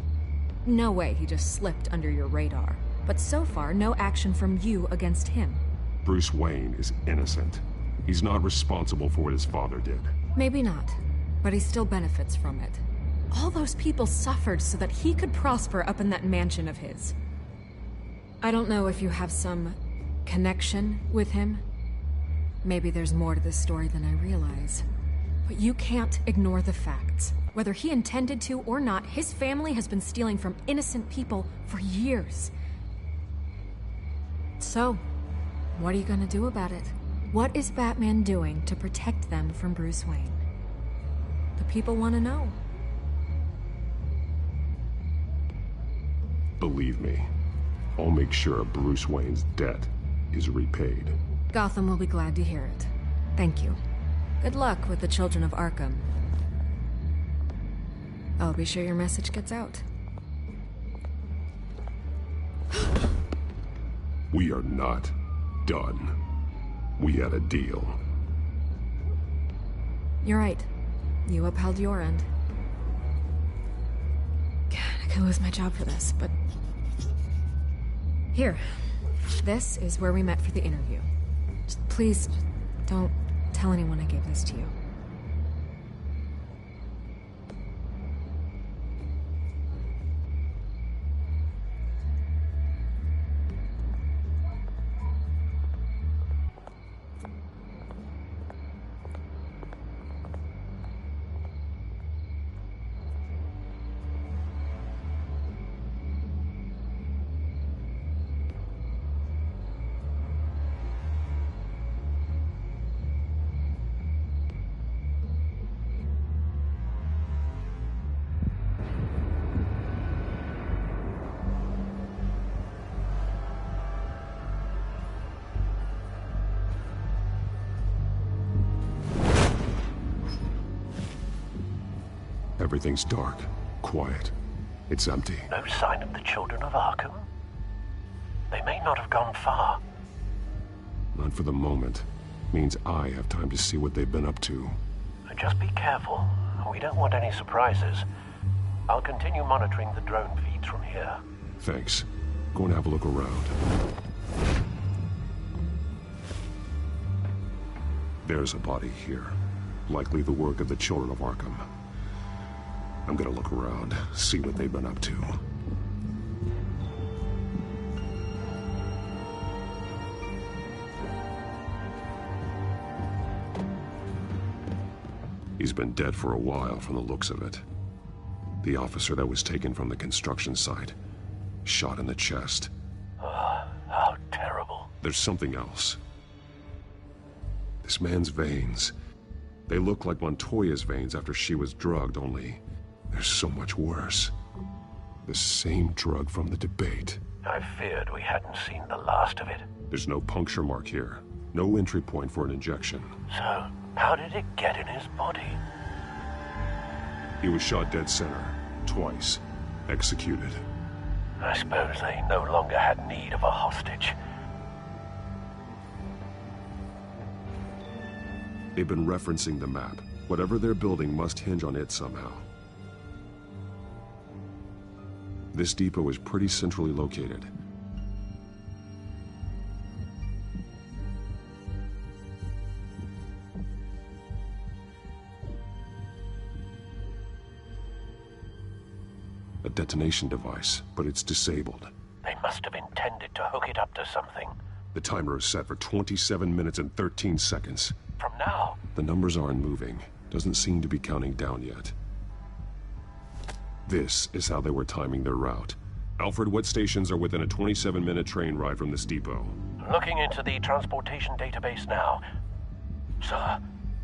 Speaker 13: No way he just slipped under your radar. But so far, no action from you against him.
Speaker 24: Bruce Wayne is innocent. He's not responsible for what his father did.
Speaker 13: Maybe not, but he still benefits from it. All those people suffered so that he could prosper up in that mansion of his. I don't know if you have some connection with him. Maybe there's more to this story than I realize. But you can't ignore the facts. Whether he intended to or not, his family has been stealing from innocent people for years. So, what are you gonna do about it? What is Batman doing to protect them from Bruce Wayne? The people want to know.
Speaker 4: Believe me, I'll make sure Bruce Wayne's debt is repaid.
Speaker 13: Gotham will be glad to hear it. Thank you. Good luck with the children of Arkham. I'll be sure your message gets out.
Speaker 4: We are not done. We had a deal.
Speaker 13: You're right. You upheld your end. God, I could lose my job for this, but... Here. This is where we met for the interview. Just please, don't tell anyone I gave this to you.
Speaker 4: Everything's dark, quiet. It's empty.
Speaker 21: No sign of the children of Arkham? They may not have gone far.
Speaker 4: Not for the moment. Means I have time to see what they've been up to.
Speaker 21: Just be careful. We don't want any surprises. I'll continue monitoring the drone feeds from here.
Speaker 4: Thanks. Go and have a look around. There's a body here. Likely the work of the children of Arkham. I'm gonna look around, see what they've been up to. He's been dead for a while from the looks of it. The officer that was taken from the construction site. Shot in the chest.
Speaker 21: How terrible.
Speaker 4: There's something else. This man's veins. They look like Montoya's veins after she was drugged, only they're so much worse. The same drug from the debate.
Speaker 21: I feared we hadn't seen the last of it.
Speaker 4: There's no puncture mark here. No entry point for an injection.
Speaker 21: So, how did it get in his body?
Speaker 4: He was shot dead center. Twice. Executed.
Speaker 21: I suppose they no longer had need of a hostage.
Speaker 4: They've been referencing the map. Whatever they're building must hinge on it somehow. This depot is pretty centrally located. A detonation device, but it's disabled.
Speaker 21: They must have intended to hook it up to something.
Speaker 4: The timer is set for 27 minutes and 13 seconds.
Speaker 21: From now?
Speaker 4: The numbers aren't moving. Doesn't seem to be counting down yet. This is how they were timing their route. Alfred, what stations are within a 27-minute train ride from this depot?
Speaker 21: Looking into the transportation database now. Sir,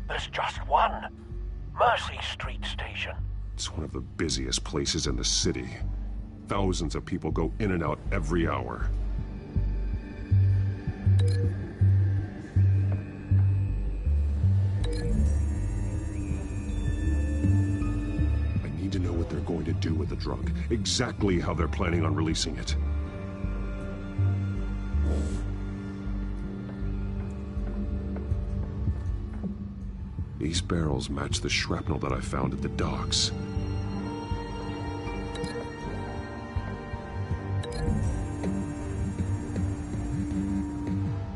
Speaker 21: there's just one. Mercy Street Station.
Speaker 4: It's one of the busiest places in the city. Thousands of people go in and out every hour. To know what they're going to do with the drug. Exactly how they're planning on releasing it. These barrels match the shrapnel that I found at the docks.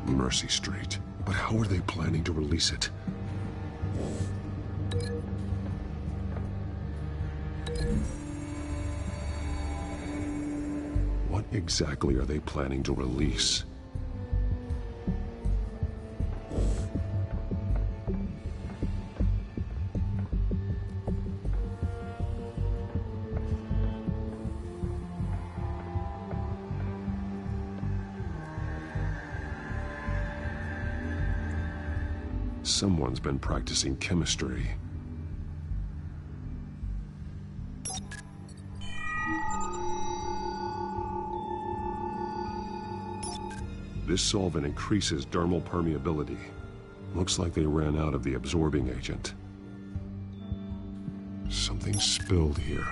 Speaker 4: Mercy Street. But how are they planning to release it? What exactly are they planning to release?
Speaker 24: Someone's been practicing chemistry. This solvent increases dermal permeability. Looks like they ran out of the absorbing agent. Something spilled here.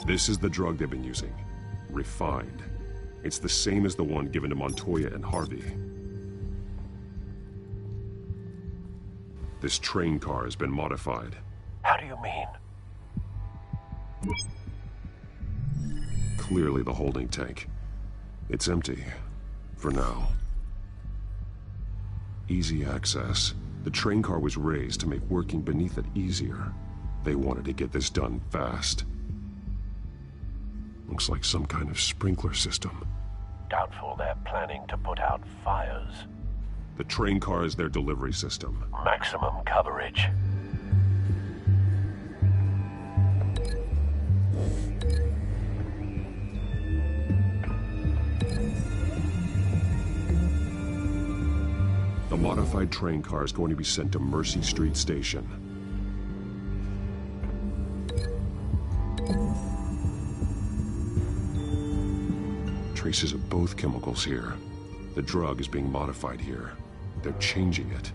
Speaker 24: This is the drug they've been using. Refined. It's the same as the one given to Montoya and Harvey. This train car has been modified.
Speaker 21: How do you mean?
Speaker 24: Clearly the holding tank. It's empty. For now. Easy access. The train car was raised to make working beneath it easier. They wanted to get this done fast. Looks like some kind of sprinkler system.
Speaker 21: Doubtful they're planning to put out fires.
Speaker 24: The train car is their delivery system.
Speaker 21: Maximum coverage.
Speaker 24: The modified train car is going to be sent to Mercy Street Station. Traces of both chemicals here. The drug is being modified here. They're changing it.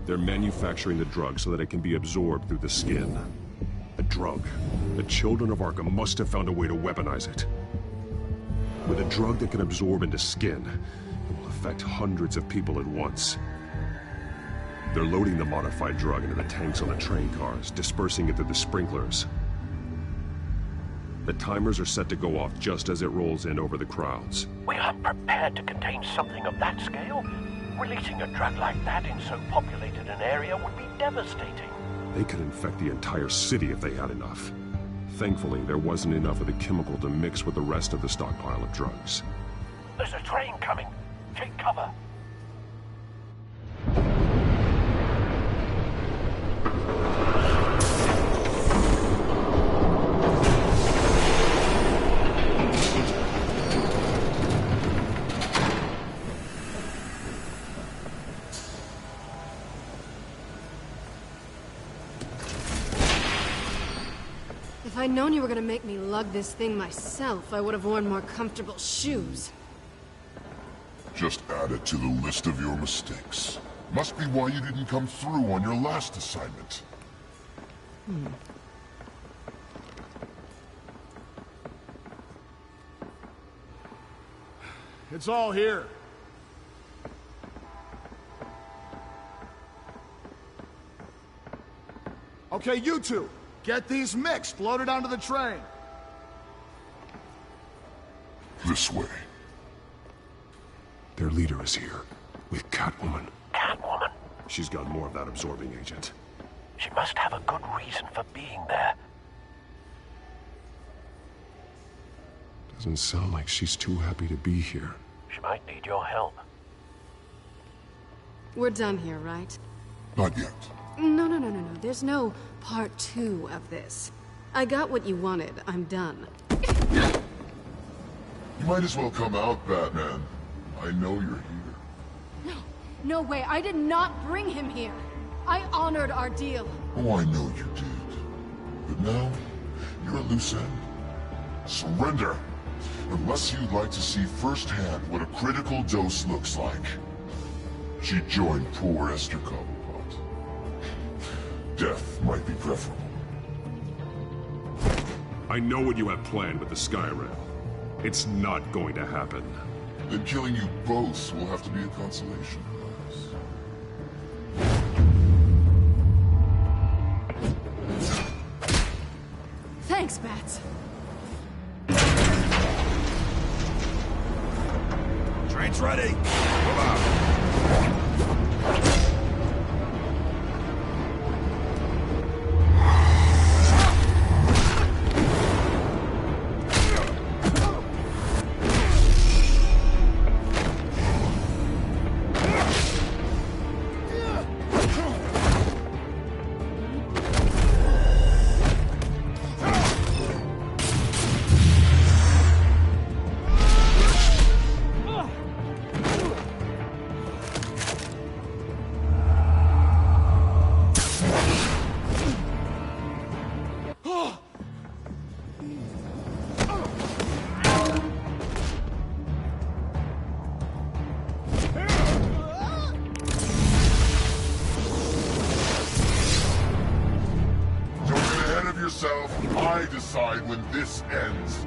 Speaker 24: They're manufacturing the drug so that it can be absorbed through the skin. A drug. The children of Arkham must have found a way to weaponize it. With a drug that can absorb into skin, it will affect hundreds of people at once. They're loading the modified drug into the tanks on the train cars, dispersing it through the sprinklers. The timers are set to go off just as it rolls in over the crowds.
Speaker 21: We aren't prepared to contain something of that scale. Releasing a drug like that in so populated an area would be devastating.
Speaker 24: They could infect the entire city if they had enough. Thankfully, there wasn't enough of the chemical to mix with the rest of the stockpile of drugs.
Speaker 21: There's a train coming. Take cover.
Speaker 5: If I'd known you were gonna make me lug this thing myself, I would have worn more comfortable shoes.
Speaker 3: Just add it to the list of your mistakes. Must be why you didn't come through on your last assignment.
Speaker 20: It's all here. Okay, you two, get these mixed, loaded onto the train.
Speaker 3: This way.
Speaker 24: Their leader is here, with Catwoman.
Speaker 21: Catwoman?
Speaker 24: She's got more of that absorbing agent.
Speaker 21: She must have a good reason for being there.
Speaker 24: Doesn't sound like she's too happy to be here.
Speaker 21: She might need your help.
Speaker 5: We're done here, right?
Speaker 3: Not yet.
Speaker 5: No. There's no part 2 of this. I got what you wanted. I'm done.
Speaker 3: You might as well come out, Batman. I know you're here.
Speaker 5: No way. I did not bring him here. I honored our deal.
Speaker 3: Oh, I know you did. But now, you're a loose end. Surrender! Unless you'd like to see firsthand what a critical dose looks like. She joined poor Esther Cobblepot. Death might be preferable.
Speaker 24: I know what you have planned with the Skyrim. It's not going to happen.
Speaker 3: Then killing you both will have to be a consolation prize.
Speaker 5: Thanks, Bats.
Speaker 20: Train's ready. Move out.
Speaker 24: I decide when this ends.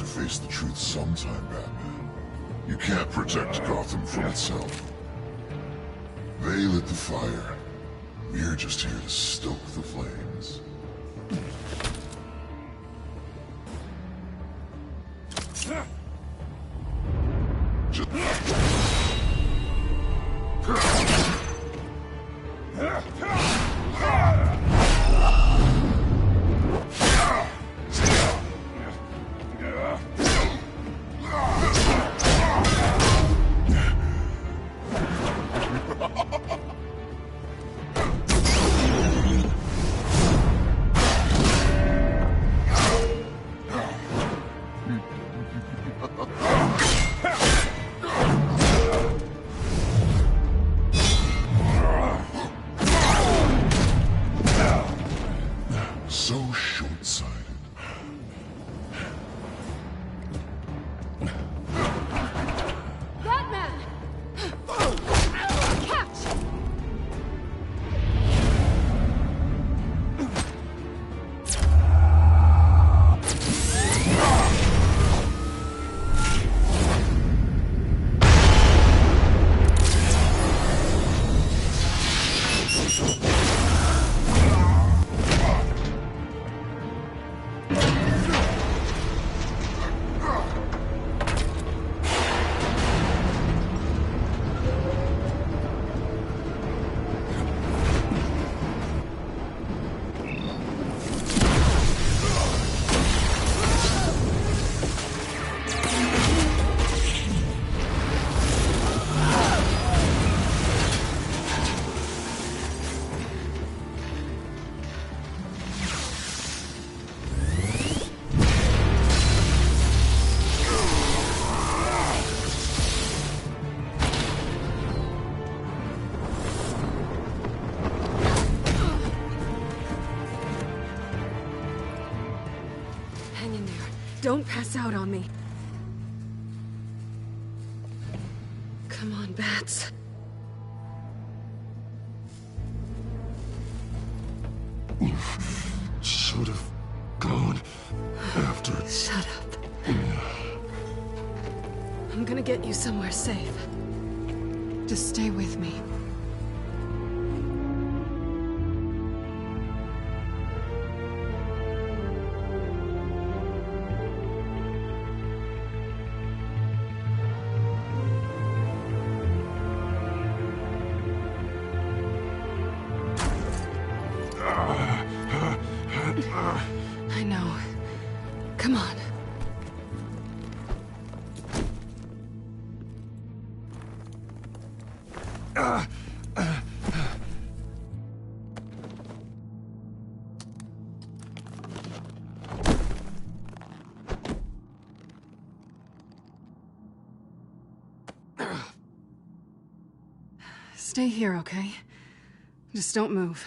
Speaker 24: Face the truth sometime, Batman. You can't protect Gotham from itself. They lit the fire. We're just here to stoke the flames. So short-sighted.
Speaker 5: Batman! Catch! Hang in there. Don't pass out on me. Come on, Bats.
Speaker 24: You should have gone after...
Speaker 5: Shut up. I'm gonna get you somewhere safe. Just stay with me. I know. Come on. Stay here, okay? Just don't move.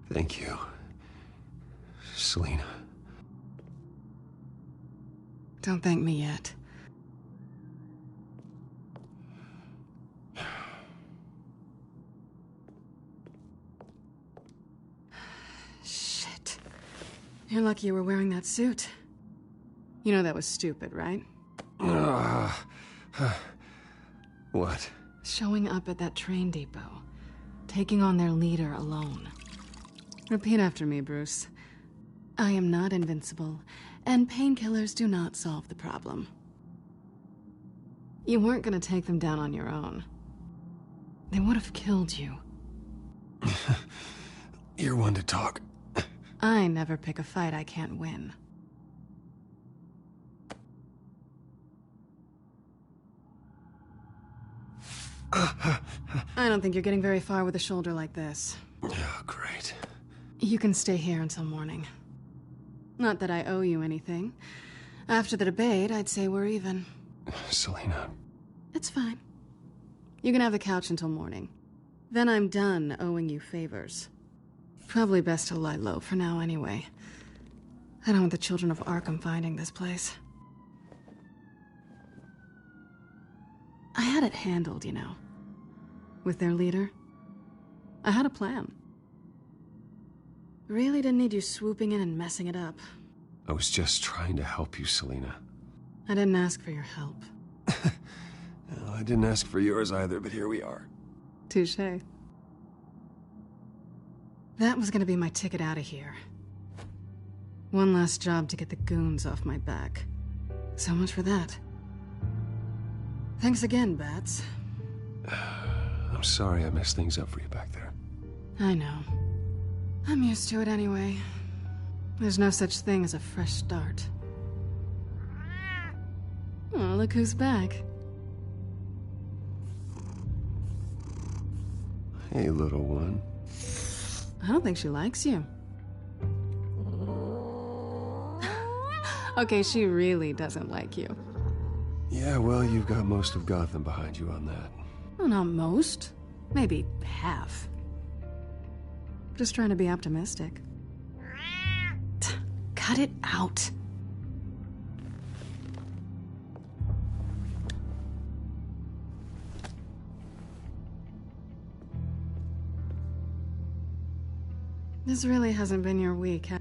Speaker 9: Thank you, Selina.
Speaker 5: Don't thank me yet. Shit. You're lucky you were wearing that suit. You know that was stupid, right?
Speaker 9: What?
Speaker 5: Showing up at that train depot. Taking on their leader alone. Repeat after me, Bruce. I am not invincible, and painkillers do not solve the problem. You weren't gonna take them down on your own. They would have killed you.
Speaker 9: You're one to talk.
Speaker 5: I never pick a fight I can't win. I don't think you're getting very far with a shoulder like this.
Speaker 9: Oh, great.
Speaker 5: You can stay here until morning. Not that I owe you anything. After the debate, I'd say we're even.
Speaker 9: Selina.
Speaker 5: It's fine. You can have the couch until morning. Then I'm done owing you favors. Probably best to lie low for now anyway. I don't want the children of Arkham finding this place. I had it handled, you know. With their leader. I had a plan. Really didn't need you swooping in and messing it up.
Speaker 9: I was just trying to help you, Selina.
Speaker 5: I didn't ask for your help.
Speaker 9: Well, I didn't ask for yours either, but here we are.
Speaker 5: Touché. That was gonna be my ticket out of here. One last job to get the goons off my back. So much for that. Thanks again, Bats.
Speaker 9: I'm sorry I messed things up for you back there.
Speaker 5: I know. I'm used to it anyway. There's no such thing as a fresh start. Oh, look who's back.
Speaker 9: Hey, little one.
Speaker 5: I don't think she likes you. Okay, she really doesn't like you.
Speaker 9: Yeah, well, you've got most of Gotham behind you on that.
Speaker 5: Well, not most. Maybe half. Just trying to be optimistic. Cut it out. This really hasn't been your week, ha-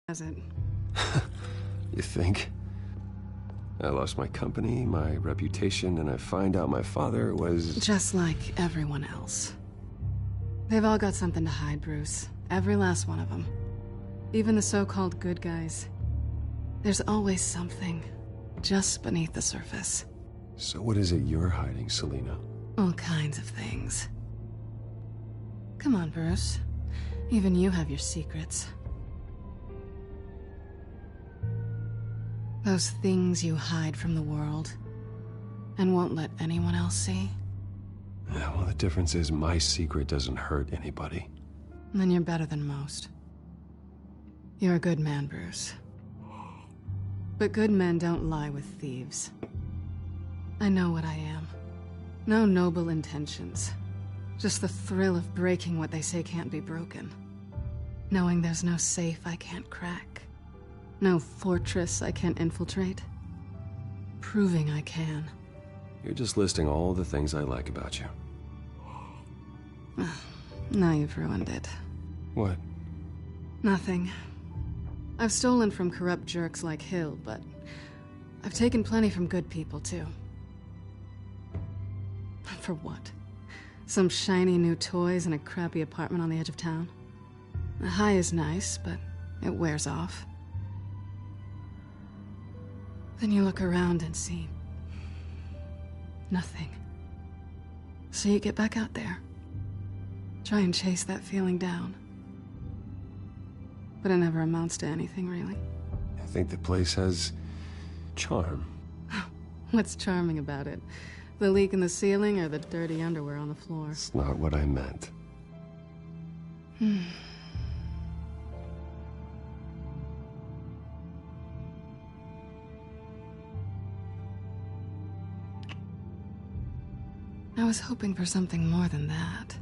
Speaker 5: Has it?
Speaker 9: You think? I lost my company, my reputation, and I find out my father was...
Speaker 5: Just like everyone else. They've all got something to hide, Bruce. Every last one of them. Even the so-called good guys. There's always something just beneath the surface.
Speaker 9: So what is it you're hiding, Selina?
Speaker 5: All kinds of things. Come on, Bruce. Even you have your secrets. Those things you hide from the world and won't let anyone else see.
Speaker 9: Yeah, well, the difference is my secret doesn't hurt anybody.
Speaker 5: Then you're better than most. You're a good man, Bruce. But good men don't lie with thieves. I know what I am. No noble intentions. Just the thrill of breaking what they say can't be broken. Knowing there's no safe I can't crack. No fortress I can't infiltrate. Proving I can.
Speaker 9: You're just listing all the things I like about you.
Speaker 5: Now you've ruined it.
Speaker 9: What?
Speaker 5: Nothing. I've stolen from corrupt jerks like Hill, but I've taken plenty from good people, too. For what? Some shiny new toys and a crappy apartment on the edge of town? The high is nice, but it wears off. Then you look around and see nothing. So you get back out there. Try and chase that feeling down. But it never amounts to anything, really.
Speaker 9: I think the place has charm.
Speaker 5: What's charming about it? The leak in the ceiling or the dirty underwear on the floor?
Speaker 9: It's not what I meant.
Speaker 5: I was hoping for something more than that.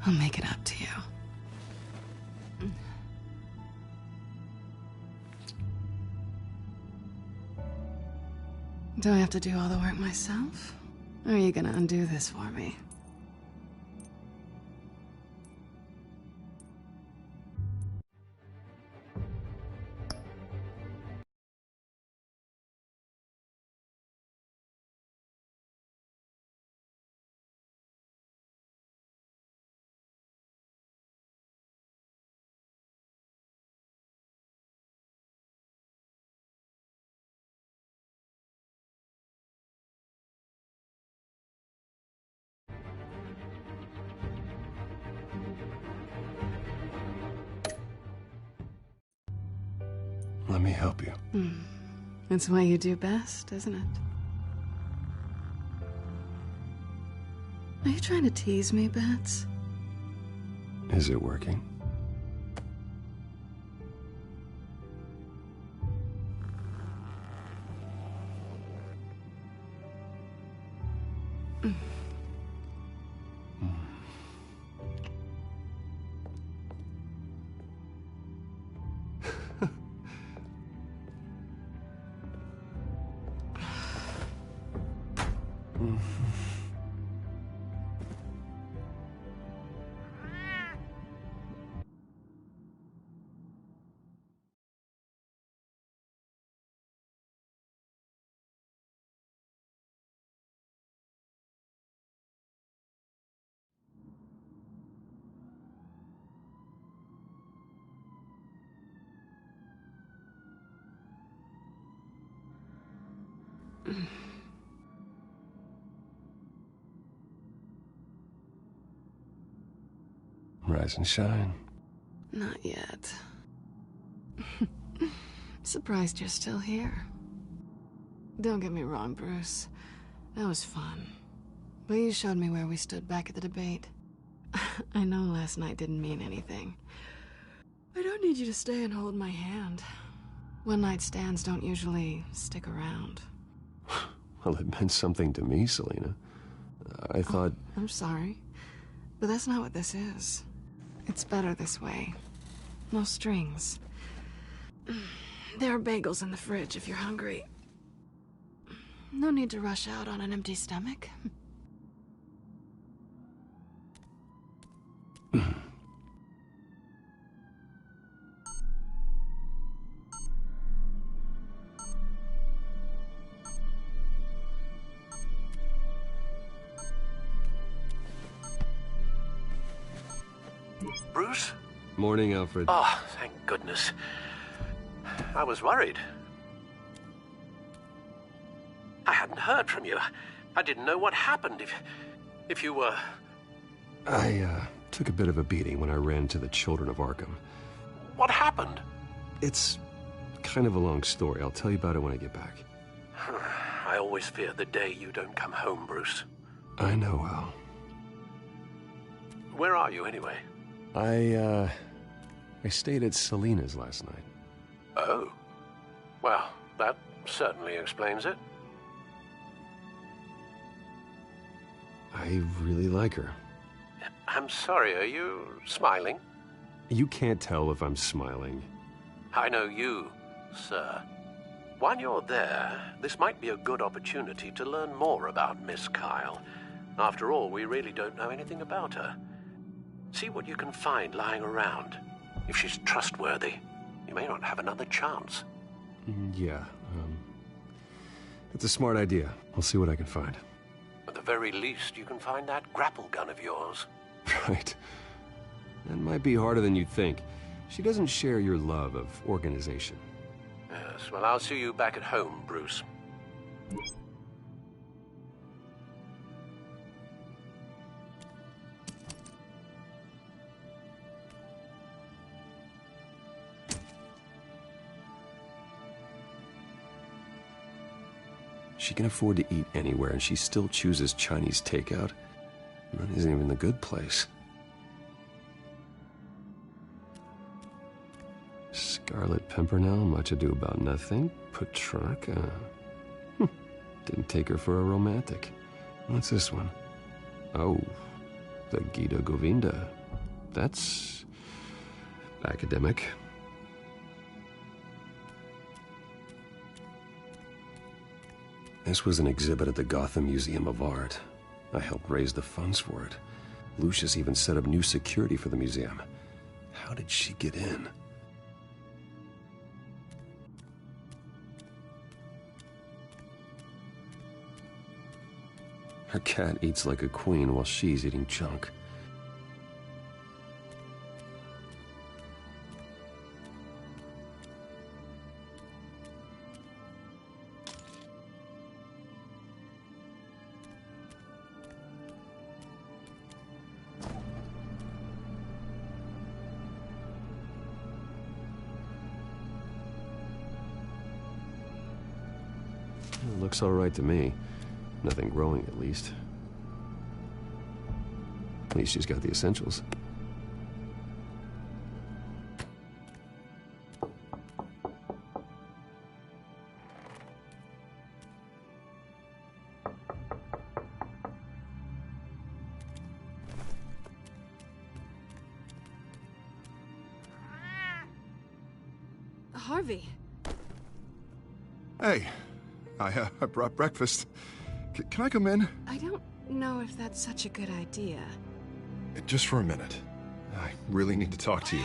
Speaker 5: I'll make it up to you. Do I have to do all the work myself? Or are you gonna undo this for me?
Speaker 4: Let me help you.
Speaker 5: It's what you do best, isn't it? Are you trying to tease me, Bats?
Speaker 4: Is it working? Rise and shine.
Speaker 5: Not yet. Surprised you're still here. Don't get me wrong, Bruce. That was fun. But you showed me where we stood back at the debate. I know last night didn't mean anything. I don't need you to stay and hold my hand. One-night stands don't usually stick around.
Speaker 4: Well, it meant something to me, Selina. I thought...
Speaker 5: I'm sorry, but that's not what this is. It's better this way. No strings. There are bagels in the fridge if you're hungry. No need to rush out on an empty stomach.
Speaker 21: Bruce?
Speaker 4: Morning, Alfred.
Speaker 21: Oh, thank goodness. I was worried. I hadn't heard from you. I didn't know what happened if you were...
Speaker 4: I took a bit of a beating when I ran into the children of Arkham.
Speaker 21: What happened?
Speaker 4: It's kind of a long story. I'll tell you about it when I get back.
Speaker 21: I always fear the day you don't come home, Bruce.
Speaker 4: I know, Al.
Speaker 21: Where are you, anyway?
Speaker 4: I stayed at Selina's last night.
Speaker 21: Oh. Well, that certainly explains it.
Speaker 4: I really like her.
Speaker 21: I'm sorry, are you smiling?
Speaker 4: You can't tell if I'm smiling.
Speaker 21: I know you, sir. While you're there, this might be a good opportunity to learn more about Miss Kyle. After all, we really don't know anything about her. See what you can find lying around. If she's trustworthy, you may not have another chance.
Speaker 4: Yeah, that's a smart idea. I'll see what I can find.
Speaker 21: At the very least, you can find that grapple gun of yours.
Speaker 4: Right. That might be harder than you'd think. She doesn't share your love of organization.
Speaker 21: Yes, well, I'll see you back at home, Bruce.
Speaker 4: She can afford to eat anywhere, and she still chooses Chinese takeout. That isn't even the good place. Scarlet Pimpernel, Much Ado About Nothing, Petrarca. Didn't take her for a romantic. What's this one? Oh, the Gita Govinda. That's academic. This was an exhibit at the Gotham Museum of Art. I helped raise the funds for it. Lucius even set up new security for the museum. How did she get in? Her cat eats like a queen while she's eating junk.
Speaker 9: Looks all right to me. Nothing growing, at least. At least she's got the essentials.
Speaker 5: Harvey.
Speaker 8: Hey, I brought breakfast. Can I come in?
Speaker 5: I don't know if that's such a good idea.
Speaker 8: Just for a minute. I really need to talk to you.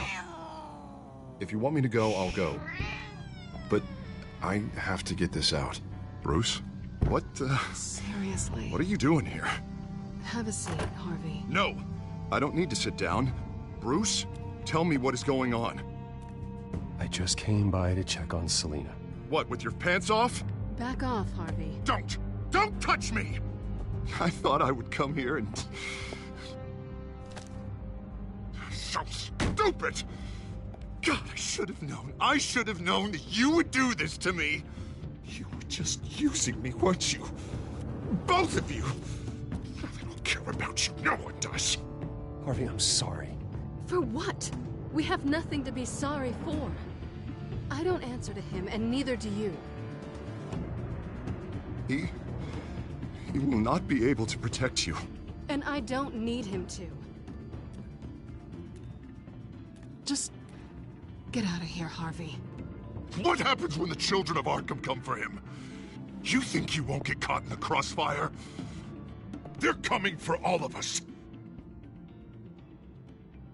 Speaker 8: If you want me to go, I'll go. But I have to get this out. Bruce? What,
Speaker 5: Seriously.
Speaker 8: What are you doing here?
Speaker 5: Have a seat, Harvey.
Speaker 8: No! I don't need to sit down. Bruce, tell me what is going on.
Speaker 9: I just came by to check on Selina.
Speaker 8: What, with your pants off?
Speaker 5: Back off, Harvey.
Speaker 8: Don't! Don't touch me! I thought I would come here and... So stupid! God, I should have known. I should have known that you would do this to me. You were just using me, weren't you? Both of you! I don't care about you. No one does.
Speaker 9: Harvey, I'm sorry.
Speaker 5: For what? We have nothing to be sorry for. I don't answer to him, and neither do you.
Speaker 8: He will not be able to protect you.
Speaker 5: And I don't need him to. Just get out of here, Harvey.
Speaker 8: What happens when the children of Arkham come for him? You think you won't get caught in the crossfire? They're coming for all of us.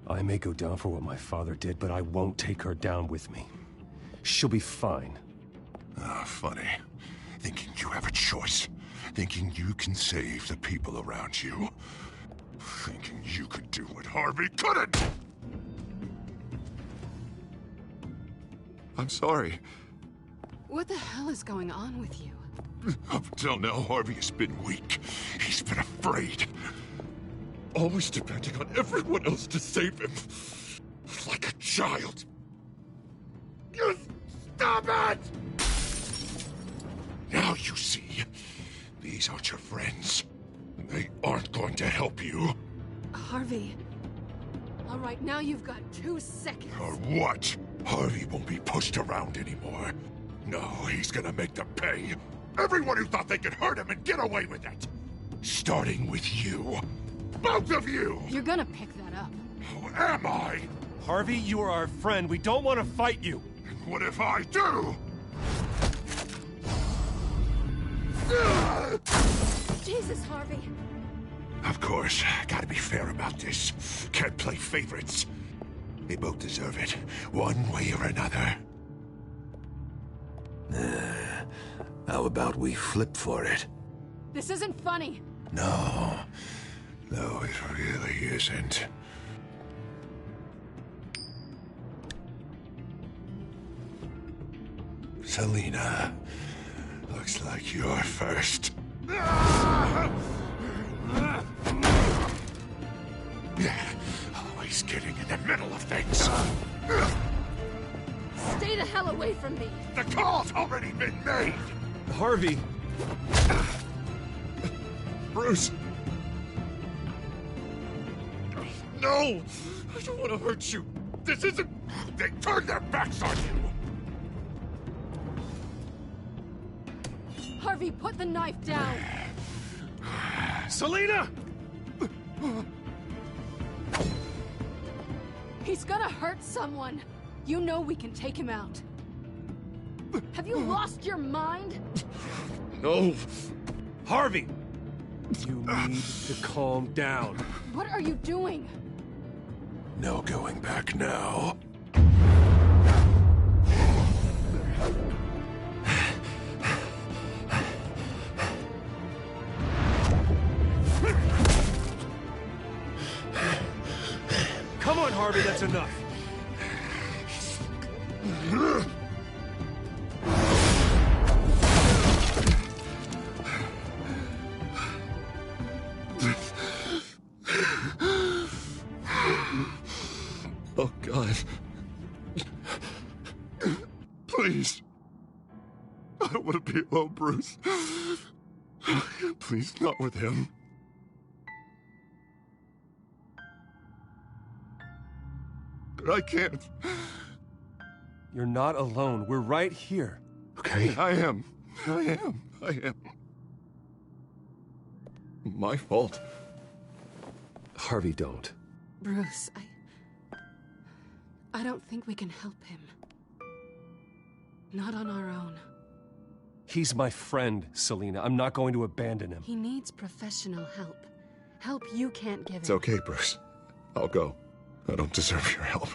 Speaker 9: I may go down for what my father did, but I won't take her down with me. She'll be fine.
Speaker 8: Ah, funny. Thinking you have a choice. Thinking you can save the people around you. Thinking you could do what Harvey couldn't! I'm sorry.
Speaker 5: What the hell is going on with you?
Speaker 8: Up until now, Harvey has been weak. He's been afraid. Always depending on everyone else to save him. Like a child. You stop it! Now you see. These aren't your friends. They aren't going to help you.
Speaker 5: Harvey. All right, now you've got 2 seconds.
Speaker 8: Or what? Harvey won't be pushed around anymore. No, he's gonna make them pay. Everyone who thought they could hurt him and get away with it. Starting with you. Both of you!
Speaker 5: You're gonna pick that up.
Speaker 8: Who am I?
Speaker 9: Harvey, you are our friend. We don't want to fight you.
Speaker 8: And what if I do?
Speaker 5: Jesus, Harvey.
Speaker 8: Of course, gotta be fair about this. Can't play favorites. They both deserve it, one way or another. How about we flip for it?
Speaker 5: This isn't funny.
Speaker 8: No, it really isn't. Selina, looks like you're first. Always getting in the middle of things.
Speaker 5: Stay the hell away from me.
Speaker 8: The call's already been made.
Speaker 9: Harvey.
Speaker 8: Bruce. No! I don't want to hurt you. This isn't... They turned their backs on you.
Speaker 5: Harvey, put the knife down.
Speaker 9: Selina!
Speaker 5: He's gonna hurt someone. You know we can take him out. Have you lost your mind?
Speaker 8: No.
Speaker 9: Harvey! You need to calm down.
Speaker 5: What are you doing?
Speaker 8: No going back now.
Speaker 9: Come on, Harvey, that's enough.
Speaker 8: Oh, God. Please.
Speaker 24: I don't want to be alone, Bruce. Please, not with him. I can't.
Speaker 12: You're not alone. We're right here.
Speaker 24: Okay, I am. My fault.
Speaker 9: Harvey, don't.
Speaker 5: Bruce, I don't think we can help him. Not on our own.
Speaker 12: He's my friend, Selina. I'm not going to abandon him.
Speaker 5: He needs professional help. Help you can't give him.
Speaker 24: It's okay, Bruce. I'll go. I don't deserve your help.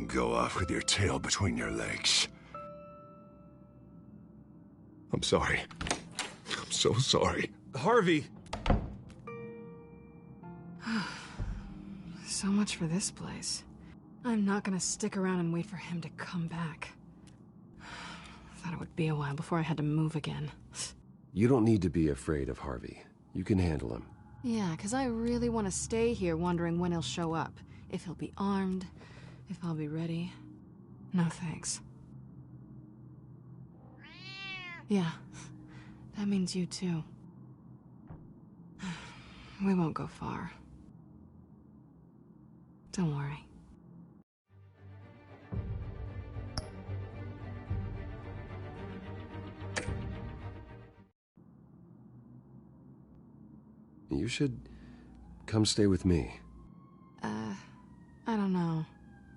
Speaker 24: Go off with your tail between your legs. I'm sorry. I'm so sorry.
Speaker 12: Harvey!
Speaker 5: So much for this place. I'm not gonna stick around and wait for him to come back. Thought it would be a while before I had to move again.
Speaker 9: You don't need to be afraid of Harvey. You can handle him.
Speaker 5: Yeah, 'cause I really want to stay here wondering when he'll show up. If he'll be armed, if I'll be ready. No thanks. Yeah, that means you too. We won't go far. Don't worry.
Speaker 9: You should come stay with me.
Speaker 5: I don't know.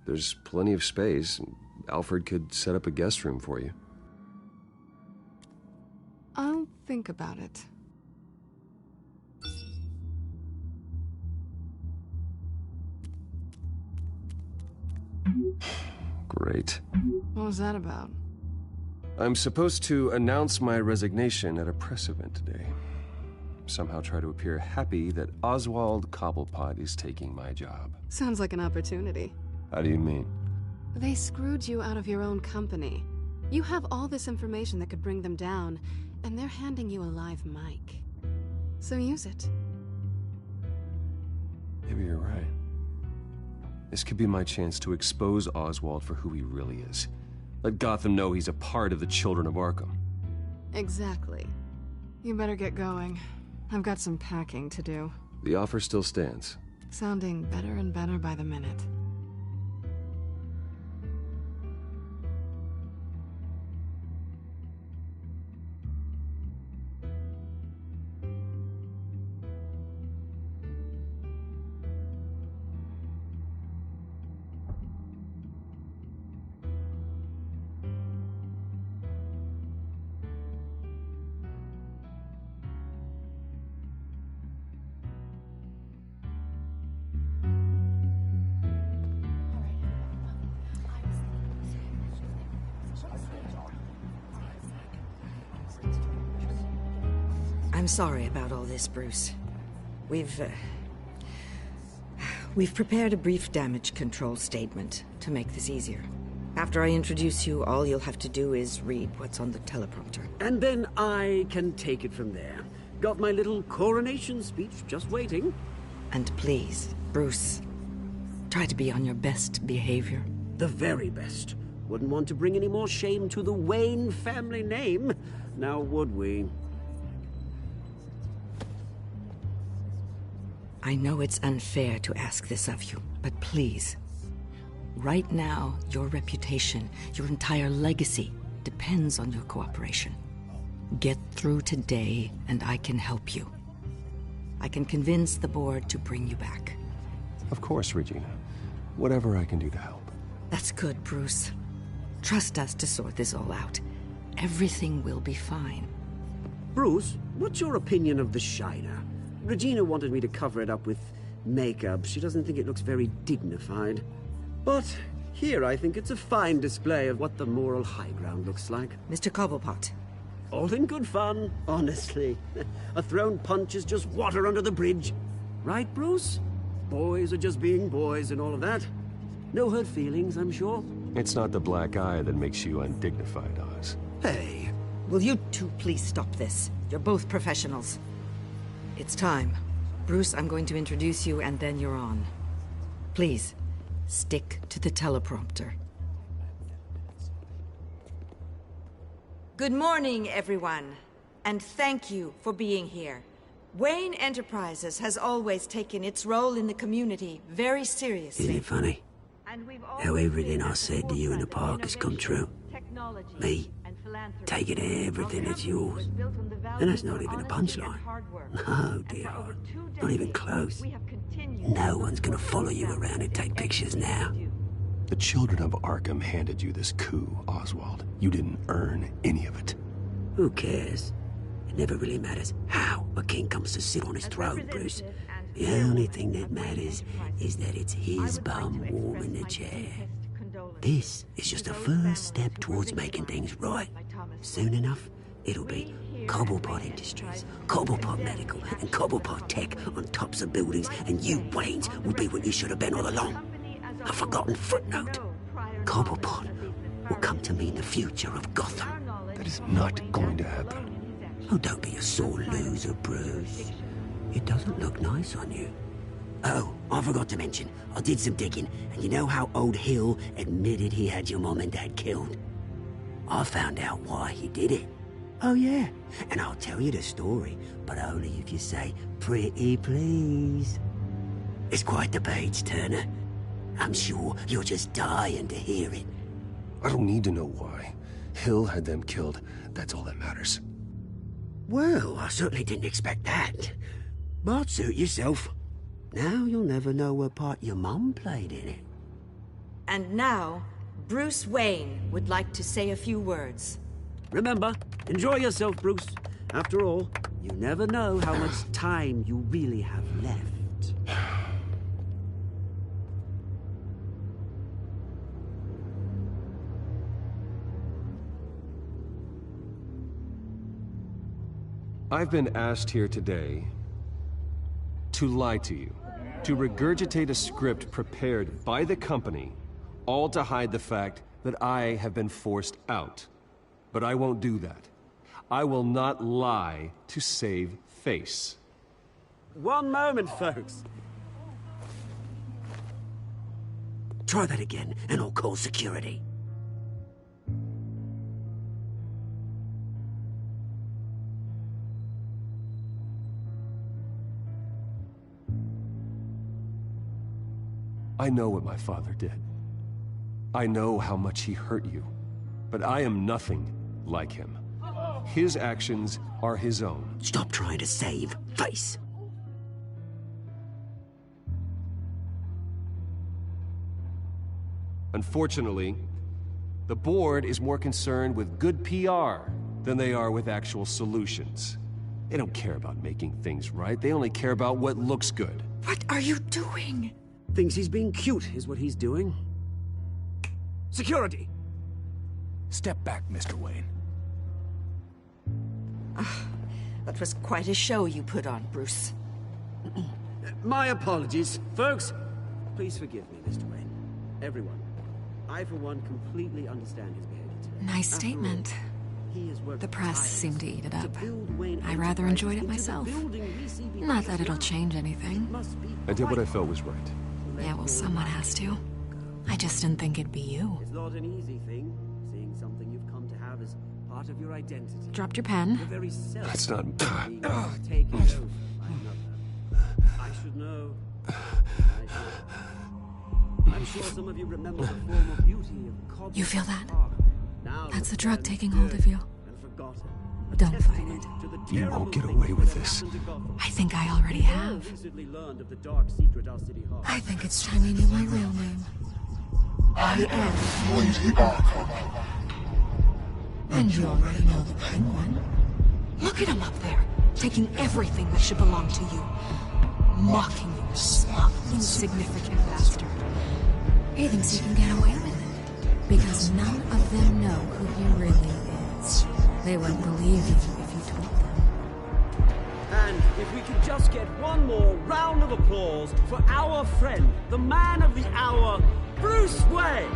Speaker 9: There's plenty of space. Alfred could set up a guest room for you.
Speaker 5: I'll think about it.
Speaker 9: Great.
Speaker 5: What was that about?
Speaker 9: I'm supposed to announce my resignation at a press event today. Somehow try to appear happy that Oswald Cobblepot is taking my job.
Speaker 5: Sounds like an opportunity.
Speaker 9: How do you mean?
Speaker 5: They screwed you out of your own company. You have all this information that could bring them down, and they're handing you a live mic. So use it.
Speaker 9: Maybe you're right. This could be my chance to expose Oswald for who he really is. Let Gotham know he's a part of the Children of Arkham.
Speaker 5: Exactly. You better get going. I've got some packing to do.
Speaker 9: The offer still stands.
Speaker 5: Sounding better and better by the minute.
Speaker 1: I'm sorry about all this, Bruce. We've prepared a brief damage control statement to make this easier. After I introduce you, all you'll have to do is read what's on the teleprompter.
Speaker 2: And then I can take it from there. Got my little coronation speech just waiting.
Speaker 1: And please, Bruce, try to be on your best behavior.
Speaker 2: The very best. Wouldn't want to bring any more shame to the Wayne family name, now would we?
Speaker 1: I know it's unfair to ask this of you, but please. Right now, your reputation, your entire legacy, depends on your cooperation. Get through today, and I can help you. I can convince the board to bring you back.
Speaker 9: Of course, Regina. Whatever I can do to help.
Speaker 1: That's good, Bruce. Trust us to sort this all out. Everything will be fine.
Speaker 2: Bruce, what's your opinion of the Shiner? Regina wanted me to cover it up with makeup. She doesn't think it looks very dignified. But here I think it's a fine display of what the moral high ground looks like.
Speaker 1: Mr. Cobblepot.
Speaker 2: All in good fun, honestly. A thrown punch is just water under the bridge. Right, Bruce? Boys are just being boys and all of that. No hurt feelings, I'm sure.
Speaker 9: It's not the black eye that makes you undignified, Oz.
Speaker 1: Hey, will you two please stop this? You're both professionals. It's time. Bruce, I'm going to introduce you and then you're on. Please, stick to the teleprompter. Good morning, everyone. And thank you for being here. Wayne Enterprises has always taken its role in the community very seriously.
Speaker 2: Isn't it funny how everything I said to you in the park has come true? Me, taking everything that's yours. And that's not even a punchline. No, dear heart. Not even close. No one's gonna follow you around and take pictures now.
Speaker 8: The children of Arkham handed you this coup, Oswald. You didn't earn any of it.
Speaker 2: Who cares? It never really matters how a king comes to sit on his throne, Bruce. The only thing that matters is that it's his bum warm in the chair. This is just a first step towards making things right. Soon enough, it'll be Cobblepot Industries, Cobblepot Medical, and Cobblepot Tech on tops of buildings, and you, Waynes, will be what you should have been all along. A forgotten footnote. Cobblepot will come to mean the future of Gotham.
Speaker 8: That is not going to happen.
Speaker 2: Oh, don't be a sore loser, Bruce. It doesn't look nice on you. Oh, I forgot to mention, I did some digging, and you know how old Hill admitted he had your mom and dad killed? I found out why he did it. Oh yeah, and I'll tell you the story, but only if you say, pretty please. It's quite the page, Turner. I'm sure you're just dying to hear it.
Speaker 8: I don't need to know why. Hill had them killed. That's all that matters.
Speaker 2: Well, I certainly didn't expect that. But suit yourself. Now you'll never know what part your mum played in it.
Speaker 1: And now, Bruce Wayne would like to say a few words.
Speaker 2: Remember, enjoy yourself, Bruce. After all, you never know how much time you really have left.
Speaker 12: I've been asked here today to lie to you, to regurgitate a script prepared by the company, all to hide the fact that I have been forced out. But I won't do that. I will not lie to save face.
Speaker 2: One moment, folks. Try that again, and I'll call security.
Speaker 12: I know what my father did. I know how much he hurt you. But I am nothing like him. His actions are his own.
Speaker 2: Stop trying to save face.
Speaker 12: Unfortunately, the board is more concerned with good PR than they are with actual solutions. They don't care about making things right. They only care about what looks good.
Speaker 1: What are you doing?
Speaker 2: Thinks he's being cute, is what he's doing. Security!
Speaker 6: Step back, Mr. Wayne.
Speaker 1: That was quite a show you put on, Bruce.
Speaker 2: My apologies. Folks, please forgive me, Mr. Wayne. Everyone. I, for one, completely understand his behavior today.
Speaker 13: Nice statement. The press seemed to eat it up. I rather enjoyed it myself. Not that it'll change anything.
Speaker 8: I did what I felt was right.
Speaker 13: Yeah, well, someone has to. I just didn't think it'd be you.
Speaker 2: It's not an easy thing, seeing something you've come to have as part of your identity.
Speaker 13: Dropped your pen.
Speaker 2: The very self
Speaker 8: That's not...
Speaker 2: taken over by another. I should know. I'm sure some of you remember the former beauty of Cobb.
Speaker 13: You feel that? That's the drug taking hold of you. Don't fight it.
Speaker 8: You won't get away with this.
Speaker 13: I think I already have. I think it's time you knew my real name. I am Lady Arkham. And you already know the Penguin. Look at him up there, taking everything that should belong to you. Mocking you, smug, insignificant bastard. He thinks he can get away with it, because none of them know who he really is. They wouldn't believe you if you told them.
Speaker 2: And if we could just get one more round of applause for our friend, the man of the hour, Bruce Wayne!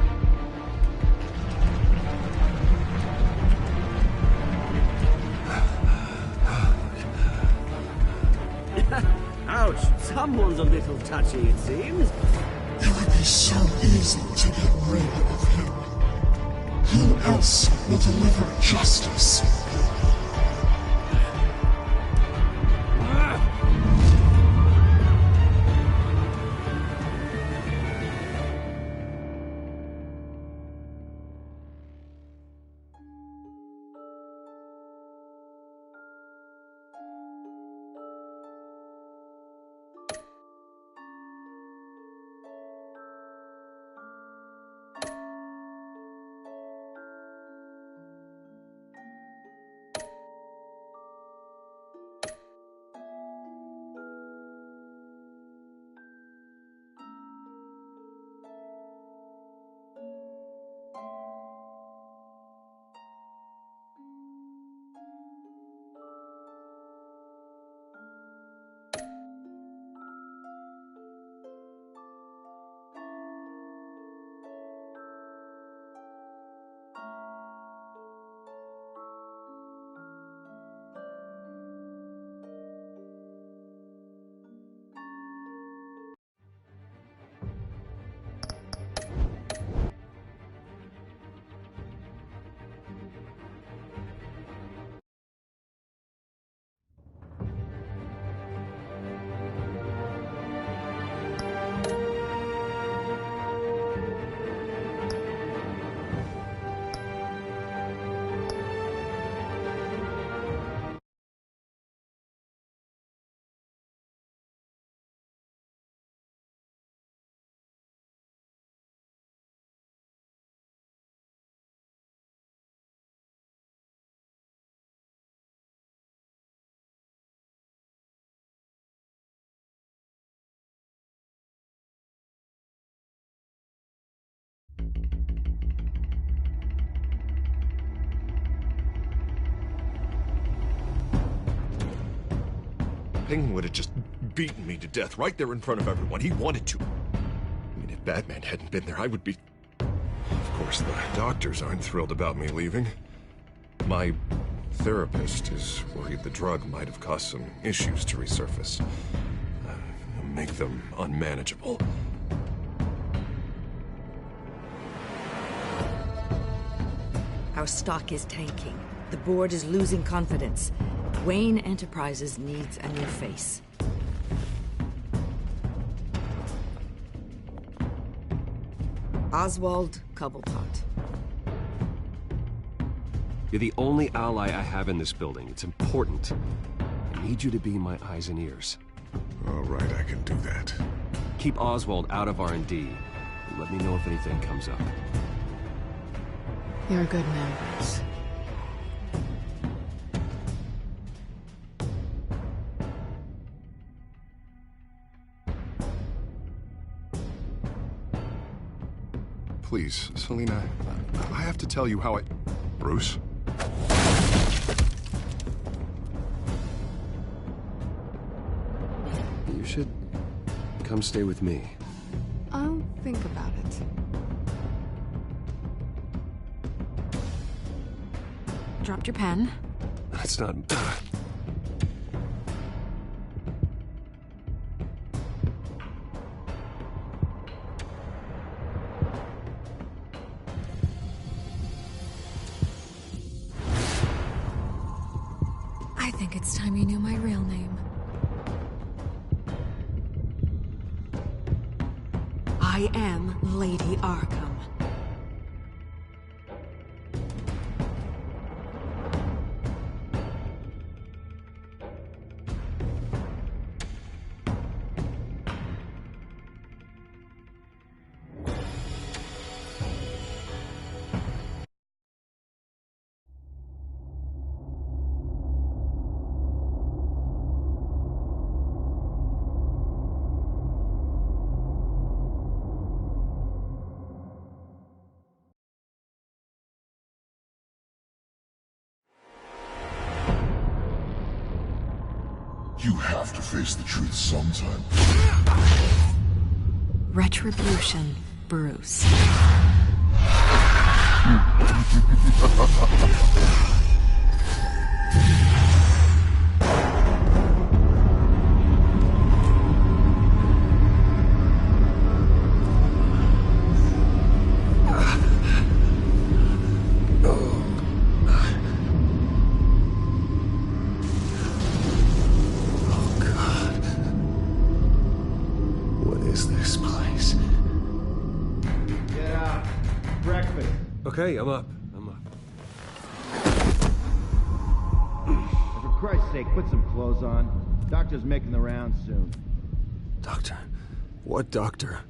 Speaker 2: Ouch, someone's a little touchy, it seems.
Speaker 17: It would be so easy to get rid of him. Who
Speaker 20: else will deliver justice.
Speaker 8: Ping would have just beaten me to death right there in front of everyone. He wanted to. I mean, if Batman hadn't been there, I would be... Of course, the doctors aren't thrilled about me leaving. My therapist is worried the drug might have caused some issues to resurface. Make them unmanageable.
Speaker 1: Our stock is tanking. The board is losing confidence. Wayne Enterprises needs a new face. Oswald Cobblepot.
Speaker 12: You're the only ally I have in this building. It's important. I need you to be my eyes and ears.
Speaker 24: All right, I can do that.
Speaker 12: Keep Oswald out of R&D, and let me know if anything comes up.
Speaker 5: You're a good man, Bruce.
Speaker 8: Please, Selina, I have to tell you how I... Bruce?
Speaker 12: You should come stay with me.
Speaker 5: I'll think about it.
Speaker 13: Dropped your pen.
Speaker 12: That's not...
Speaker 13: I think it's time you knew my real name. I am Lady Arkham.
Speaker 20: You have to face the truth sometime.
Speaker 13: Retribution, Bruce.
Speaker 15: breakfast.
Speaker 12: Okay, I'm up.
Speaker 15: For Christ's sake, put some clothes on. Doctor's making the rounds soon.
Speaker 12: Doctor? What doctor?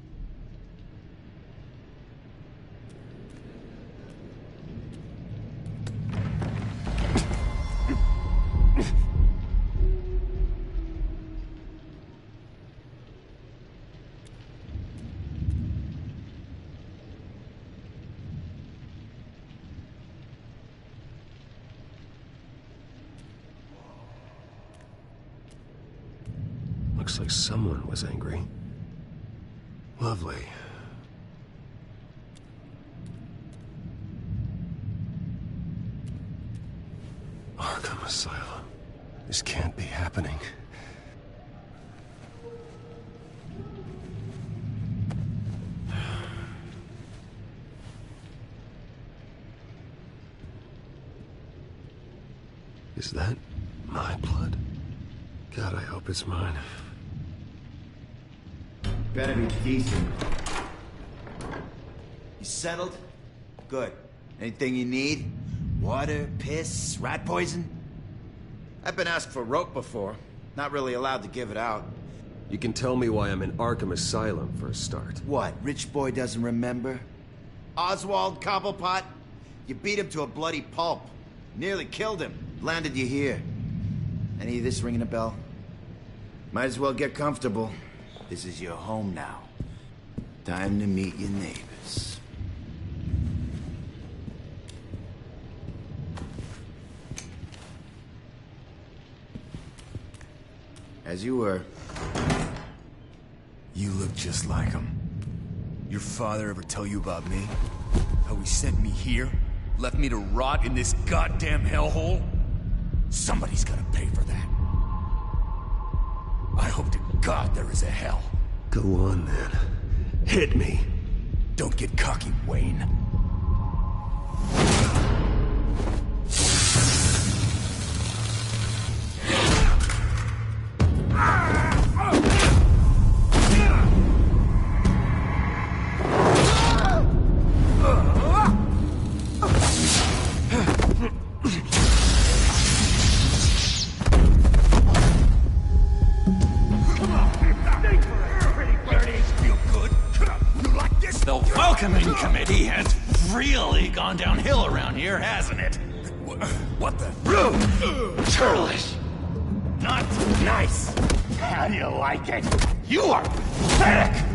Speaker 12: Looks like someone was angry. Lovely. Arkham Asylum. This can't be happening. Is that my blood? God, I hope it's mine.
Speaker 15: Better be decent. You settled? Good. Anything you need? Water, piss, rat poison? I've been asked for rope before. Not really allowed to give it out.
Speaker 12: You can tell me why I'm in Arkham Asylum for a start.
Speaker 15: What, rich boy doesn't remember? Oswald Cobblepot? You beat him to a bloody pulp. Nearly killed him. Landed you here. Any of this ringing a bell? Might as well get comfortable. This is your home now. Time to meet your neighbors. As you were.
Speaker 17: You look just like him. Your father ever tell you about me? How he sent me here? Left me to rot in this goddamn hellhole? Somebody's gonna pay for that. I hope to God there is a hell.
Speaker 12: Go on, then. Hit me.
Speaker 17: Don't get cocky, Wayne.
Speaker 22: Welcoming committee has really gone downhill around here, hasn't it?
Speaker 17: What the?
Speaker 22: Churlish! Not nice! How do you like it? You are pathetic!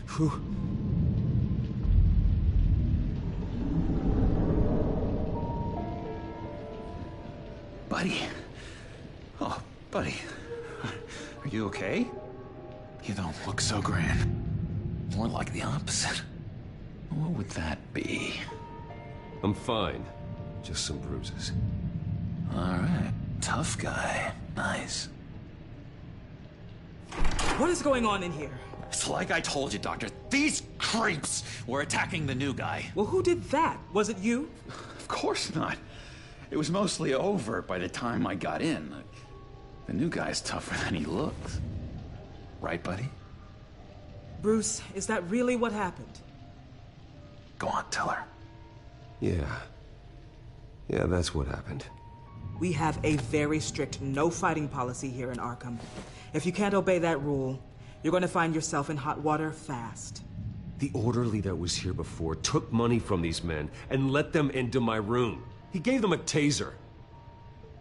Speaker 12: Who?
Speaker 22: Buddy. Oh, buddy. Are you okay? You don't look so grand. More like the opposite. What would that be?
Speaker 12: I'm fine. Just some bruises.
Speaker 22: All right. Tough guy. Nice.
Speaker 23: What is going on in here?
Speaker 22: It's like I told you, Doctor. These creeps were attacking the new guy.
Speaker 23: Well, who did that? Was it you?
Speaker 22: Of course not. It was mostly over by the time I got in. The new guy's tougher than he looks. Right, buddy?
Speaker 23: Bruce, is that really what happened?
Speaker 22: Go on, tell her.
Speaker 12: Yeah. Yeah, that's what happened.
Speaker 23: We have a very strict no fighting policy here in Arkham. If you can't obey that rule, you're going to find yourself in hot water fast.
Speaker 12: The orderly that was here before took money from these men and let them into my room. He gave them a taser.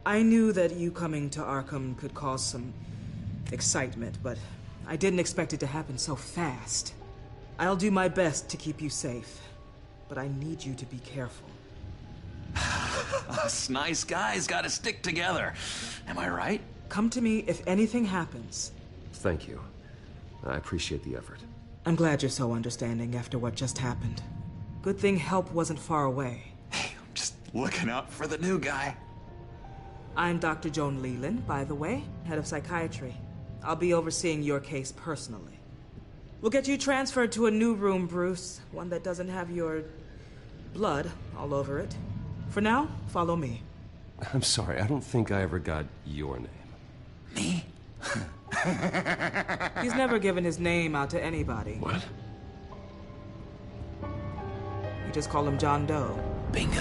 Speaker 23: I knew that you coming to Arkham could cause some excitement, but I didn't expect it to happen so fast. I'll do my best to keep you safe, but I need you to be careful.
Speaker 22: Us nice guys gotta stick together. Am I right?
Speaker 23: Come to me if anything happens.
Speaker 12: Thank you. I appreciate the effort.
Speaker 23: I'm glad you're so understanding after what just happened. Good thing help wasn't far away.
Speaker 22: Hey, I'm just looking out for the new guy.
Speaker 23: I'm Dr. Joan Leland, by the way, head of psychiatry. I'll be overseeing your case personally. We'll get you transferred to a new room, Bruce. One that doesn't have your blood all over it. For now, follow me.
Speaker 12: I'm sorry, I don't think I ever got your name.
Speaker 22: Me?
Speaker 23: He's never given his name out to anybody.
Speaker 12: What?
Speaker 23: We just call him John Doe.
Speaker 22: Bingo.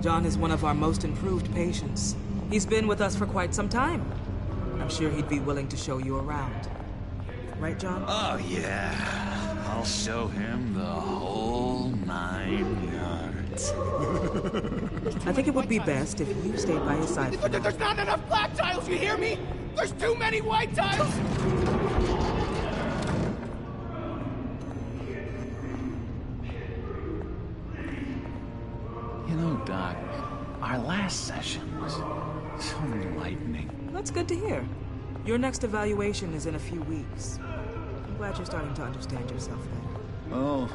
Speaker 23: John is one of our most improved patients. He's been with us for quite some time. I'm sure he'd be willing to show you around. Right, John?
Speaker 22: Oh, yeah. I'll show him the whole 9 yards.
Speaker 23: I think it would be best if you stayed by his side.
Speaker 7: There's not enough black tiles, you hear me? There's too many white tiles!
Speaker 22: You know, Doc, our last session was so enlightening.
Speaker 23: That's good to hear. Your next evaluation is in a few weeks. I'm glad you're starting to understand yourself better.
Speaker 22: Oh,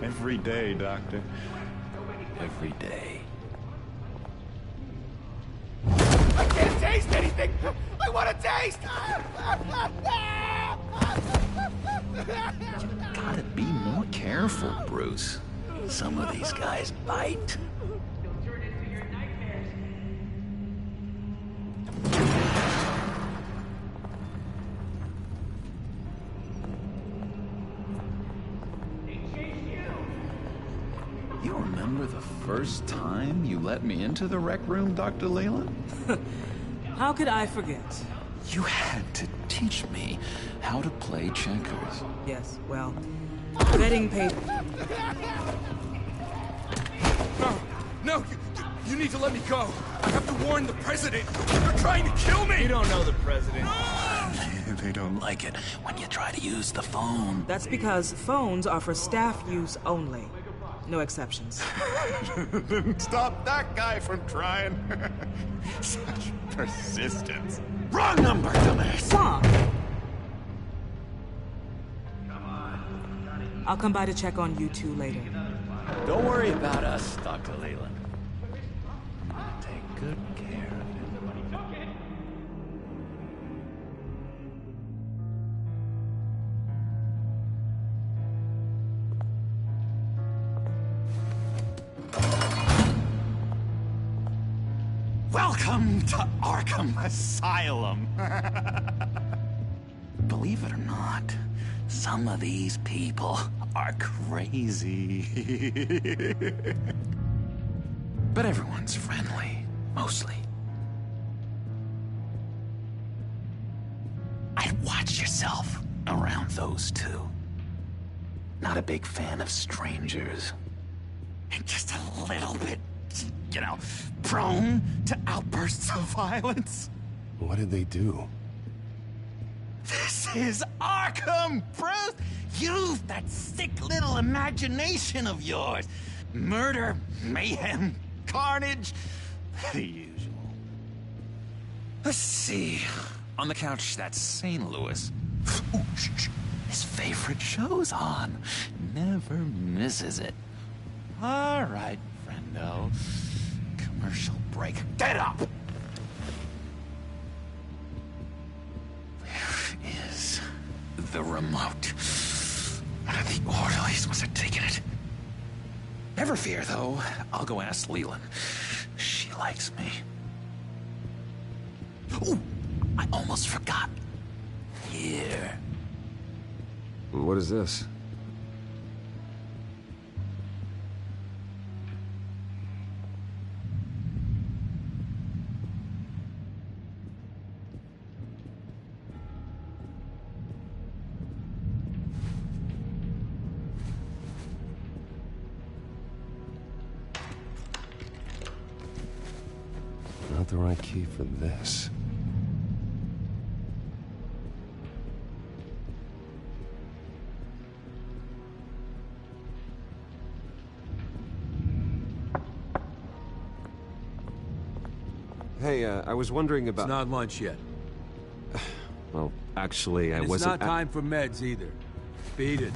Speaker 22: every day, Doctor. Every day.
Speaker 7: I can't taste anything! I want to taste!
Speaker 22: You gotta be more careful, Bruce. Some of these guys bite. You remember the first time you let me into the rec room, Dr. Leland?
Speaker 23: How could I forget?
Speaker 22: You had to teach me how to play checkers.
Speaker 23: Yes, well, vetting paper.
Speaker 17: No, you need to let me go. I have to warn the president. They're trying to kill me.
Speaker 7: You don't know the president.
Speaker 22: They don't like it when you try to use the phone.
Speaker 23: That's because phones are for staff use only. No exceptions.
Speaker 17: Stop that guy from trying. Such persistence.
Speaker 22: Wrong number, dumbass.
Speaker 23: Stop! I'll come by to check on you two later.
Speaker 22: Don't worry about us, Dr. Leland. I'm gonna take good care of him. Welcome to Arkham Asylum. Believe it or not, some of these people are crazy. But everyone's friendly, mostly. I'd watch yourself around those two. Not a big fan of strangers. Just a little bit, you know, prone to outbursts of violence.
Speaker 4: What did they do?
Speaker 22: This is Arkham, Bruce! Use that sick little imagination of yours. Murder, mayhem, carnage, the usual. Let's see. On the couch, that's St. Louis. Ooh, shh. His favorite show's on. Never misses it. All right, friendo. Commercial break. Get up! Where is the remote? One of the orderlies must have taken it. Never fear, though. I'll go ask Leland. She likes me. Ooh, I almost forgot. Here.
Speaker 4: What is this? Not the right key for this. Hey, I was wondering about...
Speaker 6: It's not lunch yet.
Speaker 4: Well, actually, I
Speaker 6: wasn't...
Speaker 4: wasn't...
Speaker 6: It's not time for meds either. Beat it.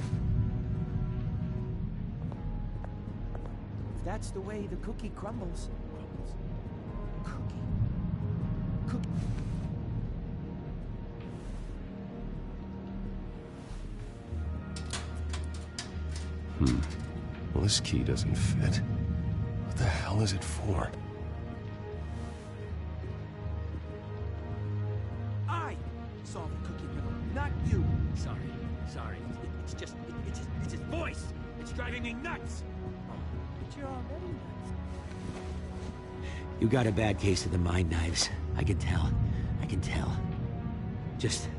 Speaker 10: If that's the way the cookie crumbles. Cookie.
Speaker 4: Well, this key doesn't fit.
Speaker 8: What the hell is it for?
Speaker 10: I saw the cookie river, not you. Sorry. It's just his voice. It's driving me nuts. But you're already nuts.
Speaker 11: You got a bad case of the mind knives. I can tell. Just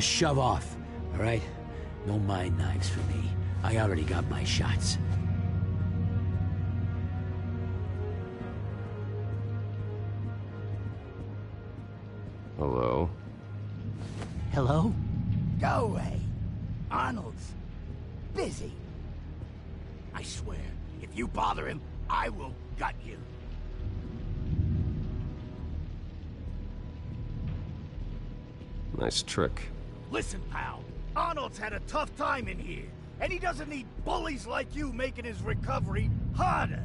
Speaker 11: shove off, all right? No mind knives for me. I already got my shots.
Speaker 4: Hello?
Speaker 11: Hello?
Speaker 14: Go away. Arnold's busy. I swear, if you bother him, I will gut you.
Speaker 4: Nice trick.
Speaker 14: Listen, pal. Arnold's had a tough time in here, and he doesn't need bullies like you making his recovery harder.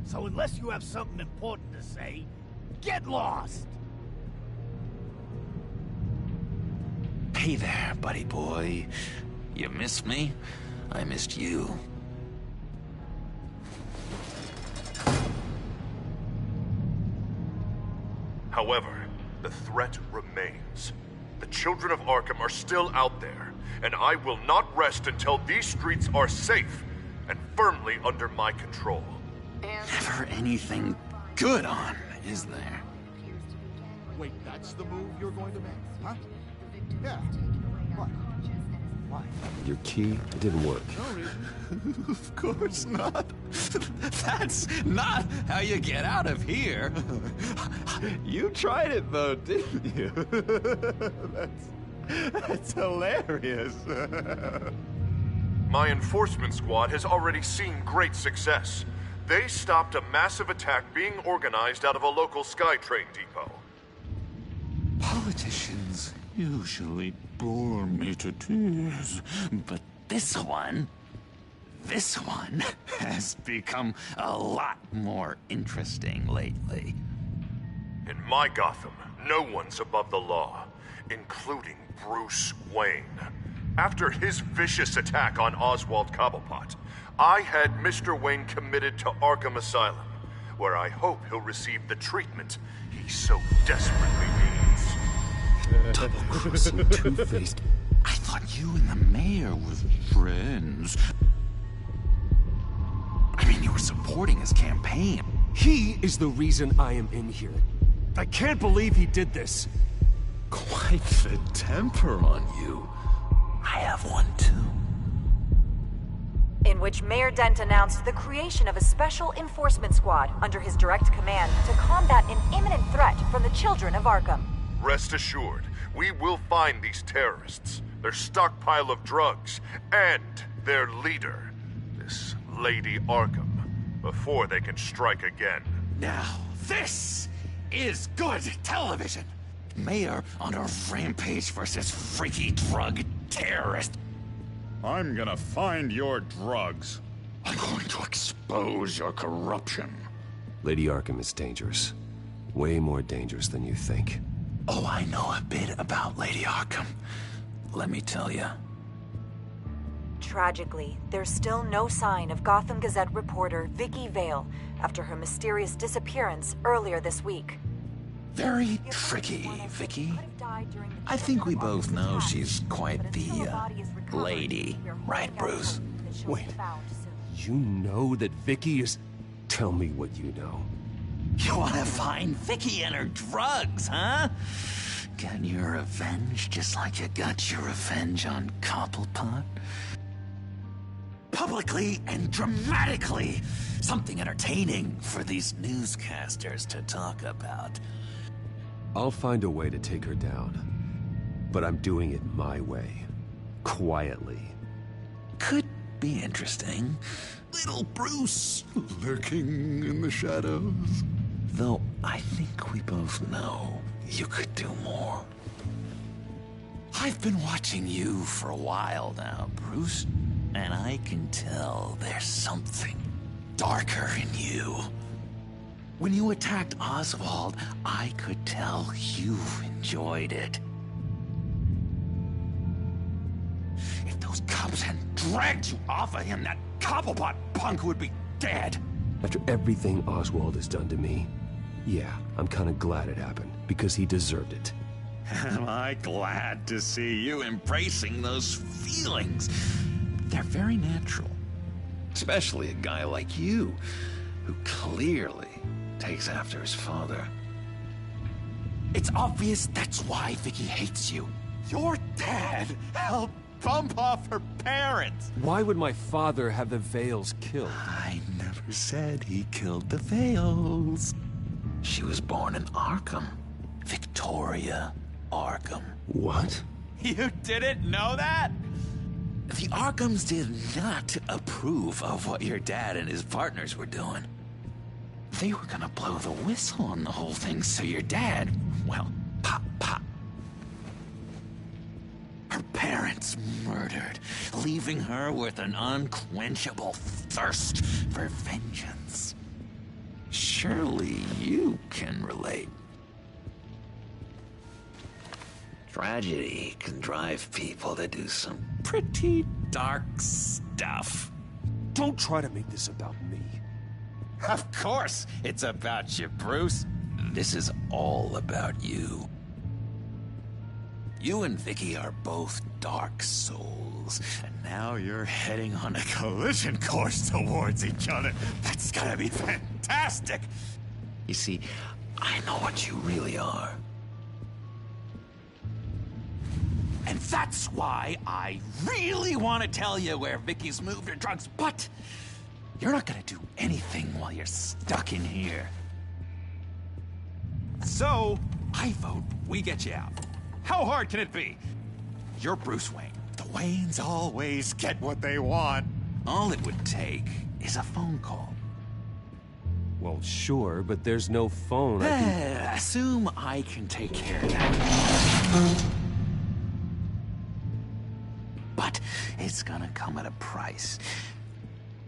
Speaker 14: So unless you have something important to say, get lost.
Speaker 22: Hey there, buddy boy. You missed me? I missed you.
Speaker 8: However, the threat remains. The children of Arkham are still out there, and I will not rest until these streets are safe and firmly under my control.
Speaker 22: Never anything good on, is there?
Speaker 20: Wait, that's the move you're going to make, huh? Yeah. What? Why?
Speaker 4: Your key, it didn't work.
Speaker 20: No reason.
Speaker 22: Of course not. That's not how you get out of here. You tried it though, didn't you? That's hilarious.
Speaker 8: My enforcement squad has already seen great success. They stopped a massive attack being organized out of a local SkyTrain depot.
Speaker 22: Politicians usually bore me to tears, but this one has become a lot more interesting lately.
Speaker 8: In my Gotham, no one's above the law, including Bruce Wayne. After his vicious attack on Oswald Cobblepot, I had Mr. Wayne committed to Arkham Asylum, where I hope he'll receive the treatment he so desperately needs.
Speaker 22: Double-crossing two-faced. I thought you and the mayor were friends. I mean, you were supporting his campaign.
Speaker 12: He is the reason I am in here. I can't believe he did this.
Speaker 22: Quite the temper on you. I have one too.
Speaker 16: In which Mayor Dent announced the creation of a special enforcement squad under his direct command to combat an imminent threat from the children of Arkham.
Speaker 8: Rest assured, we will find these terrorists, their stockpile of drugs, and their leader, this Lady Arkham, before they can strike again.
Speaker 22: Now, this is good television. Mayor on a rampage versus freaky drug terrorist.
Speaker 18: I'm gonna find your drugs.
Speaker 22: I'm going to expose your corruption.
Speaker 4: Lady Arkham is dangerous. Way more dangerous than you think.
Speaker 22: Oh, I know a bit about Lady Arkham. Let me tell you.
Speaker 16: Tragically, there's still no sign of Gotham Gazette reporter Vicky Vale after her mysterious disappearance earlier this week.
Speaker 22: Very tricky, Vicky. I think we both know she's quite the, lady, right, Bruce?
Speaker 12: Wait, you know that Vicky is... Tell me what you know.
Speaker 22: You want to find Vicky and her drugs, huh? Get your revenge just like you got your revenge on Cobblepot? Publicly and dramatically. Something entertaining for these newscasters to talk about.
Speaker 4: I'll find a way to take her down. But I'm doing it my way. Quietly.
Speaker 22: Could be interesting. Little Bruce lurking in the shadows. Though I think we both know you could do more. I've been watching you for a while now, Bruce, and I can tell there's something darker in you. When you attacked Oswald, I could tell you enjoyed it. If those cops hadn't dragged you off of him, that Cobblepot punk would be dead.
Speaker 2: After everything Oswald has done to me, yeah, I'm kind of glad it happened, because he deserved it.
Speaker 22: Am I glad to see you embracing those feelings? They're very natural. Especially a guy like you, who clearly takes after his father. It's obvious that's why Vicky hates you. Your dad helped bump off her parents.
Speaker 2: Why would my father have the Vales killed?
Speaker 22: I never said he killed the Vales. She was born in Arkham. Victoria Arkham.
Speaker 2: What?
Speaker 22: You didn't know that? The Arkhams did not approve of what your dad and his partners were doing. They were gonna blow the whistle on the whole thing, so your dad, well, pop. Her parents murdered, leaving her with an unquenchable thirst for vengeance. Surely you can relate. Tragedy can drive people to do some pretty dark stuff.
Speaker 2: Don't try to make this about me.
Speaker 22: Of course it's about you, Bruce. This is all about you. You and Vicky are both dark souls, and now you're heading on a collision course towards each other. That's gotta be fantastic! You see, I know what you really are. And that's why I really want to tell you where Vicky's moved her drugs, but you're not gonna do anything while you're stuck in here. So, I vote we get you out. How hard can it be? You're Bruce Wayne. The Waynes always get what they want. All it would take is a phone call.
Speaker 2: Well, sure, but there's no phone.
Speaker 22: Assume I can take care of that. But it's gonna come at a price.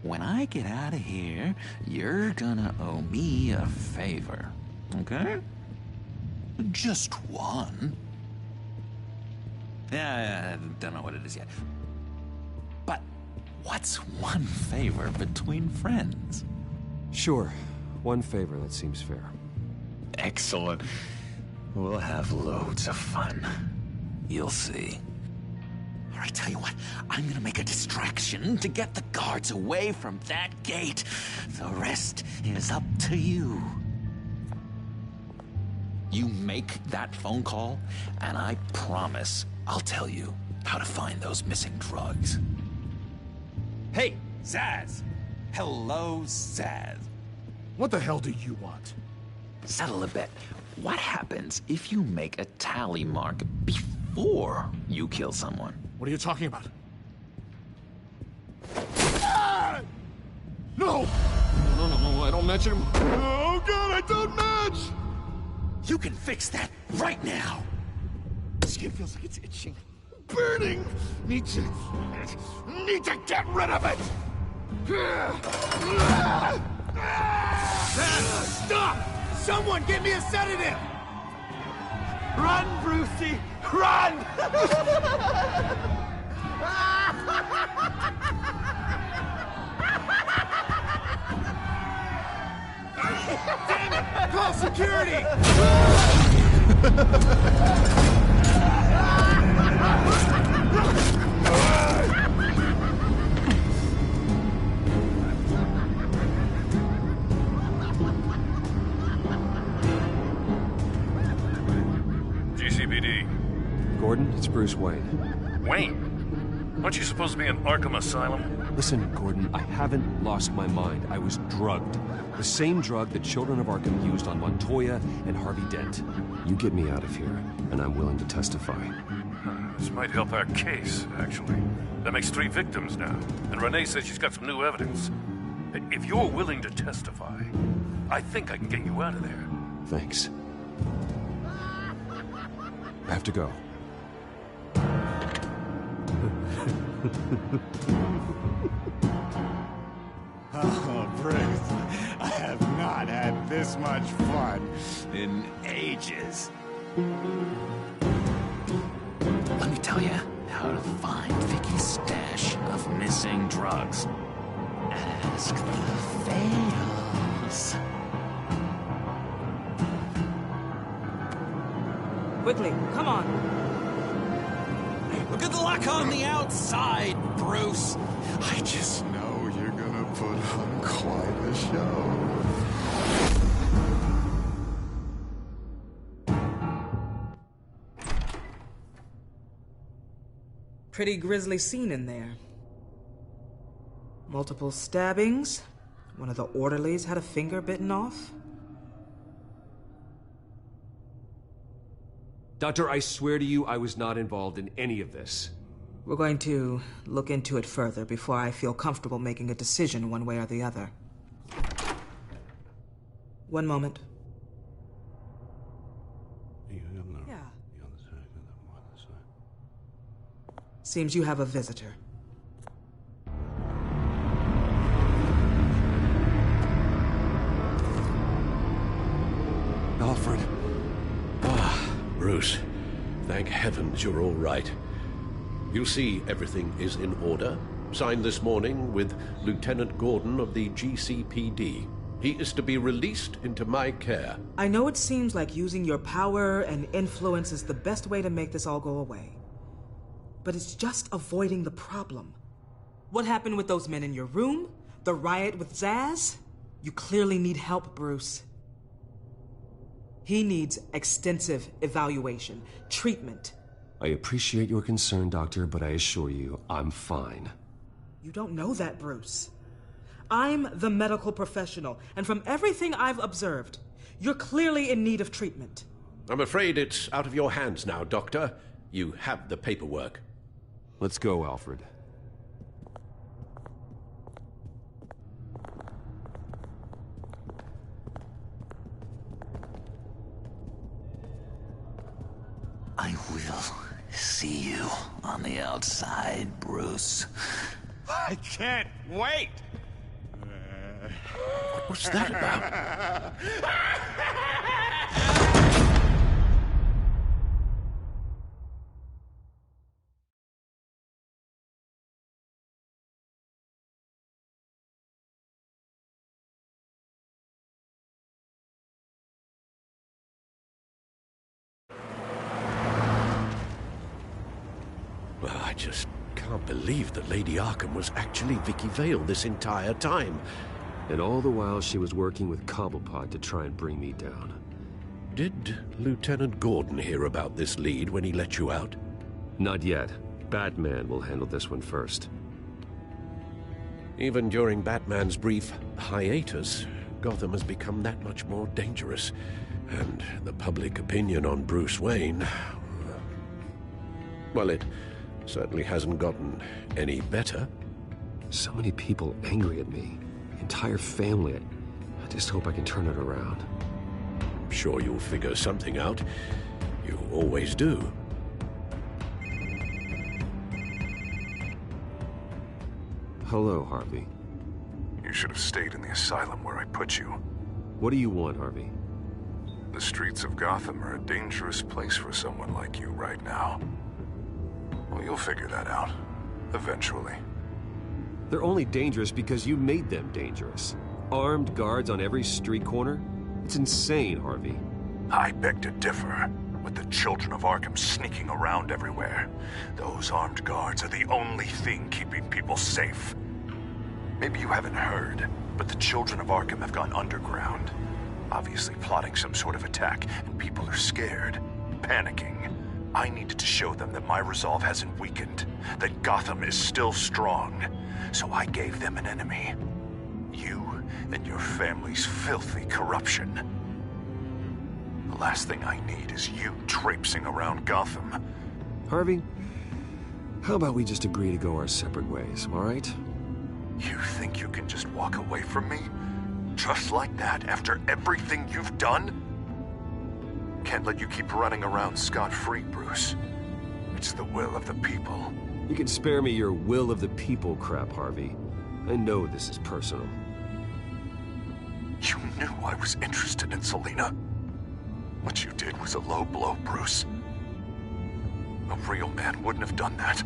Speaker 22: When I get out of here, you're gonna owe me a favor, okay? Just one. Yeah, I don't know what it is yet. But what's one favor between friends?
Speaker 2: Sure. One favor, that seems fair.
Speaker 22: Excellent. We'll have loads of fun. You'll see. All right, tell you what. I'm gonna make a distraction to get the guards away from that gate. The rest is up to you. You make that phone call, and I promise I'll tell you how to find those missing drugs. Hey, Zaz! Hello, Zaz.
Speaker 20: What the hell do you want?
Speaker 22: Settle a bet. What happens if you make a tally mark before you kill someone?
Speaker 20: What are you talking about? Ah! No! No, I don't match him. Oh, God, I don't match!
Speaker 22: You can fix that right now.
Speaker 20: Skin feels like it's itching. Burning! Need to get rid of it!
Speaker 14: Stop! Someone get me a sedative! Run, Brucey! Run! Damn it! Call security!
Speaker 3: GCPD.
Speaker 2: Gordon, it's Bruce Wayne.
Speaker 3: Wayne? Aren't you supposed to be in Arkham Asylum?
Speaker 2: Listen, Gordon, I haven't lost my mind. I was drugged. The same drug the children of Arkham used on Montoya and Harvey Dent. You get me out of here, and I'm willing to testify.
Speaker 3: This might help our case, actually. That makes 3 victims now, and Renee says she's got some new evidence. If you're willing to testify, I think I can get you out of there.
Speaker 2: Thanks. I have to go.
Speaker 22: Oh, Bruce, I have not had this much fun in ages. Let me tell you how to find Vicky's stash of missing
Speaker 1: using drugs. Ask the fails.
Speaker 23: Quickly, come on.
Speaker 22: Look at the lock on the outside, Bruce.
Speaker 18: I just know you're gonna put on quite a show.
Speaker 23: Pretty grisly scene in there. Multiple stabbings. One of the orderlies had a finger bitten off.
Speaker 12: Doctor, I swear to you, I was not involved in any of this.
Speaker 23: We're going to look into it further before I feel comfortable making a decision one way or the other. One moment. Yeah. Seems you have a visitor.
Speaker 9: Alfred. Bruce, thank heavens you're all right. You'll see everything is in order. Signed this morning with Lieutenant Gordon of the GCPD. He is to be released into my care.
Speaker 23: I know it seems like using your power and influence is the best way to make this all go away. But it's just avoiding the problem. What happened with those men in your room? The riot with Zaz? You clearly need help, Bruce. He needs extensive evaluation, treatment.
Speaker 12: I appreciate your concern, Doctor, but I assure you, I'm fine.
Speaker 23: You don't know that, Bruce. I'm the medical professional, and from everything I've observed, you're clearly in need of treatment.
Speaker 9: I'm afraid it's out of your hands now, Doctor. You have the paperwork.
Speaker 12: Let's go, Alfred.
Speaker 1: I will see you on the outside, Bruce.
Speaker 14: I can't wait!
Speaker 9: What's that about? Well, I just can't believe that Lady Arkham was actually Vicky Vale this entire time.
Speaker 12: And all the while she was working with Cobblepot to try and bring me down.
Speaker 9: Did Lieutenant Gordon hear about this lead when he let you out?
Speaker 12: Not yet. Batman will handle this one first.
Speaker 9: Even during Batman's brief hiatus, Gotham has become that much more dangerous. And the public opinion on Bruce Wayne... well, it certainly hasn't gotten any better.
Speaker 12: So many people angry at me. Entire family. I just hope I can turn it around.
Speaker 9: I'm sure you'll figure something out. You always do.
Speaker 12: Hello, Harvey.
Speaker 24: You should have stayed in the asylum where I put you.
Speaker 12: What do you want, Harvey?
Speaker 24: The streets of Gotham are a dangerous place for someone like you right now. Well, you'll figure that out. Eventually.
Speaker 12: They're only dangerous because you made them dangerous. Armed guards on every street corner? It's insane, Harvey.
Speaker 24: I beg to differ. With the children of Arkham sneaking around everywhere, those armed guards are the only thing keeping people safe. Maybe you haven't heard, but the children of Arkham have gone underground. Obviously plotting some sort of attack, and people are scared, panicking. I needed to show them that my resolve hasn't weakened, that Gotham is still strong. So I gave them an enemy. You and your family's filthy corruption. The last thing I need is you traipsing around Gotham.
Speaker 12: Harvey, how about we just agree to go our separate ways, all right?
Speaker 24: You think you can just walk away from me? Just like that, after everything you've done? Can't let you keep running around scot-free, Bruce. It's the will of the people.
Speaker 12: You can spare me your will of the people crap, Harvey. I know this is personal.
Speaker 24: You knew I was interested in Selina. What you did was a low blow, Bruce. A real man wouldn't have done that.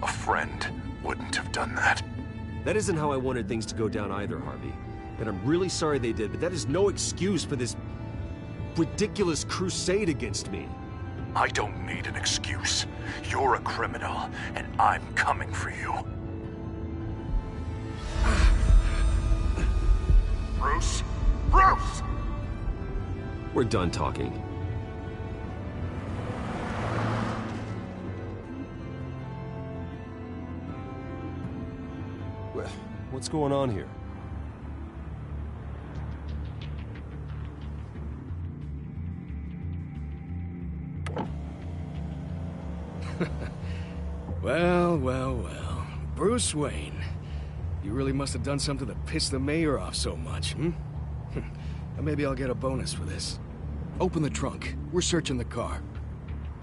Speaker 24: A friend
Speaker 8: wouldn't have done that.
Speaker 12: That isn't how I wanted things to go down either, Harvey. And I'm really sorry they did, but that is no excuse for this ridiculous crusade against me.
Speaker 8: I don't need an excuse. You're a criminal, and I'm coming for you. Bruce? Bruce!
Speaker 12: We're done talking. What's going on here?
Speaker 10: Well. Bruce Wayne. You really must have done something to piss the mayor off so much, hmm? Maybe I'll get a bonus for this. Open the trunk. We're searching the car.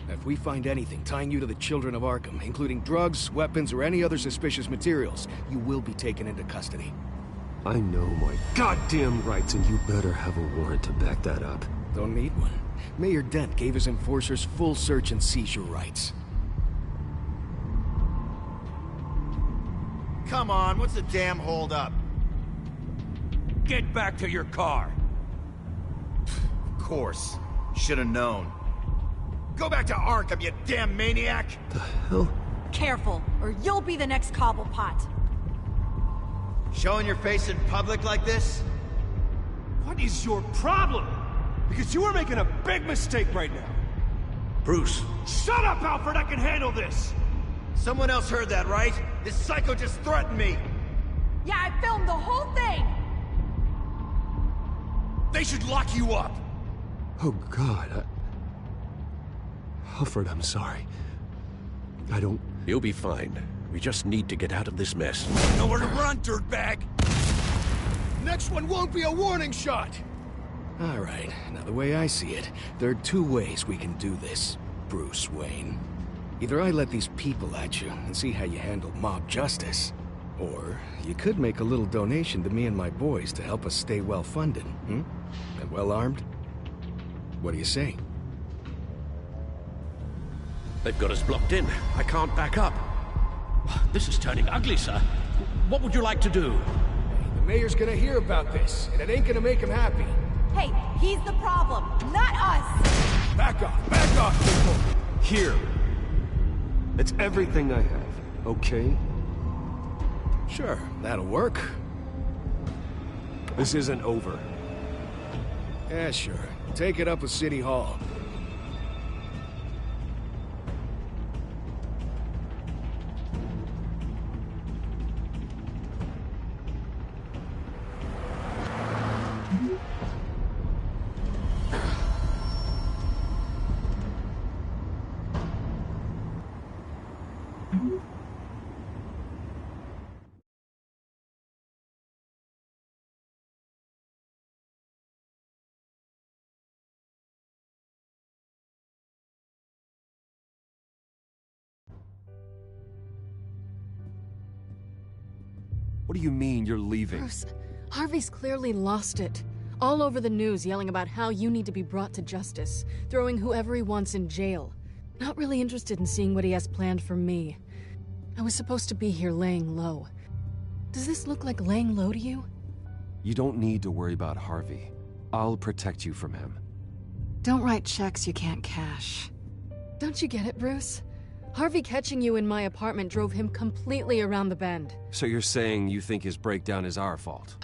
Speaker 10: If we find anything tying you to the children of Arkham, including drugs, weapons, or any other suspicious materials, you will be taken into custody.
Speaker 12: I know my goddamn rights, and you better have a warrant to back that up.
Speaker 10: Don't need one. Mayor Dent gave his enforcers full search and seizure rights.
Speaker 15: Come on, what's the damn holdup?
Speaker 10: Get back to your car!
Speaker 15: Of course. Should've known. Go back to Arkham, you damn maniac!
Speaker 12: The hell?
Speaker 5: Careful, or you'll be the next Cobblepot.
Speaker 15: Showing your face in public like this?
Speaker 13: What is your problem? Because you are making a big mistake right now.
Speaker 9: Bruce.
Speaker 13: Shut up, Alfred! I can handle this!
Speaker 15: Someone else heard that, right? This psycho just threatened me!
Speaker 5: Yeah, I filmed the whole thing!
Speaker 13: They should lock you up!
Speaker 12: Oh, God, Alfred, I'm sorry. I don't...
Speaker 9: You'll be fine. We just need to get out of this mess.
Speaker 13: Nowhere to run, dirtbag! Next one won't be a warning shot!
Speaker 10: All right, now the way I see it, there are two ways we can do this, Bruce Wayne. Either I let these people at you and see how you handle mob justice, or you could make a little donation to me and my boys to help us stay well-funded, hmm? And well-armed? What do you say?
Speaker 9: They've got us blocked in. I can't back up. This is turning ugly, sir. What would you like to do?
Speaker 10: The mayor's gonna hear about this, and it ain't gonna make him happy.
Speaker 5: Hey, he's the problem, not us!
Speaker 10: Back off, people!
Speaker 12: Here. It's everything I have, okay?
Speaker 10: Sure, that'll work.
Speaker 12: This isn't over.
Speaker 10: Yeah, sure. Take it up with City Hall.
Speaker 12: What do you mean you're leaving?
Speaker 19: Bruce, Harvey's clearly lost it. All over the news yelling about how you need to be brought to justice, throwing whoever he wants in jail. Not really interested in seeing what he has planned for me. I was supposed to be here laying low. Does this look like laying low to you?
Speaker 12: You don't need to worry about Harvey. I'll protect you from him.
Speaker 19: Don't write checks you can't cash. Don't you get it, Bruce? Harvey catching you in my apartment drove him completely around the bend.
Speaker 12: So you're saying you think his breakdown is our fault?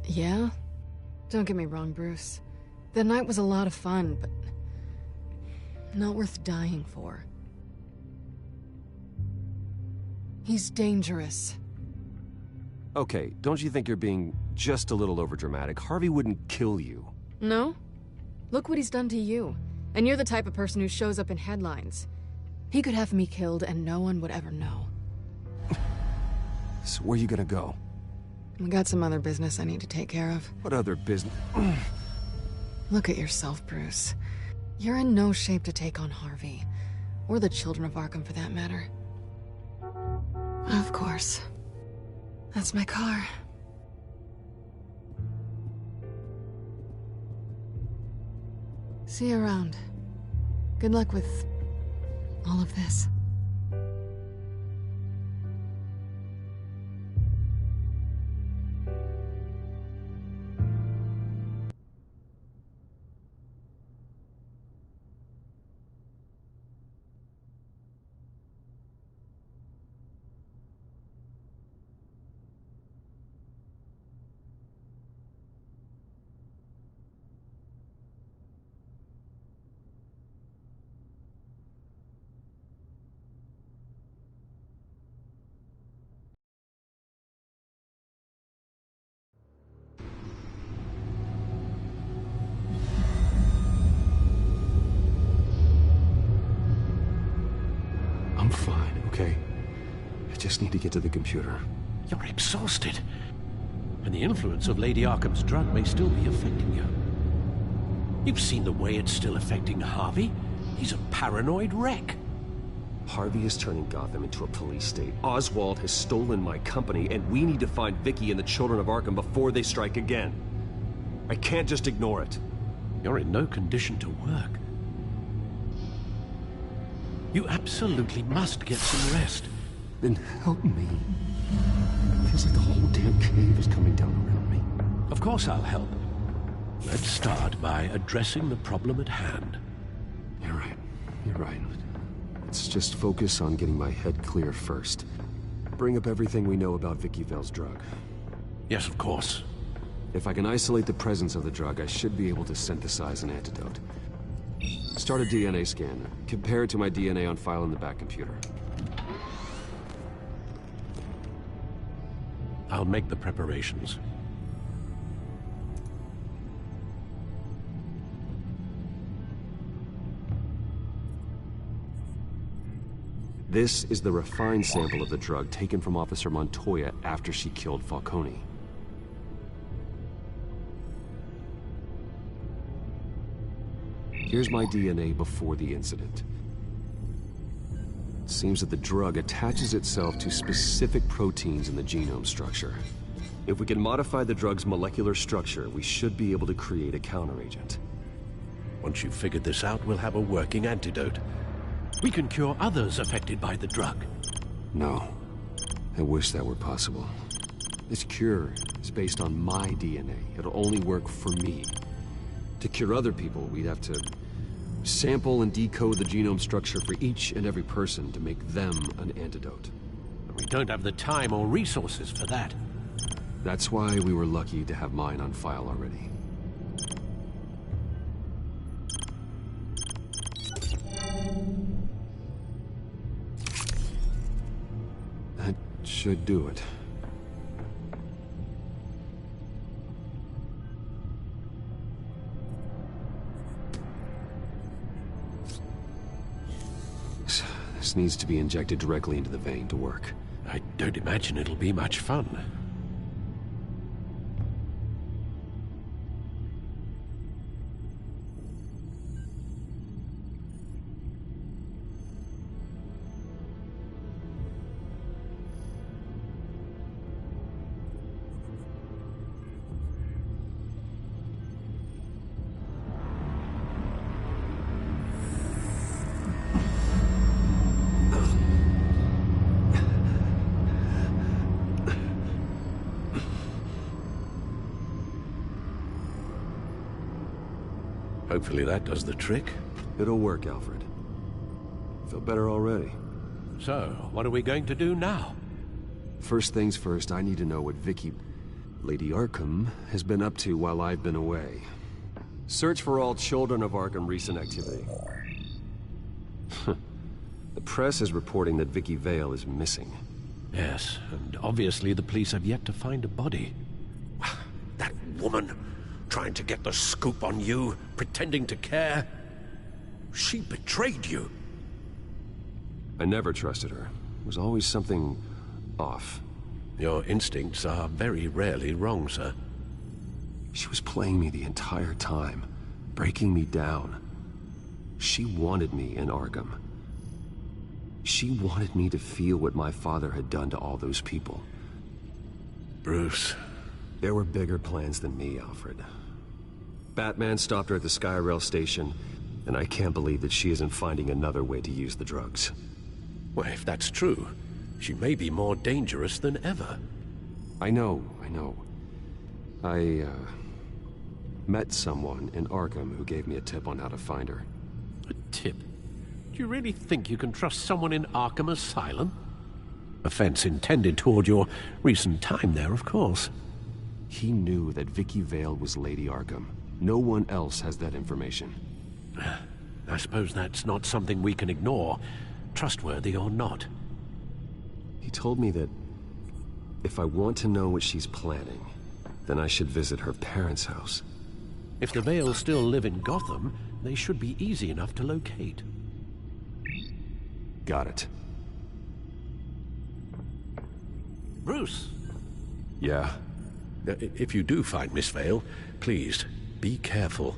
Speaker 19: Yeah? Don't get me wrong, Bruce. The night was a lot of fun, but not worth dying for. He's dangerous.
Speaker 12: Okay, don't you think you're being just a little overdramatic? Harvey wouldn't kill you.
Speaker 19: No? Look what he's done to you. And you're the type of person who shows up in headlines. He could have me killed and no one would ever know.
Speaker 12: So where are you gonna go?
Speaker 19: We got some other business I need to take care of.
Speaker 12: What other business?
Speaker 19: Look at yourself, Bruce. You're in no shape to take on Harvey. Or the children of Arkham, for that matter. Of course. That's my car. See you around. Good luck with all of this.
Speaker 12: okay? I just need to get to the computer.
Speaker 9: You're exhausted. And the influence of Lady Arkham's drug may still be affecting you. You've seen the way it's still affecting Harvey. He's a paranoid wreck.
Speaker 12: Harvey is turning Gotham into a police state. Oswald has stolen my company, and we need to find Vicky and the children of Arkham before they strike again. I can't just ignore it.
Speaker 9: You're in no condition to work. You absolutely must get some rest.
Speaker 12: Then help me. It feels like the whole damn cave is coming down around me.
Speaker 9: Of course I'll help. Let's start by addressing the problem at hand.
Speaker 12: You're right. You're right. Let's just focus on getting my head clear first. Bring up everything we know about Vicky Vale's drug.
Speaker 9: Yes, of course.
Speaker 12: If I can isolate the presence of the drug, I should be able to synthesize an antidote. Start a DNA scan. Compare it to my DNA on file in the back computer.
Speaker 9: I'll make the preparations.
Speaker 12: This is the refined sample of the drug taken from Officer Montoya after she killed Falcone. Here's my DNA before the incident. It seems that the drug attaches itself to specific proteins in the genome structure. If we can modify the drug's molecular structure, we should be able to create a counteragent.
Speaker 9: Once you've figured this out, we'll have a working antidote. We can cure others affected by the drug.
Speaker 12: No. I wish that were possible. This cure is based on my DNA. It'll only work for me. To cure other people, we'd have to sample and decode the genome structure for each and every person to make them an antidote.
Speaker 9: We don't have the time or resources for that.
Speaker 12: That's why we were lucky to have mine on file already. That should do it. This needs to be injected directly into the vein to work.
Speaker 9: I don't imagine it'll be much fun. Hopefully that does the trick.
Speaker 12: It'll work, Alfred. Feel better already.
Speaker 9: So, what are we going to do now?
Speaker 12: First things first, I need to know what Vicky, Lady Arkham, has been up to while I've been away. Search for all children of Arkham recent activity. The press is reporting that Vicky Vale is missing.
Speaker 9: Yes, and obviously the police have yet to find a body. That woman, trying to get the scoop on you, pretending to care. She betrayed you.
Speaker 12: I never trusted her. There was always something off.
Speaker 9: Your instincts are very rarely wrong, sir.
Speaker 12: She was playing me the entire time, breaking me down. She wanted me in Arkham. She wanted me to feel what my father had done to all those people.
Speaker 9: Bruce.
Speaker 12: There were bigger plans than me, Alfred. Batman stopped her at the Skyrail station, and I can't believe that she isn't finding another way to use the drugs.
Speaker 9: Well, if that's true, she may be more dangerous than ever.
Speaker 12: I know. I met someone in Arkham who gave me a tip on how to find her.
Speaker 9: A tip? Do you really think you can trust someone in Arkham Asylum? Offense intended toward your recent time there, of course.
Speaker 12: He knew that Vicky Vale was Lady Arkham. No one else has that information.
Speaker 9: I suppose that's not something we can ignore, trustworthy or not.
Speaker 12: He told me that if I want to know what she's planning, then I should visit her parents' house.
Speaker 9: If the Vales still live in Gotham, they should be easy enough to locate.
Speaker 12: Got it.
Speaker 1: Bruce.
Speaker 4: Yeah?
Speaker 9: If you do find Miss Vale, please, be careful.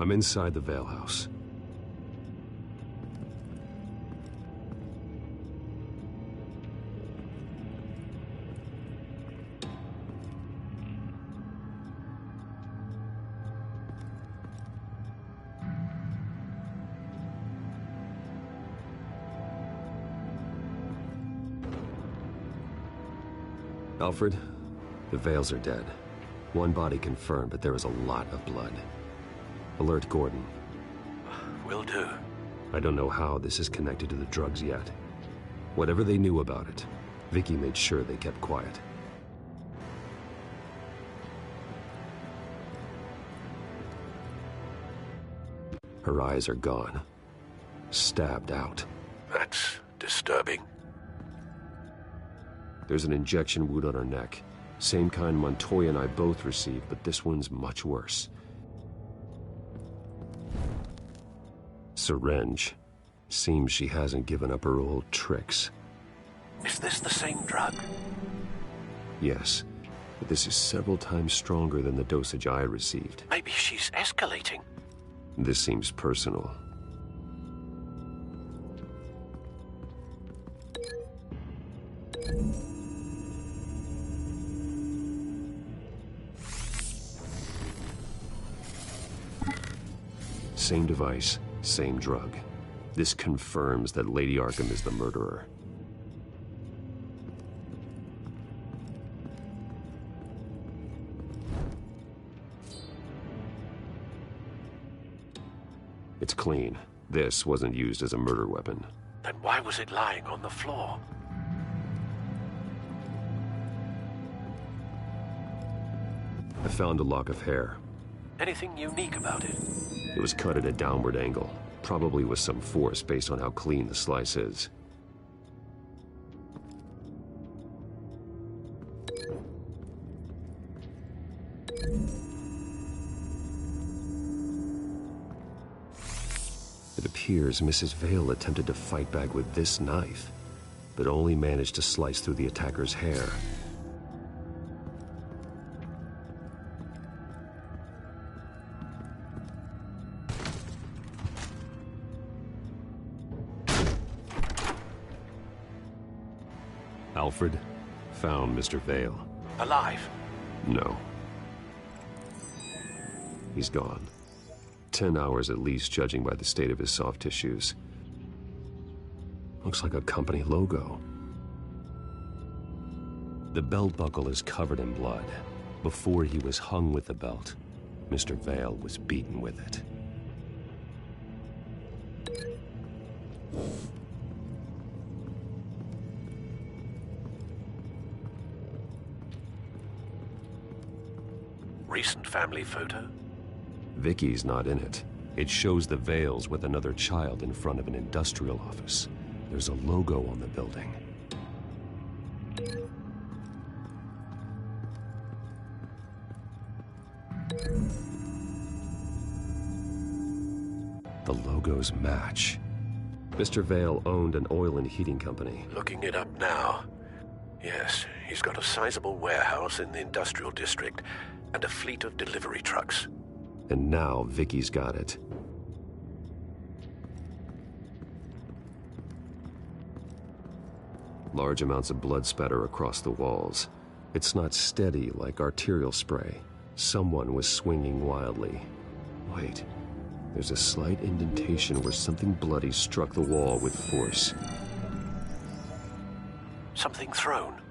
Speaker 4: I'm inside the Vale House. Alfred, the Vales are dead. One body confirmed, but there is a lot of blood. Alert Gordon.
Speaker 9: Will do.
Speaker 4: I don't know how this is connected to the drugs yet. Whatever they knew about it, Vicky made sure they kept quiet. Her eyes are gone. Stabbed out.
Speaker 9: That's disturbing.
Speaker 4: There's an injection wound on her neck. Same kind Montoya and I both received, but this one's much worse. Syringe. Seems she hasn't given up her old tricks.
Speaker 9: Is this the same drug?
Speaker 4: Yes, but this is several times stronger than the dosage I received.
Speaker 9: Maybe she's escalating.
Speaker 4: This seems personal. Same device, same drug. This confirms that Lady Arkham is the murderer. It's clean. This wasn't used as a murder weapon.
Speaker 9: Then why was it lying on the floor?
Speaker 4: I found a lock of hair.
Speaker 9: Anything unique about it?
Speaker 4: It was cut at a downward angle, probably with some force based on how clean the slice is. It appears Mrs. Vale attempted to fight back with this knife, but only managed to slice through the attacker's hair. Alfred found Mr. Vale.
Speaker 9: Alive?
Speaker 4: No. He's gone. 10 hours at least, judging by the state of his soft tissues. Looks like a company logo. The belt buckle is covered in blood. Before he was hung with the belt, Mr. Vale was beaten with it.
Speaker 9: Recent family photo?
Speaker 4: Vicky's not in it. It shows the Vales with another child in front of an industrial office. There's a logo on the building. The logos match. Mr. Vale owned an oil and heating company.
Speaker 9: Looking it up now. Yes, he's got a sizable warehouse in the industrial district and a fleet of delivery trucks.
Speaker 4: And now Vicky's got it. Large amounts of blood spatter across the walls. It's not steady like arterial spray. Someone was swinging wildly. Wait, there's a slight indentation where something bloody struck the wall with force.
Speaker 9: Something thrown?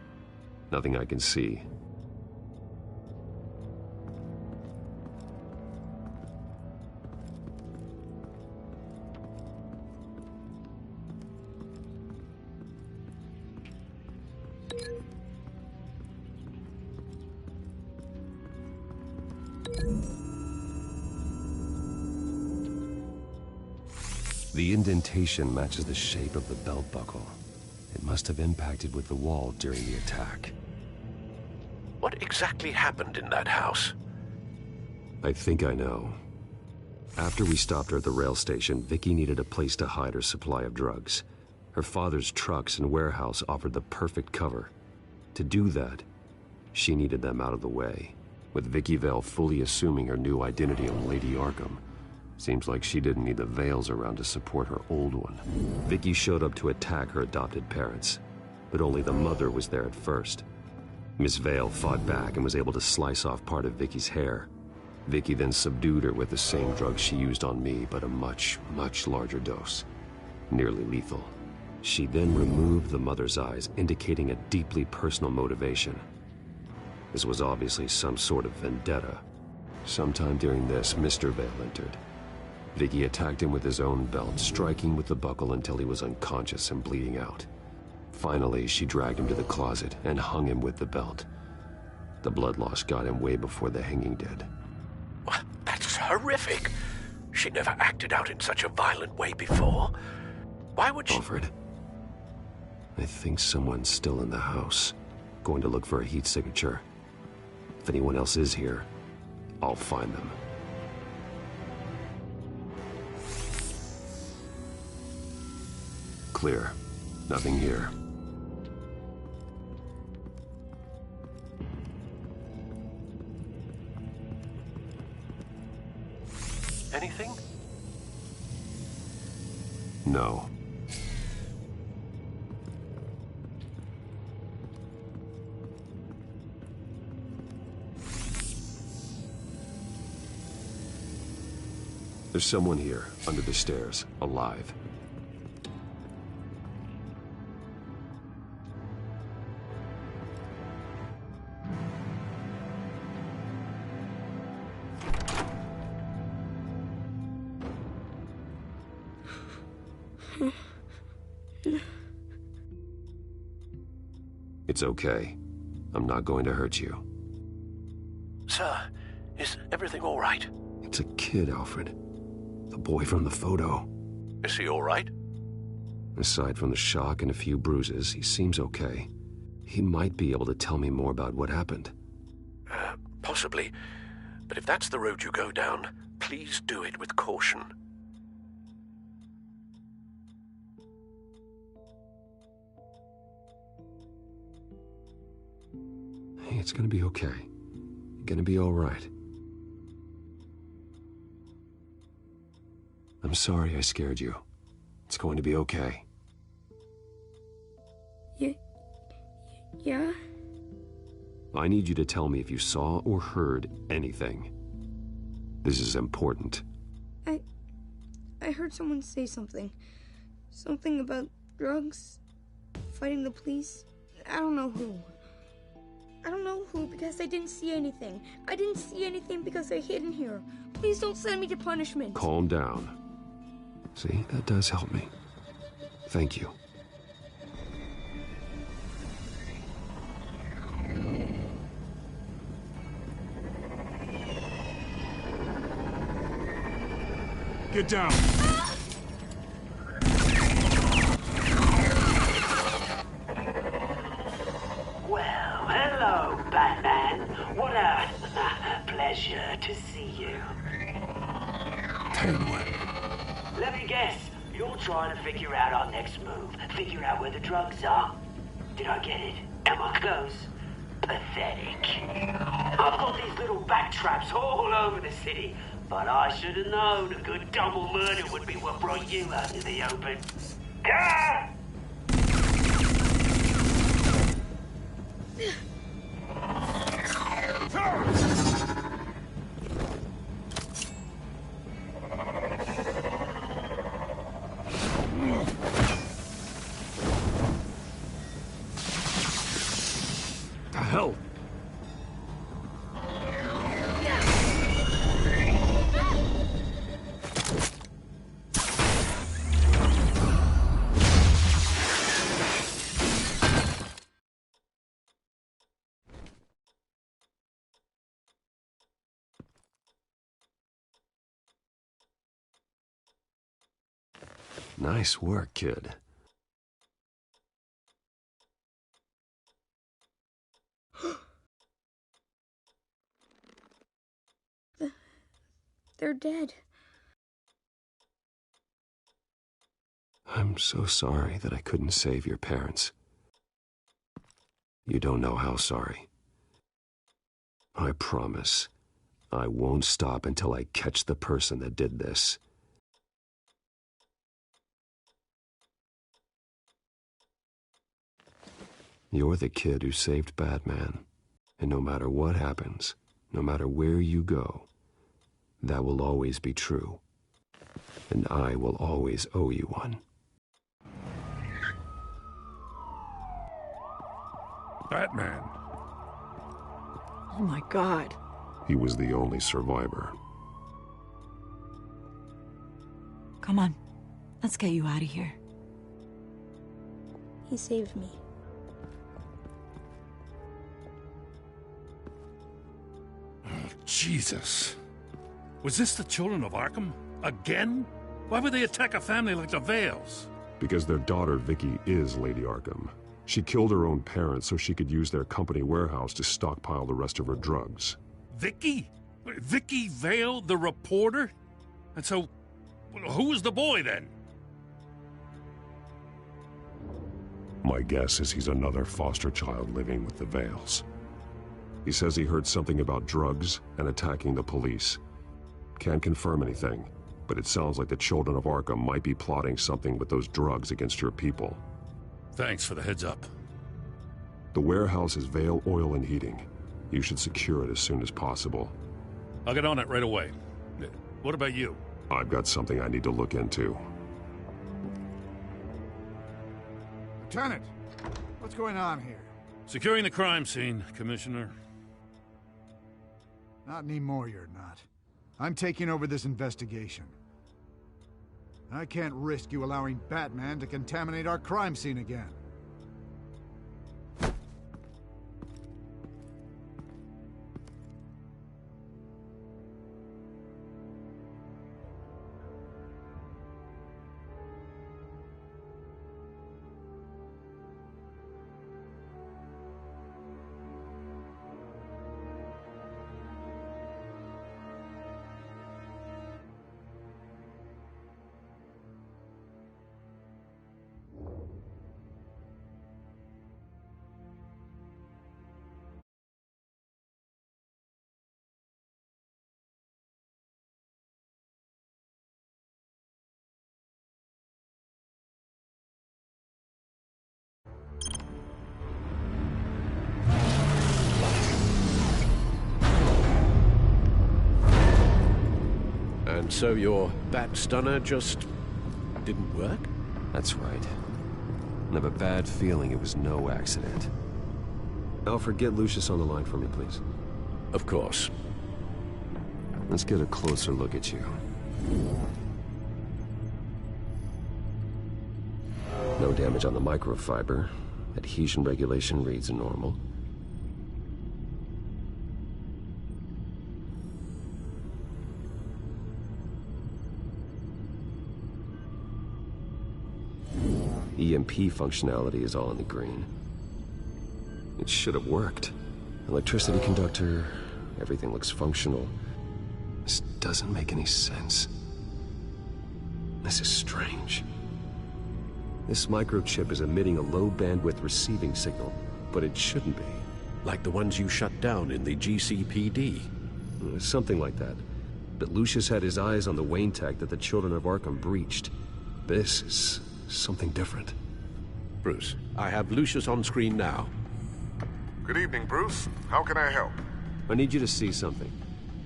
Speaker 4: Nothing I can see. The indentation matches the shape of the belt buckle. It must have impacted with the wall during the attack.
Speaker 9: What exactly happened in that house?
Speaker 4: I think I know. After we stopped her at the rail station, Vicky needed a place to hide her supply of drugs. Her father's trucks and warehouse offered the perfect cover. To do that, she needed them out of the way, with Vicky Vale fully assuming her new identity of Lady Arkham. Seems like she didn't need the veils around to support her old one. Vicky showed up to attack her adopted parents, but only the mother was there at first. Miss Vale fought back and was able to slice off part of Vicky's hair. Vicky then subdued her with the same drug she used on me, but a much, much larger dose. Nearly lethal. She then removed the mother's eyes, indicating a deeply personal motivation. This was obviously some sort of vendetta. Sometime during this, Mr. Vale entered. Vicky attacked him with his own belt, striking with the buckle until he was unconscious and bleeding out. Finally, she dragged him to the closet and hung him with the belt. The blood loss got him way before the hanging did.
Speaker 9: What? That's horrific. She never acted out in such a violent way before. Why would she...
Speaker 4: Alfred, I think someone's still in the house. Going to look for a heat signature. If anyone else is here, I'll find them. Clear. Nothing here.
Speaker 9: Anything?
Speaker 4: No. There's someone here, under the stairs, alive. It's okay. I'm not going to hurt you.
Speaker 9: Sir, is everything all right?
Speaker 4: It's a kid, Alfred. The boy from the photo.
Speaker 9: Is he all right?
Speaker 4: Aside from the shock and a few bruises, he seems okay. He might be able to tell me more about what happened.
Speaker 9: Possibly. But if that's the road you go down, please do it with caution.
Speaker 4: Hey, it's gonna be okay. You're gonna be all right. I'm sorry I scared you. It's going to be okay.
Speaker 6: Yeah?
Speaker 4: I need you to tell me if you saw or heard anything. This is important.
Speaker 6: I heard someone say something. Something about drugs, fighting the police. I don't know who. I don't know who because I didn't see anything. I didn't see anything because I hid in here. Please don't send me to punishment.
Speaker 4: Calm down. See, that does help me. Thank you.
Speaker 13: Get down.
Speaker 1: Well, hello, Batman. What a pleasure to see you. Let me guess. You're trying to figure out our next move. Figure out where the drugs are. Did I get it? Am I close? Pathetic. I've got these little bat traps all over the city, but I should have known a good double murder would be what brought you out in the open. Ah!
Speaker 12: Nice work, kid.
Speaker 6: They're dead.
Speaker 12: I'm so sorry that I couldn't save your parents. You don't know how sorry. I promise, I won't stop until I catch the person that did this. You're the kid who saved Batman, and no matter what happens, no matter where you go, that will always be true. And I will always owe you one.
Speaker 3: Batman.
Speaker 19: Oh my God.
Speaker 4: He was the only survivor.
Speaker 5: Come on, let's get you out of here.
Speaker 6: He saved me.
Speaker 3: Oh, Jesus. Was this the children of Arkham? Again? Why would they attack a family like the Vales?
Speaker 4: Because their daughter, Vicky, is Lady Arkham. She killed her own parents so she could use their company warehouse to stockpile the rest of her drugs.
Speaker 3: Vicky? Vicky Vale, the reporter? And so, who was the boy then?
Speaker 4: My guess is he's another foster child living with the Vales. He says he heard something about drugs and attacking the police. Can't confirm anything, but it sounds like the children of Arkham might be plotting something with those drugs against your people.
Speaker 3: Thanks for the heads up.
Speaker 4: The warehouse is Vale Oil and Heating. You should secure it as soon as possible.
Speaker 3: I'll get on it right away. What about you?
Speaker 4: I've got something I need to look into.
Speaker 20: Lieutenant, what's going on here?
Speaker 3: Securing the crime scene, Commissioner.
Speaker 20: Not anymore, you're not. I'm taking over this investigation. I can't risk you allowing Batman to contaminate our crime scene again.
Speaker 9: And so your bat stunner just didn't work?
Speaker 12: That's right. I have a bad feeling it was no accident. Alfred, get Lucius on the line for me, please.
Speaker 9: Of course.
Speaker 12: Let's get a closer look at you. No damage on the microfiber. Adhesion regulation reads normal. EMP functionality is all in the green. It should have worked. Electricity conductor, everything looks functional. This doesn't make any sense. This is strange. This microchip is emitting a low bandwidth receiving signal, but it shouldn't be.
Speaker 9: Like the ones you shut down in the GCPD?
Speaker 12: Something like that. But Lucius had his eyes on the Wayne tech that the Children of Arkham breached. This is something different.
Speaker 9: Bruce, I have Lucius on screen now.
Speaker 24: Good evening, Bruce. How can I help?
Speaker 12: I need you to see something.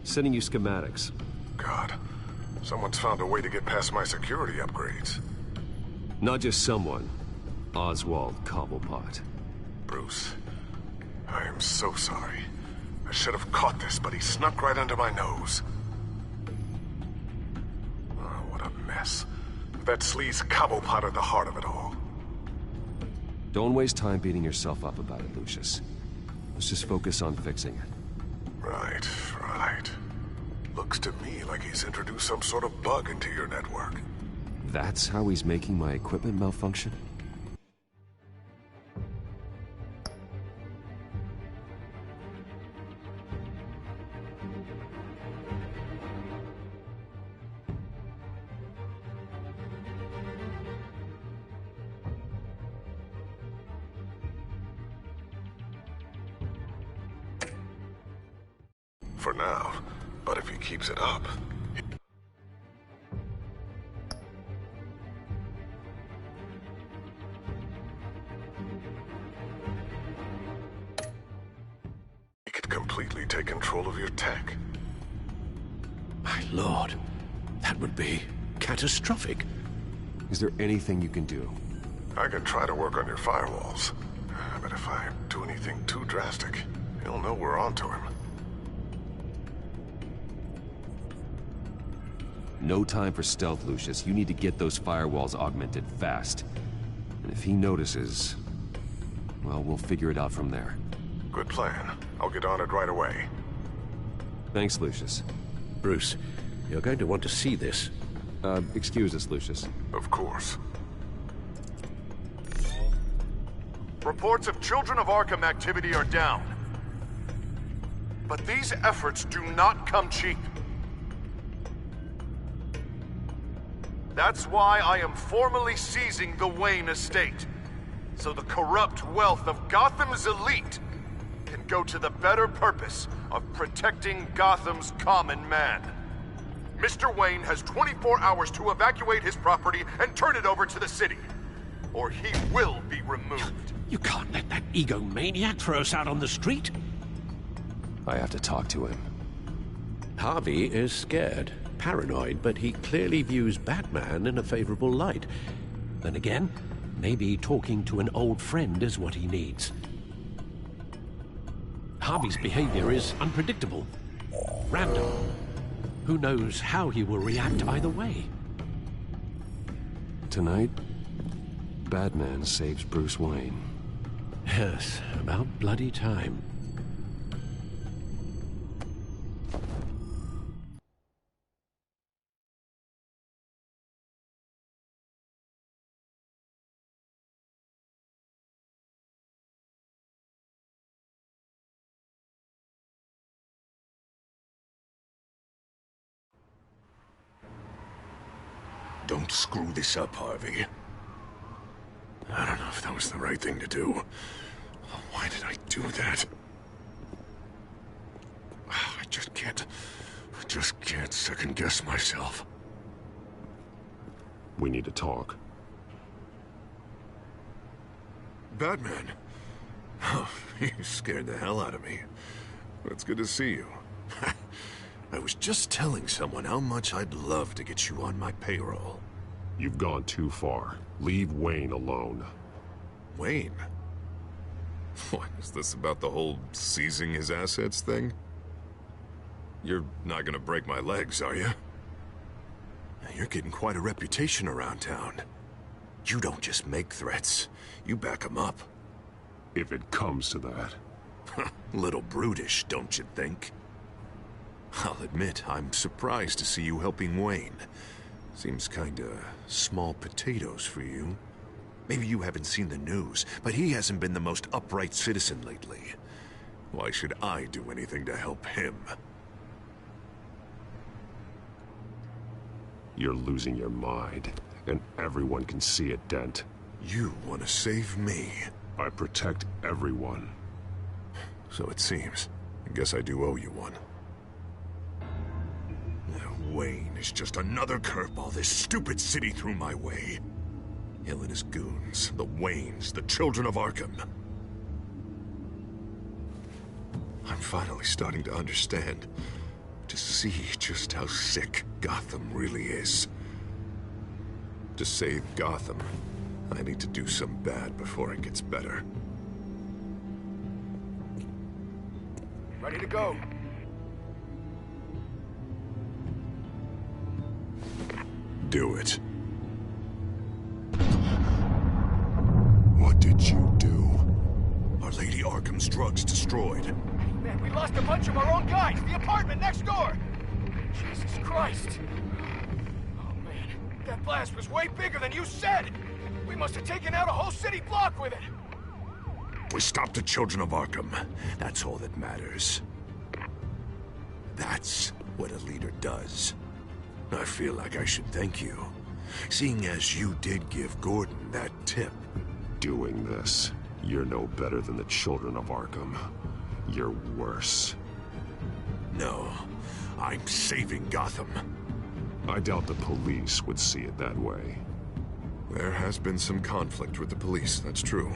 Speaker 12: Sending you schematics.
Speaker 24: God, someone's found a way to get past my security upgrades.
Speaker 12: Not just someone. Oswald Cobblepot.
Speaker 24: Bruce, I am so sorry. I should have caught this, but he snuck right under my nose. Oh, what a mess. That sleaze Cobblepot at the heart of it all.
Speaker 12: Don't waste time beating yourself up about it, Lucius. Let's just focus on fixing it.
Speaker 24: Right. Looks to me like he's introduced some sort of bug into your network.
Speaker 12: That's how he's making my equipment malfunction?
Speaker 24: For now, but if he keeps it up... he could completely take control of your tech.
Speaker 9: My lord, that would be catastrophic.
Speaker 12: Is there anything you can do?
Speaker 24: I can try to work on your firewalls, but if I do anything too drastic, he'll know we're onto him.
Speaker 12: No time for stealth, Lucius. You need to get those firewalls augmented fast. And if he notices, well, we'll figure it out from there.
Speaker 24: Good plan. I'll get on it right away.
Speaker 12: Thanks, Lucius.
Speaker 9: Bruce, you're going to want to see this.
Speaker 12: Excuse us, Lucius.
Speaker 24: Of course.
Speaker 7: Reports of Children of Arkham activity are down. But these efforts do not come cheap. That's why I am formally seizing the Wayne estate, so the corrupt wealth of Gotham's elite can go to the better purpose of protecting Gotham's common man. Mr. Wayne has 24 hours to evacuate his property and turn it over to the city, or he will be removed.
Speaker 9: You can't let that egomaniac throw us out on the street.
Speaker 12: I have to talk to him.
Speaker 9: Harvey is scared, paranoid, but he clearly views Batman in a favorable light. Then again, maybe talking to an old friend is what he needs. Harvey's behavior is unpredictable, random. Who knows how he will react either way?
Speaker 12: Tonight, Batman saves Bruce Wayne.
Speaker 9: Yes, about bloody time.
Speaker 24: Don't screw this up, Harvey. I don't know if that was the right thing to do. Why did I do that? I just can't second-guess myself. We need to talk. Batman? Oh, you scared the hell out of me. It's good to see you. I was just telling someone how much I'd love to get you on my payroll. You've gone too far. Leave Wayne alone. Wayne? What, is this about the whole seizing his assets thing? You're not gonna break my legs, are you? You're getting quite a reputation around town. You don't just make threats, you back them up. If it comes to that. Little brutish, don't you think? I'll admit, I'm surprised to see you helping Wayne. Seems kinda small potatoes for you. Maybe you haven't seen the news, but he hasn't been the most upright citizen lately. Why should I do anything to help him? You're losing your mind, and everyone can see it, Dent. You want to save me? I protect everyone. So it seems. I guess I do owe you one. Wayne is just another curveball this stupid city threw my way. Hill and his goons, the Waynes, the Children of Arkham. I'm finally starting to understand, to see just how sick Gotham really is. To save Gotham, I need to do some bad before it gets better.
Speaker 7: Ready to go.
Speaker 24: Do it. What did you do? Our Lady Arkham's drugs destroyed.
Speaker 7: Man, we lost a bunch of our own guys. The apartment next door. Jesus Christ. Oh, man.
Speaker 13: That blast was way bigger than you said! We must have taken out a whole city block with it!
Speaker 11: We stopped the children of Arkham. That's all that matters. That's what a leader does. I feel like I should thank you, seeing as you did give Gordon that tip.
Speaker 4: Doing this, you're no better than the children of Arkham. You're worse.
Speaker 11: No, I'm saving Gotham.
Speaker 4: I doubt the police would see it that way.
Speaker 24: There has been some conflict with the police, that's true.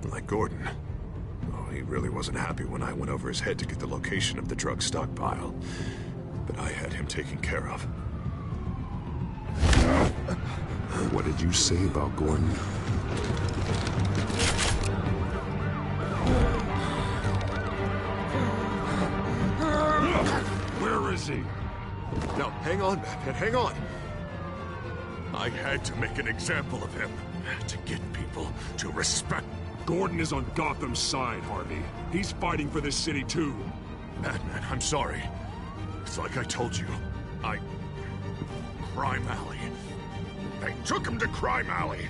Speaker 11: Like Gordon. Oh, he really wasn't happy when I went over his head to get the location of the drug stockpile. But I had him taken care of.
Speaker 4: What did you say about Gordon?
Speaker 11: Where is he?
Speaker 24: Now, hang on, Batman, hang on.
Speaker 11: I had to make an example of him, to get people to respect.
Speaker 4: Gordon is on Gotham's side, Harvey. He's fighting for this city, too.
Speaker 11: Batman, I'm sorry. It's like I told you. Crime Alley.
Speaker 24: They took him to Crime Alley.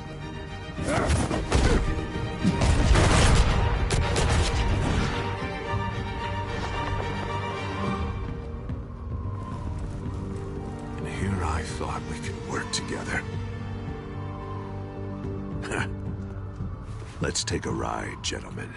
Speaker 11: And here I thought we could work together. Let's take a ride, gentlemen.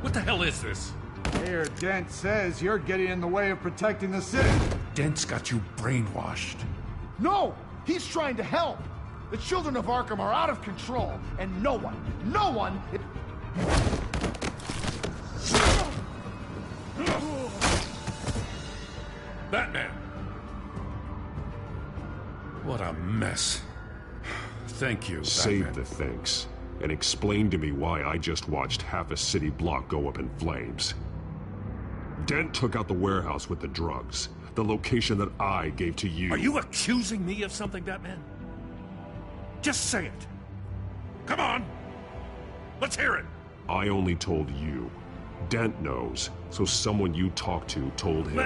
Speaker 3: What the hell is this?
Speaker 20: Mayor Dent says you're getting in the way of protecting the city.
Speaker 3: Dent's got you brainwashed.
Speaker 13: No! He's trying to help! The children of Arkham are out of control, and no one...
Speaker 3: Batman! What a mess. Thank you,
Speaker 4: Save
Speaker 3: Batman.
Speaker 4: the thanks, and explain to me why I just watched half a city block go up in flames. Dent took out the warehouse with the drugs, the location that I gave to you.
Speaker 3: Are you accusing me of something, Batman? Just say it. Come on! Let's hear it!
Speaker 4: I only told you. Dent knows, so someone you talked to told him.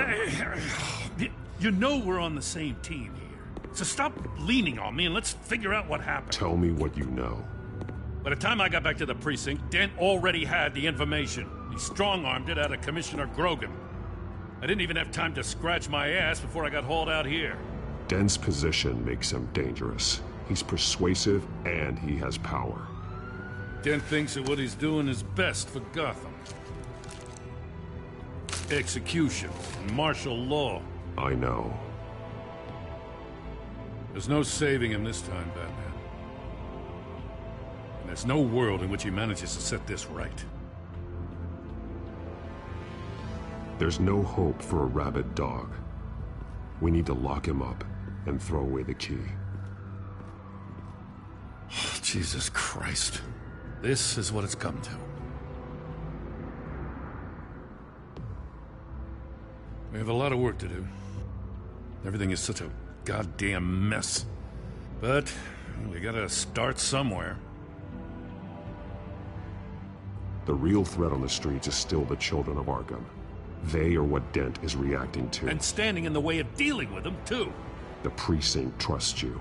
Speaker 3: You know we're on the same team here. So stop leaning on me and let's figure out what happened.
Speaker 4: Tell me what you know.
Speaker 3: By the time I got back to the precinct, Dent already had the information. He strong-armed it out of Commissioner Grogan. I didn't even have time to scratch my ass before I got hauled out here.
Speaker 4: Dent's position makes him dangerous. He's persuasive and he has power.
Speaker 3: Dent thinks that what he's doing is best for Gotham. Execution and martial law.
Speaker 4: I know.
Speaker 3: There's no saving him this time, Batman. And there's no world in which he manages to set this right.
Speaker 4: There's no hope for a rabid dog. We need to lock him up and throw away the key.
Speaker 3: Jesus Christ. This is what it's come to. We have a lot of work to do. Everything is such a goddamn mess. But we gotta start somewhere.
Speaker 4: The real threat on the streets is still the children of Arkham. They are what Dent is reacting to.
Speaker 3: And standing in the way of dealing with them, too.
Speaker 4: The precinct trusts you.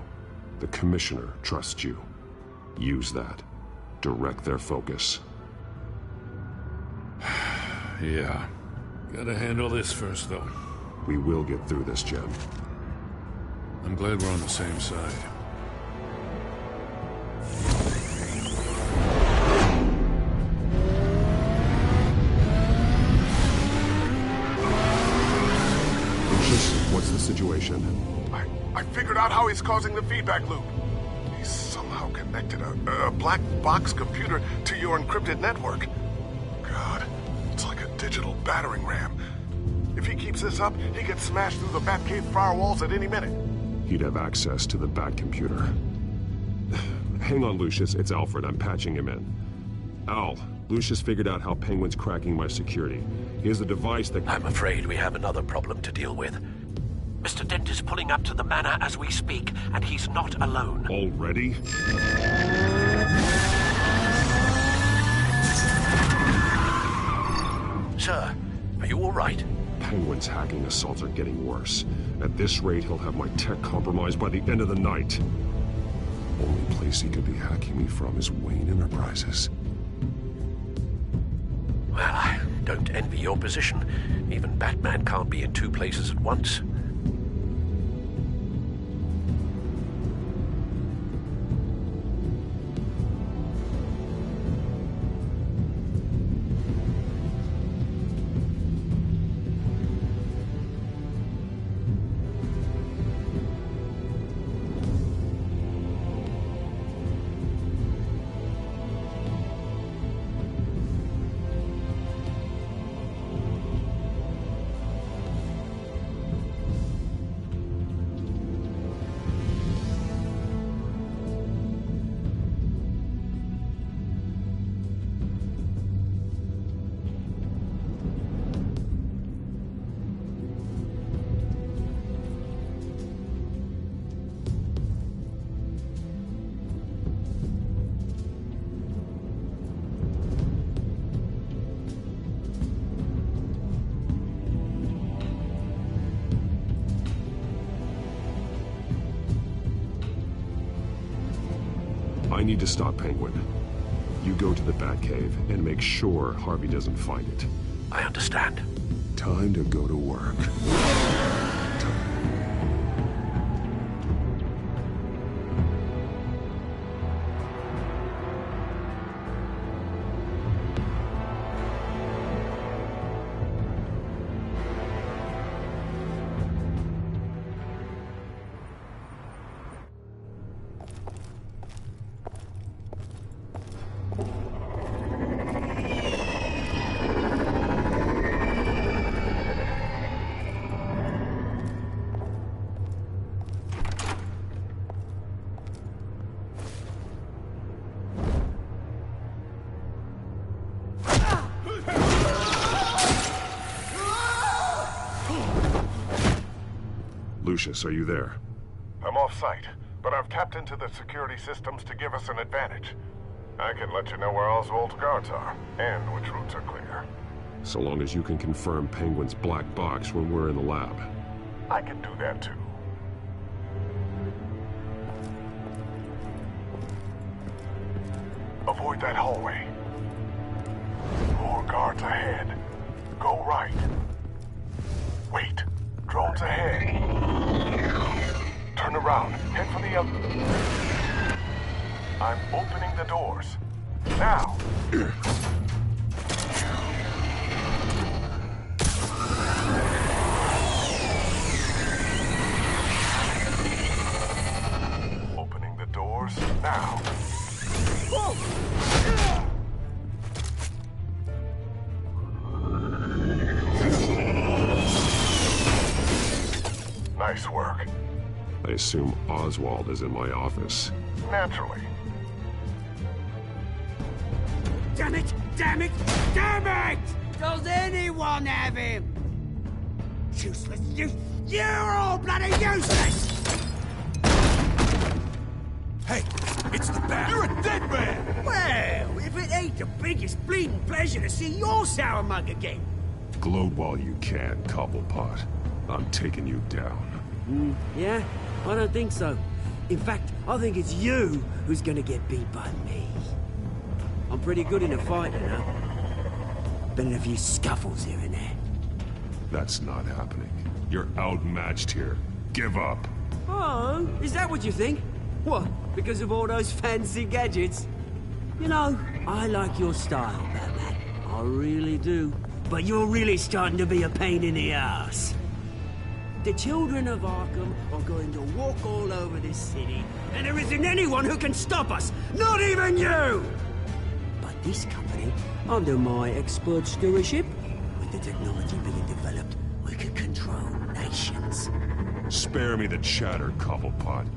Speaker 4: The commissioner trusts you. Use that. Direct their focus.
Speaker 3: Yeah. Gotta handle this first, though.
Speaker 4: We will get through this, Jim.
Speaker 3: I'm glad we're on the same side.
Speaker 4: What's the situation?
Speaker 24: I figured out how he's causing the feedback loop. He's somehow connected a black box computer to your encrypted network. God, it's like a digital battering ram. If he keeps this up, he can smash through the Batcave firewalls at any minute.
Speaker 4: He'd have access to the Bat computer. Hang on, Lucius. It's Alfred. I'm patching him in. Al, Lucius figured out how Penguin's cracking my security. He has a device that...
Speaker 9: I'm afraid we have another problem to deal with. Mr. Dent is pulling up to the manor as we speak, and he's not alone.
Speaker 4: Already?
Speaker 9: Sir, are you all right?
Speaker 4: Penguin's hacking assaults are getting worse. At this rate, he'll have my tech compromised by the end of the night. Only place he could be hacking me from is Wayne Enterprises.
Speaker 9: Well, I don't envy your position. Even Batman can't be in two places at once.
Speaker 4: I need to stop Penguin. You go to the Batcave and make sure Harvey doesn't find it.
Speaker 9: I understand.
Speaker 4: Time to go to work. Lucius, are you there?
Speaker 24: I'm off-site, but I've tapped into the security systems to give us an advantage. I can let you know where Oswald's guards are, and which routes are clear.
Speaker 4: So long as you can confirm Penguin's black box when we're in the lab.
Speaker 24: I can do that too. Avoid that hallway. More guards ahead. Go right. Wait. Drones ahead. Turn around. Head for the other. I'm opening the doors. Now. Opening the doors now. Nice work.
Speaker 4: I assume Oswald is in my office.
Speaker 24: Naturally.
Speaker 2: Damn it! Damn it! Damn it! Does anyone have him? Useless! You're all bloody useless!
Speaker 14: Hey, it's the Bat. You're a dead man!
Speaker 2: Well, if it ain't the biggest bleeding pleasure to see your sour mug again.
Speaker 4: Gloat while you can, Cobblepot. I'm taking you down.
Speaker 2: Yeah? I don't think so. In fact, I think it's you who's gonna get beat by me. I'm pretty good in a fight, you know. Been in a few scuffles here and there.
Speaker 4: That's not happening. You're outmatched here. Give up.
Speaker 2: Oh, is that what you think? What, because of all those fancy gadgets? You know, I like your style, Batman. I really do. But you're really starting to be a pain in the ass. The children of Arkham are going to walk all over this city, and there isn't anyone who can stop us, not even you! But this company, under my expert stewardship, with the technology being developed, we could control nations.
Speaker 4: Spare me the chatter, Cobblepot.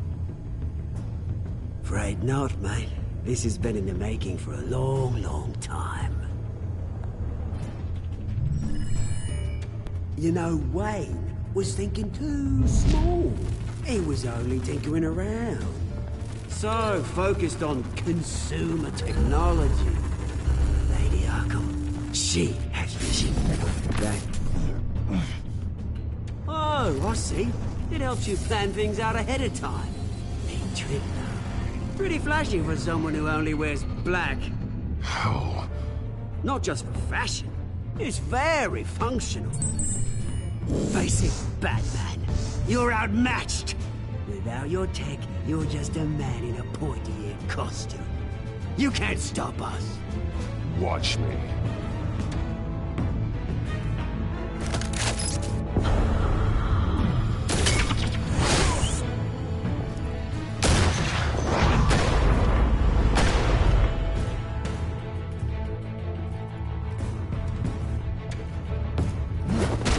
Speaker 2: Afraid not, mate. This has been in the making for a long, long time. You know, Wayne was thinking too small. He was only tinkering around. So focused on consumer technology. Lady Arkham, she has vision. That... Oh, I see. It helps you plan things out ahead of time. Neat trick, though. Pretty flashy for someone who only wears black.
Speaker 11: How?
Speaker 2: Not just for fashion. It's very functional. Face it, Batman. You're outmatched. Without your tech, you're just a man in a pointy-eared costume. You can't stop us.
Speaker 12: Watch me.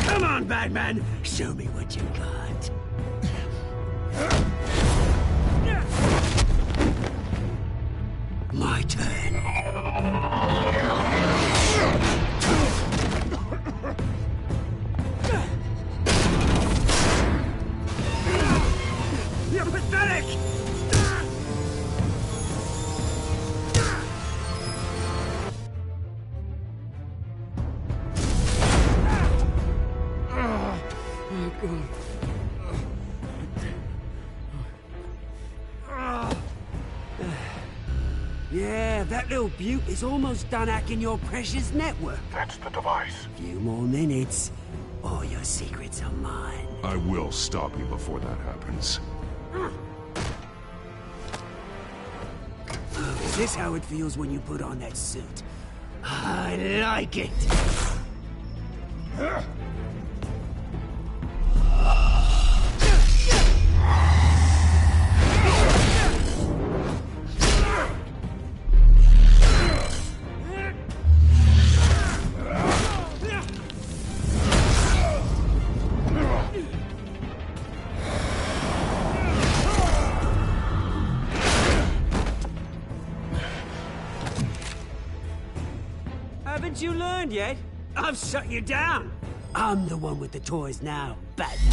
Speaker 2: Come on, Batman! Show me what you got. My turn. You're pathetic! Yeah, that little beaut is almost done hacking your precious network.
Speaker 11: That's the device.
Speaker 2: Few more minutes, all your secrets are mine.
Speaker 11: I will stop you before that happens.
Speaker 2: Oh, is this how it feels when you put on that suit? I like it. Haven't you learned yet? I've shut you down. I'm the one with the toys now, Batman.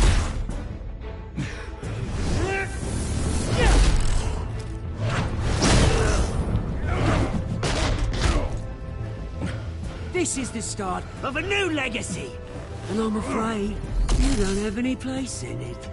Speaker 2: This is the start of a new legacy. And I'm afraid you don't have any place in it.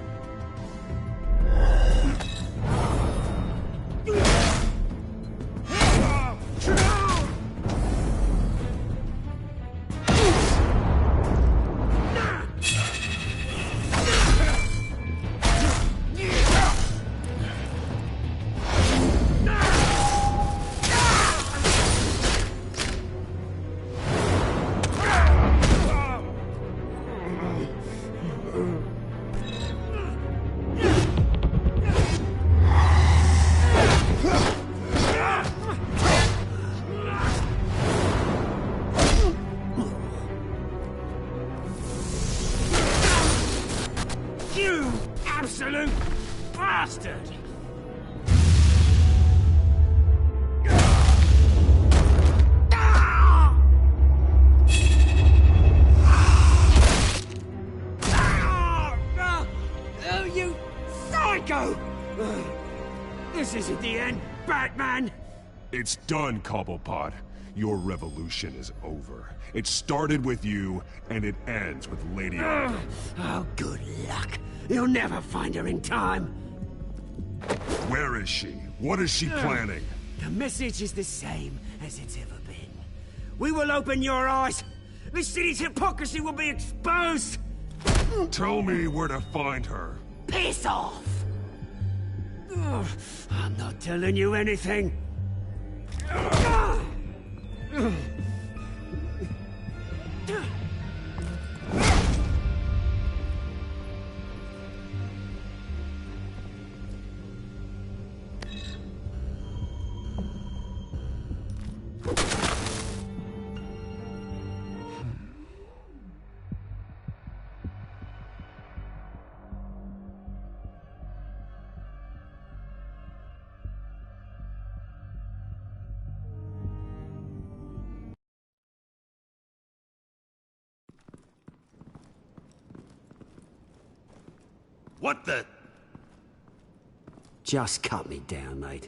Speaker 2: You absolute bastard! Oh, you psycho! This isn't the end, Batman!
Speaker 11: It's done, Cobblepot. Your revolution is over. It started with you, and it ends with Lady Arkham.
Speaker 2: Oh, good luck. You'll never find her in time.
Speaker 11: Where is she? What is she planning?
Speaker 2: The message is the same as it's ever been. We will open your eyes. The city's hypocrisy will be exposed.
Speaker 11: Tell me where to find her.
Speaker 2: Piss off! I'm not telling you anything.
Speaker 14: What the...
Speaker 2: Just cut me down, mate.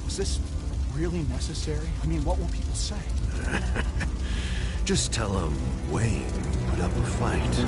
Speaker 13: Is this really necessary? I mean, what will people say?
Speaker 11: Just tell him Wayne put up a fight.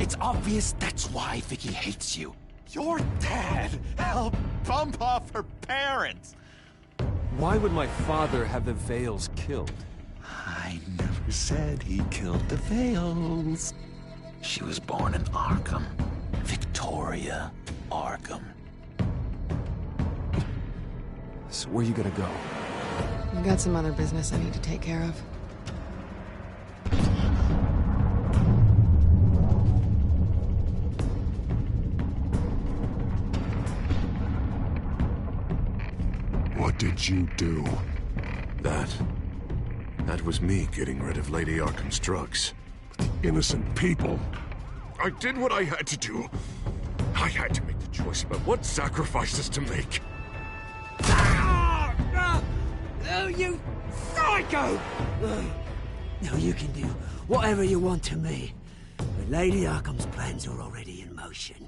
Speaker 13: It's obvious that's why Vicky hates you. Your dad helped bump off her parents.
Speaker 12: Why would my father have the Vales killed?
Speaker 11: I never said he killed the Vales. She was born in Arkham. Victoria Arkham.
Speaker 12: So where you gonna go?
Speaker 19: I've got some other business I need to take care of.
Speaker 11: What did you do? That was me getting rid of Lady Arkham's drugs. But the innocent people. I did what I had to do. I had to make the choice about what sacrifices to make.
Speaker 2: Oh, you psycho! Now you can do whatever you want to me, but Lady Arkham's plans are already in motion.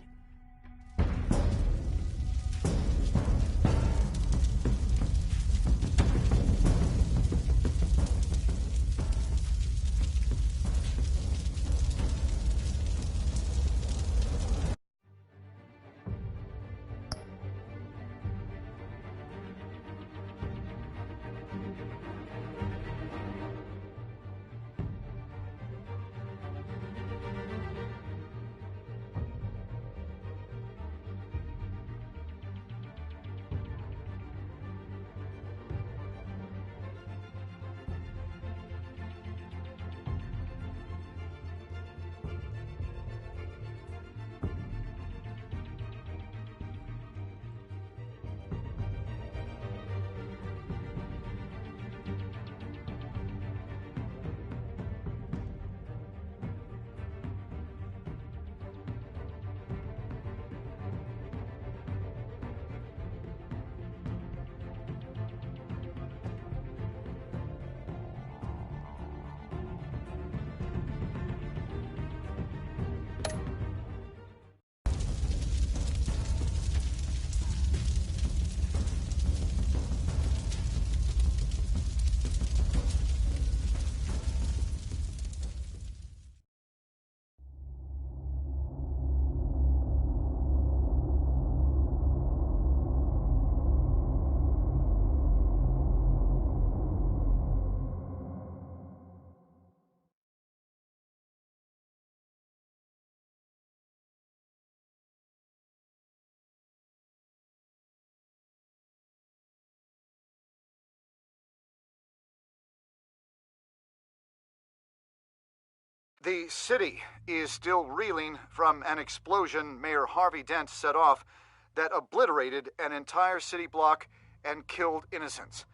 Speaker 20: The city is still reeling from an explosion Mayor Harvey Dent set off that obliterated an entire city block and killed innocents.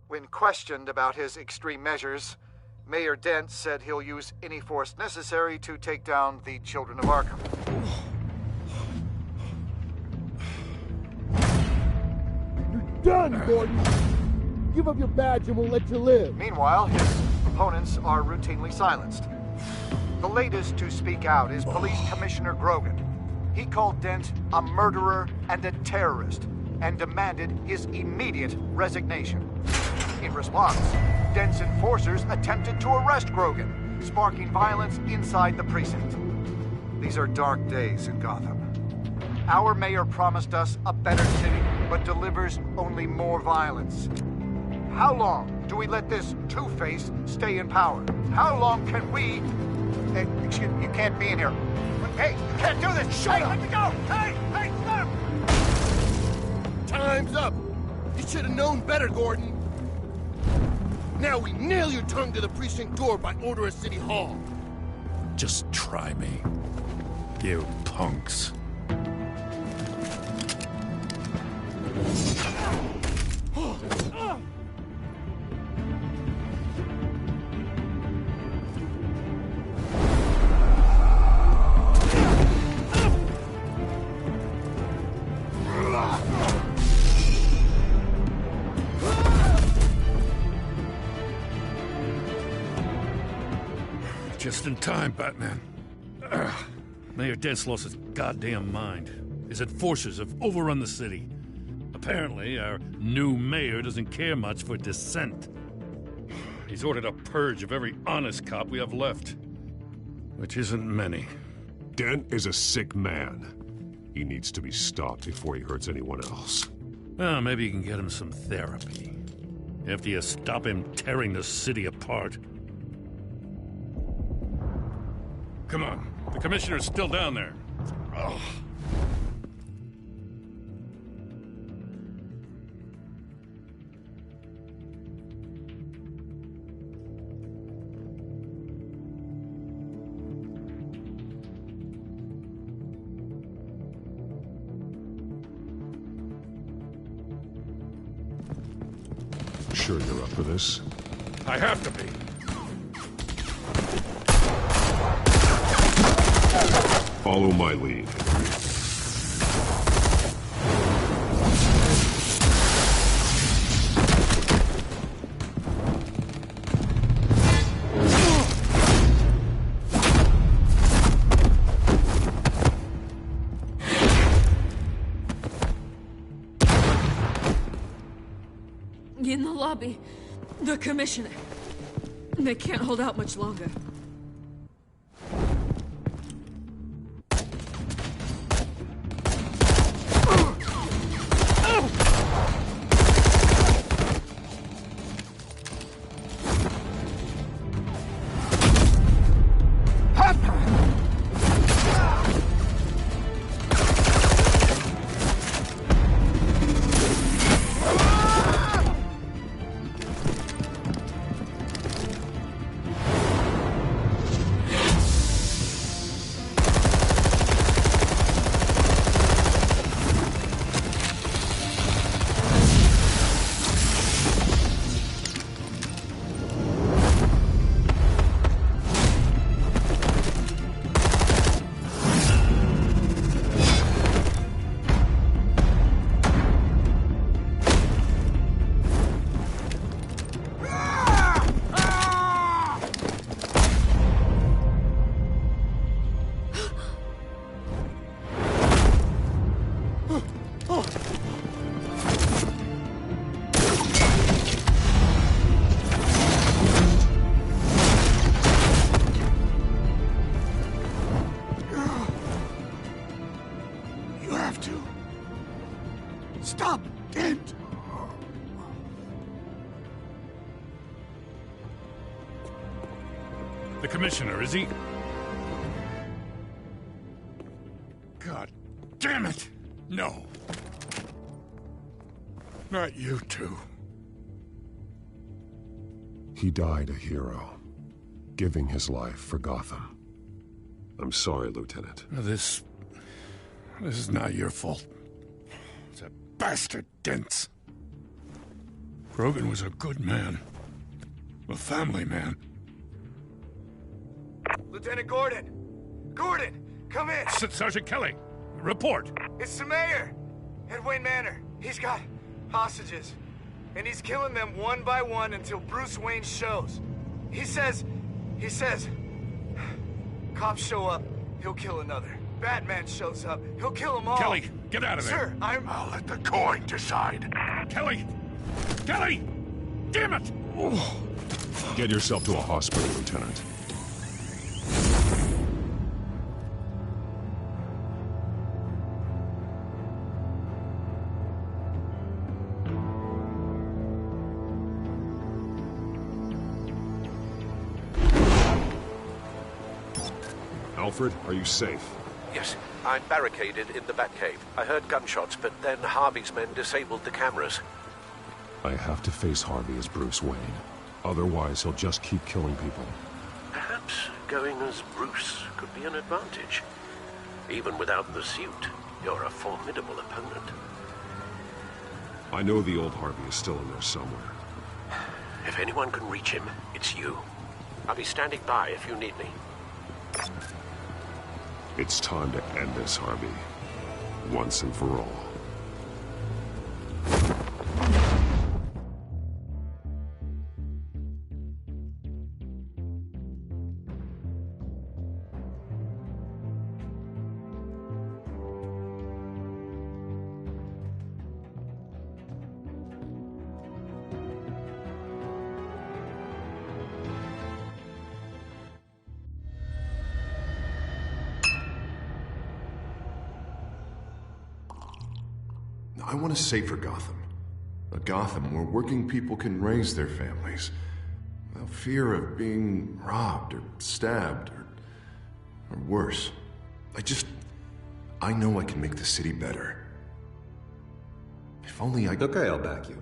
Speaker 20: When questioned about his extreme measures, Mayor Dent said he'll use any force necessary to take down the Children of Arkham.
Speaker 16: You're done, Gordon! Give up your badge and we'll let you live.
Speaker 20: Meanwhile, his opponents are routinely silenced. The latest to speak out is Police Commissioner Grogan. He called Dent a murderer and a terrorist and demanded his immediate resignation. In response, Dent's enforcers attempted to arrest Grogan, sparking violence inside the precinct. These are dark days in Gotham. Our mayor promised us a better city, but delivers only more violence. How long do we let this Two-Face stay in power? How long can we... excuse me, you can't be in here. Hey, you can't do this! Shut up! Let me go! Hey, stop!
Speaker 16: Time's up! You should have known better, Gordon. Now we nail your tongue to the precinct door by order of City Hall.
Speaker 3: Just try me, you punks. Just in time, Batman. Mayor Dent's lost his goddamn mind. His enforcers have overrun the city. Apparently, our new mayor doesn't care much for dissent. He's ordered a purge of every honest cop we have left. Which isn't many.
Speaker 4: Dent is a sick man. He needs to be stopped before he hurts anyone else.
Speaker 3: Well, maybe you can get him some therapy. After you stop him tearing the city apart. Come on. The commissioner's still down there. Oh.
Speaker 4: Sure you're up for this?
Speaker 3: I have to be.
Speaker 4: Follow my lead.
Speaker 19: In the lobby, the commissioner. They can't hold out much longer.
Speaker 16: Stop, Dent!
Speaker 3: The commissioner, is he? God damn it! No. Not you two.
Speaker 4: He died a hero.
Speaker 11: giving his life for Gotham.
Speaker 4: I'm sorry, Lieutenant.
Speaker 3: This is not your fault. It's a bastard Dent's. Grogan was a good man. A family man.
Speaker 16: Lieutenant Gordon! Gordon, come in!
Speaker 3: Sergeant Kelly, report.
Speaker 16: It's the mayor! At Wayne Manor. He's got hostages. And he's killing them one by one until Bruce Wayne shows. He says... Cops show up, he'll kill another. Batman shows up, he'll kill them all.
Speaker 3: Kelly, get out of there.
Speaker 16: Sir,
Speaker 11: I'll let the coin decide.
Speaker 3: Kelly! Kelly! Damn it!
Speaker 11: Get yourself to a hospital, Lieutenant. Alfred, are you safe?
Speaker 9: Yes, I'm barricaded in the Batcave. I heard gunshots, but then Harvey's men disabled the cameras.
Speaker 11: I have to face Harvey as Bruce Wayne. Otherwise, he'll just keep killing people.
Speaker 9: Perhaps going as Bruce could be an advantage. Even without the suit, you're a formidable opponent.
Speaker 11: I know the old Harvey is still in there somewhere.
Speaker 9: If anyone can reach him, it's you. I'll be standing by if you need me.
Speaker 11: It's time to end this, Harvey. Once and for all.
Speaker 8: I want a safer Gotham. A Gotham where working people can raise their families without fear of being robbed or stabbed or worse. I know I can make the city better. If only I...
Speaker 4: Okay, I'll back you.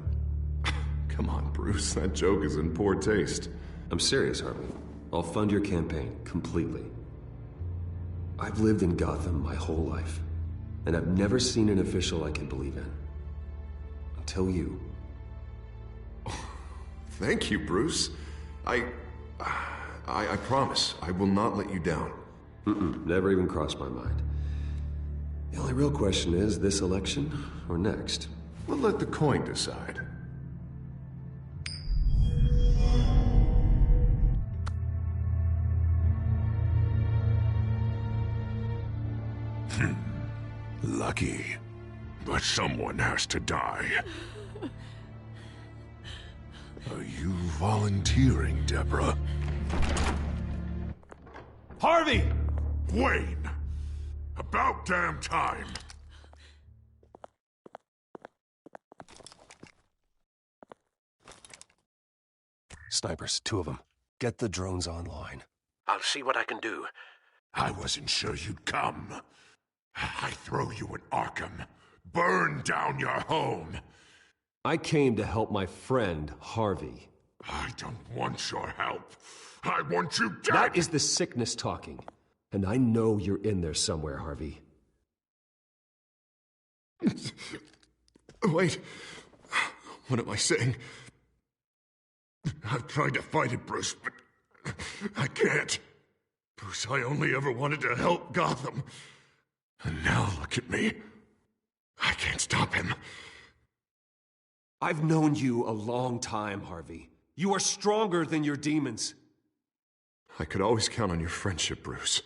Speaker 8: Come on, Bruce. That joke is in poor taste.
Speaker 4: I'm serious, Harvey. I'll fund your campaign completely. I've lived in Gotham my whole life, and I've never seen an official I can believe in. Until you.
Speaker 8: Thank you, Bruce. I promise I will not let you down.
Speaker 4: Never even crossed my mind. The only real question is, this election or next?
Speaker 8: We'll let the coin decide.
Speaker 11: Lucky. But someone has to die. Are you volunteering, Deborah?
Speaker 14: Harvey!
Speaker 11: Wayne! About damn time!
Speaker 12: Snipers, 2 of them. Get the drones online.
Speaker 9: I'll see what I can do.
Speaker 11: I wasn't sure you'd come. I throw you in Arkham. Burn down your home.
Speaker 12: I came to help my friend, Harvey.
Speaker 11: I don't want your help. I want you dead!
Speaker 12: That is the sickness talking. And I know you're in there somewhere, Harvey.
Speaker 8: Wait. What am I saying?
Speaker 11: I've tried to fight it, Bruce, but I can't. Bruce, I only ever wanted to help Gotham. And now look at me. I can't stop him.
Speaker 12: I've known you a long time, Harvey. You are stronger than your demons.
Speaker 8: I could always count on your friendship, Bruce.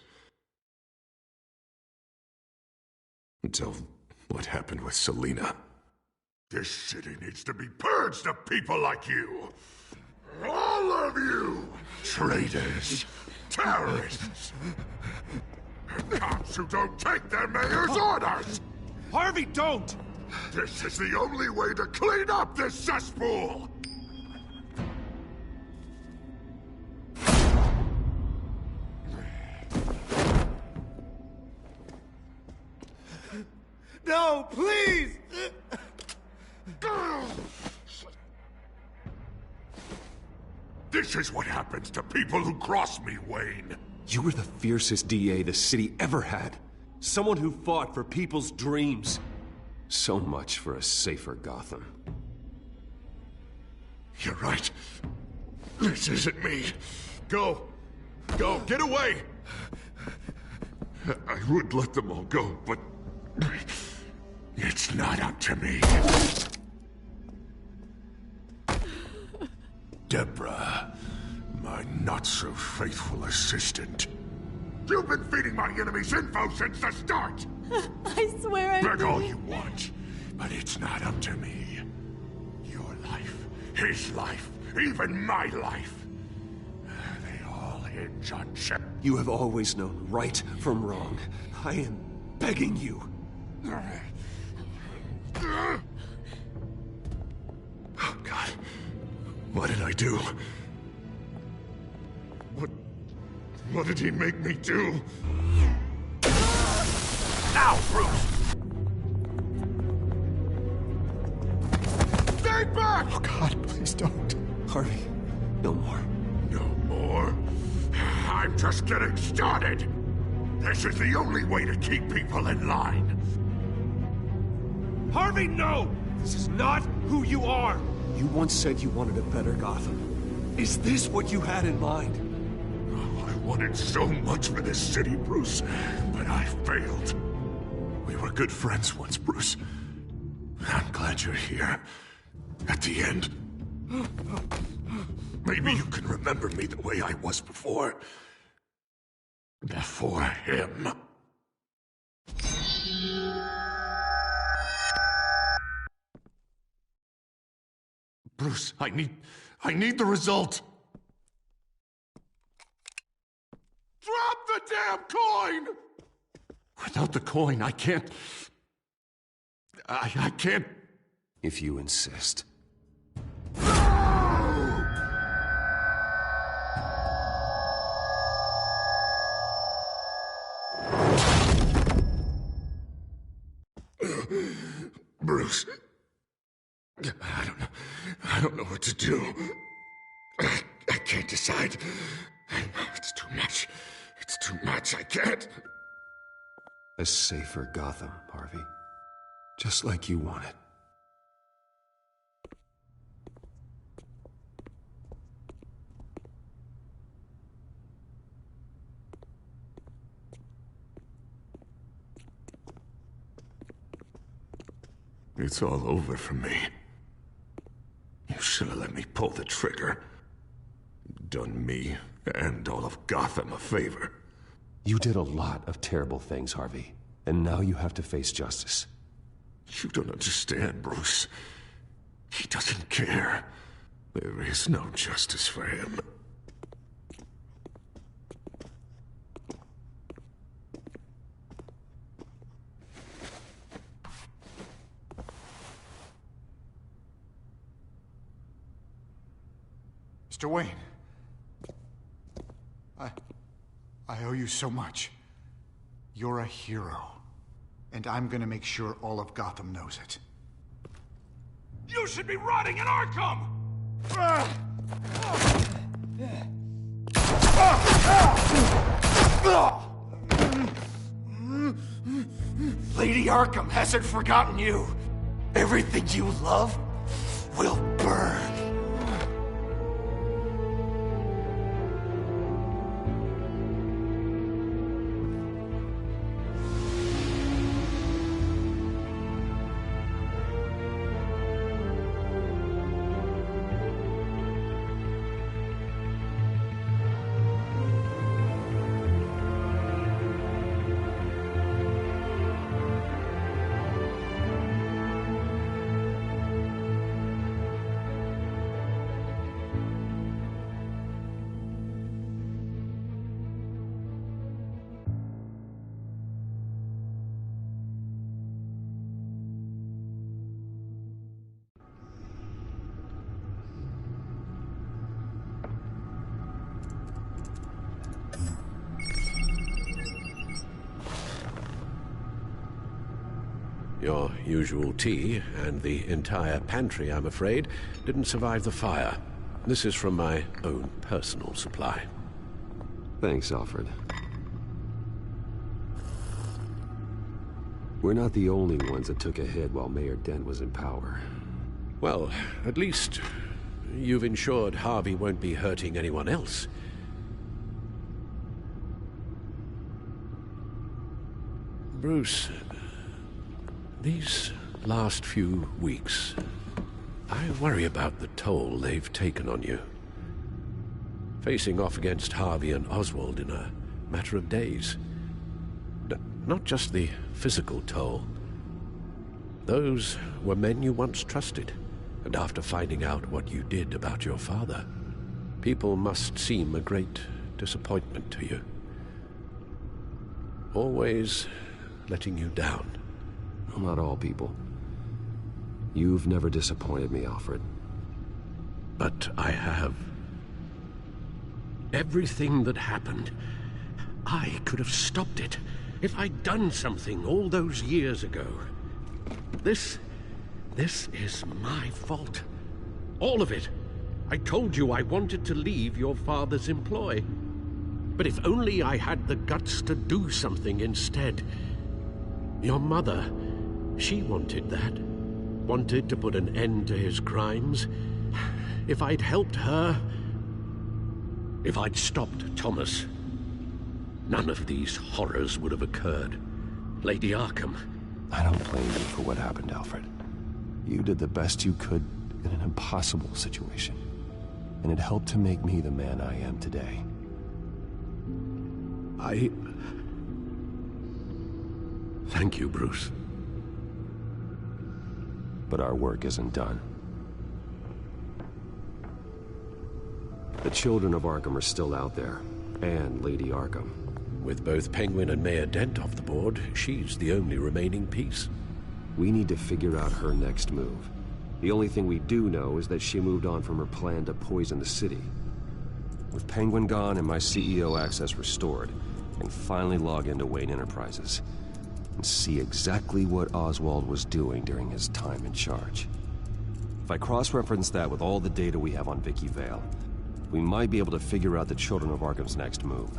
Speaker 8: Until what happened with Selina.
Speaker 11: This city needs to be purged of people like you. All of you! Traitors, terrorists, cops who don't take their mayor's orders!
Speaker 14: Harvey, don't!
Speaker 11: This is the only way to clean up this cesspool!
Speaker 16: No, please!
Speaker 11: The This is what happens to people who cross me, Wayne.
Speaker 12: You were the fiercest DA the city ever had. Someone who fought for people's dreams. So much for a safer Gotham.
Speaker 11: You're right. This isn't me. Go. Go. Get away. I would let them all go, but it's not up to me. Deborah, my not-so-faithful assistant. You've been feeding my enemies info since the start!
Speaker 5: I swear I
Speaker 11: Beg all you want, but it's not up to me. Your life, his life, even my life. They all hinge on Shep.
Speaker 12: You have always known right from wrong. I am begging you.
Speaker 11: Oh, God. What did I do? What did he make me do? Now, Bruce! Stay back!
Speaker 12: Oh, God, please don't. Harvey, no more.
Speaker 11: No more? I'm just getting started. This is the only way to keep people in line.
Speaker 12: Harvey, no! This is not who you are! You once said you wanted a better Gotham. Is this what you had in mind?
Speaker 11: Oh, I wanted so much for this city, Bruce, but I failed. We were good friends once, Bruce. I'm glad you're here. At the end. Maybe you can remember me the way I was before. Before him. Bruce, I need the result. Drop the damn coin! Without the coin, I can't... I can't...
Speaker 12: If you insist.
Speaker 11: Bruce... I don't know what to do. I can't decide. It's too much. It's too much. I can't.
Speaker 12: A safer Gotham, Harvey. Just like you wanted.
Speaker 11: It's all over for me. You should have let me pull the trigger. Done me and all of Gotham a favor.
Speaker 12: You did a lot of terrible things, Harvey. And now you have to face justice.
Speaker 11: You don't understand, Bruce. He doesn't care. There is no justice for him.
Speaker 20: Mr. Wayne. I owe you so much. You're a hero. And I'm gonna make sure all of Gotham knows it.
Speaker 11: You should be rotting in Arkham!
Speaker 14: Lady Arkham hasn't forgotten you. Everything you love will burn.
Speaker 9: Your usual tea and the entire pantry, I'm afraid, didn't survive the fire. This is from my own personal supply.
Speaker 4: Thanks, Alfred. We're not the only ones that took a hit while Mayor Dent was in power.
Speaker 9: Well, at least you've ensured Harvey won't be hurting anyone else. Bruce, these last few weeks, I worry about the toll they've taken on you. Facing off against Harvey and Oswald in a matter of days. Not just the physical toll. Those were men you once trusted, and after finding out what you did about your father, people must seem a great disappointment to you. Always letting you down.
Speaker 4: Well, not all people. You've never disappointed me, Alfred.
Speaker 9: But I have. Everything that happened, I could have stopped it if I'd done something all those years ago. This is my fault. All of it. I told you I wanted to leave your father's employ. But if only I had the guts to do something instead. Your mother, she wanted that. Wanted to put an end to his crimes. If I'd helped her, if I'd stopped Thomas, none of these horrors would have occurred. Lady Arkham.
Speaker 4: I don't blame you for what happened, Alfred. You did the best you could in an impossible situation. And it helped to make me the man I am today.
Speaker 9: Thank you, Bruce.
Speaker 4: But our work isn't done. The children of Arkham are still out there, and Lady Arkham.
Speaker 9: With both Penguin and Mayor Dent off the board, she's the only remaining piece.
Speaker 4: We need to figure out her next move. The only thing we do know is that she moved on from her plan to poison the city. With Penguin gone and my CEO access restored, I can finally log into Wayne Enterprises and see exactly what Oswald was doing during his time in charge. If I cross-reference that with all the data we have on Vicky Vale, we might be able to figure out the Children of Arkham's next move.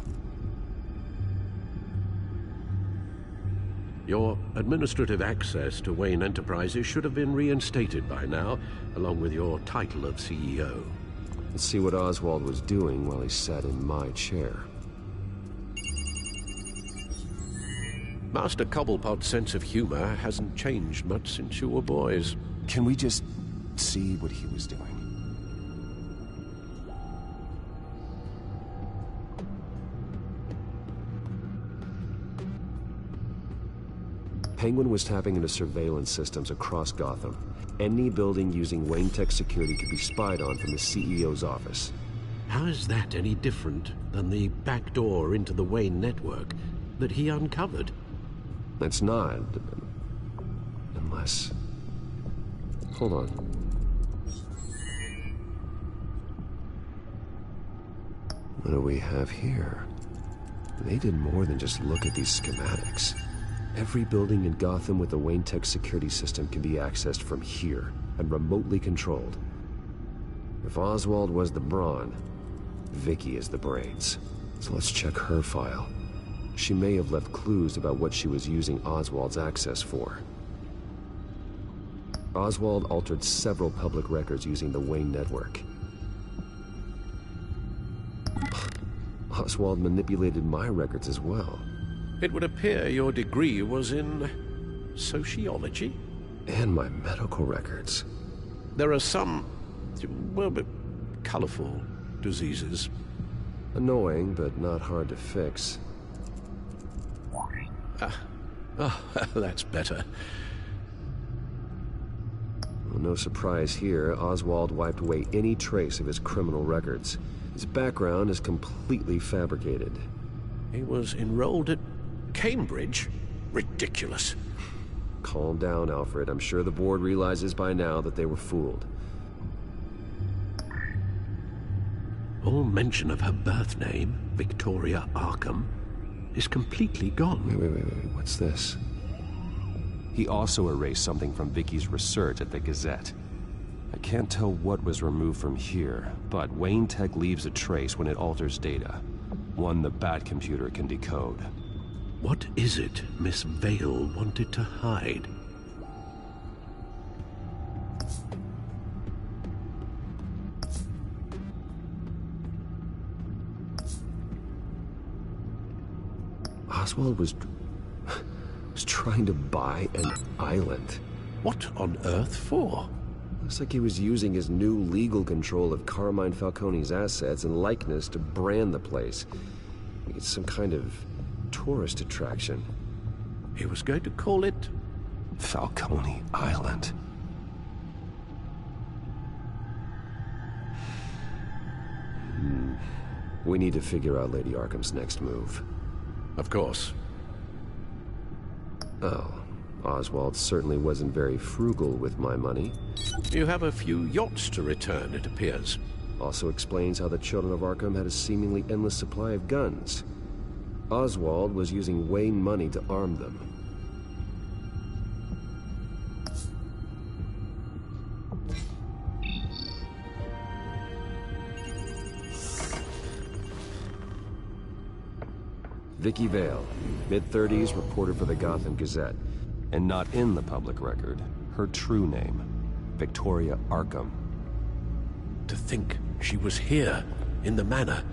Speaker 9: Your administrative access to Wayne Enterprises should have been reinstated by now, along with your title of CEO.
Speaker 4: Let's see what Oswald was doing while he sat in my chair.
Speaker 9: Master Cobblepot's sense of humor hasn't changed much since you were boys.
Speaker 4: Can we just see what he was doing? Penguin was tapping into surveillance systems across Gotham. Any building using Wayne Tech security could be spied on from the CEO's office.
Speaker 9: How is that any different than the back door into the Wayne network that he uncovered?
Speaker 4: It's not. Unless... Hold on. What do we have here? They did more than just look at these schematics. Every building in Gotham with a Wayne Tech security system can be accessed from here and remotely controlled. If Oswald was the brawn, Vicky is the brains. So let's check her file. She may have left clues about what she was using Oswald's access for. Oswald altered several public records using the Wayne network. Oswald manipulated my records as well.
Speaker 9: It would appear your degree was in sociology?
Speaker 4: And my medical records.
Speaker 9: There are some, well, but colorful diseases.
Speaker 4: Annoying, but not hard to fix.
Speaker 9: That's better.
Speaker 4: Well, no surprise here, Oswald wiped away any trace of his criminal records. His background is completely fabricated.
Speaker 9: He was enrolled at Cambridge? Ridiculous.
Speaker 4: Calm down, Alfred. I'm sure the board realizes by now that they were fooled.
Speaker 9: All mention of her birth name, Victoria Arkham, is completely gone.
Speaker 4: Wait. What's this? He also erased something from Vicky's research at the Gazette. I
Speaker 12: Can't tell what was removed from here, but Wayne Tech leaves a trace when it alters data. One the Bat computer can decode.
Speaker 9: What is it Miss Vale wanted to hide?
Speaker 12: Oswald was trying to buy an island.
Speaker 9: What on earth for?
Speaker 12: Looks like he was using his new legal control of Carmine Falcone's assets and likeness to brand the place. It's some kind of tourist attraction.
Speaker 9: He was going to call it
Speaker 12: Falcone Island. We need to figure out Lady Arkham's next move.
Speaker 9: Of course.
Speaker 12: Oh, Oswald certainly wasn't very frugal with my money.
Speaker 9: You have a few yachts to return, it appears.
Speaker 12: Also explains how the children of Arkham had a seemingly endless supply of guns. Oswald was using Wayne money to arm them. Vicky Vale, mid-30s, reporter for the Gotham Gazette. And not in the public record, her true name, Victoria Arkham.
Speaker 9: To think she was here, in the manor.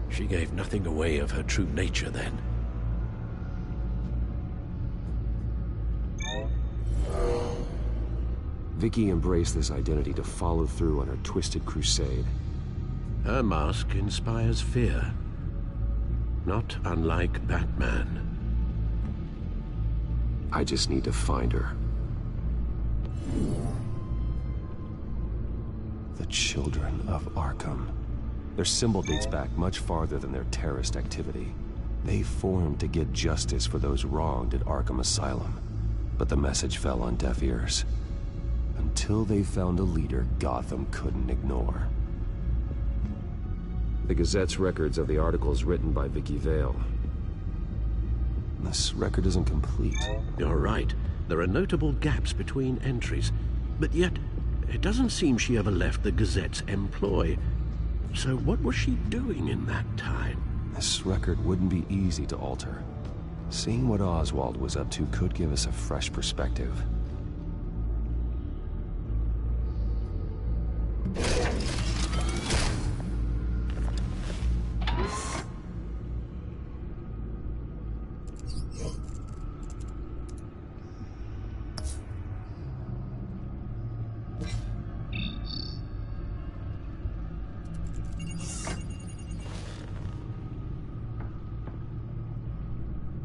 Speaker 9: She gave nothing away of her true nature then.
Speaker 12: Vicky embraced this identity to follow through on her twisted crusade.
Speaker 9: Her mask inspires fear. Not unlike Batman.
Speaker 12: I just need to find her. The Children of Arkham. Their symbol dates back much farther than their terrorist activity. They formed to get justice for those wronged at Arkham Asylum. But the message fell on deaf ears. Until they found a leader Gotham couldn't ignore. The Gazette's records of the articles written by Vicky Vale. This record isn't complete.
Speaker 9: You're right. There are notable gaps between entries. But yet, it doesn't seem she ever left the Gazette's employ. So what was she doing in that time?
Speaker 12: This record wouldn't be easy to alter. Seeing what Oswald was up to could give us a fresh perspective.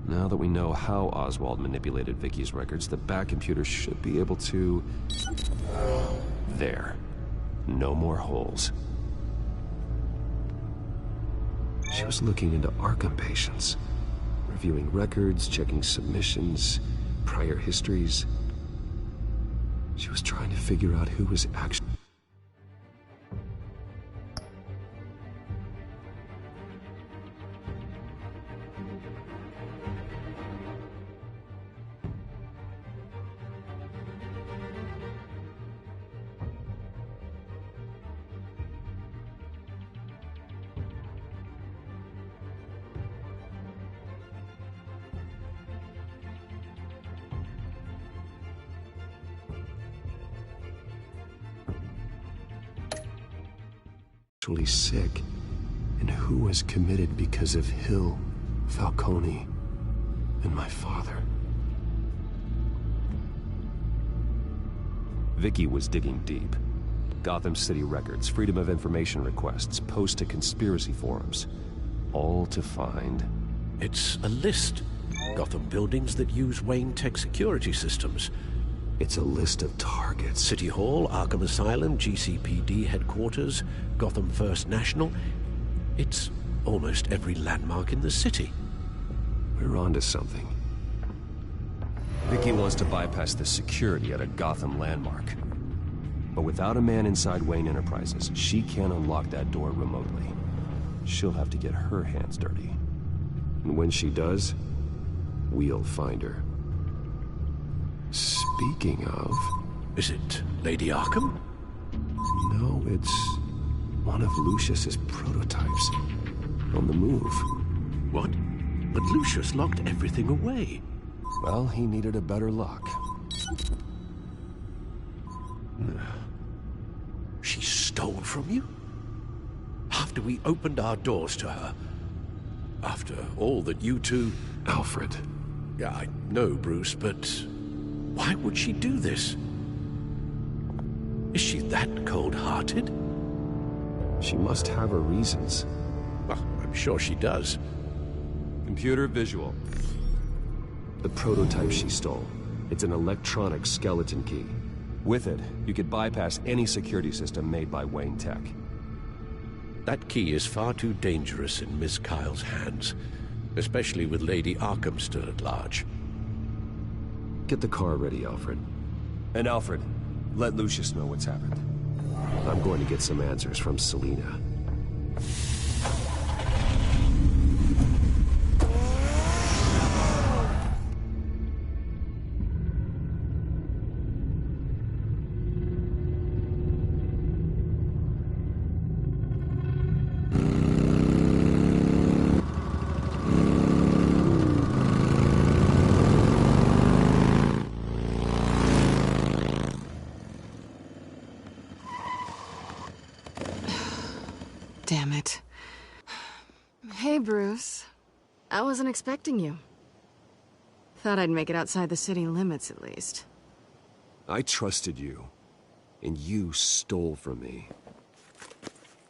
Speaker 12: Now that we know how Oswald manipulated Vicky's records, the Bat computer should be able to... There. No more holes. She was looking into Arkham patients, reviewing records, checking submissions, prior histories. She was trying to figure out who was actually... sick, and who was committed because of Hill, Falcone, and my father. Vicky was digging deep. Gotham City records, Freedom of Information requests, posts to conspiracy forums. All to find...
Speaker 9: It's a list. Gotham buildings that use Wayne Tech security systems.
Speaker 12: It's a list of targets.
Speaker 9: City Hall, Arkham Asylum, GCPD headquarters, Gotham First National. It's almost every landmark in the city.
Speaker 12: We're onto something. Vicky wants to bypass the security at a Gotham landmark. But without a man inside Wayne Enterprises, she can't unlock that door remotely. She'll have to get her hands dirty. And when she does, we'll find her. Speaking of...
Speaker 9: Is it Lady Arkham?
Speaker 12: it's one of Lucius's prototypes. On the move.
Speaker 9: What? But Lucius locked everything away.
Speaker 12: Well, he needed a better lock.
Speaker 9: She stole from you? After we opened our doors to her? After all that you two...
Speaker 12: Alfred.
Speaker 9: Yeah, I know, Bruce, but why would she do this? Is she that cold-hearted?
Speaker 12: She must have her reasons.
Speaker 9: Well, I'm sure she does.
Speaker 12: Computer visual. The prototype she stole. It's an electronic skeleton key. With it, you could bypass any security system made by Wayne Tech.
Speaker 9: That key is far too dangerous in Miss Kyle's hands, especially with Lady Arkham still at large.
Speaker 12: Get the car ready, Alfred. And Alfred, let Lucius know what's happened. I'm going to get some answers from Selina.
Speaker 19: Damn it. Hey, Bruce. I wasn't expecting you. Thought I'd make it outside the city limits, at least.
Speaker 12: I trusted you, and you stole from me.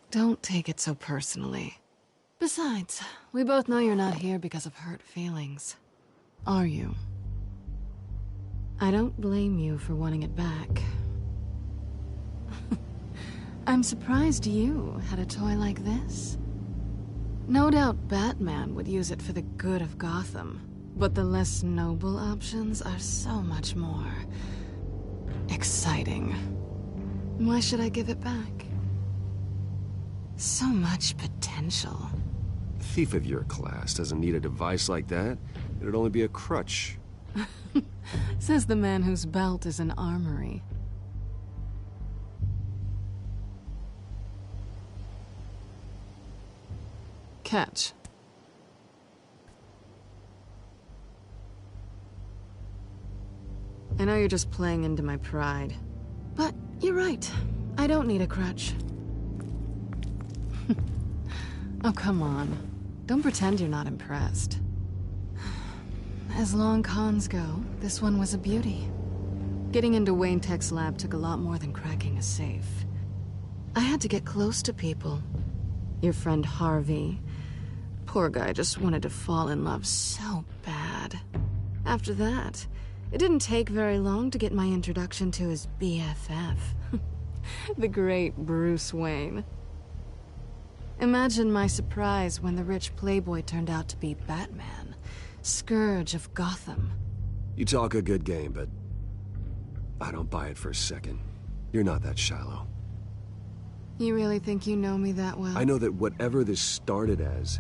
Speaker 19: Don't take it so personally. Besides, we both know you're not here because of hurt feelings. Are you? I don't blame you for wanting it back. I'm surprised you had a toy like this. No doubt Batman would use it for the good of Gotham, but the less noble options are so much more exciting. Why should I give it back? So much potential.
Speaker 12: A thief of your class doesn't need a device like that. It'd only be a crutch.
Speaker 19: Says the man whose belt is an armory. Catch. I know you're just playing into my pride, but you're right. I don't need a crutch. Oh, come on. Don't pretend you're not impressed. As long cons go, this one was a beauty. Getting into Wayne Tech's lab took a lot more than cracking a safe. I had to get close to people. Your friend Harvey. Poor guy just wanted to fall in love so bad. After that, it didn't take very long to get my introduction to his BFF. The great Bruce Wayne. Imagine my surprise when the rich playboy turned out to be Batman, Scourge of Gotham.
Speaker 12: You talk a good game, but I don't buy it for a second. You're not that shallow.
Speaker 19: You really think you know me that well?
Speaker 12: I know that whatever this started as,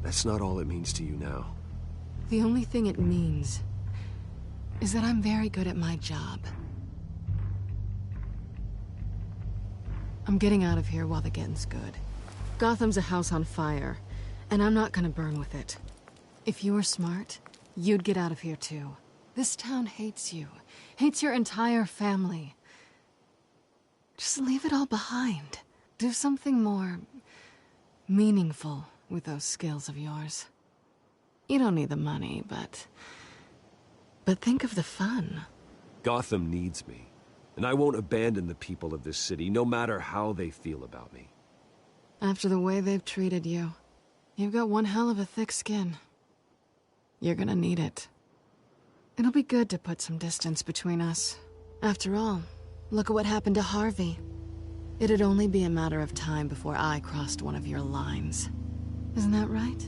Speaker 12: that's not all it means to you now.
Speaker 19: The only thing it means is that I'm very good at my job. I'm getting out of here while the getting's good. Gotham's a house on fire, and I'm not gonna burn with it. If you were smart, you'd get out of here too. This town hates you, hates your entire family. Just leave it all behind. Do something more meaningful with those skills of yours. You don't need the money, but think of the fun.
Speaker 12: Gotham needs me, and I won't abandon the people of this city, no matter how they feel about me.
Speaker 19: After the way they've treated you, you've got one hell of a thick skin. You're gonna need it. It'll be good to put some distance between us. After all, look at what happened to Harvey. It'd only be a matter of time before I crossed one of your lines. Isn't that right?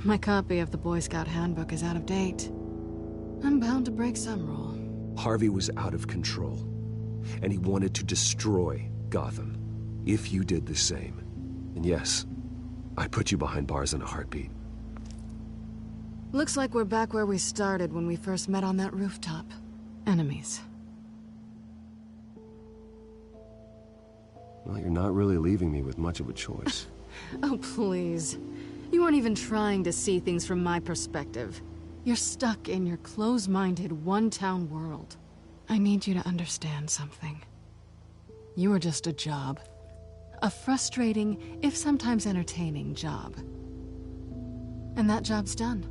Speaker 19: My copy of the Boy Scout Handbook is out of date. I'm bound to break some rule.
Speaker 12: Harvey was out of control, and he wanted to destroy Gotham. If you did the same, and yes, I'd put you behind bars in a heartbeat.
Speaker 19: Looks like we're back where we started when we first met on that rooftop. Enemies.
Speaker 12: Well, you're not really leaving me with much of a choice.
Speaker 19: Oh, please. You aren't even trying to see things from my perspective. You're stuck in your close-minded, one-town world. I need you to understand something. You are just a job. A frustrating, if sometimes entertaining, job. And that job's done.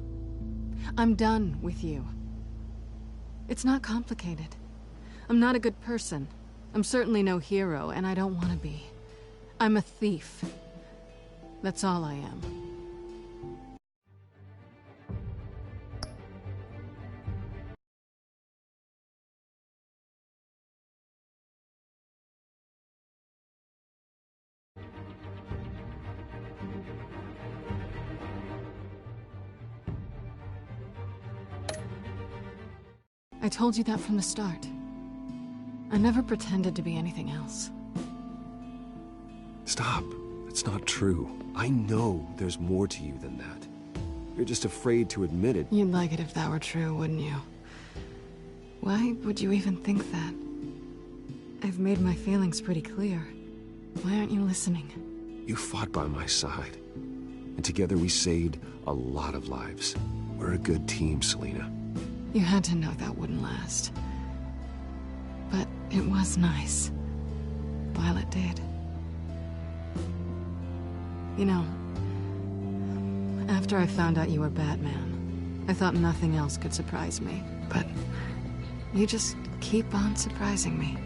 Speaker 19: I'm done with you. It's not complicated. I'm not a good person. I'm certainly no hero, and I don't want to be. I'm a thief. That's all I am. I told you that from the start. I never pretended to be anything else.
Speaker 12: Stop. That's not true. I know there's more to you than that. You're just afraid to admit it.
Speaker 19: You'd like it if that were true, wouldn't you? Why would you even think that? I've made my feelings pretty clear. Why aren't you listening?
Speaker 12: You fought by my side. And together we saved a lot of lives. We're a good team, Selina.
Speaker 19: You had to know that wouldn't last. But it was nice while it did. You know, after I found out you were Batman, I thought nothing else could surprise me. But you just keep on surprising me.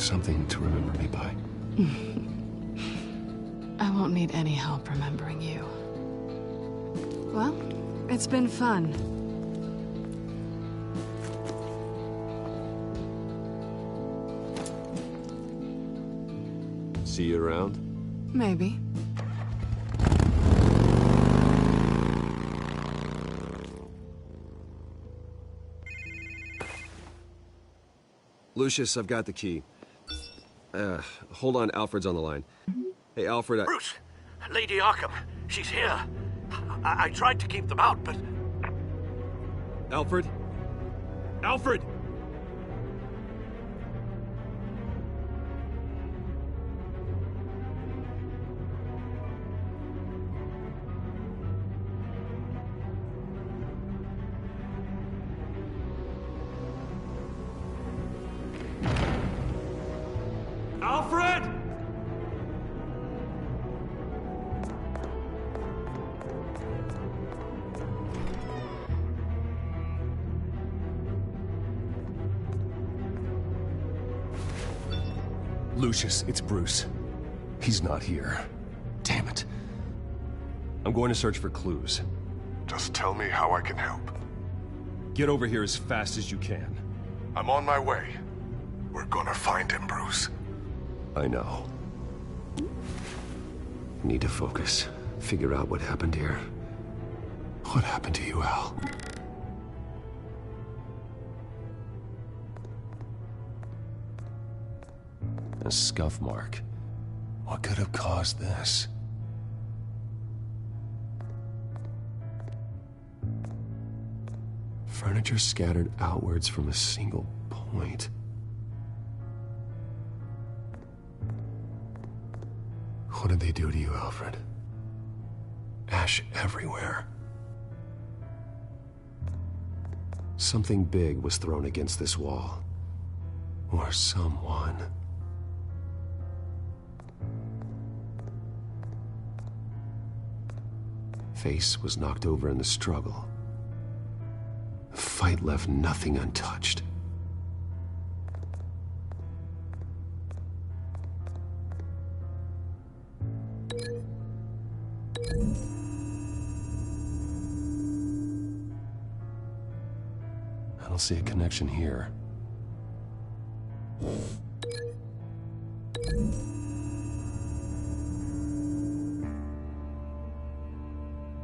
Speaker 12: Something to remember me by.
Speaker 19: I won't need any help remembering you. Well, it's been fun.
Speaker 12: See you around?
Speaker 19: Maybe.
Speaker 12: Lucius, I've got the key. Hold on, Alfred's on the line. Hey, Alfred,
Speaker 9: Bruce! Lady Arkham, she's here. I tried to keep them out, but...
Speaker 12: Alfred? Alfred!
Speaker 2: Alfred!
Speaker 12: Lucius, it's Bruce. He's not here. Damn it. I'm going to search for clues.
Speaker 24: Just tell me how I can help.
Speaker 12: Get over here as fast as you can.
Speaker 24: I'm on my way. We're gonna find him, Bruce.
Speaker 12: I know. Need to focus. Figure out what happened here. What happened to you, Al? A scuff mark. What could have caused this? Furniture scattered outwards from a single point. What did they do to you, Alfred? Ash everywhere. Something big was thrown against this wall. Or someone. Face was knocked over in the struggle. The fight left nothing untouched. I don't see a connection here.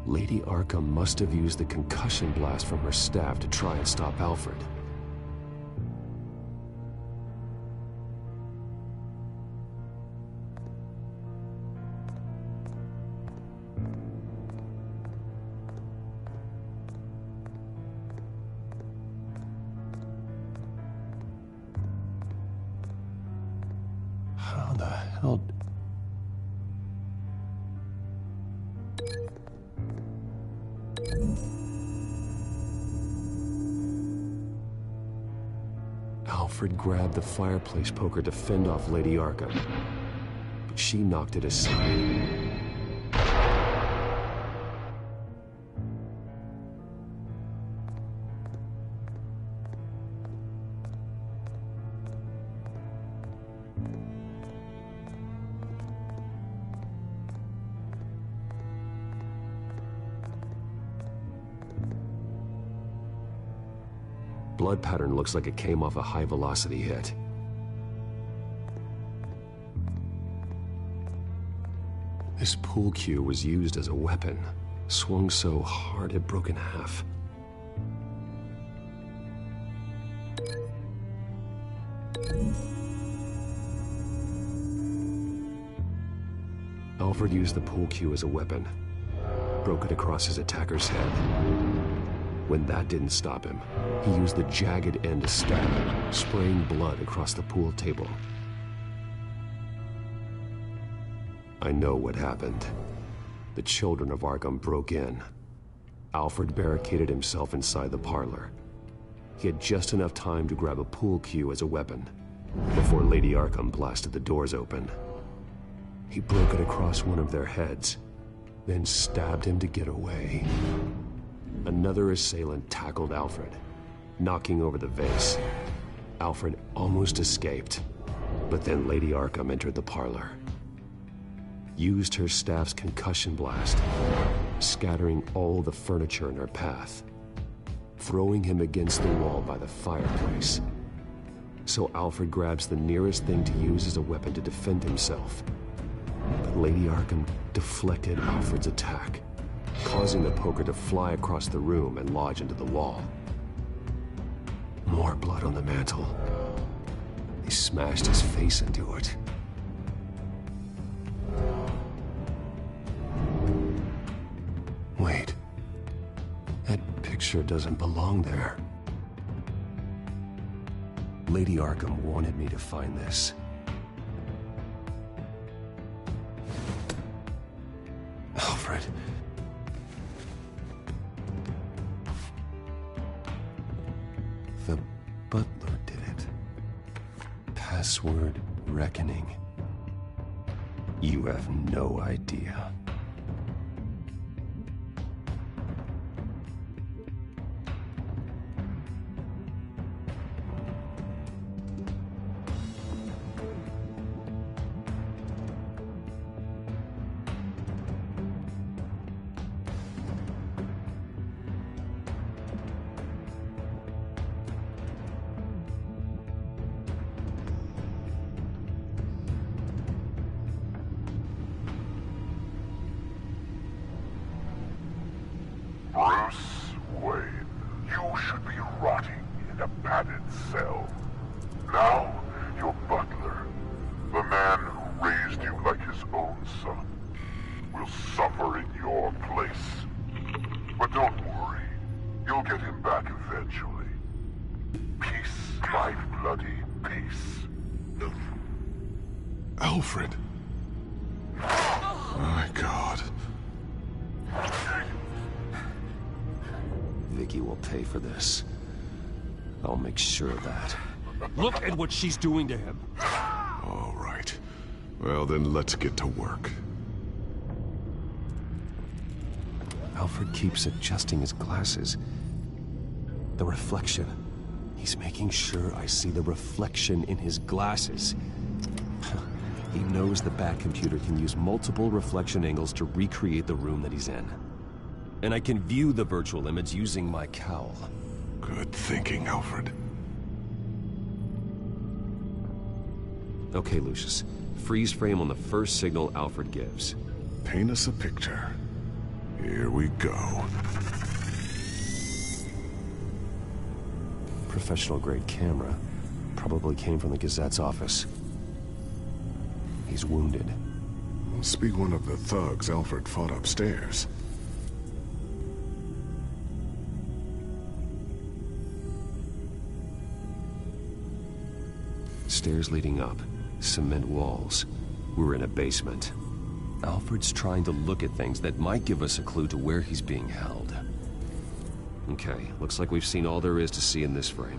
Speaker 12: Lady Arkham must have used the concussion blast from her staff to try and stop Alfred. How the hell... Alfred grabbed the fireplace poker to fend off Lady Arkham, but she knocked it aside. Blood pattern looks like it came off a high-velocity hit. This pool cue was used as a weapon, swung so hard it broke in half. Alfred used the pool cue as a weapon, broke it across his attacker's head. When that didn't stop him, he used the jagged end to stab him, spraying blood across the pool table. I know what happened. The children of Arkham broke in. Alfred barricaded himself inside the parlor. He had just enough time to grab a pool cue as a weapon before Lady Arkham blasted the doors open. He broke it across one of their heads, then stabbed him to get away. Another assailant tackled Alfred, knocking over the vase. Alfred almost escaped,
Speaker 4: But then Lady Arkham entered the parlor. Used her staff's concussion blast, scattering all the furniture in her path, throwing him against the wall by the fireplace. So Alfred grabs the nearest thing to use as a weapon to defend himself. But Lady Arkham deflected Alfred's attack, causing the poker to fly across the room and lodge into the wall. More blood on the mantle. They smashed his face into it. Wait. That picture doesn't belong there. Lady Arkham wanted me to find this. Alfred. The butler did it. Password reckoning. You have no idea.
Speaker 11: Bruce Wayne, you should be rotting in a padded cell. Now, your butler, the man who raised you like his own son, will suffer in your place. But don't worry, you'll get him back eventually. Peace, my bloody peace.
Speaker 24: Alfred! My God.
Speaker 4: Vicky will pay for this. I'll make sure of that.
Speaker 12: Look at what she's doing to him.
Speaker 24: All right. Well, then let's get to work.
Speaker 4: Alfred keeps adjusting his glasses. The reflection. He's making sure I see the reflection in his glasses. He knows the Batcomputer can use multiple reflection angles to recreate the room that he's in. And I can view the virtual image using my cowl.
Speaker 24: Good thinking, Alfred.
Speaker 4: Okay, Lucius. Freeze frame on the first signal Alfred gives.
Speaker 24: Paint us a picture. Here we go.
Speaker 4: Professional-grade camera. Probably came from the Gazette's office. He's wounded.
Speaker 24: Must be one of the thugs Alfred fought upstairs.
Speaker 4: Stairs leading up. Cement walls. We're in a basement. Alfred's trying to look at things that might give us a clue to where he's being held. Okay, looks like we've seen all there is to see in this frame.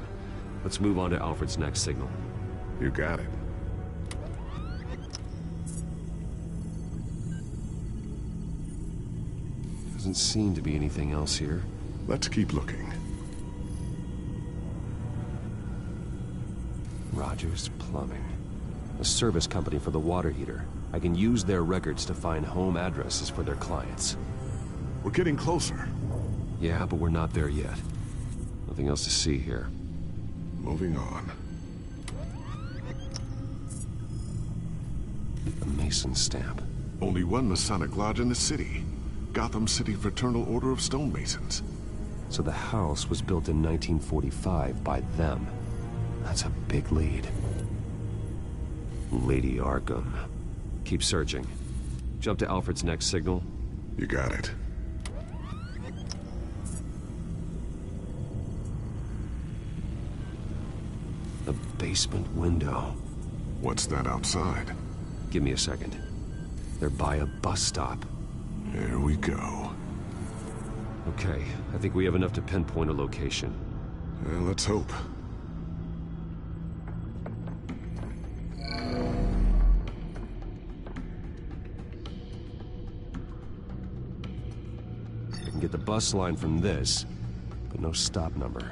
Speaker 4: Let's move on to Alfred's next signal.
Speaker 24: You got it.
Speaker 4: Doesn't seem to be anything else here.
Speaker 24: Let's keep looking.
Speaker 4: Rogers Plumbing. A service company for the water heater. I can use their records to find home addresses for their clients.
Speaker 24: We're getting closer.
Speaker 4: Yeah, but we're not there yet. Nothing else to see here.
Speaker 24: Moving on.
Speaker 4: A Mason stamp.
Speaker 24: Only one Masonic lodge in the city. Gotham City Fraternal Order of Stonemasons.
Speaker 4: So the house was built in 1945 by them. That's a big lead. Lady Arkham. Keep searching. Jump to Alfred's next signal.
Speaker 24: You got it.
Speaker 4: The basement window.
Speaker 24: What's that outside?
Speaker 4: Give me a second. They're by a bus stop.
Speaker 24: Here we go.
Speaker 4: Okay, I think we have enough to pinpoint a location.
Speaker 24: Well, let's hope.
Speaker 4: I can get the bus line from this, but no stop number.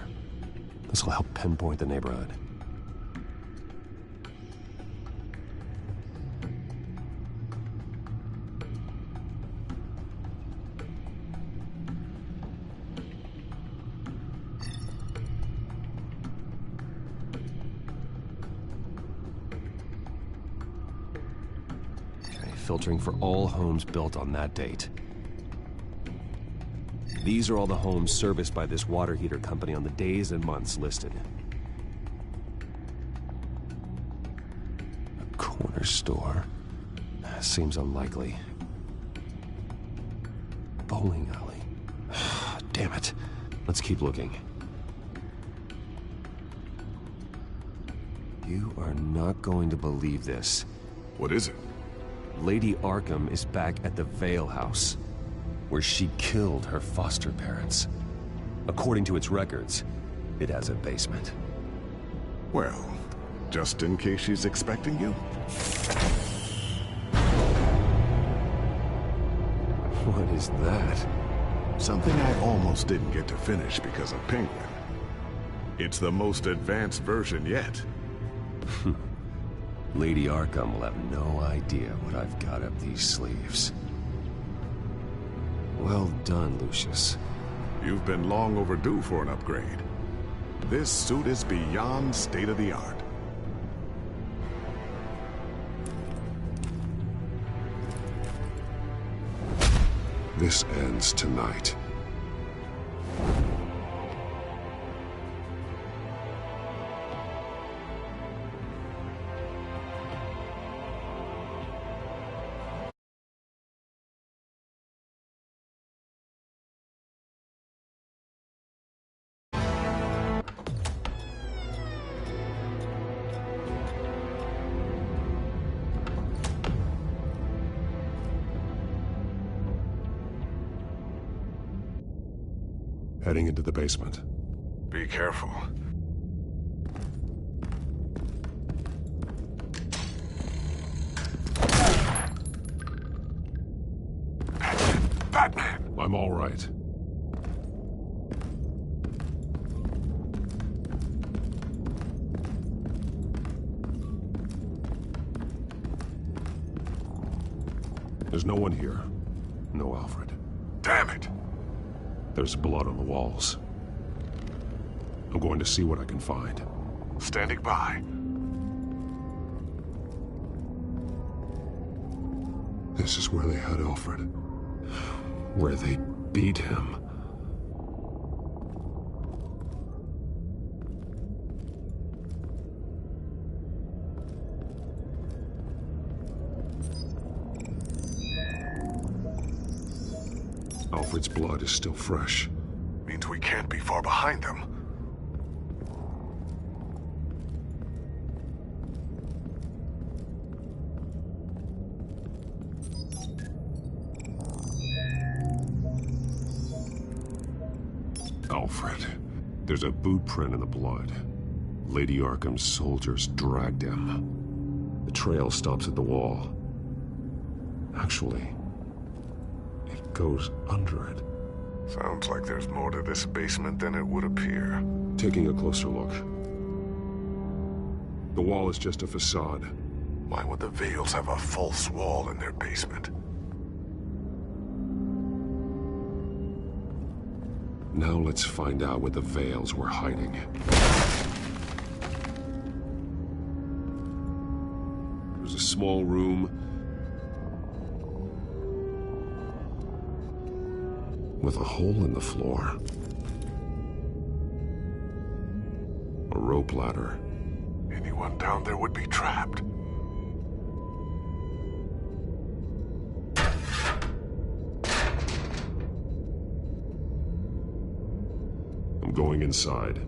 Speaker 4: This will help pinpoint the neighborhood.
Speaker 12: filtering for all homes built on that date. These are all the homes serviced by this water heater company on the days and months listed. A corner store. Seems unlikely. Bowling alley. Damn it. Let's keep looking. You are not going to believe this.
Speaker 24: What is it?
Speaker 12: Lady Arkham is back at the Vale House, where she killed her foster parents. According to its records, it has a basement.
Speaker 24: Well, just in case she's expecting you.
Speaker 12: What is that?
Speaker 24: Something I almost didn't get to finish because of Penguin. It's the most advanced version yet.
Speaker 12: Lady Arkham will have no idea what I've got up these sleeves. Well done, Lucius.
Speaker 24: You've been long overdue for an upgrade. This suit is beyond state-of-the-art.
Speaker 11: This ends tonight. Heading into the basement.
Speaker 24: Be careful.
Speaker 11: Batman! I'm all right. There's no one here. No Alfred.
Speaker 24: Damn it!
Speaker 11: There's blood on the walls. I'm going to see what I can find.
Speaker 24: Standing by.
Speaker 11: This is where they had Alfred. Where they beat him. Alfred's blood is still fresh.
Speaker 24: Means we can't be far behind them.
Speaker 11: Alfred. There's a boot print in the blood. Lady Arkham's soldiers dragged him. The trail stops at the wall. Actually, it goes under it.
Speaker 24: Sounds like there's more to this basement than it would appear.
Speaker 11: Taking a closer look. The wall is just a facade.
Speaker 24: Why would the Vales have a false wall in their basement?
Speaker 11: Now let's find out where the Vales were hiding. There's a small room with a hole in the floor. A rope ladder.
Speaker 24: Anyone down there would be trapped.
Speaker 11: I'm going inside.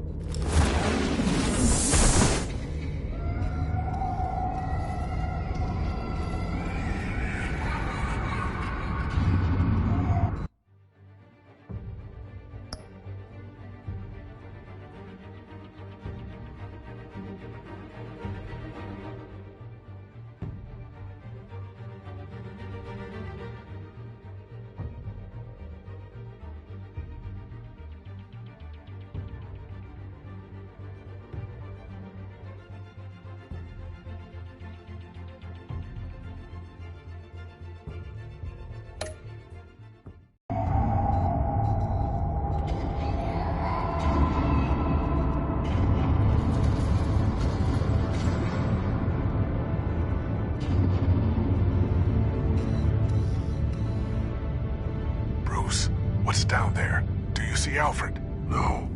Speaker 24: What's down there? Do you see Alfred?
Speaker 4: No.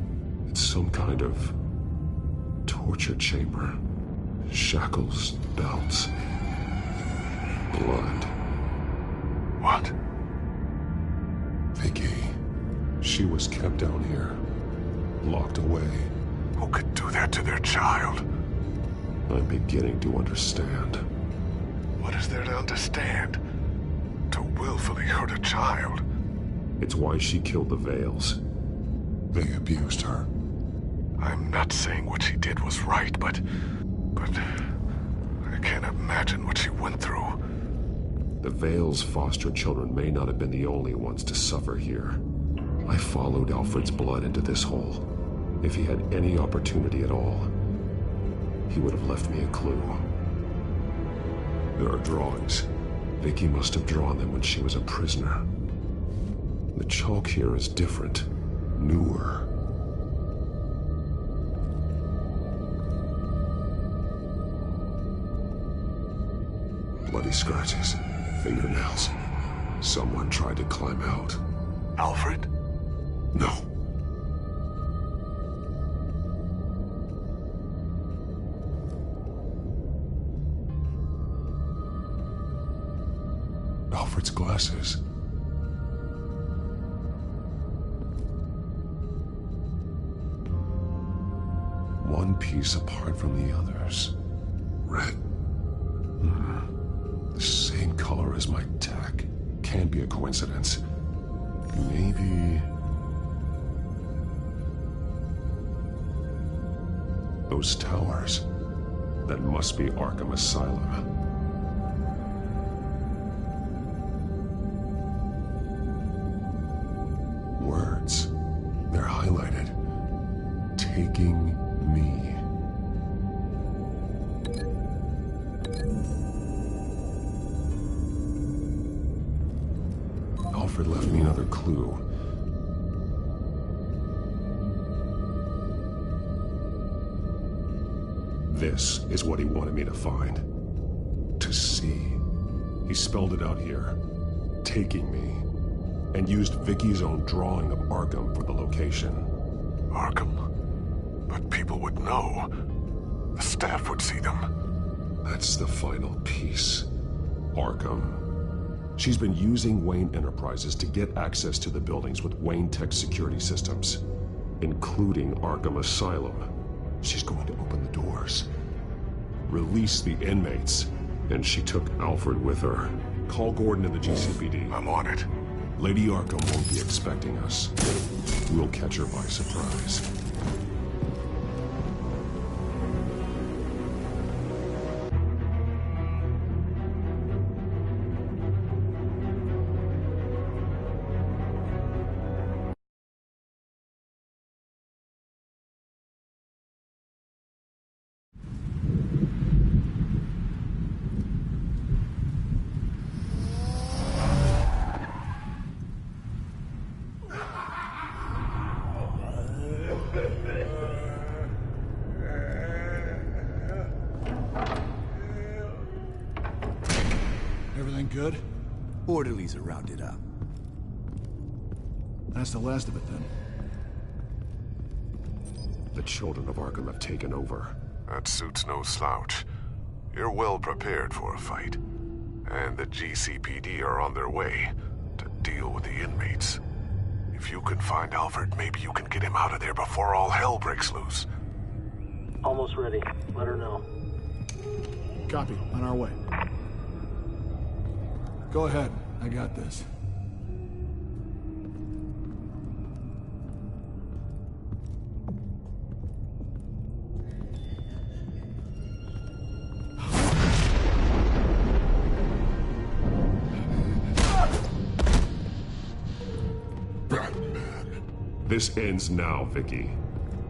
Speaker 4: It's some kind of torture chamber. Shackles, belts, blood.
Speaker 24: What?
Speaker 4: Vicky. She was kept down here, locked away.
Speaker 24: Who could do that to their child?
Speaker 4: I'm beginning to understand.
Speaker 24: What is there to understand? To willfully hurt a child?
Speaker 4: It's why she killed the Veils. They abused her.
Speaker 24: I'm not saying what she did was right, but I can't imagine what she went through.
Speaker 4: The Veils' foster children may not have been the only ones to suffer here. I followed Alfred's blood into this hole. If he had any opportunity at all, he would have left me a clue. There are drawings. Vicky must have drawn them when she was a prisoner. The chalk here is different, newer. Bloody scratches, fingernails. Someone tried to climb out.
Speaker 24: Alfred?
Speaker 4: No. Alfred's glasses. One piece apart from the others. Red. The same color as my tech. Can't be a coincidence. Maybe... those towers. That must be Arkham Asylum. Words. They're highlighted. Taking me. Alfred left me another clue. This is what he wanted me to find. To see. He spelled it out here. Taking me. And used Vicky's own drawing of Arkham for the location.
Speaker 24: Arkham? But people would know. The staff would see them.
Speaker 4: That's the final piece. Arkham. She's been using Wayne Enterprises to get access to the buildings with Wayne Tech security systems, including Arkham Asylum. She's going to open the doors, release the inmates, and she took Alfred with her. Call Gordon in the GCPD.
Speaker 24: I'm on it.
Speaker 4: Lady Arkham won't be expecting us. We'll catch her by surprise.
Speaker 17: Everything good?
Speaker 13: Orderlies are rounded up.
Speaker 17: That's the last of it, then.
Speaker 4: The children of Arkham have taken over.
Speaker 24: That suit's no slouch. You're well prepared for a fight. And the GCPD are on their way to deal with the inmates. If you can find Alfred, maybe you can get him out of there before all hell breaks loose.
Speaker 18: Almost ready. Let her know.
Speaker 17: Copy. On our way. Go ahead. I got this.
Speaker 4: This ends now, Vicky.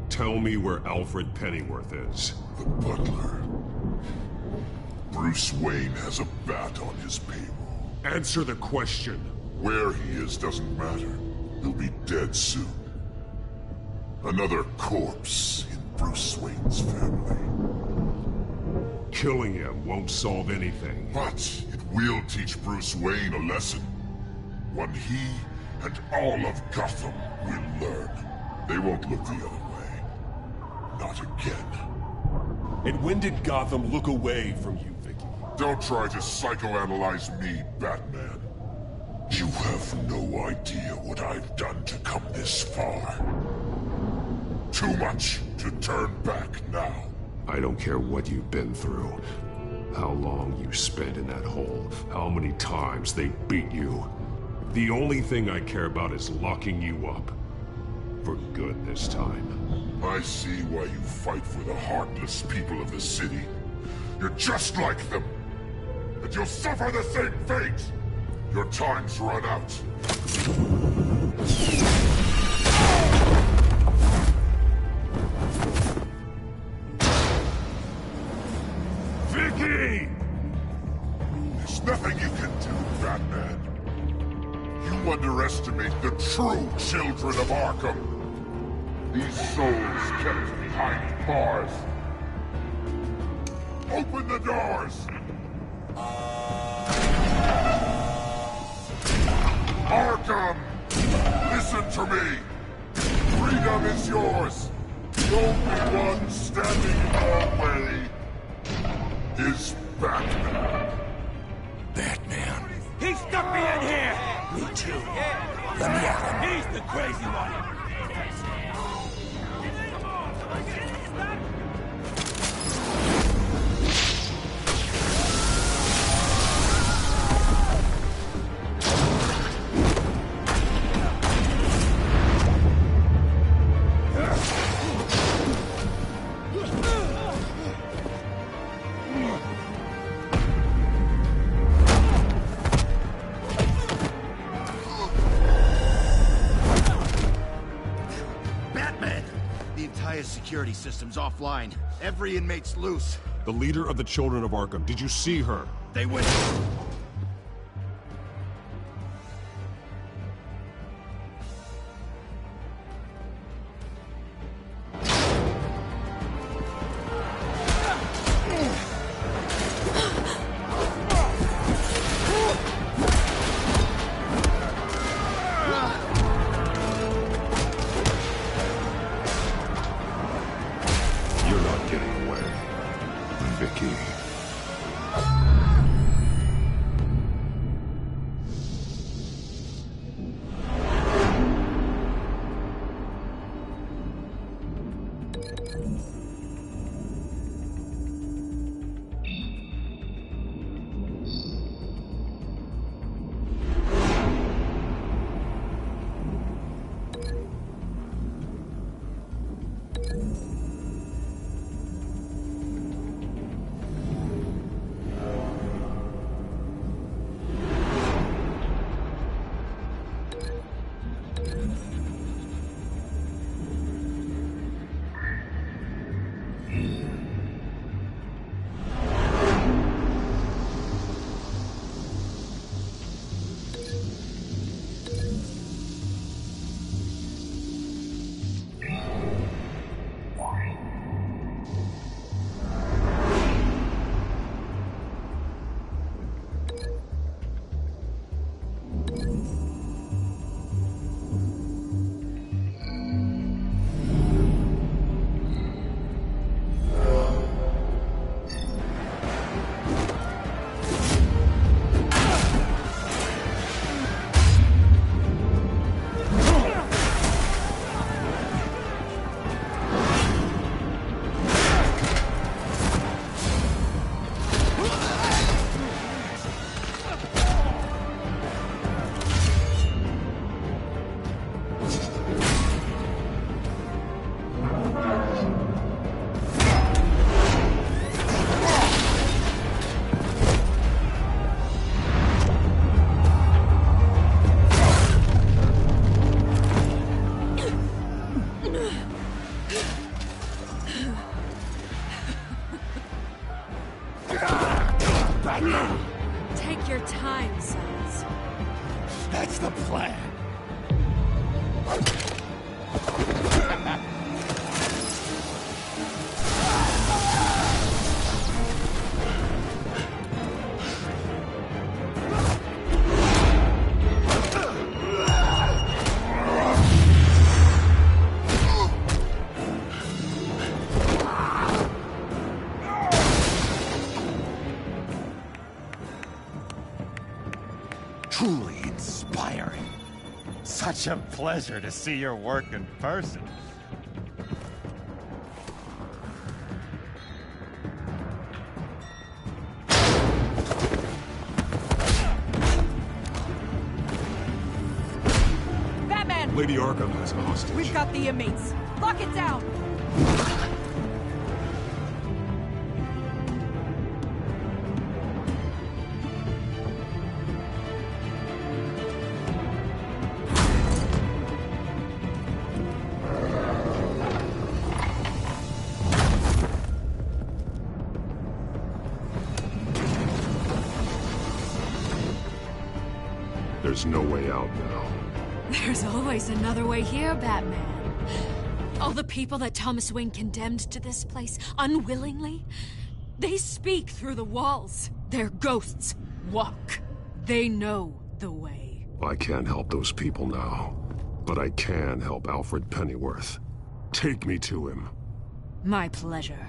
Speaker 4: Tell me where Alfred Pennyworth is.
Speaker 11: The butler. Bruce Wayne has a bat on his payroll.
Speaker 4: Answer the question.
Speaker 11: Where he is doesn't matter. He'll be dead soon. Another corpse in Bruce Wayne's family.
Speaker 4: Killing him won't solve anything.
Speaker 11: But it will teach Bruce Wayne a lesson. One he and all of Gotham will learn. They won't look the other way. Not again.
Speaker 15: And when did Gotham look away from you, Vicky?
Speaker 11: Don't try to psychoanalyze me, Batman. You have no idea what I've done to come this far. Too much to turn back now.
Speaker 4: I don't care what you've been through. How long you spent in that hole. How many times they beat you. The only thing I care about is locking you up. For good this time.
Speaker 11: I see why you fight for the heartless people of the city. You're just like them. And you'll suffer the same fate. Your time's run out.
Speaker 14: Vicky!
Speaker 11: There's nothing you can do, Batman. You underestimate the true children of Arkham. These souls kept behind bars. Open the doors! Arkham! Listen to me! Freedom is yours! The only one standing in our way is Batman.
Speaker 14: Batman. He stuck me in here! Me too. Let me at him. He's the crazy one.
Speaker 13: Security system's offline. Every inmate's loose.
Speaker 15: The leader of the Children of Arkham. Did you see her?
Speaker 13: They went...
Speaker 19: Take your time, sons.
Speaker 14: That's the plan.
Speaker 13: Truly inspiring. Such a pleasure to see your work in person.
Speaker 10: Batman!
Speaker 15: Lady Arkham has a hostage.
Speaker 10: We've got the inmates. Lock it down!
Speaker 4: There's no way out now.
Speaker 19: There's always another way here, Batman. All the people that Thomas Wayne condemned to this place unwillingly, they speak through the walls. Their ghosts walk. They know the way.
Speaker 4: I can't help those people now, but I can help Alfred Pennyworth. Take me to him.
Speaker 19: My pleasure.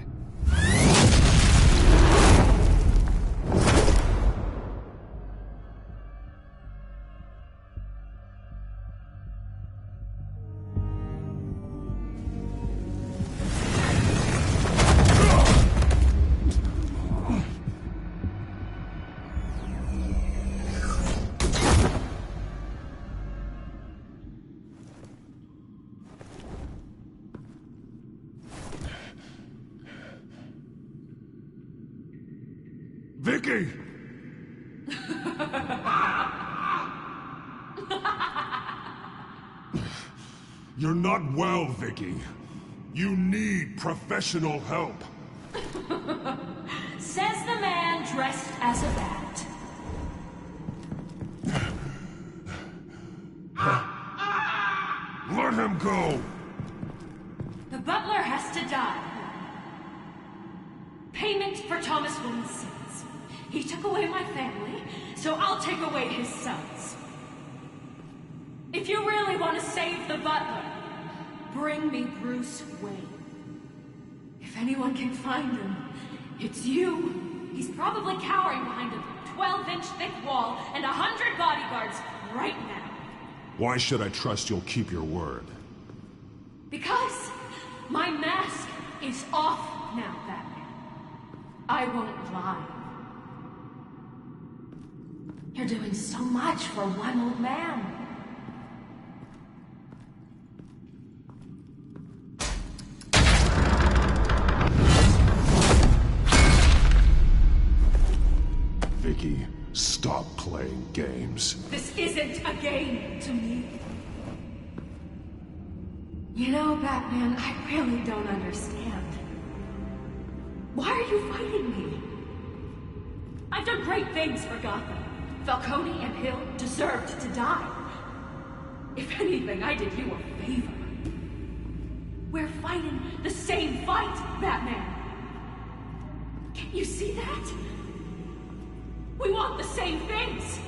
Speaker 11: Vicky! You're not well, Vicky. You need professional help.
Speaker 21: Says the man dressed as a bat.
Speaker 11: Let him go!
Speaker 21: The butler has to die. Payment for Thomas Wayne's sins. He took away my family, so I'll take away his sons. If you really want to save the butler, bring me Bruce Wayne. If anyone can find him, it's you. He's probably cowering behind a 12-inch thick wall and 100 bodyguards right now.
Speaker 15: Why should I trust you'll keep your word?
Speaker 21: Because my mask is off now, Batman. I won't lie. You're doing so much for one old man.
Speaker 15: Vicky, stop playing games.
Speaker 21: This isn't a game to me. You know, Batman, I really don't understand. Why are you fighting me? I've done great things for Gotham. Falcone and Hill deserved to die. If anything, I did you a favor. We're fighting the same fight, Batman. Can't you see that? We want the same things.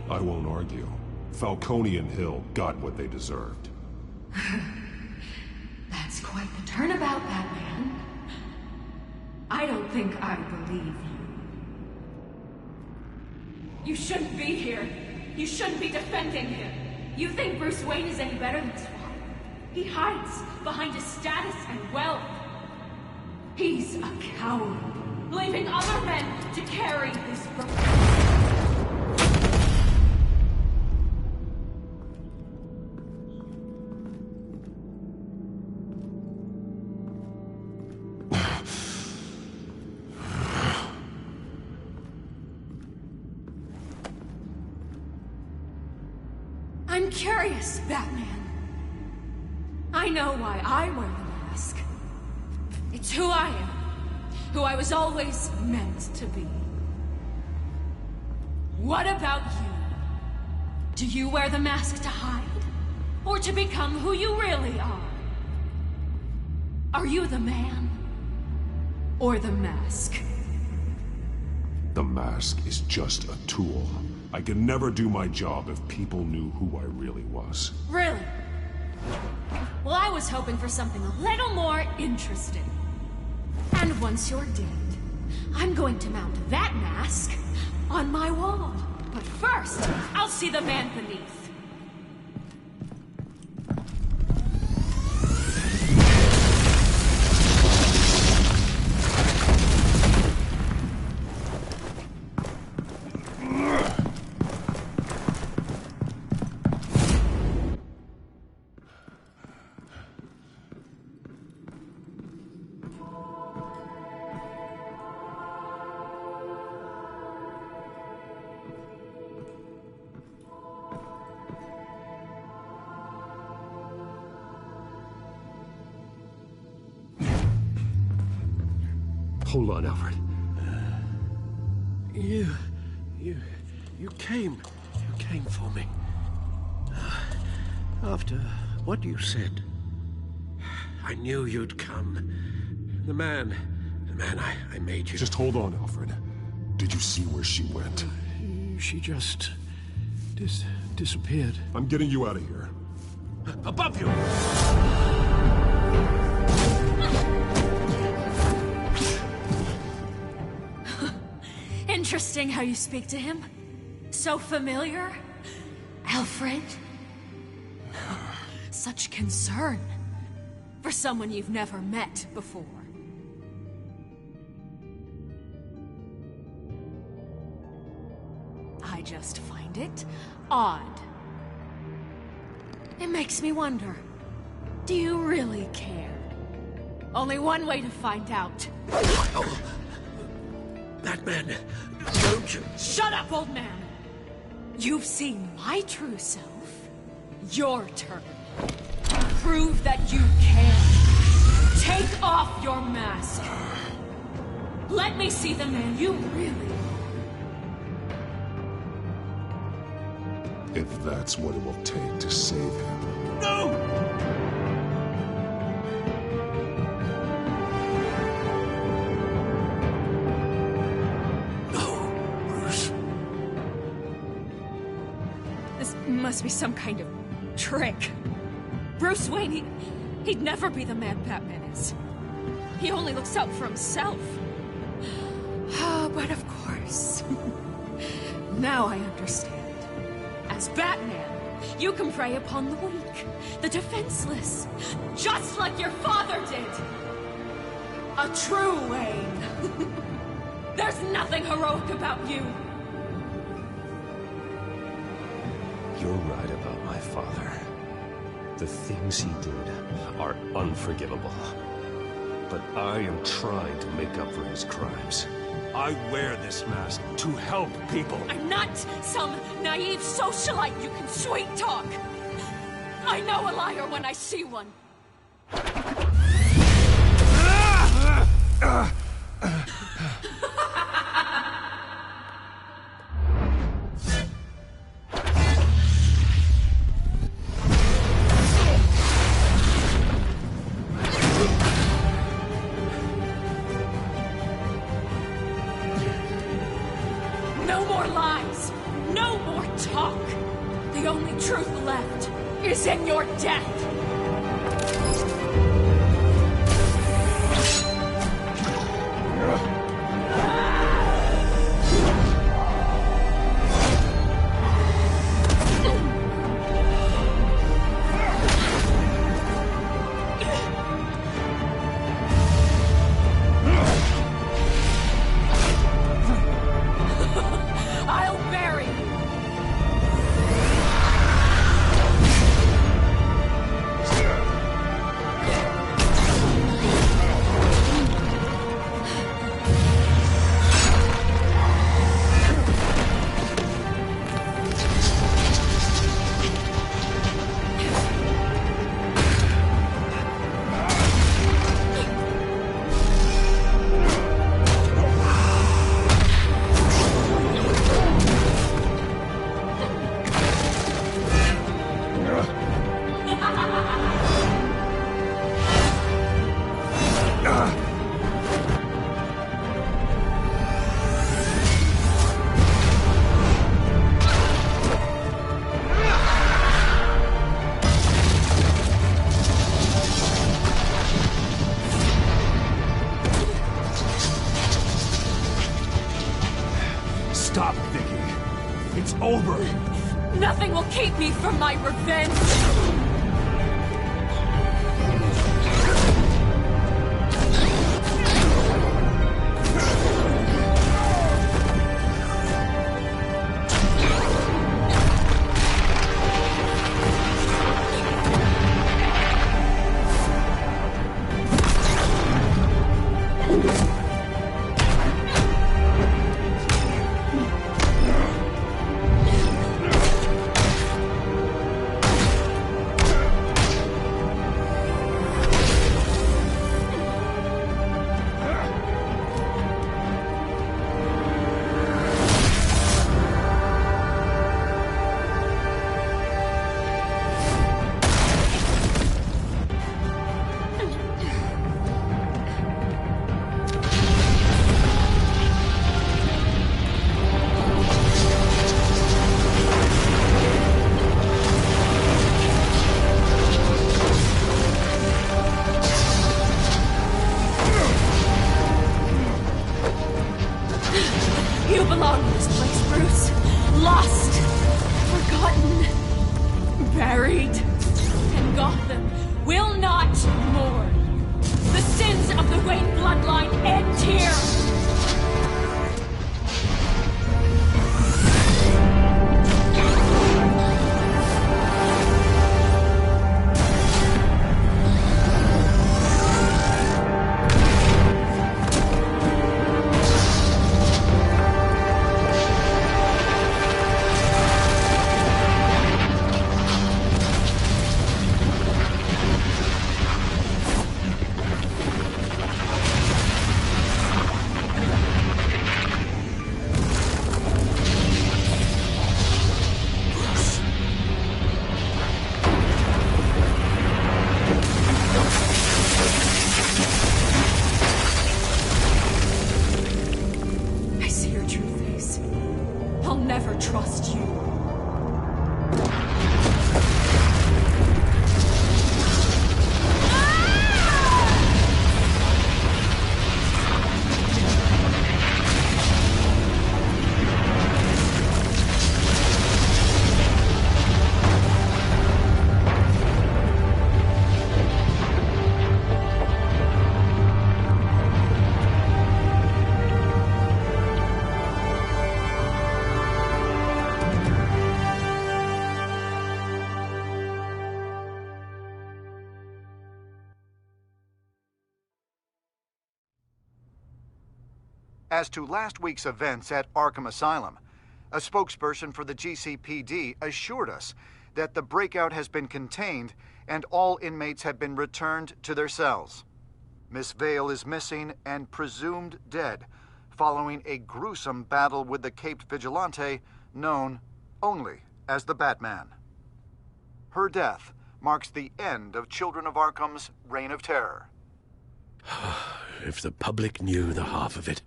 Speaker 15: I won't argue. Falcone and Hill got what they deserved.
Speaker 21: That's quite the turnabout, Batman. I don't think I believe you. You shouldn't be here. You shouldn't be defending him. You think Bruce Wayne is any better than his father? He hides behind his status and wealth. He's a coward, leaving other men to carry his burden. I'm curious, Batman. I know why I wear the mask. It's who I am. Who I was always meant to be. What about you? Do you wear the mask to hide? Or to become who you really are? Are you the man? Or the mask?
Speaker 15: The mask is just a tool. I could never do my job if people knew who I really was.
Speaker 21: Really? Well, I was hoping for something a little more interesting. And once you're dead, I'm going to mount that mask on my wall. But first... first. I'll see the man beneath.
Speaker 12: Hold on, Alfred.
Speaker 9: You came for me. After what you said, I knew you'd come. The man I made you.
Speaker 15: Just hold on, Alfred. Did you see where she went?
Speaker 9: She just disappeared.
Speaker 15: I'm getting you out of here.
Speaker 9: Above you!
Speaker 21: Interesting how you speak to him. So familiar. Alfred. Such concern for someone you've never met before. I just find it odd. It makes me wonder, do you really care? Only one way to find out.
Speaker 9: Oh. Batman, don't you...
Speaker 21: Shut up, old man! You've seen my true self. Your turn. Prove that you can. Take off your mask. Let me see the man you really are.
Speaker 15: If that's what it will take to save him.
Speaker 9: No!
Speaker 21: Must be some kind of trick. Bruce Wayne, he'd never be the man Batman is. He only looks out for himself. But of course. Now I understand. As Batman, you can prey upon the weak, the defenseless, just like your father did. A true Wayne. There's nothing heroic about you.
Speaker 12: You're right about my father. The things he did are unforgivable. But I am trying to make up for his crimes. I wear this mask to help people.
Speaker 21: I'm not some naive socialite you can sweet talk. I know a liar when I see one. No more lies. No more talk. The only truth left is in your death.
Speaker 3: It's over.
Speaker 21: Nothing will keep me from my revenge.
Speaker 20: As to last week's events at Arkham Asylum, a spokesperson for the GCPD assured us that the breakout has been contained and all inmates have been returned to their cells. Miss Vale is missing and presumed dead following a gruesome battle with the caped vigilante known only as the Batman. Her death marks the end of Children of Arkham's reign of terror.
Speaker 9: If the public knew the half of it.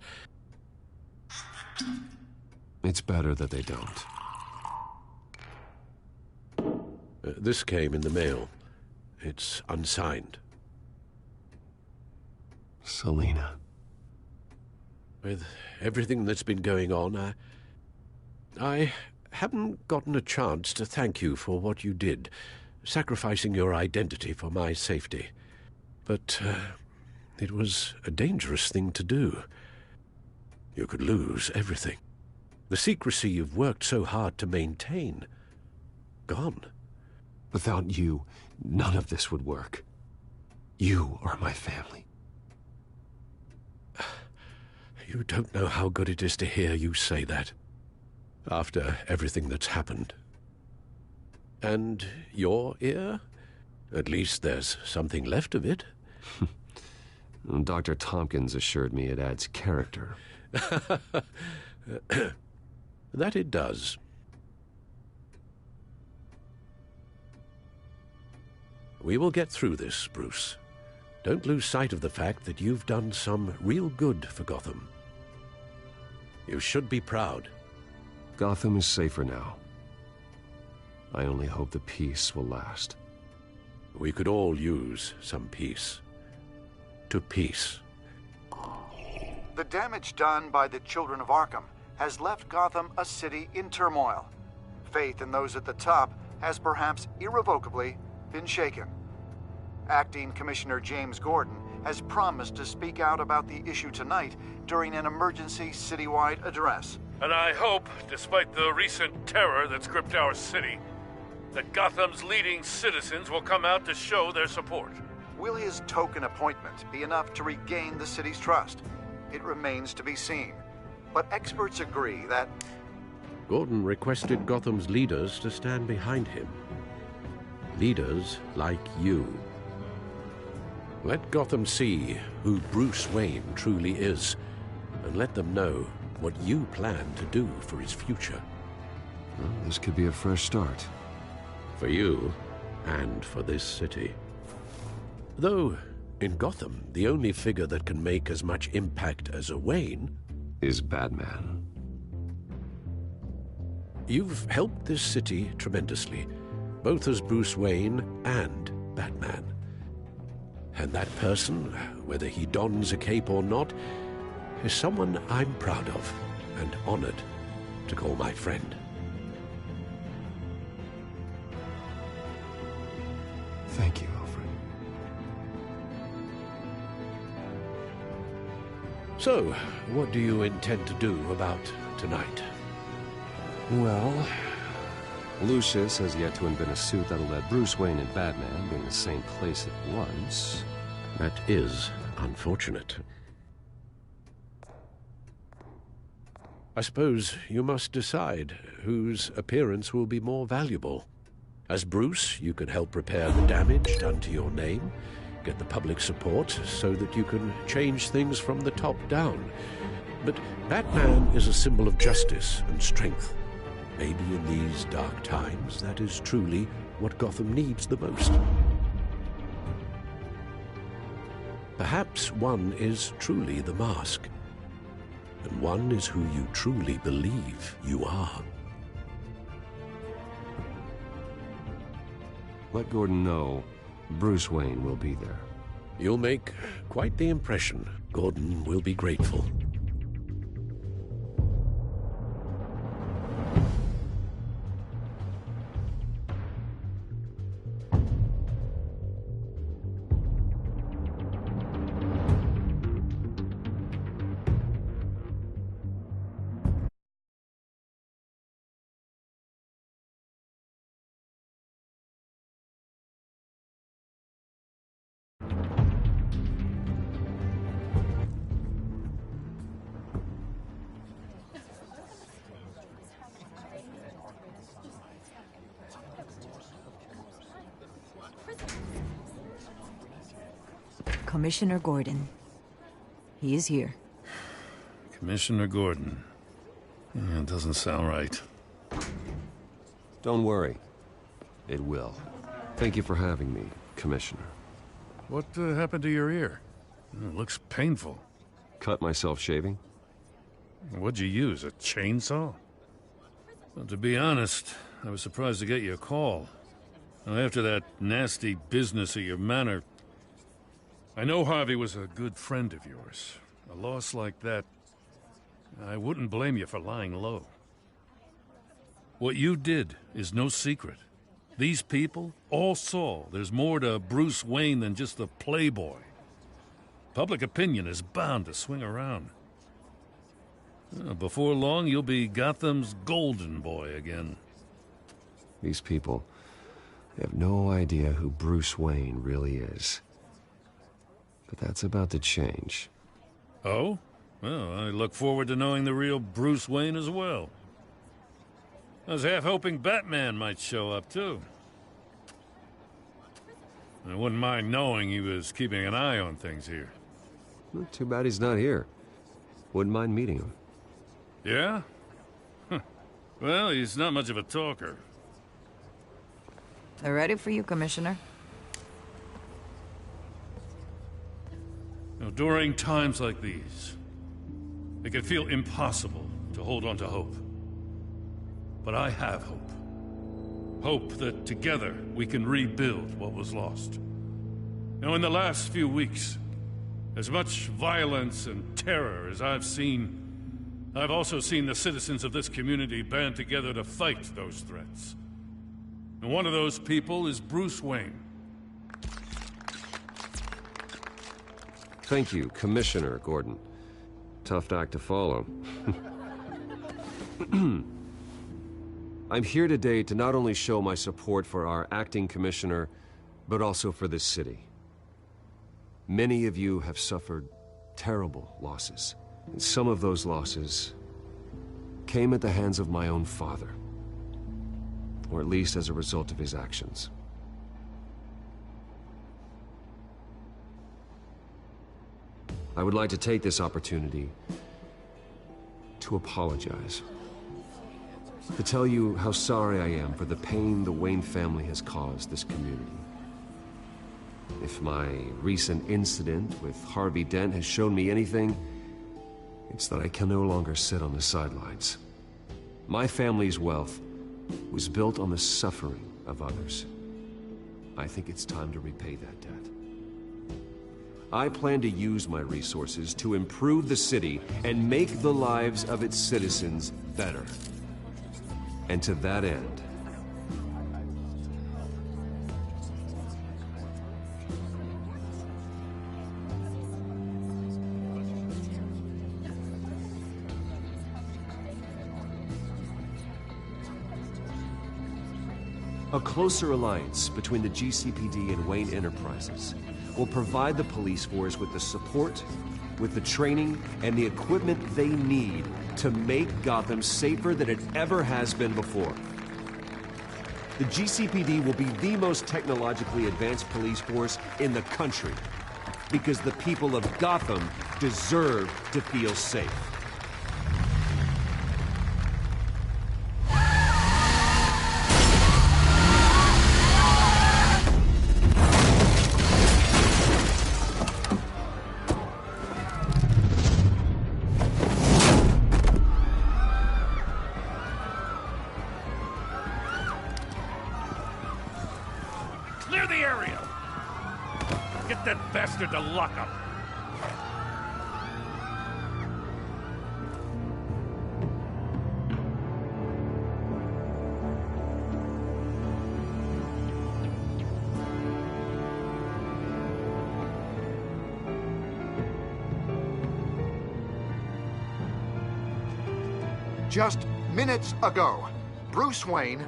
Speaker 12: It's better that they don't.
Speaker 9: This came in the mail. It's unsigned.
Speaker 12: Selina.
Speaker 9: With everything that's been going on, I haven't gotten a chance to thank you for what you did, sacrificing your identity for my safety. But it was a dangerous thing to do. You could lose everything. The secrecy you've worked so hard to maintain. Gone.
Speaker 12: Without you, none of this would work. You are my family.
Speaker 9: You don't know how good it is to hear you say that. After everything that's happened. And your ear? At least there's something left of it.
Speaker 12: Dr. Tompkins assured me it adds character.
Speaker 9: That it does. We will get through this, Bruce. Don't lose sight of the fact that you've done some real good for Gotham. You should be proud.
Speaker 12: Gotham is safer now. I only hope the peace will last.
Speaker 9: We could all use some peace. To peace.
Speaker 20: The damage done by the Children of Arkham has left Gotham a city in turmoil. Faith in those at the top has perhaps irrevocably been shaken. Acting Commissioner James Gordon has promised to speak out about the issue tonight during an emergency citywide address.
Speaker 3: And I hope, despite the recent terror that's gripped our city, that Gotham's leading citizens will come out to show their support.
Speaker 20: Will his token appointment be enough to regain the city's trust? It remains to be seen. But experts agree that
Speaker 9: Gordon requested Gotham's leaders to stand behind him. Leaders like you. Let Gotham see who Bruce Wayne truly is, and let them know what you plan to do for his future.
Speaker 4: Well, this could be a fresh start.
Speaker 9: For you, and for this city. Though, in Gotham, the only figure that can make as much impact as a Wayne
Speaker 4: is Batman.
Speaker 9: You've helped this city tremendously, both as Bruce Wayne and Batman. And that person, whether he dons a cape or not, is someone I'm proud of and honored to call my friend.
Speaker 4: Thank you, Alfred.
Speaker 9: So, what do you intend to do about tonight?
Speaker 4: Well, Lucius has yet to invent a suit that'll let Bruce Wayne and Batman be in the same place at once.
Speaker 9: That is unfortunate. I suppose you must decide whose appearance will be more valuable. As Bruce, you can help repair the damage done to your name, get the public support so that you can change things from the top down. But Batman is a symbol of justice and strength. Maybe in these dark times, that is truly what Gotham needs the most. Perhaps one is truly the Mask, and one is who you truly believe you are.
Speaker 4: Let Gordon know Bruce Wayne will be there.
Speaker 9: You'll make quite the impression. Gordon will be grateful.
Speaker 5: Commissioner Gordon. He is here.
Speaker 3: Commissioner Gordon. Yeah, it doesn't sound right.
Speaker 4: Don't worry. It will. Thank you for having me, Commissioner.
Speaker 3: What happened to your ear? It looks painful.
Speaker 4: Cut myself shaving?
Speaker 3: What'd you use, a chainsaw? Well, to be honest, I was surprised to get your call. After that nasty business at your manor, I know Harvey was a good friend of yours. A loss like that, I wouldn't blame you for lying low. What you did is no secret. These people all saw there's more to Bruce Wayne than just a playboy. Public opinion is bound to swing around. Before long, you'll be Gotham's golden boy again.
Speaker 4: These people, they have no idea who Bruce Wayne really is. But that's about to change.
Speaker 3: Oh? Well, I look forward to knowing the real Bruce Wayne as well. I was half hoping Batman might show up, too. I wouldn't mind knowing he was keeping an eye on things here.
Speaker 4: Well, too bad he's not here. Wouldn't mind meeting him.
Speaker 3: Yeah? Huh. Well, he's not much of a talker.
Speaker 5: They're ready for you, Commissioner.
Speaker 3: During times like these, it can feel impossible to hold on to hope. But I have hope. Hope that together we can rebuild what was lost. Now, in the last few weeks, as much violence and terror as I've seen, I've also seen the citizens of this community band together to fight those threats. And one of those people is Bruce Wayne.
Speaker 12: Thank you, Commissioner Gordon. Tough act to follow. I'm here today to not only show my support for our acting commissioner, but also for this city. Many of you have suffered terrible losses, and some of those losses came at the hands of my own father, or at least as a result of his actions. I would like to take this opportunity to apologize. To tell you how sorry I am for the pain the Wayne family has caused this community. If my recent incident with Harvey Dent has shown me anything, it's that I can no longer sit on the sidelines. My family's wealth was built on the suffering of others. I think it's time to repay that debt. I plan to use my resources to improve the city and make the lives of its citizens better. And to that end, a closer alliance between the GCPD and Wayne Enterprises will provide the police force with the support, with the training, and the equipment they need to make Gotham safer than it ever has been before. The GCPD will be the most technologically advanced police force in the country, because the people of Gotham deserve to feel safe.
Speaker 3: Clear the area! Get that bastard to lock up!
Speaker 20: Just minutes ago, Bruce Wayne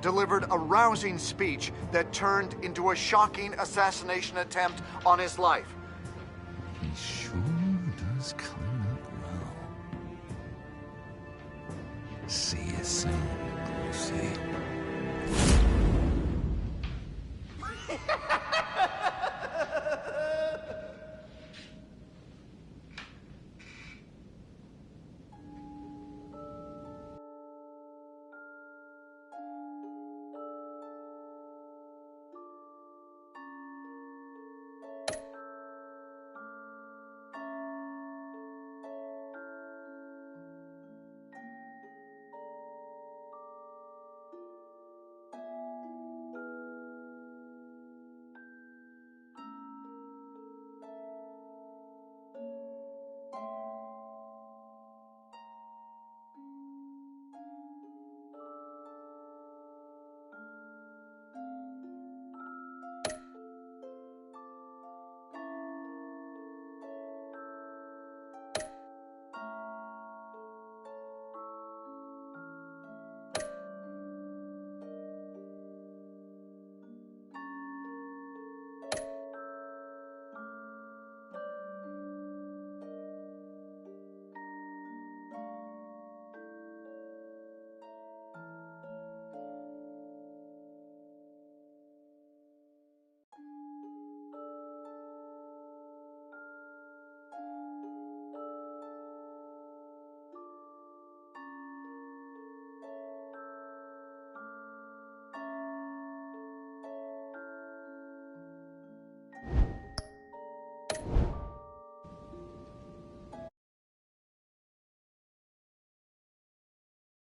Speaker 20: delivered a rousing speech that turned into a shocking assassination attempt on his life.
Speaker 1: He sure does clean up well. See you soon, Brucey.